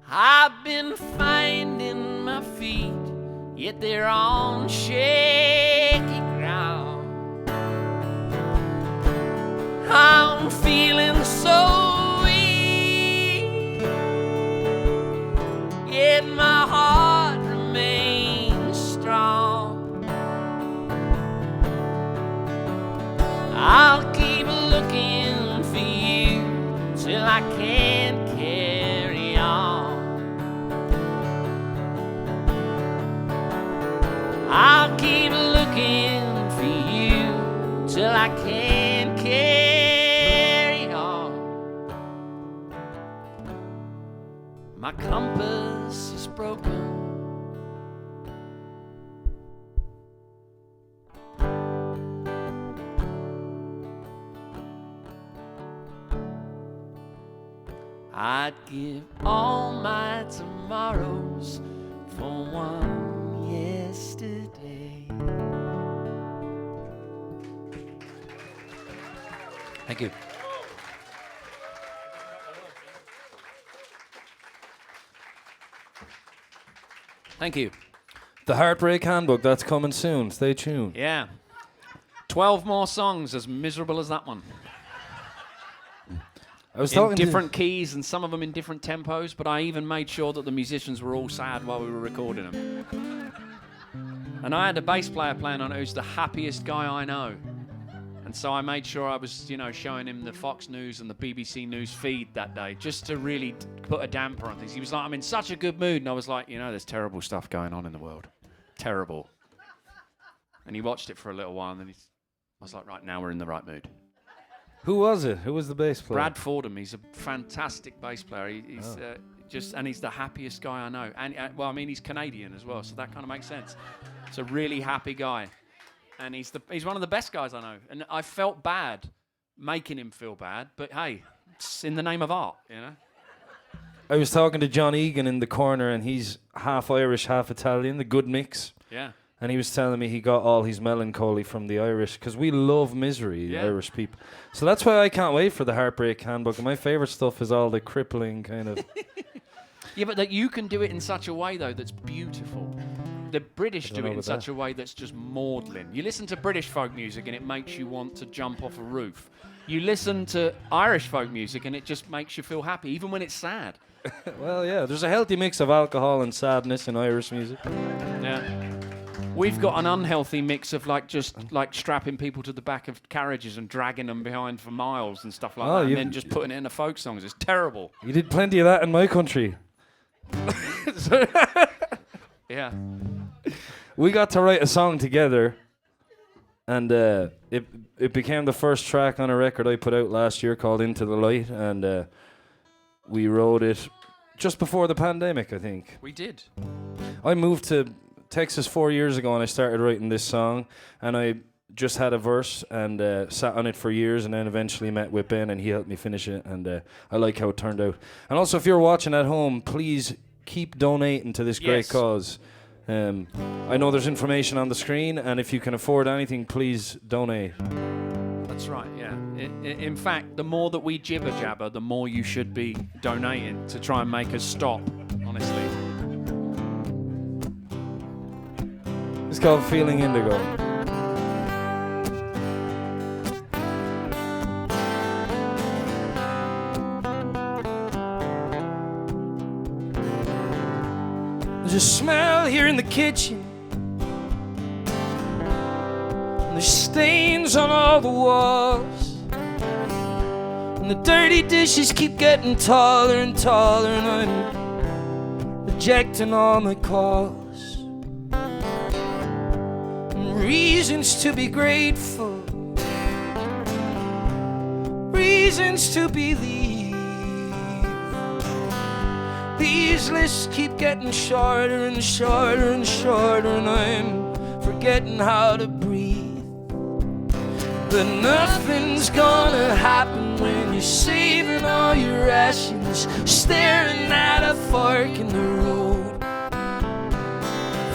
I've been finding my feet, yet they're on shaky ground. I'm feeling so weak, yet my heart remains strong. I'll keep looking for you till I can't carry on. I'll keep looking for you till I can't carry on. My compass is broken. I'd give all my tomorrows for one yesterday. Thank you. Thank you. The Heartbreak Handbook, that's coming soon. Stay tuned. Yeah. 12 more songs as miserable as that one. I was In talking different keys and some of them in different tempos, but I even made sure that the musicians were all sad while we were recording them. And I had a bass player playing on it who's the happiest guy I know. And so I made sure I was, showing him the Fox News and the BBC News feed that day, just to really put a damper on things. He was like, I'm in such a good mood. And I was like, there's terrible stuff going on in the world. Terrible. And he watched it for a little while, and then I was like, right, now we're in the right mood. Who was it? Who was the bass player? Brad Fordham. He's a fantastic bass player. He's and he's the happiest guy I know. And he's Canadian as well, so that kind of makes sense. It's a really happy guy, and he's one of the best guys I know. And I felt bad making him feel bad, but hey, it's in the name of art, I was talking to John Egan in the corner, and he's half Irish, half Italian, the good mix. Yeah. And he was telling me he got all his melancholy from the Irish, because we love misery, Yeah. Irish people. So that's why I can't wait for the Heartbreak Handbook. And my favourite stuff is all the crippling kind of... Yeah, but that you can do it in such a way, though, that's beautiful. The British do it in such a way that's just maudlin. You listen to British folk music and it makes you want to jump off a roof. You listen to Irish folk music and it just makes you feel happy, even when it's sad. Well, yeah, there's a healthy mix of alcohol and sadness in Irish music. Yeah. We've got an unhealthy mix of just strapping people to the back of carriages and dragging them behind for miles and stuff like that, and then just putting it in the folk songs. It's terrible. You did plenty of that in my country. Yeah. We got to write a song together, and it became the first track on a record I put out last year called Into the Light, and we wrote it just before the pandemic, I think. We did. I moved to Texas 4 years ago, and I started writing this song, and I just had a verse and sat on it for years, and then eventually met with Ben, and he helped me finish it, and I like how it turned out. And also, if you're watching at home, please keep donating to this great cause. I know there's information on the screen, and if you can afford anything, please donate. That's right, yeah. In fact, the more that we jibber-jabber, the more you should be donating to try and make us stop, honestly. It's called Feeling Indigo. There's a smell here in the kitchen. And there's stains on all the walls. And the dirty dishes keep getting taller and taller, and I'm rejecting all my calls. Reasons to be grateful, reasons to believe. These lists keep getting shorter and shorter and shorter, and I'm forgetting how to breathe. But nothing's gonna happen when you're saving all your rations, staring at a fork in the road.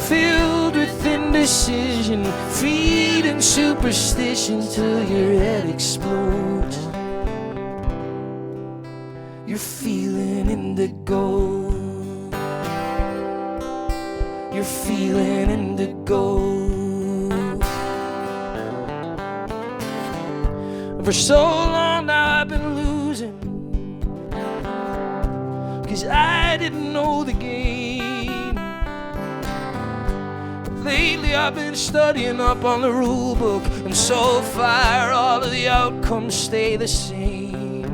Filled with indecision, feeding superstition till your head explodes. You're feeling indigo. You're feeling indigo. For so long now I've been losing, 'cause I didn't know the game. Lately I've been studying up on the rule book, and so far all of the outcomes stay the same.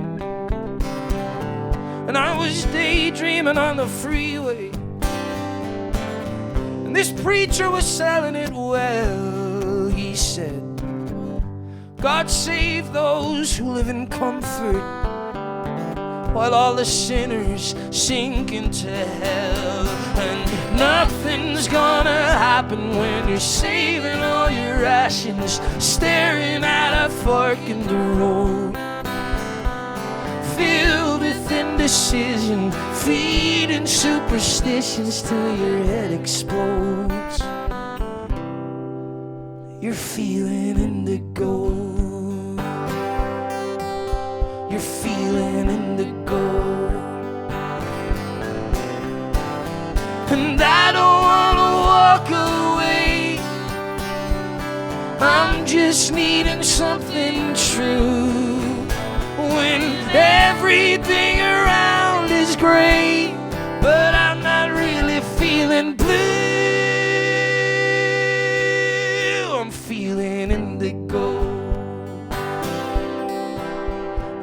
And I was daydreaming on the freeway, and this preacher was selling it well. He said, God save those who live in comfort, while all the sinners sink into hell. And nothing's gonna happen when you're saving all your rations, staring at a fork in the road. Filled with indecision, feeding superstitions till your head explodes. You're feeling indigo. You're feeling indigo. And I don't wanna walk away. I'm just needing something true. When everything around is great, but I'm not really feeling blue. I'm feeling indigo.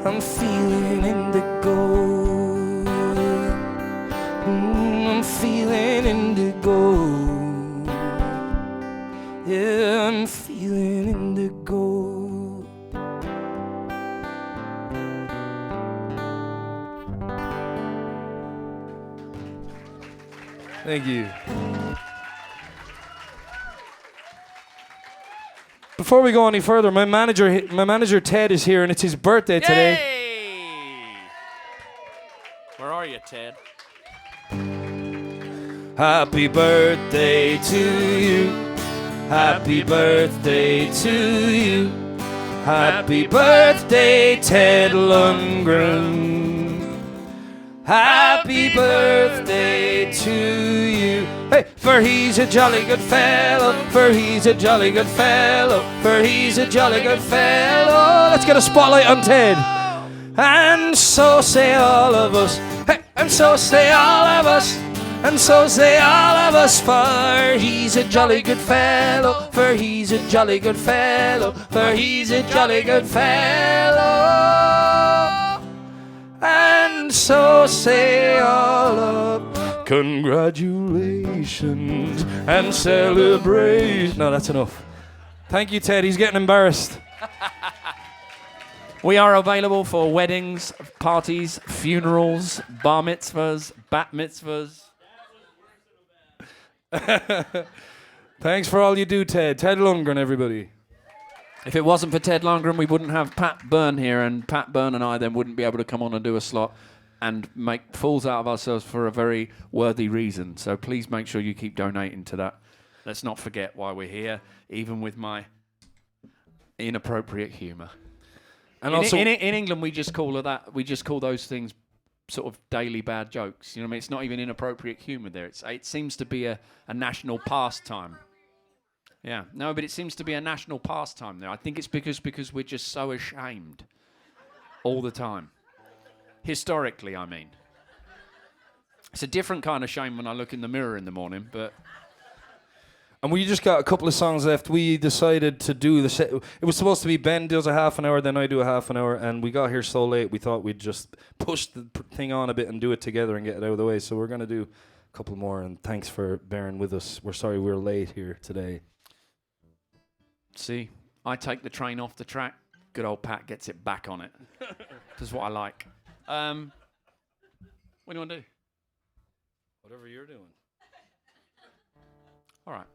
I'm feeling indigo. I'm feeling indigo. Yeah, I'm feeling indigo. Thank you. Before we go any further, my manager Ted is here, and it's his birthday today. Yay! Where are you, Ted? Happy birthday to you. Happy birthday to you. Happy birthday, Ted Lundgren. Happy birthday to you. Hey, for he's a jolly good fellow, for he's a jolly good fellow, for he's a jolly good fellow. Let's get a spotlight on Ted. And so say all of us. Hey, and so say all of us. And so say all of us, for he's a jolly good fellow, for he's a jolly good fellow, for he's a jolly good fellow. And so say all of congratulations and celebrate. No, that's enough. Thank you, Ted. He's getting embarrassed. We are available for weddings, parties, funerals, bar mitzvahs, bat mitzvahs. Thanks for all you do, Ted. Ted Lundgren, everybody. If it wasn't for Ted Lundgren, we wouldn't have Pat Byrne here, and Pat Byrne and I then wouldn't be able to come on and do a slot and make fools out of ourselves for a very worthy reason. So please make sure you keep donating to that. Let's not forget why we're here, even with my inappropriate humour. And also, in England, we just call those things sort of daily bad jokes. You know what I mean? It's not even inappropriate humour there. It seems to be a national pastime. Yeah, no, but it seems to be a national pastime there. I think it's because we're just so ashamed all the time. Historically, I mean. It's a different kind of shame when I look in the mirror in the morning, but... And we just got a couple of songs left. We decided to do the set. It was supposed to be Ben does a half an hour, then I do a half an hour, and we got here so late we thought we'd just push the thing on a bit and do it together and get it out of the way. So we're going to do a couple more, and thanks for bearing with us. We're sorry we're late here today. See, I take the train off the track. Good old Pat gets it back on it. That's what I like. What do you want to do? Whatever you're doing. All right.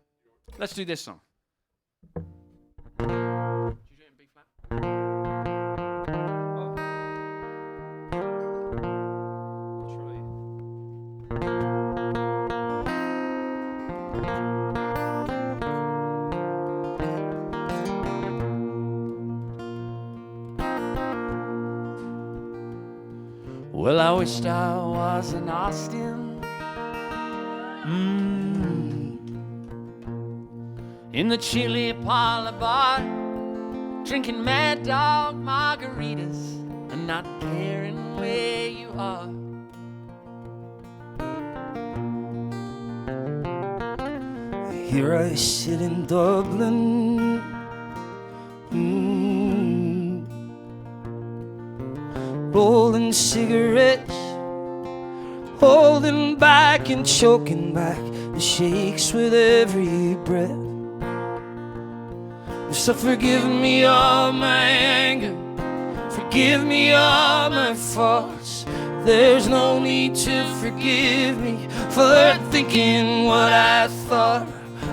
Let's do this song. Did you do it in B flat? Well, I wished I was in Austin. In the chilly parlor bar, drinking Mad Dog margaritas and not caring where you are. Here I sit in Dublin, rolling cigarettes, holding back and choking back the shakes with every breath. So forgive me all my anger, forgive me all my faults. There's no need to forgive me for thinking what I thought.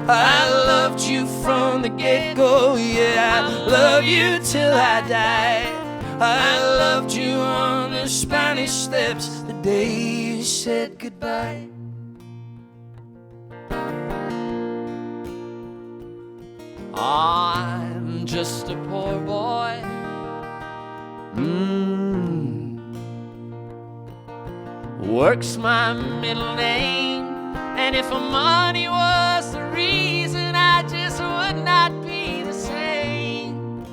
I loved you from the get-go, yeah, I love you till I die. I loved you on the Spanish steps the day you said goodbye. I'm just a poor boy. Work's my middle name, and if money was the reason, I just would not be the same.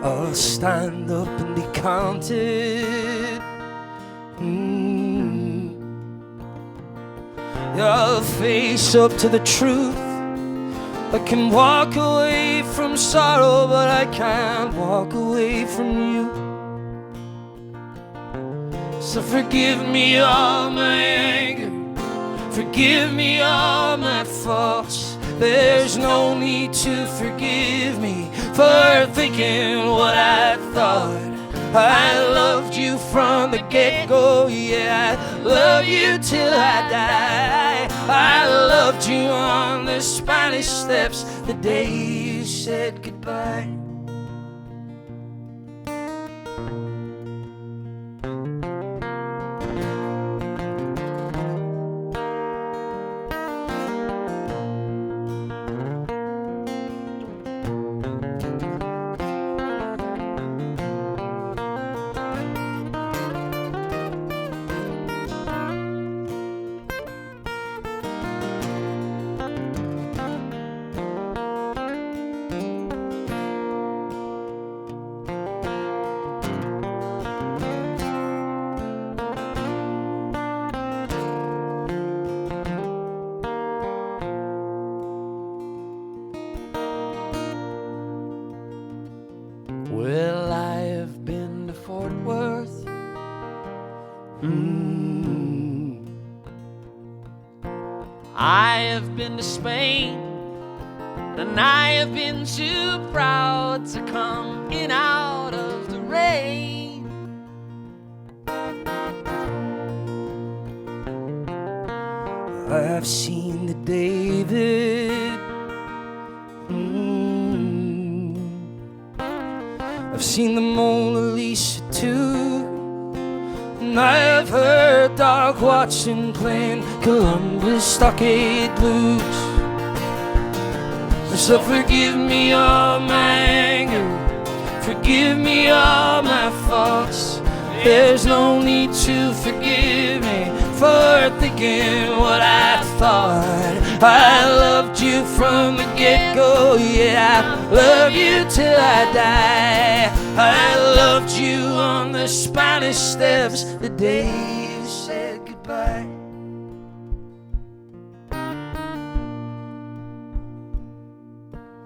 I'll stand up and be counted. I'll face up to the truth. I can walk away from sorrow, but I can't walk away from you. So forgive me all my anger, forgive me all my faults. There's no need to forgive me for thinking what I thought. I loved you from the get-go, yeah, I love you till I die. I loved you on the Spanish steps the day you said goodbye. I have been to Spain, and I have been too proud to come in out of the rain. I've seen the David. I've seen the Mona Lisa too. And I've heard dog watching playing Columbus Stockade Blues. So forgive me all my anger, forgive me all my faults. There's no need to forgive me for thinking what I thought. I loved you from the get-go, yeah, I love you till I die. I loved you on the Spanish steps the day you said goodbye.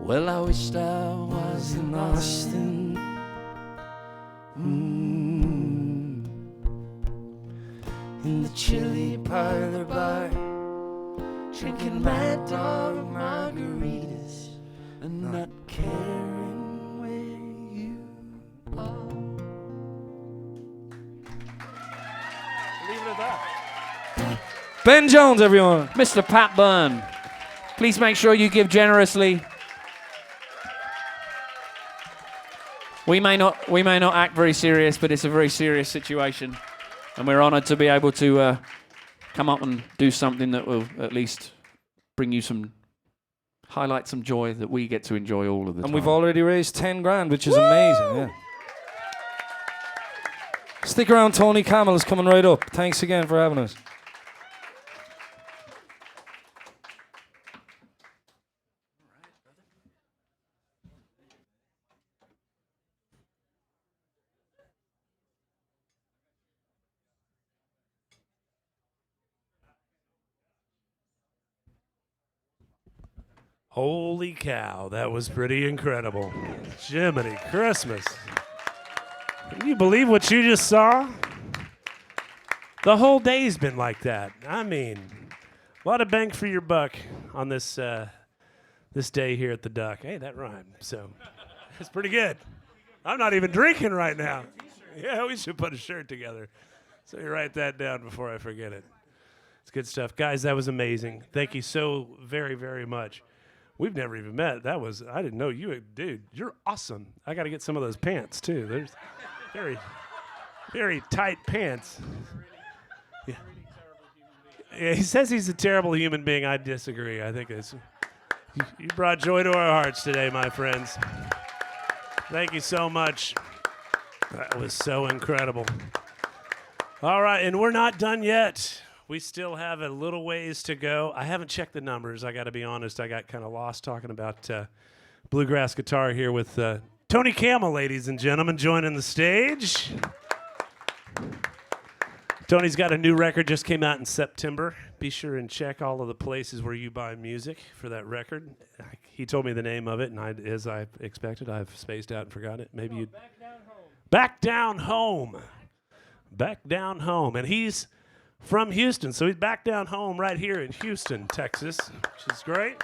Well, I wished I was in Austin. In the chilly parlor bar, drinking Mad Dog margaritas and not caring where you are. Leave it at that. Ben Jones, everyone. Mr. Pat Byrne, please make sure you give generously. We may not act very serious, but it's a very serious situation. And we're honoured to be able to come up and do something that will at least bring you highlight some joy that we get to enjoy all of the time. And we've already raised 10 grand, which is amazing. Yeah. Stick around, Tony Camel is coming right up. Thanks again for having us. Holy cow, that was pretty incredible. Jiminy Christmas. Can you believe what you just saw? The whole day's been like that. I mean, a lot of bang for your buck on this this day here at the Duck. Hey, that rhymed, so it's pretty good. I'm not even drinking right now. Yeah, we should put a shirt together. So you write that down before I forget it. It's good stuff. Guys, that was amazing. Thank you so very, very much. We've never even met. I didn't know you, dude. You're awesome. I got to get some of those pants too. There's very, very tight pants. Yeah. Yeah, he says he's a terrible human being. I disagree. I think you brought joy to our hearts today, my friends. Thank you so much. That was so incredible. All right, and we're not done yet. We still have a little ways to go. I haven't checked the numbers. I got to be honest. I got kind of lost talking about bluegrass guitar here with Tony Camel, ladies and gentlemen, joining the stage. Tony's got a new record, just came out in September. Be sure and check all of the places where you buy music for that record. He told me the name of it, and as I expected, I've spaced out and forgot it. Maybe you. Back Down Home. Back Down Home. And he's from Houston, so he's back down home right here in Houston, Texas, which is great.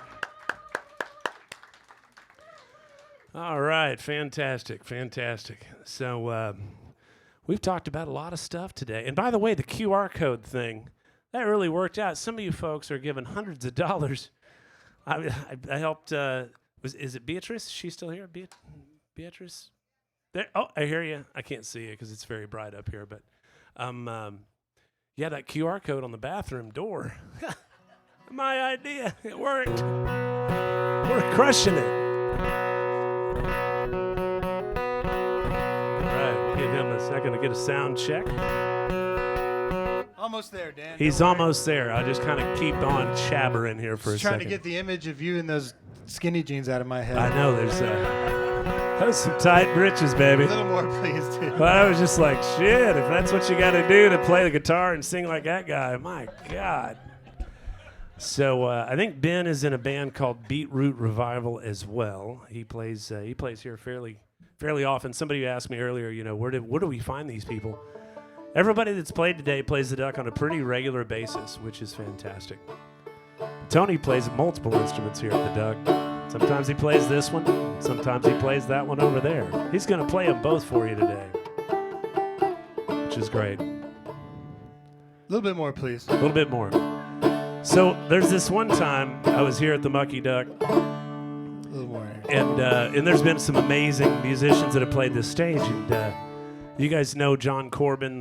All right, fantastic. So we've talked about a lot of stuff today. And by the way, the QR code thing, that really worked out. Some of you folks are giving hundreds of dollars. I helped, is it Beatrice? Is she still here? Beatrice? There. Oh, I hear you. I can't see you because it's very bright up here, but yeah, that QR code on the bathroom door. My idea. It worked. We're crushing it. All right, we'll give him a second to get a sound check. Almost there, Dan. He's almost there. I'll just kind of keep on chabbering here for a second. Trying to get the image of you in those skinny jeans out of my head. I know, there's some tight britches, baby. A little more, please, dude. But I was just like, shit, if that's what you got to do to play the guitar and sing like that guy, my God. So I think Ben is in a band called Beetroot Revival as well. He plays here fairly often. Somebody asked me earlier, where do we find these people? Everybody that's played today plays the Duck on a pretty regular basis, which is fantastic. Tony plays multiple instruments here at the Duck. Sometimes he plays this one, sometimes he plays that one over there. He's going to play them both for you today, which is great. A little bit more, please. A little bit more. So there's this one time I was here at the Mucky Duck, A little more. and there's been some amazing musicians that have played this stage. And you guys know John Corbin,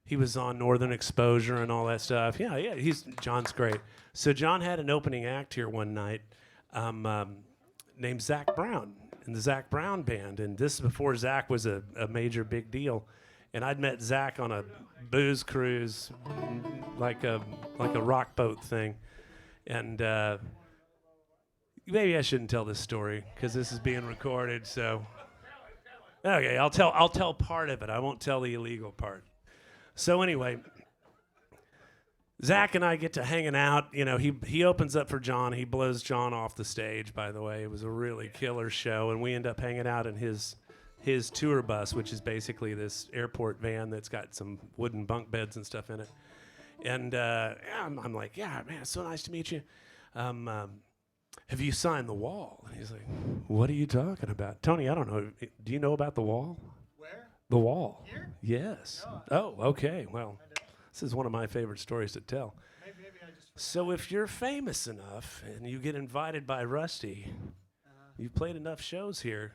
he was on Northern Exposure and all that stuff. Yeah, John's great. So John had an opening act here one night named Zach Brown in the Zach Brown Band, and this is before Zach was a major big deal. And I'd met Zach on a booze cruise, like a rock boat thing, and maybe I shouldn't tell this story because this is being recorded. So, okay, I'll tell part of it. I won't tell the illegal part. So anyway, Zach and I get to hanging out. You know, he opens up for John. He blows John off the stage. By the way, it was a really killer show, and we end up hanging out in his tour bus, which is basically this airport van that's got some wooden bunk beds and stuff in it. And I'm like, yeah, man, it's so nice to meet you. Have you signed The Wall? And he's like, what are you talking about? Tony, I don't know. Do you know about The Wall? Where? The Wall. Here? Yes. No, Oh, okay. Well, this is one of my favorite stories to tell. Maybe I just. So if you're famous enough and you get invited by Rusty, you've played enough shows here,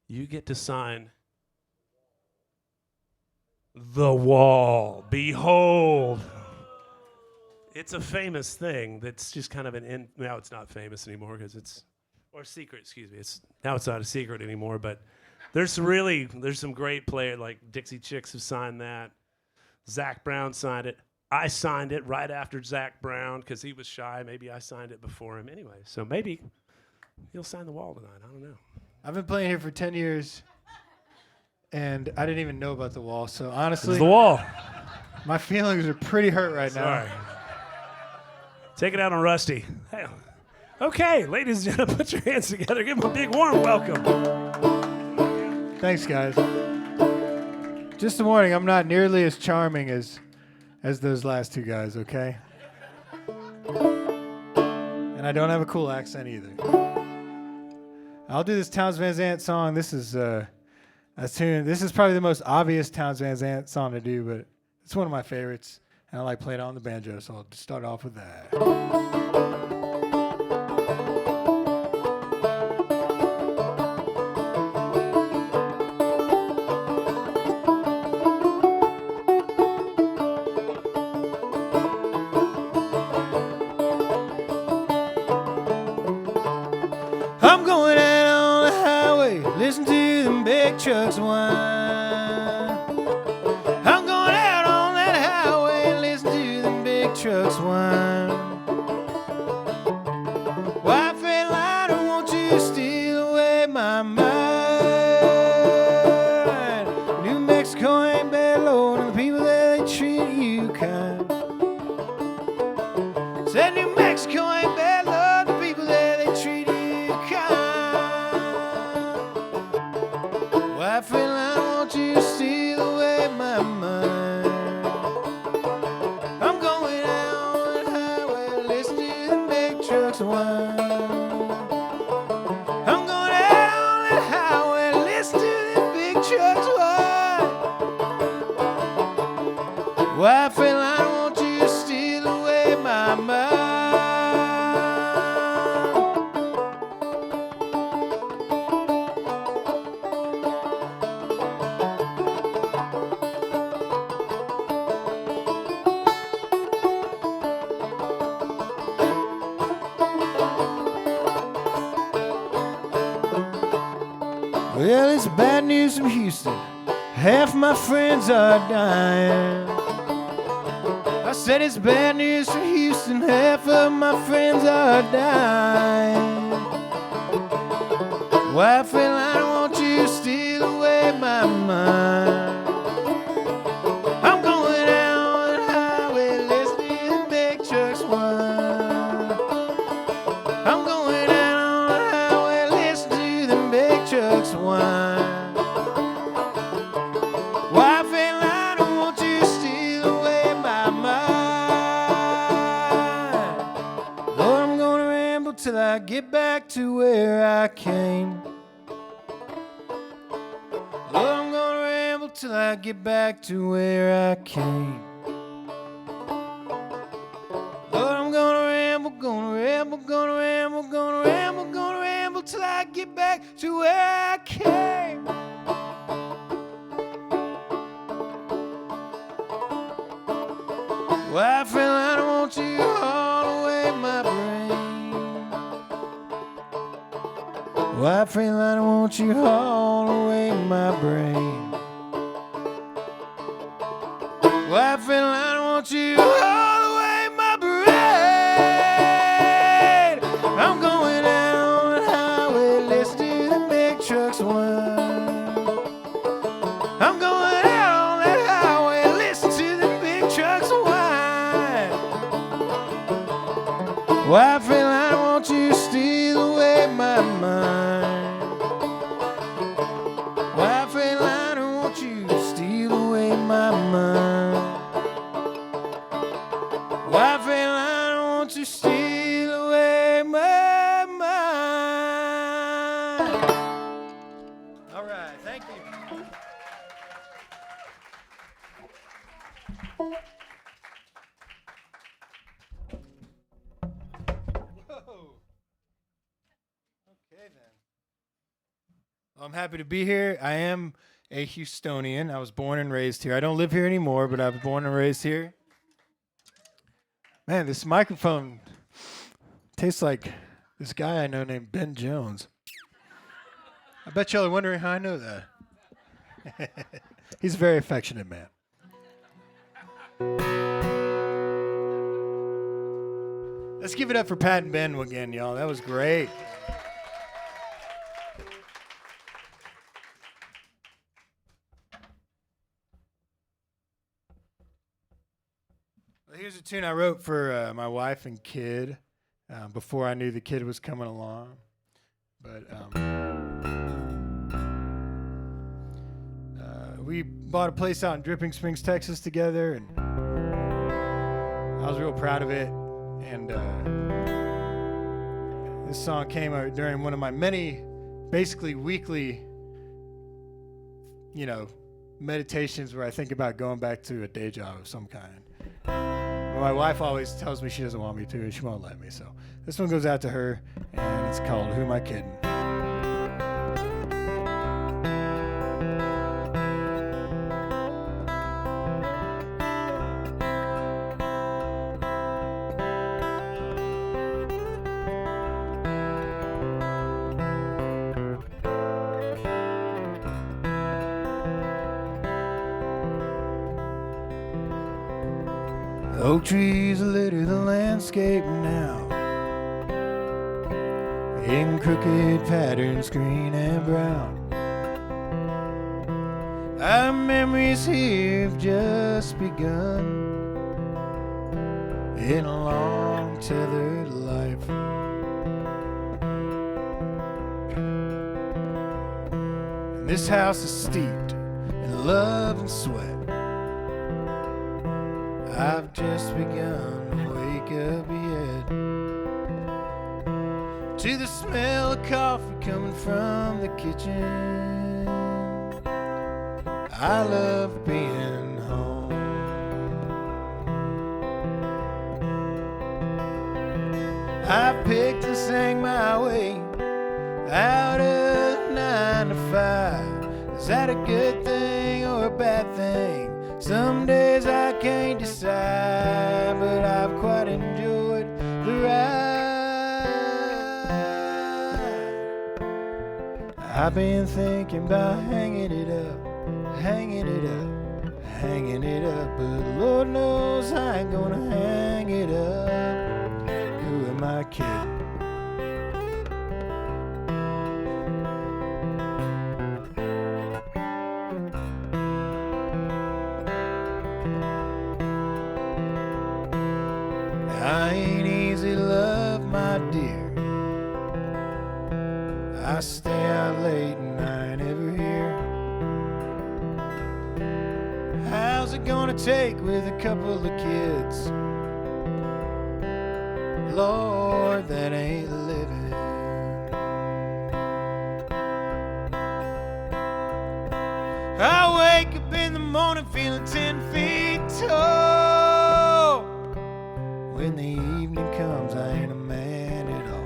you get to sign The Wall. Behold. It's a famous thing that's just kind of now it's not famous anymore because or secret, excuse me. Now it's not a secret anymore, but there's some great players like Dixie Chicks have signed that. Zach Brown signed it. I signed it right after Zach Brown because he was shy. Maybe I signed it before him anyway. So maybe he'll sign The Wall tonight. I don't know. I've been playing here for 10 years, and I didn't even know about The Wall. So honestly, It's The Wall. my feelings are pretty hurt right Sorry. now. Take it out on Rusty. Hey. Okay, ladies and gentlemen, put your hands together. Give him a big warm welcome. Thanks, guys. Just a warning, I'm not nearly as charming as those last two guys, okay? And I don't have a cool accent either. I'll do this Townes Van Zandt song. This is a tune. This is probably the most obvious Townes Van Zandt song to do, but it's one of my favorites. And I like playing it on the banjo, so I'll just start off with that. I'm going out on the highway, listen to them big trucks whine. I'm going out on that highway, listen to them big trucks whine. Wife and lighter, won't you steal away my mind? New Mexico ain't bad, Lord, and the people there, they treat you kind. Said New Mexico ain't bad, Lord, the people there, they treat you kind. Wife and I want you to steal away my mind. I'm going out on the highway, listen to the big trucks whine. I'm going out on the highway, listen to the big trucks whine. Wife and I want you to steal away my mind. Well, it's bad news from Houston. Half my friends are dying. I said it's bad news from Houston. Half of my friends are dying. Wife and I want you to steal away my mind. I'm going out on the highway, listening to the big trucks whine. I'm going out on the highway, listening to the big trucks whine. Wife and I don't want you to steal away my mind. till I get back to where I came. Lord, I'm gonna ramble till I get back to where I came. Lord, I'm gonna ramble, gonna ramble, gonna ramble, gonna ramble, gonna ramble till I get back to where I came. Why, friend, I don't want you all away my brain. Why, friend, I don't want you all away my brain. Why, friend, I don't want you all away my brain. I'm going down the highway, listen to the big trucks whine. I'm going out on that highway, listen to the big trucks whine. Why, friend, I don't want you to steal away my mind. Why, friend, I don't want you to steal away my mind. Why, friend, I don't want you to steal away my mind. All right, thank you. Whoa. Okay, then. Well, I'm happy to be here. I am a Houstonian. I was born and raised here. I don't live here anymore, but I was born and raised here. Man, this microphone tastes like this guy I know named Ben Jones. I bet y'all are wondering how I know that. He's a very affectionate man. Let's give it up for Pat and Ben again, y'all. That was great. Well, here's a tune I wrote for my wife and kid before I knew the kid was coming along. But we bought a place out in Dripping Springs, Texas together, and I was real proud of it. And this song came out during one of my many, basically weekly, meditations where I think about going back to a day job of some kind. My wife always tells me she doesn't want me to, and she won't let me. So this one goes out to her, and it's called Who Am I Kidding? Oak trees litter the landscape now, in crooked patterns, green and brown. Our memories here have just begun in a long tethered life. And this house is steeped in love and sweat. I've just begun to wake up yet to the smell of coffee coming from the kitchen. I love being home. I picked and sang my way out of 9 to 5. Is that a good thing or a bad thing? Some days I can't decide, but I've quite enjoyed the ride. I've been thinking about hanging it up, hanging it up, hanging it up, but Lord knows I ain't gonna hang it up. Who am I kidding? I ain't easy love, my dear. I stay out late and I ain't ever here. How's it gonna take with a couple of kids? Lord, Lord, that ain't living. I wake up in the morning feeling 10 feet tall. When the evening comes, I ain't a man at all.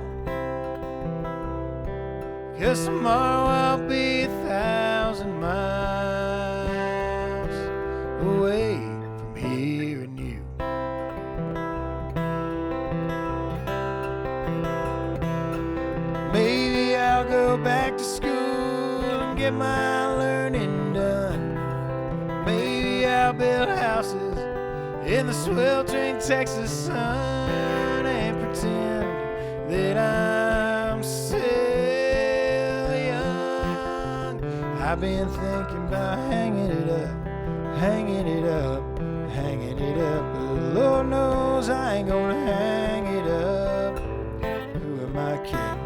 'Cause tomorrow I'll be 1,000 miles away from here and you. Maybe I'll go back to school and get my learning done. Maybe I'll build houses in the sweltering Texas sun and pretend that I'm still young. I've been thinking about hanging it up, hanging it up, hanging it up. But Lord knows I ain't gonna hang it up. Who am I kidding?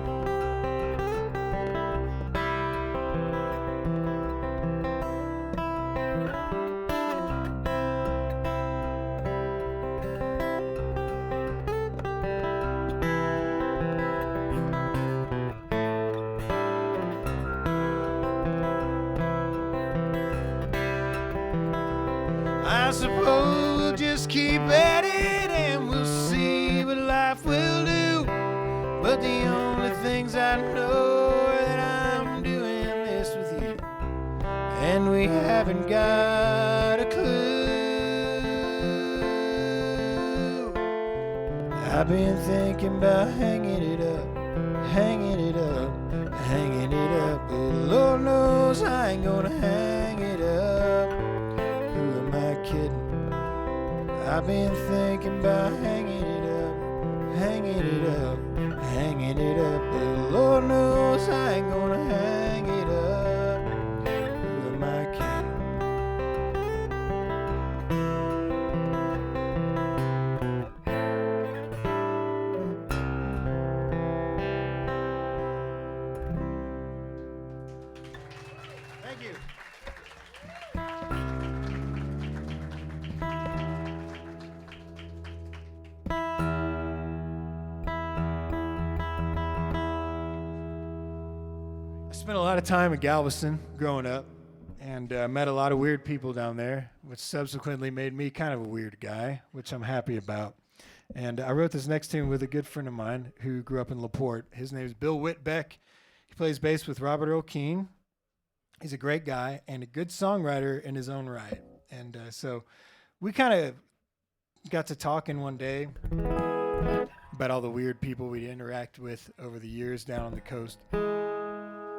I suppose we'll just keep at it and we'll see what life will do. But the only things I know are that I'm doing this with you, and we haven't got a clue. I've been thinking about hanging it up, hanging it up, hanging it up. But Lord knows I ain't gonna hang it up. Kidding. I've been thinking about hanging it up, hanging it up, hanging it up. But Lord knows I ain't gonna hang it up. Who am I kidding? Thank you. I spent a lot of time in Galveston growing up and met a lot of weird people down there, which subsequently made me kind of a weird guy, which I'm happy about. And I wrote this next tune with a good friend of mine who grew up in LaPorte. His name is Bill Whitbeck. He plays bass with Robert Earl Keen. He's a great guy and a good songwriter in his own right. And so we kind of got to talking one day about all the weird people we'd interact with over the years down on the coast.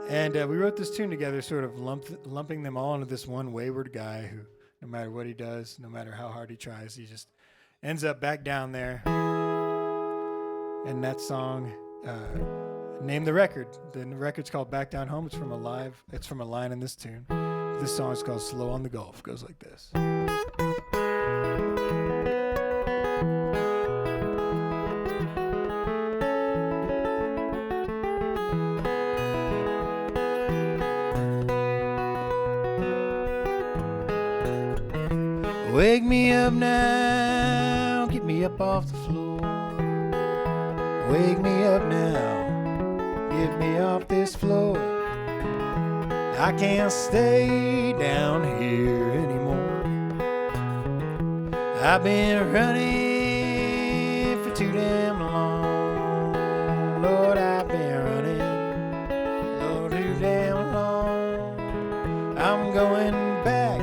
And we wrote this tune together, sort of lumping them all into this one wayward guy who, no matter what he does, no matter how hard he tries, he just ends up back down there. And that song named the record. The record's called Back Down Home. It's from a line in this tune. This song is called Slow on the Gulf. It goes like this. Wake me up now, get me up off the floor. Wake me up now, get me off this floor. I can't stay down here anymore. I've been running for too damn long. Lord, I've been running, Lord, too damn long. I'm going back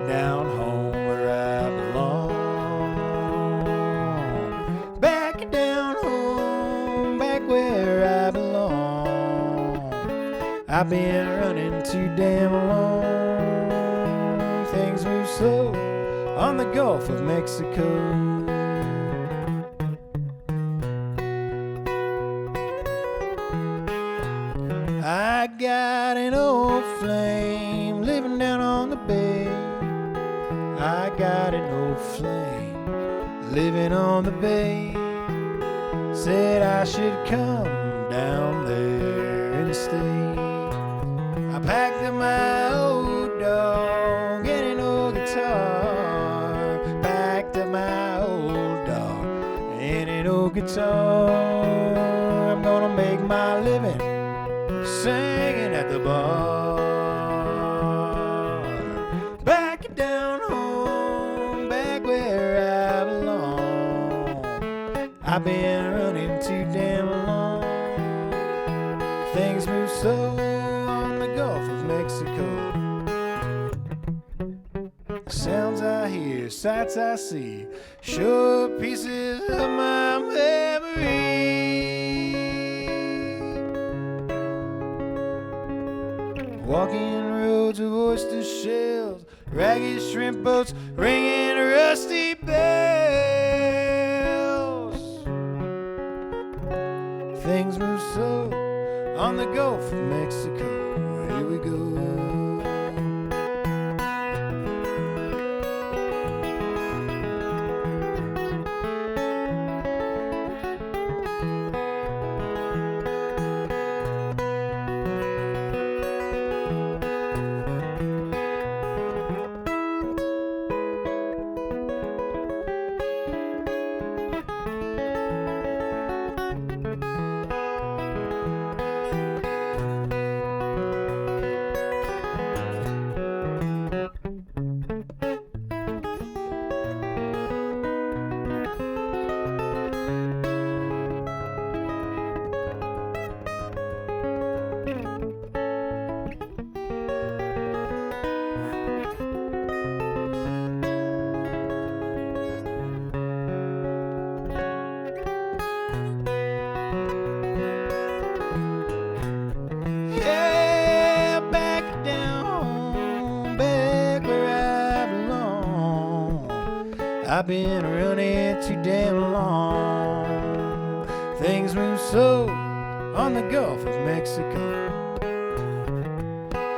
down home where I belong. Back down home, back where I belong. I've been running too damn long. Things move slow on the Gulf of Mexico. I got an old flame living down on the bay. I got an old flame living on the bay. Said I should come down there and stay. I packed up my old dog and an old guitar. Packed up my old dog and an old guitar. my living singing at the bar. Back down home, back where I belong. I've been running too damn long. Things move slow on the Gulf of Mexico. Sounds I hear, sights I see, show up pieces of my memory. Walking roads of oyster shells, ragged shrimp boats ringing rusty bells. Things move slow on the Gulf of Mexico. Here we go. I've been running too damn long. Things move slow on the Gulf of Mexico.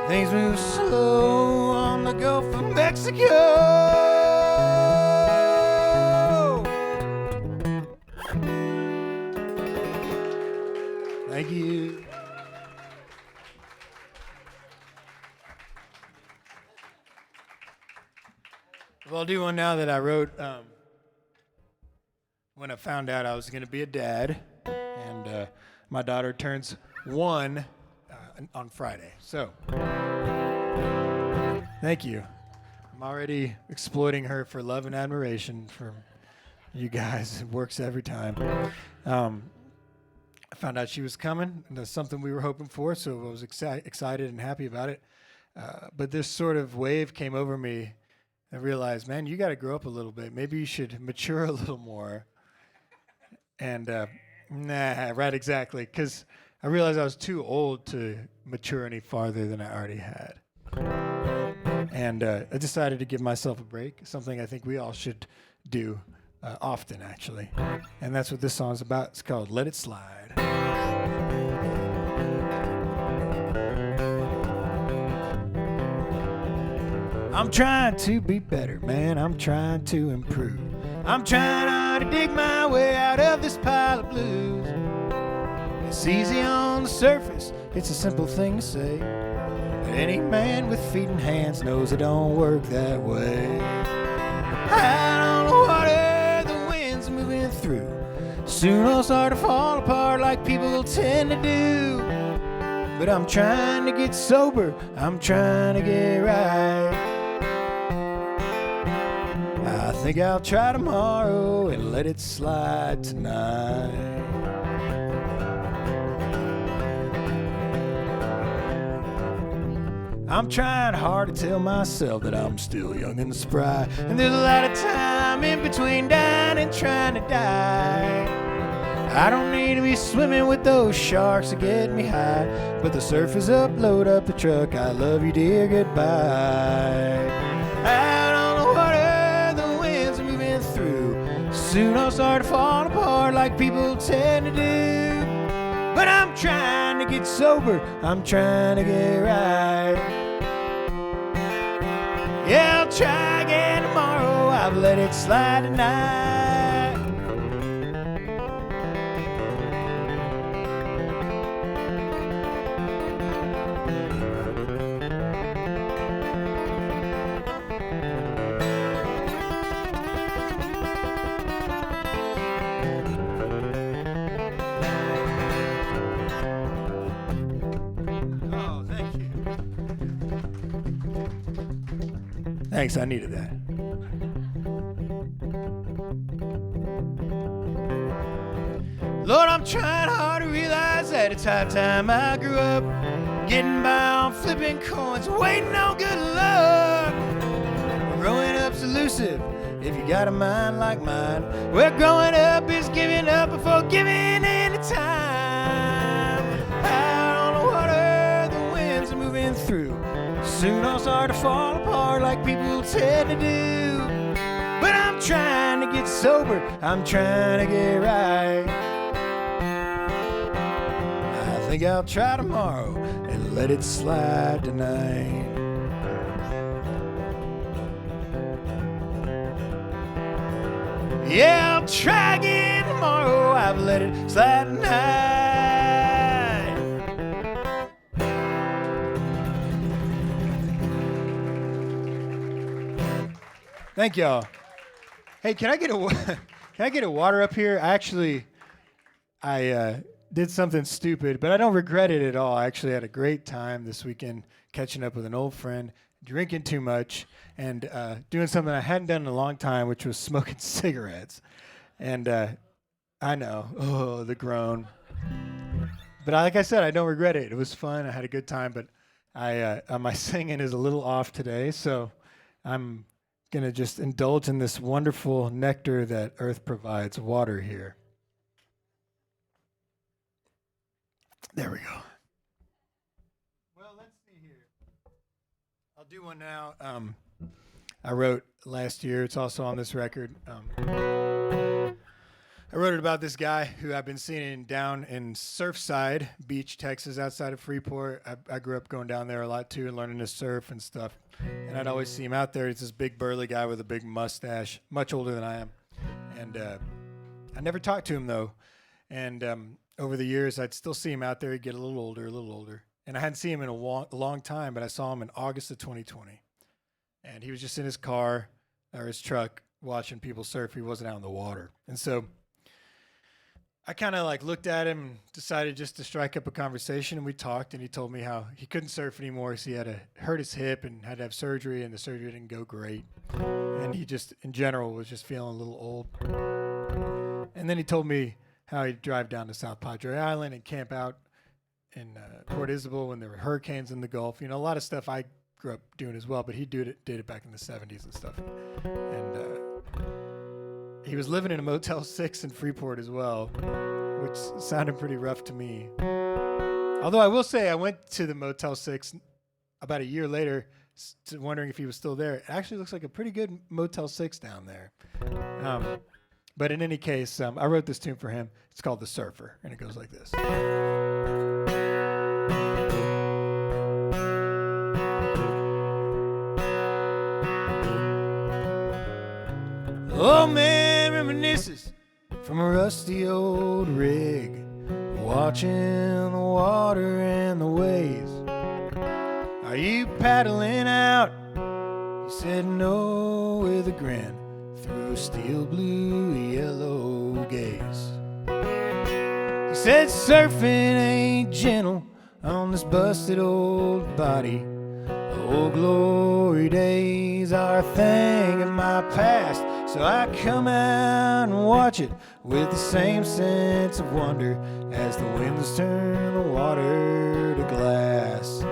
Things move slow on the Gulf of Mexico. Thank you. Well, I'll do one now that I wrote when I found out I was going to be a dad, and my daughter turns 1 on Friday. So, thank you. I'm already exploiting her for love and admiration from you guys. It works every time. I found out she was coming, and that's something we were hoping for, so I was excited and happy about it. But this sort of wave came over me. I realized, man, you got to grow up a little bit. Maybe you should mature a little more. And right, exactly, because I realized I was too old to mature any farther than I already had. And I decided to give myself a break, something I think we all should do often, actually. And that's what this song's about. It's called Let It Slide. I'm trying to be better, man. I'm trying to improve. I'm trying to dig my way out of this pile of blues. It's easy on the surface, it's a simple thing to say. But any man with feet and hands knows it don't work that way. Out on the water, the wind's moving through. Soon I'll start to fall apart like people tend to do. But I'm trying to get sober, I'm trying to get right. I think I'll try tomorrow and let it slide tonight. I'm trying hard to tell myself that I'm still young and spry, and there's a lot of time in between dying and trying to die. I don't need to be swimming with those sharks to get me high, but the surf is up, load up the truck, I love you dear, goodbye. Out on the water, the wind's moving through. Soon I'll start to fall apart like people tend to do. But I'm trying to get sober, I'm trying to get right. Yeah, I'll try again tomorrow, I've let it slide tonight. Thanks, I needed that. Lord, I'm trying hard to realize that it's high time I grew up. Getting by on flipping coins, waiting on good luck. Growing up's elusive if you got a mind like mine. Well, growing up is giving up before giving any time. Out on the water, the winds are moving through. Soon I'll start to fall apart like people tend to do. But I'm trying to get sober, I'm trying to get right. I think I'll try tomorrow and let it slide tonight. Yeah, I'll try again tomorrow. I've let it slide tonight. Thank y'all. Hey, can I get a water up here? Actually, I did something stupid, but I don't regret it at all. I actually had a great time this weekend catching up with an old friend, drinking too much, and doing something I hadn't done in a long time, which was smoking cigarettes. And I know, the groan. But like I said, I don't regret it. It was fun. I had a good time, but my singing is a little off today, so I'm going to just indulge in this wonderful nectar that Earth provides, water here. There we go. Well, let's see here. I'll do one now. I wrote last year. It's also on this record. I wrote it about this guy who I've been seeing down in Surfside Beach, Texas, outside of Freeport. I grew up going down there a lot, too, and learning to surf and stuff. And I'd always see him out there. He's this big, burly guy with a big mustache, much older than I am. And I never talked to him, though. And over the years, I'd still see him out there. He'd get a little older. And I hadn't seen him in a long time, but I saw him in August of 2020. And he was just in his car or his truck watching people surf. He wasn't out in the water. And so I kind of like looked at him and decided just to strike up a conversation. And we talked, and he told me how he couldn't surf anymore because he had hurt his hip and had to have surgery, and the surgery didn't go great. And he just, in general, was just feeling a little old. And then he told me how he'd drive down to South Padre Island and camp out in Port Isabel when there were hurricanes in the Gulf. You know, a lot of stuff I grew up doing as well, but he did it back in the 70s and stuff. And he was living in a Motel 6 in Freeport as well, which sounded pretty rough to me. Although I will say I went to the Motel 6 about a year later wondering if he was still there. It actually looks like a pretty good Motel 6 down there. But in any case, I wrote this tune for him. It's called The Surfer, and it goes like this. Old man reminisces from a rusty old rig, watching the water and the waves. Are you paddling out? He said no with a grin through a steel blue yellow gaze. He said surfing ain't gentle on this busted old body. Old glory days are a thing of my past, so I come out and watch it with the same sense of wonder as the winds turn the water to glass.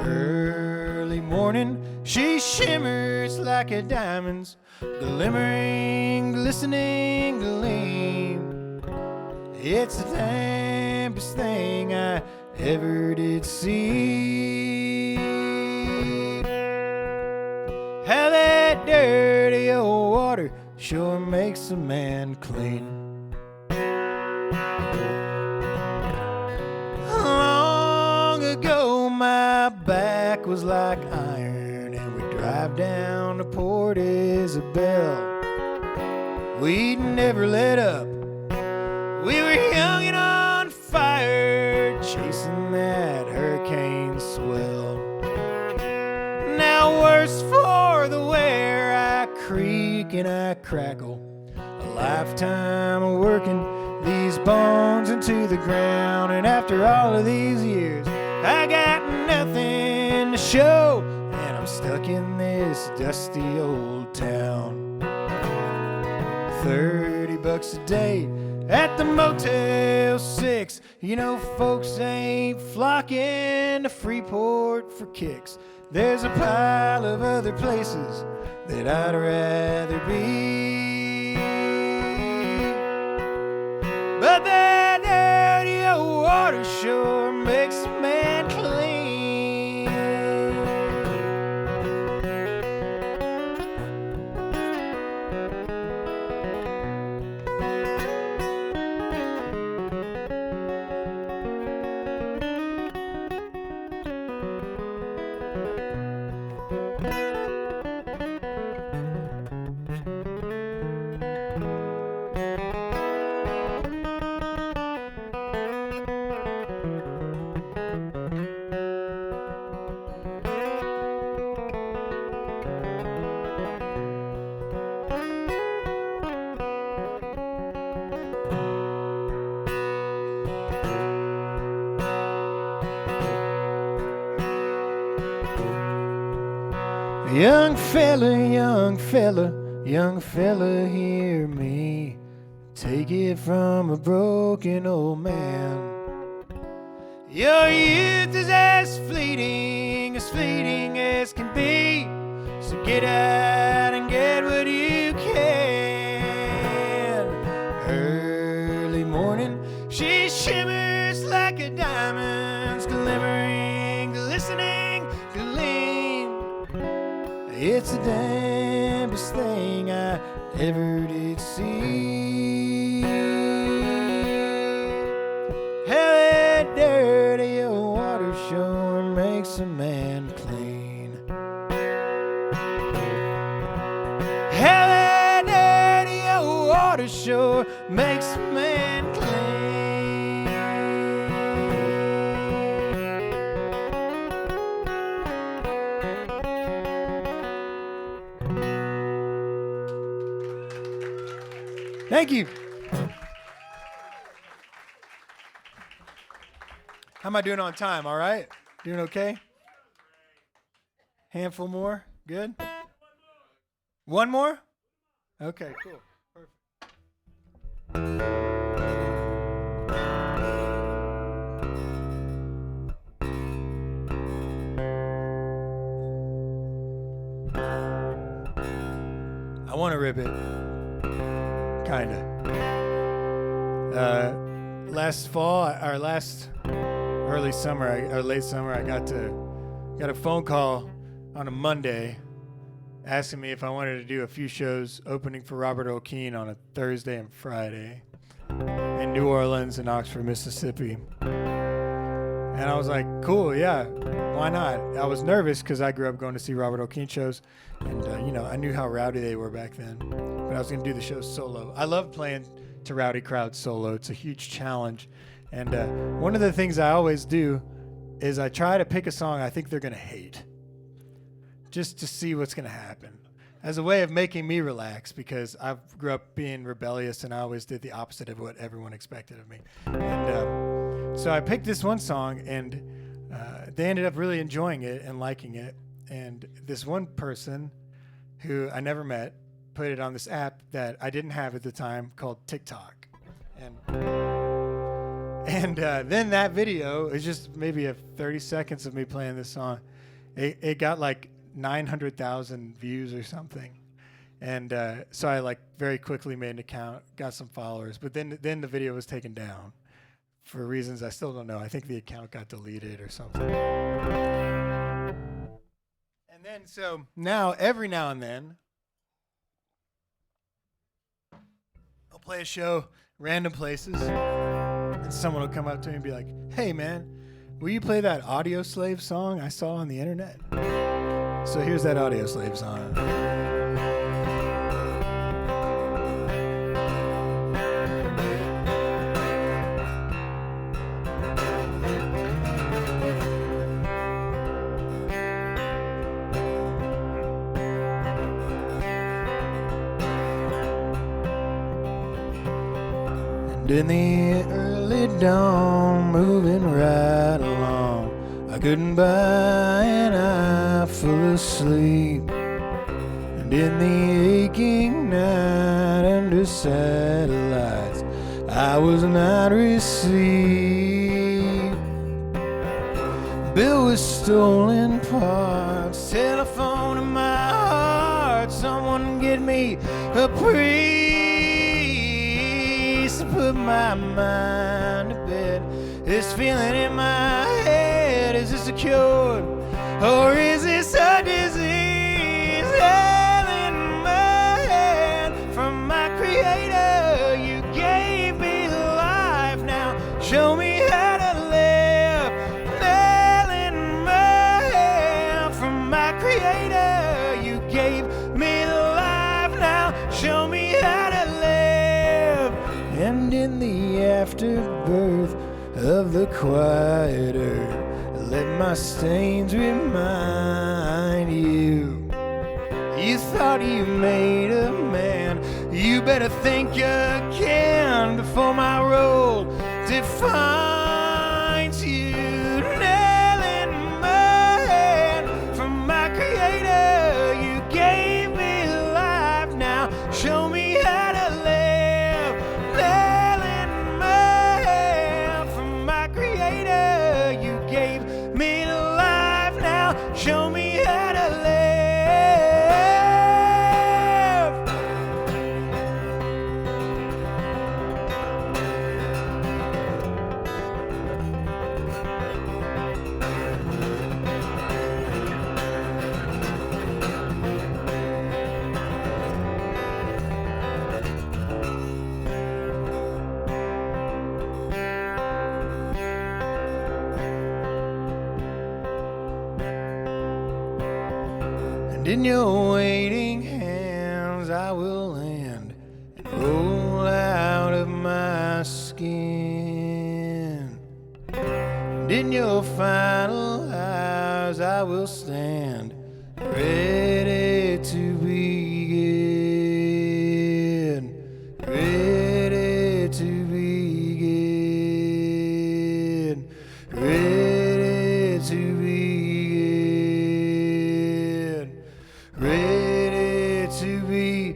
Early morning, she shimmers like a diamond's glimmering, glistening gleam. It's the dampest thing I ever did see. How that dirty old water sure makes a man clean. Long ago my back was like iron, and we'd drive down to Port Isabel. We'd never let up. We were young and on fire, chasing that hurricane swell. Now worse for the wear, I creak and I crackle. A lifetime of working these bones into the ground, and after all of these years, I got nothing to show, and I'm stuck in this dusty old town. 30 bucks a day at the Motel 6. You know, folks ain't flocking to Freeport for kicks. There's a pile of other places that I'd rather be. But that dirty old water sure makes a man clean. Young fella, hear me. Take it from a broken old man. Your youth is as fleeting as can be. So get out and get what you can. Early morning, she shimmers like a diamond's glimmering, glistening gleam. It's the damnedest thing I ever did see. Hell, that dirty old water sure makes a man clean. Hell, that dirty old water sure makes a man clean. Thank you. How am I doing on time? All right? Doing okay? Handful more? Good? One more? Okay, cool. Perfect. I want to rip it. Kinda. Last fall, or last early summer, or late summer, I got a phone call on a Monday asking me if I wanted to do a few shows opening for Robert O'Keefe on a Thursday and Friday in New Orleans and Oxford, Mississippi. And I was like, cool, yeah, why not? I was nervous because I grew up going to see Robert O'Keefe shows, and I knew how rowdy they were back then. But I was going to do the show solo. I love playing to rowdy crowds solo. It's a huge challenge. And one of the things I always do is I try to pick a song I think they're going to hate, just to see what's going to happen, as a way of making me relax, because I grew up being rebellious and I always did the opposite of what everyone expected of me. And so I picked this one song, and they ended up really enjoying it and liking it. And this one person who I never met put it on this app that I didn't have at the time called TikTok. And then that video is just maybe 30 seconds of me playing this song. It got like 900,000 views or something. And so I like very quickly made an account, got some followers, but then the video was taken down for reasons I still don't know. I think the account got deleted or something. And then so now, every now and then, I'll play a show, random places, and someone will come up to me and be like, hey man, will you play that Audio Slave song I saw on the internet? So here's that Audio Slave song. And in the early dawn, moving right along, I goodbye and I fell asleep. And in the aching night under satellites, I was not received. Bill with stolen parts, telephone in my heart. Someone get me a priest to put my mind to bed. This feeling in my head, is this a cure or is this a disease? Hell in my hand from my creator, you gave me life, now show me how to live. Hell in my hand from my creator, you gave me life, now show me how to live. And in the afterbirth of the quieter, let my stains remind you. You thought you made a man, you better think again before my role defines you. Nail in my hand from my creator, you gave me life, now show me how to live. Nail in my hand from my creator, you gave me life, now show me how to live. And in your waiting hands I will land and roll out of my skin. And in your final eyes I will stand ready to begin. Ready to begin. Ready to begin. Ready to begin.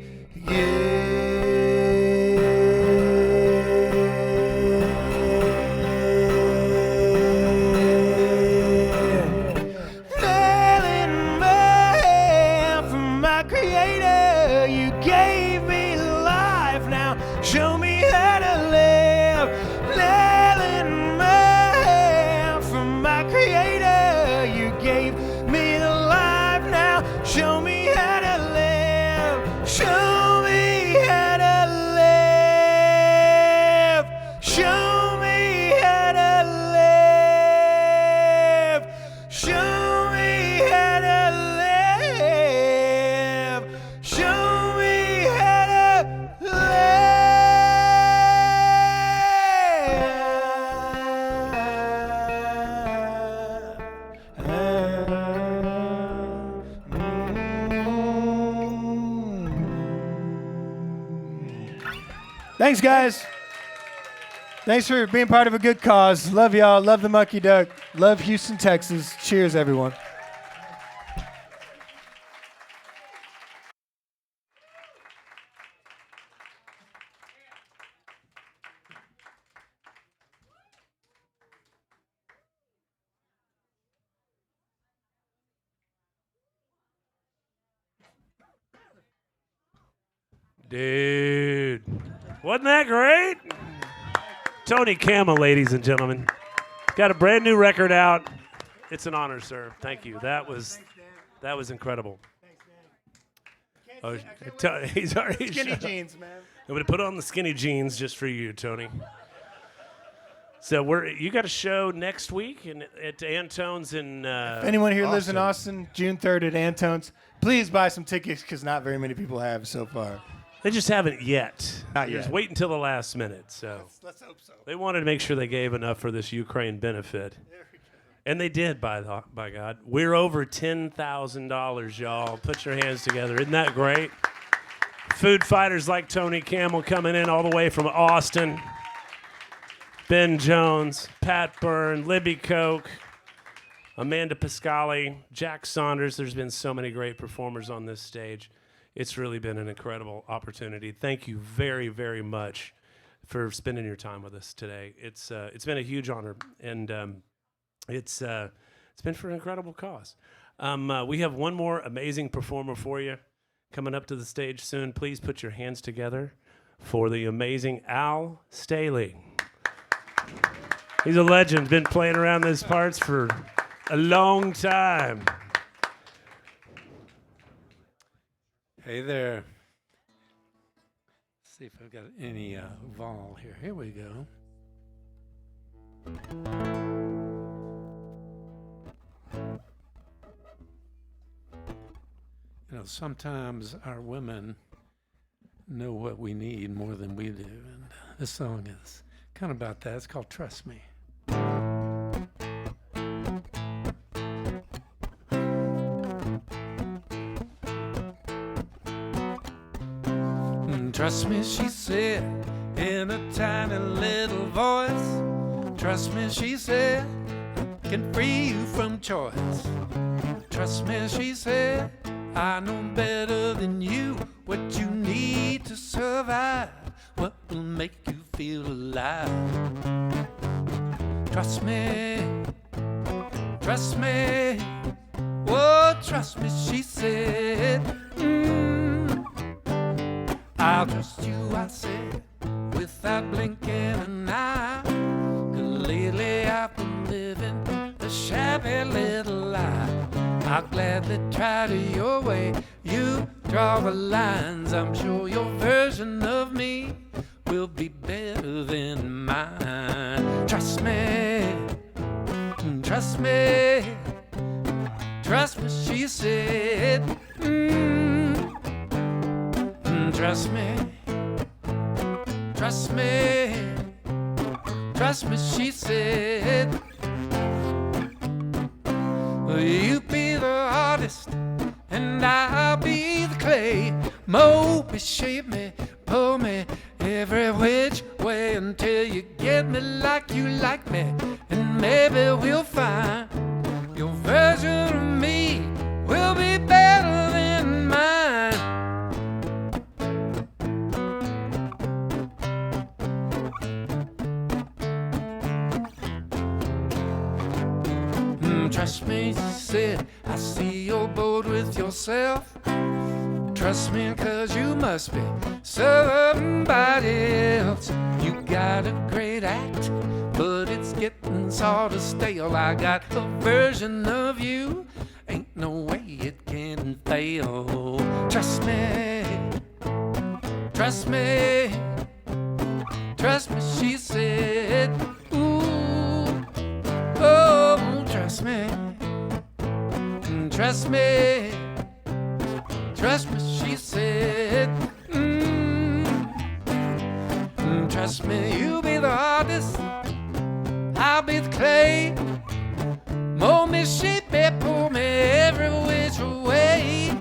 Nail in my hand from my creator, you gave me life, now show me how to live. Nail in my hand from my creator, you gave me the life, now show me how to live. Show me how to live. Show me how to live. Show me how to live. Show me how to Thanks, guys. Thanks for being part of a good cause. Love y'all. Love the Mucky Duck. Love Houston, Texas. Cheers, everyone. Dude, wasn't that great? Tony Camel, ladies and gentlemen. Got a brand new record out. It's an honor, sir. Thank you. That was incredible. Oh, he's already Skinny jeans, man. I'm gonna put on the skinny jeans just for you, Tony. So you got a show next week at Antone's in. If anyone here lives in Austin, June 3rd at Antone's, please buy some tickets because not very many people have so far. They just haven't yet. Not Just yet. wait until the last minute. So Let's hope so. they wanted to make sure they gave enough for this Ukraine benefit. And they did, by God. We're over $10,000, y'all. Put your hands together. Isn't that great? Food fighters like Tony Camel coming in all the way from Austin. Ben Jones, Pat Byrne, Libby Koch, Amanda Pascali, Jack Saunders. There's been so many great performers on this stage. It's really been an incredible opportunity. Thank you very, very much for spending your time with us today. It's been a huge honor, and it's been for an incredible cause. We have one more amazing performer for you coming up to the stage soon. Please put your hands together for the amazing Al Staley. He's a legend, been playing around these parts for a long time. Hey there. Let's see if I've got any vol here. Here we go. You know, sometimes our women know what we need more than we do, and this song is kind of about that. It's called Trust Me. Trust me, she said, in a tiny little voice. Trust me, she said, I can free you from choice. Trust me, she said, I know better than you what you need to survive, what will make you feel alive. Trust me, oh, trust me, she said. I'll trust you, I said, without blinking an eye. 'Cause lately I've been living a shabby little lie. I'll gladly try to your way. You draw the lines. I'm sure your version of me will be better than mine. Trust me, trust me, trust me, she said. Trust me, trust me, trust me, she said. You be the artist and I'll be the clay. Mold me, shape me, pull me every which way until you get me like you like me. And maybe we'll find your version of me will be better than mine. Trust me, she said, I see your boat with yourself. Trust me, 'cause you must be somebody else. You got a great act, but it's getting sort of stale. I got a version of you, ain't no way it can fail. Trust me, trust me, trust me, she said. Ooh, oh, trust me, trust me, trust me, she said. Trust me, you be the artist, I'll be the clay. Mold me, shape me, pull me every which way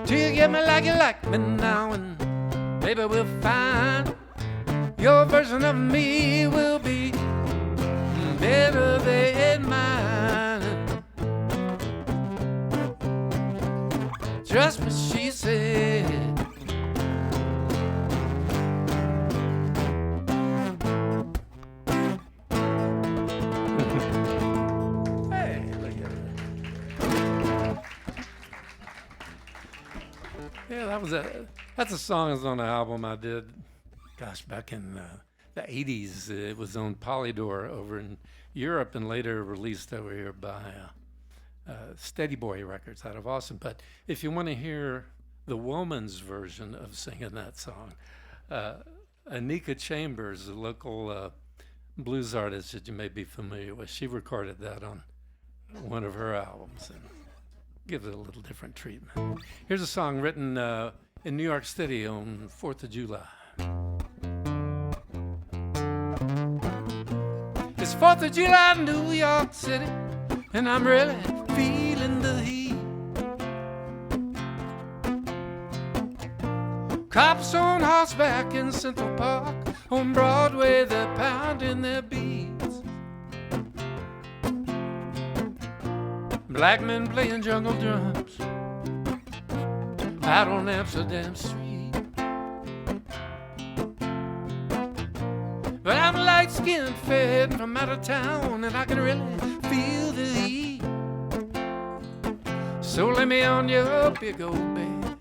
till you get me like you like me now, and maybe we'll find your version of me will be better than mine. Trust me, she said. Hey, look at that. Yeah, that's a song that's on an album I did, gosh, back in the 80s. It was on Polydor over in Europe and later released over here by Steady Boy Records out of Austin. But if you want to hear the woman's version of singing that song, Anika Chambers, a local blues artist that you may be familiar with, she recorded that on one of her albums and gives it a little different treatment. Here's a song written in New York City on 4th of July. It's 4th of July in New York City, and I'm really feeling the heat. Cops on horseback in Central Park, on Broadway they're pounding their beats. Black men playing jungle drums out on Amsterdam Street. But I'm light-skinned, fed from out of town, and I can really feel the heat. So lay me on your big old bed,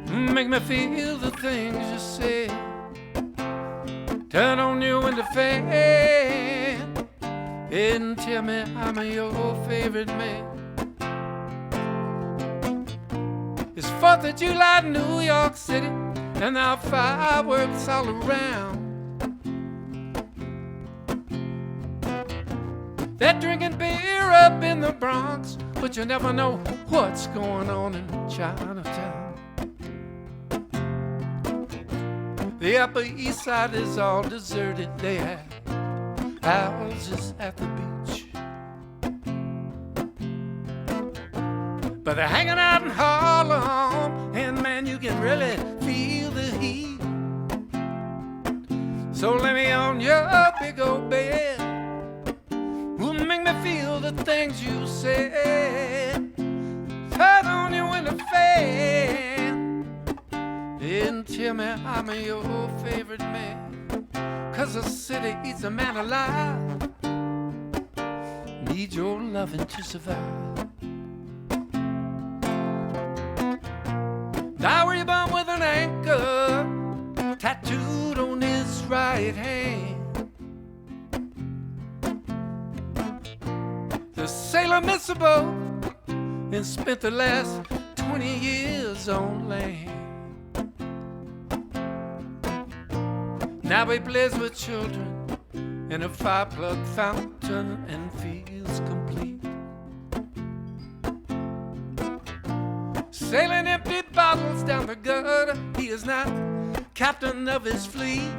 make me feel the things you say. Turn on your window fan and tell me I'm your favorite man. It's 4th of July, New York City, and there are fireworks all around. They're drinking beer up in the Bronx, but you never know what's going on in Chinatown. The Upper East Side is all deserted. They have houses at the beach, but they're hanging out in Harlem, and man, you can really feel the heat. So lay me on your big old bed, make me feel the things you said. Turn on your window fan and tell me I'm your favorite man. 'Cause the city eats a man alive, need your loving to survive. Diary bound with an anchor tattooed on his right hand. The sailor missed a boat and spent the last 20 years on land. Now he plays with children in a fire-plug fountain and feels complete. Sailing empty bottles down the gutter, he is not captain of his fleet.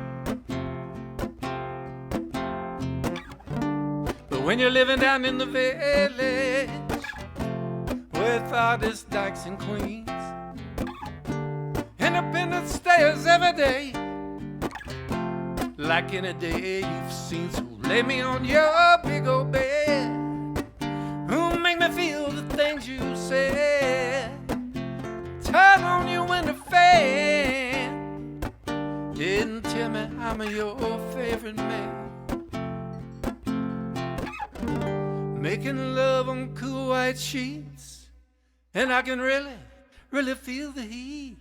When you're living down in the village with all these dykes and queens, independent stayers every day, like in a day you've seen. So lay me on your big old bed, make me feel the things you said. Turn on your window fan and tell me I'm your favorite man. Making love on cool white sheets, and I can really, really feel the heat.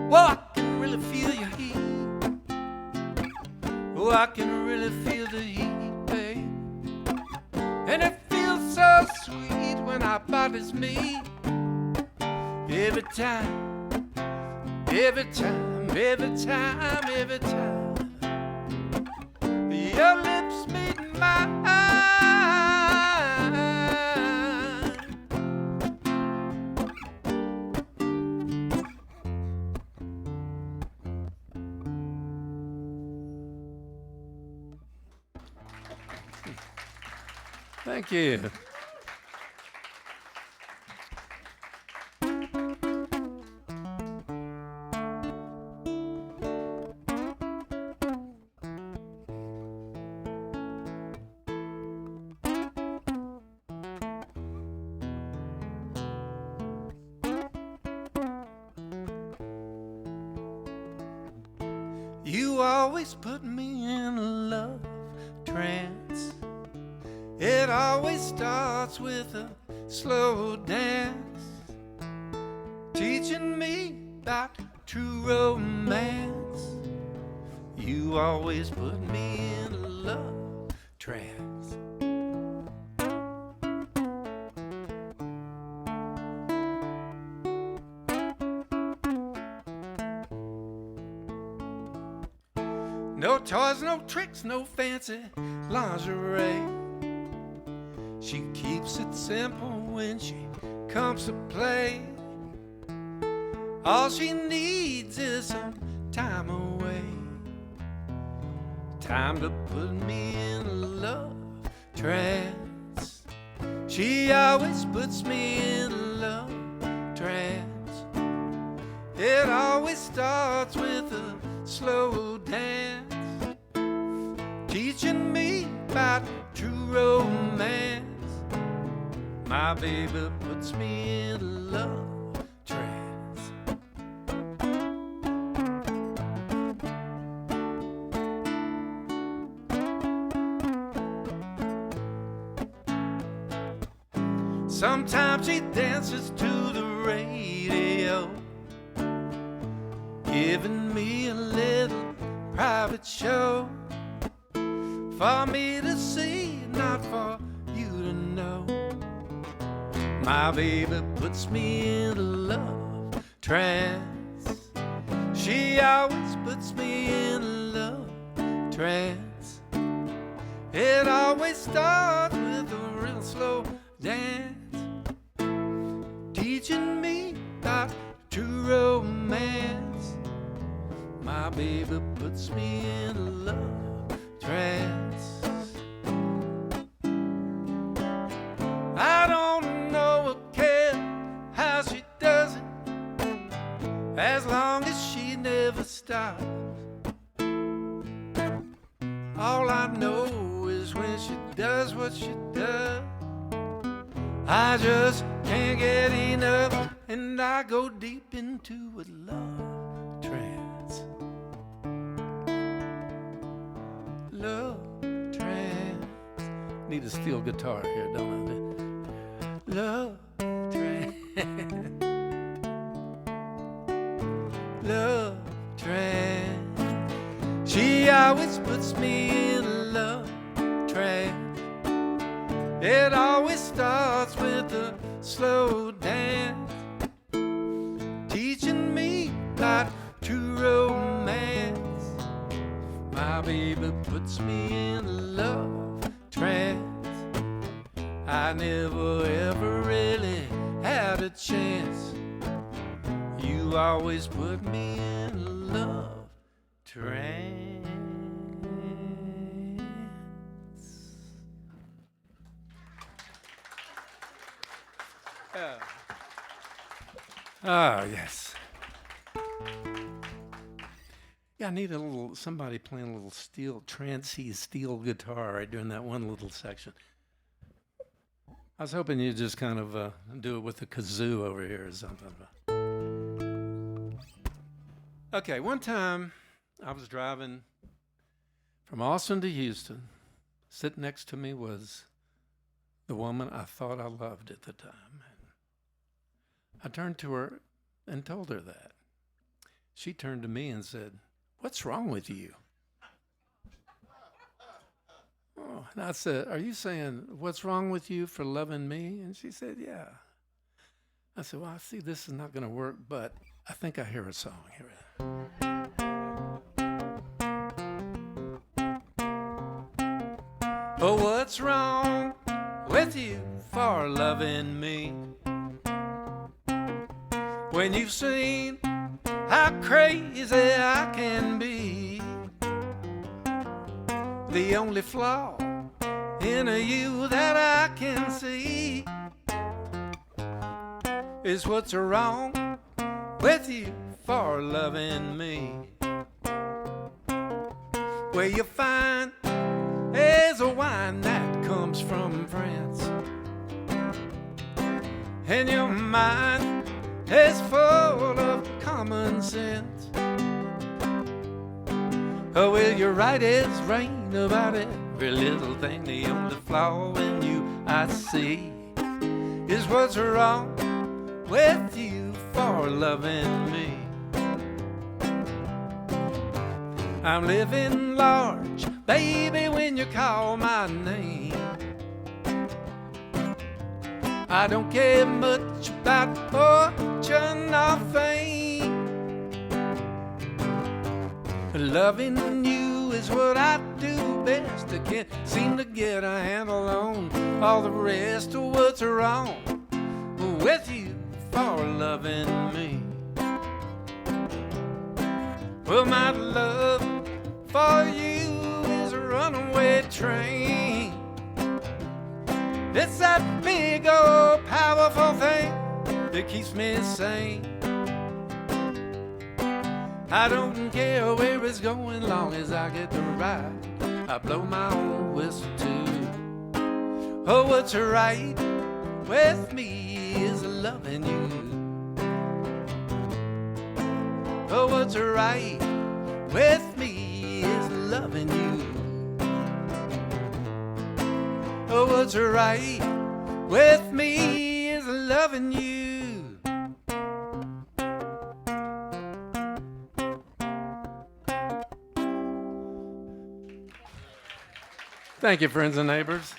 Well, I can really feel your heat. Oh, I can really feel the heat, babe. And it feels so sweet when our bodies meet. Every time, every time, every time, every time. Your lips meet mine. Thank you. You always put me in a love trance. It always starts with a slow dance, teaching me about true romance. You always put me in a love trance. No toys, no tricks, no fancy lingerie. She keeps it simple when she comes to play. All she needs is some time away. Time to put me in a love trance. She always puts me in a love trance. It always starts with a slow dance, teaching me about true romance. My baby puts me in a love trance. Sometimes she dances to the radio, giving me a little private show for me to see, not for you to know. My baby puts me in a love trance. She always puts me in a love trance. It always starts with a real slow dance, teaching me about true romance. My baby puts me in a love trance. I don't know or care how she does it, as long as she never stops. All I know is when she does what she does, I just can't get enough, and I go deep into a love trance. Love trance. Need a steel guitar here, don't I? Love trance. Love trance. She always puts me in a love trance. It always starts with a slow dance, teaching me about true romance. My baby puts me in a love trance. I never ever really had a chance. You always put me in a love trance. Ah, yes. Yeah, I need a little, somebody playing a little steel, trancey steel guitar right during that one little section. I was hoping you'd just kind of do it with a kazoo over here or something. Okay, one time I was driving from Austin to Houston. Sitting next to me was the woman I thought I loved at the time. I turned to her and told her that. She turned to me and said, "What's wrong with you?" Oh, and I said, "Are you saying, what's wrong with you for loving me?" And she said, "Yeah." I said, "Well, I see this is not going to work, but I think I hear a song here." Oh, what's wrong with you for loving me? When you've seen how crazy I can be, the only flaw in you that I can see is what's wrong with you for loving me. Where you find is a wine that comes from France, and your mind is full of common sense. Oh, well, you're right as rain about every little thing. The only flaw in you I see is what's wrong with you for loving me. I'm living large, baby, when you call my name. I don't care much about fortune or fame. Loving you is what I do best. I can't seem to get a handle on all the rest of what's wrong with you for loving me. Well, my love for you is a runaway train. It's that big old powerful thing that keeps me sane. I don't care where it's going, long as I get to ride. I blow my own whistle too. Oh, what's right with me is loving you. Oh, what's right with me is loving you. Oh, what's right with me is loving you. Thank you, friends and neighbors.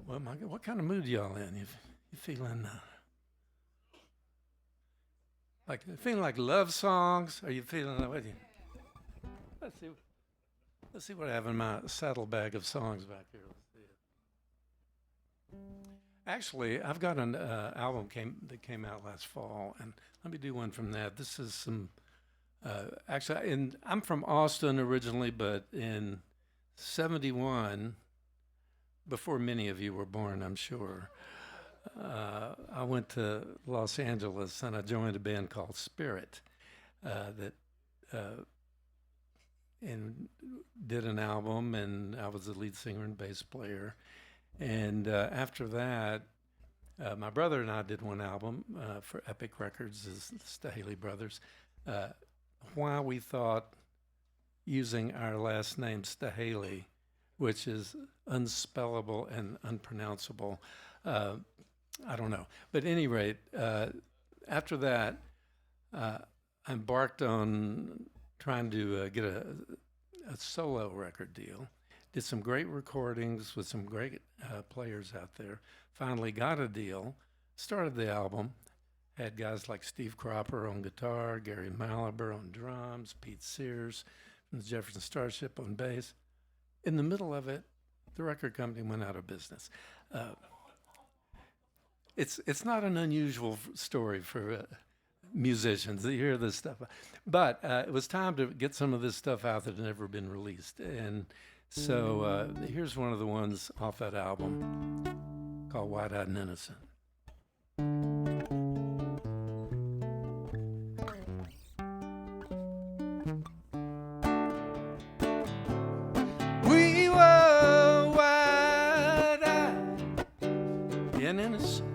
Well, my God, what kind of mood y'all in? You feeling like love songs? Are you feeling what? Let's see what I have in my saddlebag of songs back here. Let's see it. Actually, I've got an album that came out last fall, and let me do one from that. This is some. Actually, I'm from Austin originally, but in '71. Before many of you were born, I'm sure, I went to Los Angeles and I joined a band called Spirit and did an album, and I was the lead singer and bass player. And after that, my brother and I did one album for Epic Records, the Stahaley Brothers, why we thought using our last name Stahaley, which is unspellable and unpronounceable. I don't know. But at any rate, after that, I embarked on trying to get a solo record deal. Did some great recordings with some great players out there. Finally got a deal, started the album, had guys like Steve Cropper on guitar, Gary Malaber on drums, Pete Sears from the Jefferson Starship on bass. In the middle of it, the record company went out of business. It's not an unusual story for musicians that hear this stuff. But it was time to get some of this stuff out that had never been released. And so here's one of the ones off that album called Wide-Eyed and Innocent. We were wide-eyed and innocent.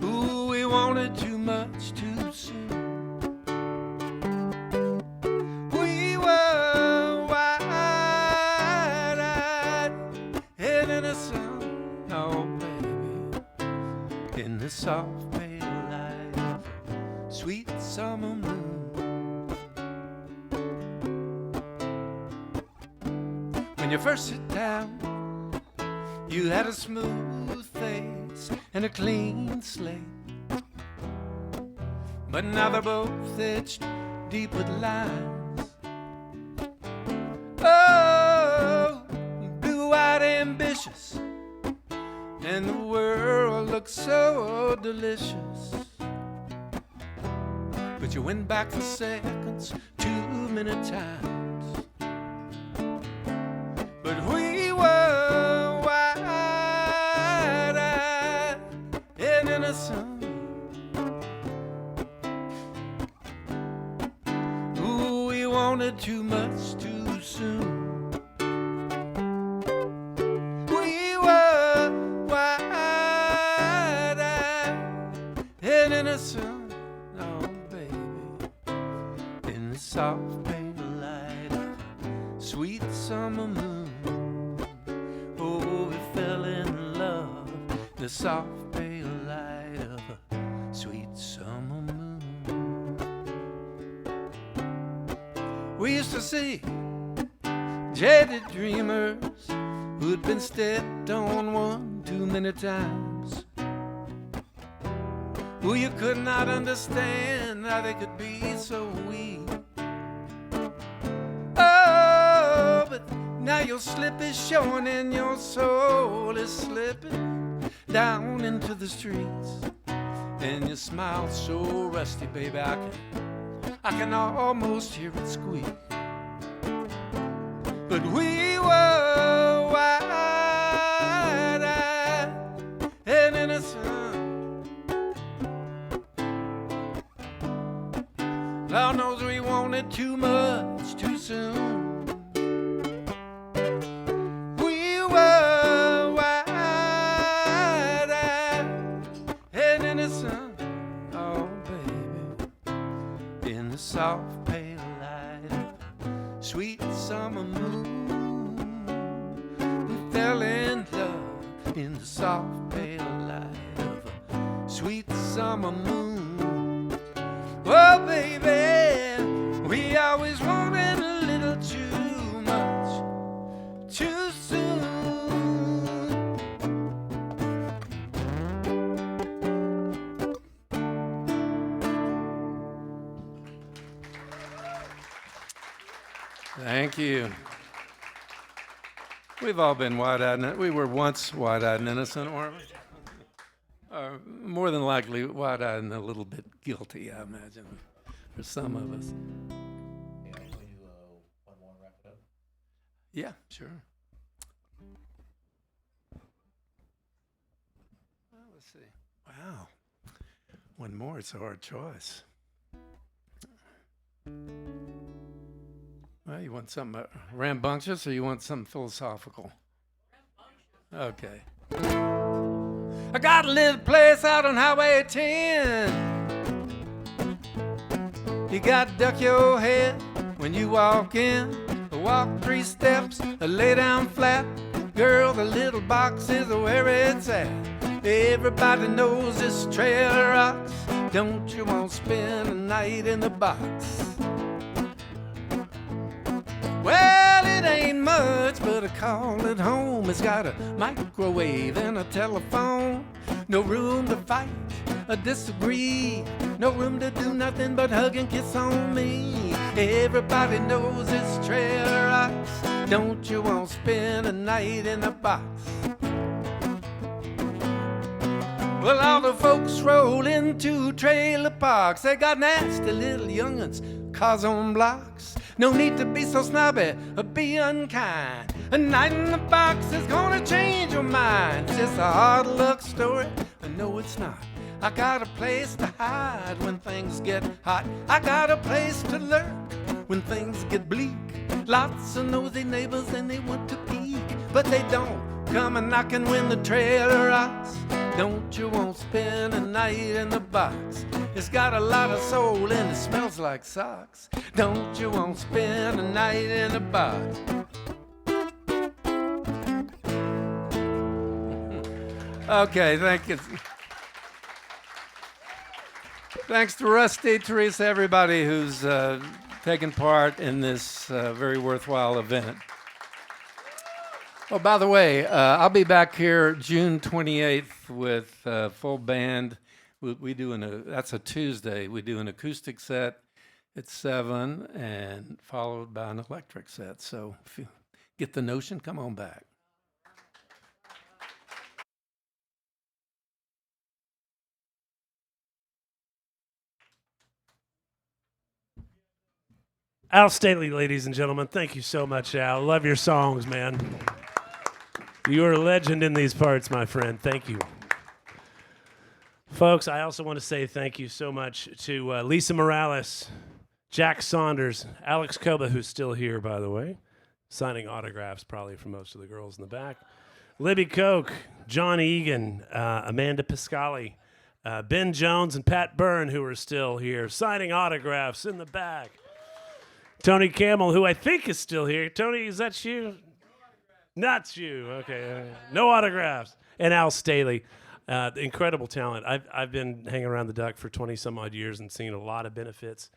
Ooh, we wanted too much too soon. We were wide-eyed and innocent. Oh, baby, in the soft pale light of a sweet summer moon. When you first sit down, you had a smooth face and a clean slate. But now they're both etched deep with lines. Oh, blue-eyed ambitious, and the world looks so delicious. But you went back for seconds too many times. But we were wide-eyed and innocent. Ooh, we wanted too much too soon. We were wide-eyed and innocent. Oh, baby, in the soft pale light of a sweet summer moon. Oh, we fell in love, the soft pale light of a sweet summer moon. We used to see jaded dreamers who'd been stepped on one too many times, who you could not understand how they could be so weak. Oh, but now your slip is showing and your soul is slipping down into the streets. And your smile so rusty, baby, I can almost hear it squeak. but we were wide-eyed and innocent. Lord knows we wanted too much too soon. We were wide-eyed and innocent. Oh, baby, in the soft pale light of sweet summer moon, we fell in love in the soft pale light of a sweet summer moon. Oh, baby, we always wanted a little too much too soon. Thank you. We've all been wide-eyed. We were once wide-eyed and innocent, weren't we? More than likely wide-eyed and a little bit guilty, I imagine, for some of us. Yeah, sure. Well, let's see. Wow. One more, it's a hard choice. Well, you want something rambunctious or you want something philosophical? Okay. I got a little place out on Highway 10. You got to duck your head when you walk in. Walk 3 steps, lay down flat. Girl, the little box is where it's at. Everybody knows this trailer rocks. Don't you want to spend a night in the box? Well, it ain't much, but I call it home. It's got a microwave and a telephone. No room to fight or disagree. No room to do nothing but hug and kiss on me. Everybody knows this trailer rocks. Don't you want to spend a night in a box? Well, all the folks roll into trailer parks. They got nasty little young'uns, cars on blocks. No need to be so snobby or be unkind. A night in the box is gonna change your mind. It's just a hard luck story. I know it's not. I got a place to hide when things get hot. I got a place to lurk when things get bleak. Lots of nosy neighbors and they want to peek, but they don't come a knocking when the trailer rocks. Don't you want to spend a night in the box? It's got a lot of soul and it smells like socks. Don't you want to spend a night in the box? Okay, thank you. Thanks to Rusty, Teresa, everybody who's taken part in this very worthwhile event. Oh, by the way, I'll be back here June 28th with full band. That's a Tuesday. We do an acoustic set at 7 and followed by an electric set. So if you get the notion, come on back. Al Staley, ladies and gentlemen, thank you so much, Al. Love your songs, man. You are a legend in these parts, my friend. Thank you. Folks, I also want to say thank you so much to Lisa Morales, Jack Saunders, Alex Koba, who's still here, by the way, signing autographs probably for most of the girls in the back, Libby Koch, John Egan, Amanda Piscali, Ben Jones, and Pat Byrne, who are still here, signing autographs in the back. Tony Camel, who I think is still here. Tony, is that you? Not you. Okay. No autographs. And Al Staley, incredible talent. I've been hanging around the Duck for 20 some odd years and seen a lot of benefits.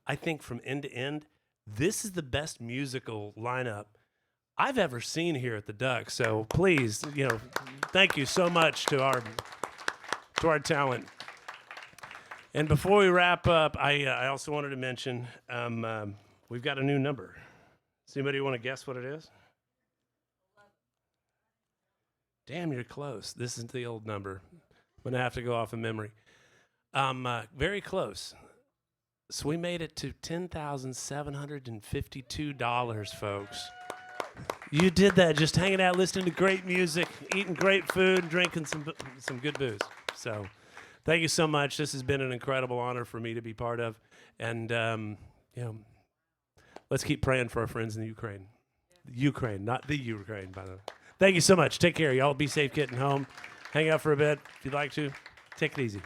I think from end to end, this is the best musical lineup I've ever seen here at the Duck. So please, thank you so much to our talent. And before we wrap up, I also wanted to mention we've got a new number. Does anybody want to guess what it is? Damn, you're close. This isn't the old number. I'm going to have to go off of memory. Very close. So we made it to $10,752, folks. You did that, just hanging out, listening to great music, eating great food, drinking some good booze. So thank you so much. This has been an incredible honor for me to be part of. And, let's keep praying for our friends in the Ukraine. Ukraine, not the Ukraine, by the way. Thank you so much. Take care. Y'all be safe getting home. Hang out for a bit if you'd like to. Take it easy.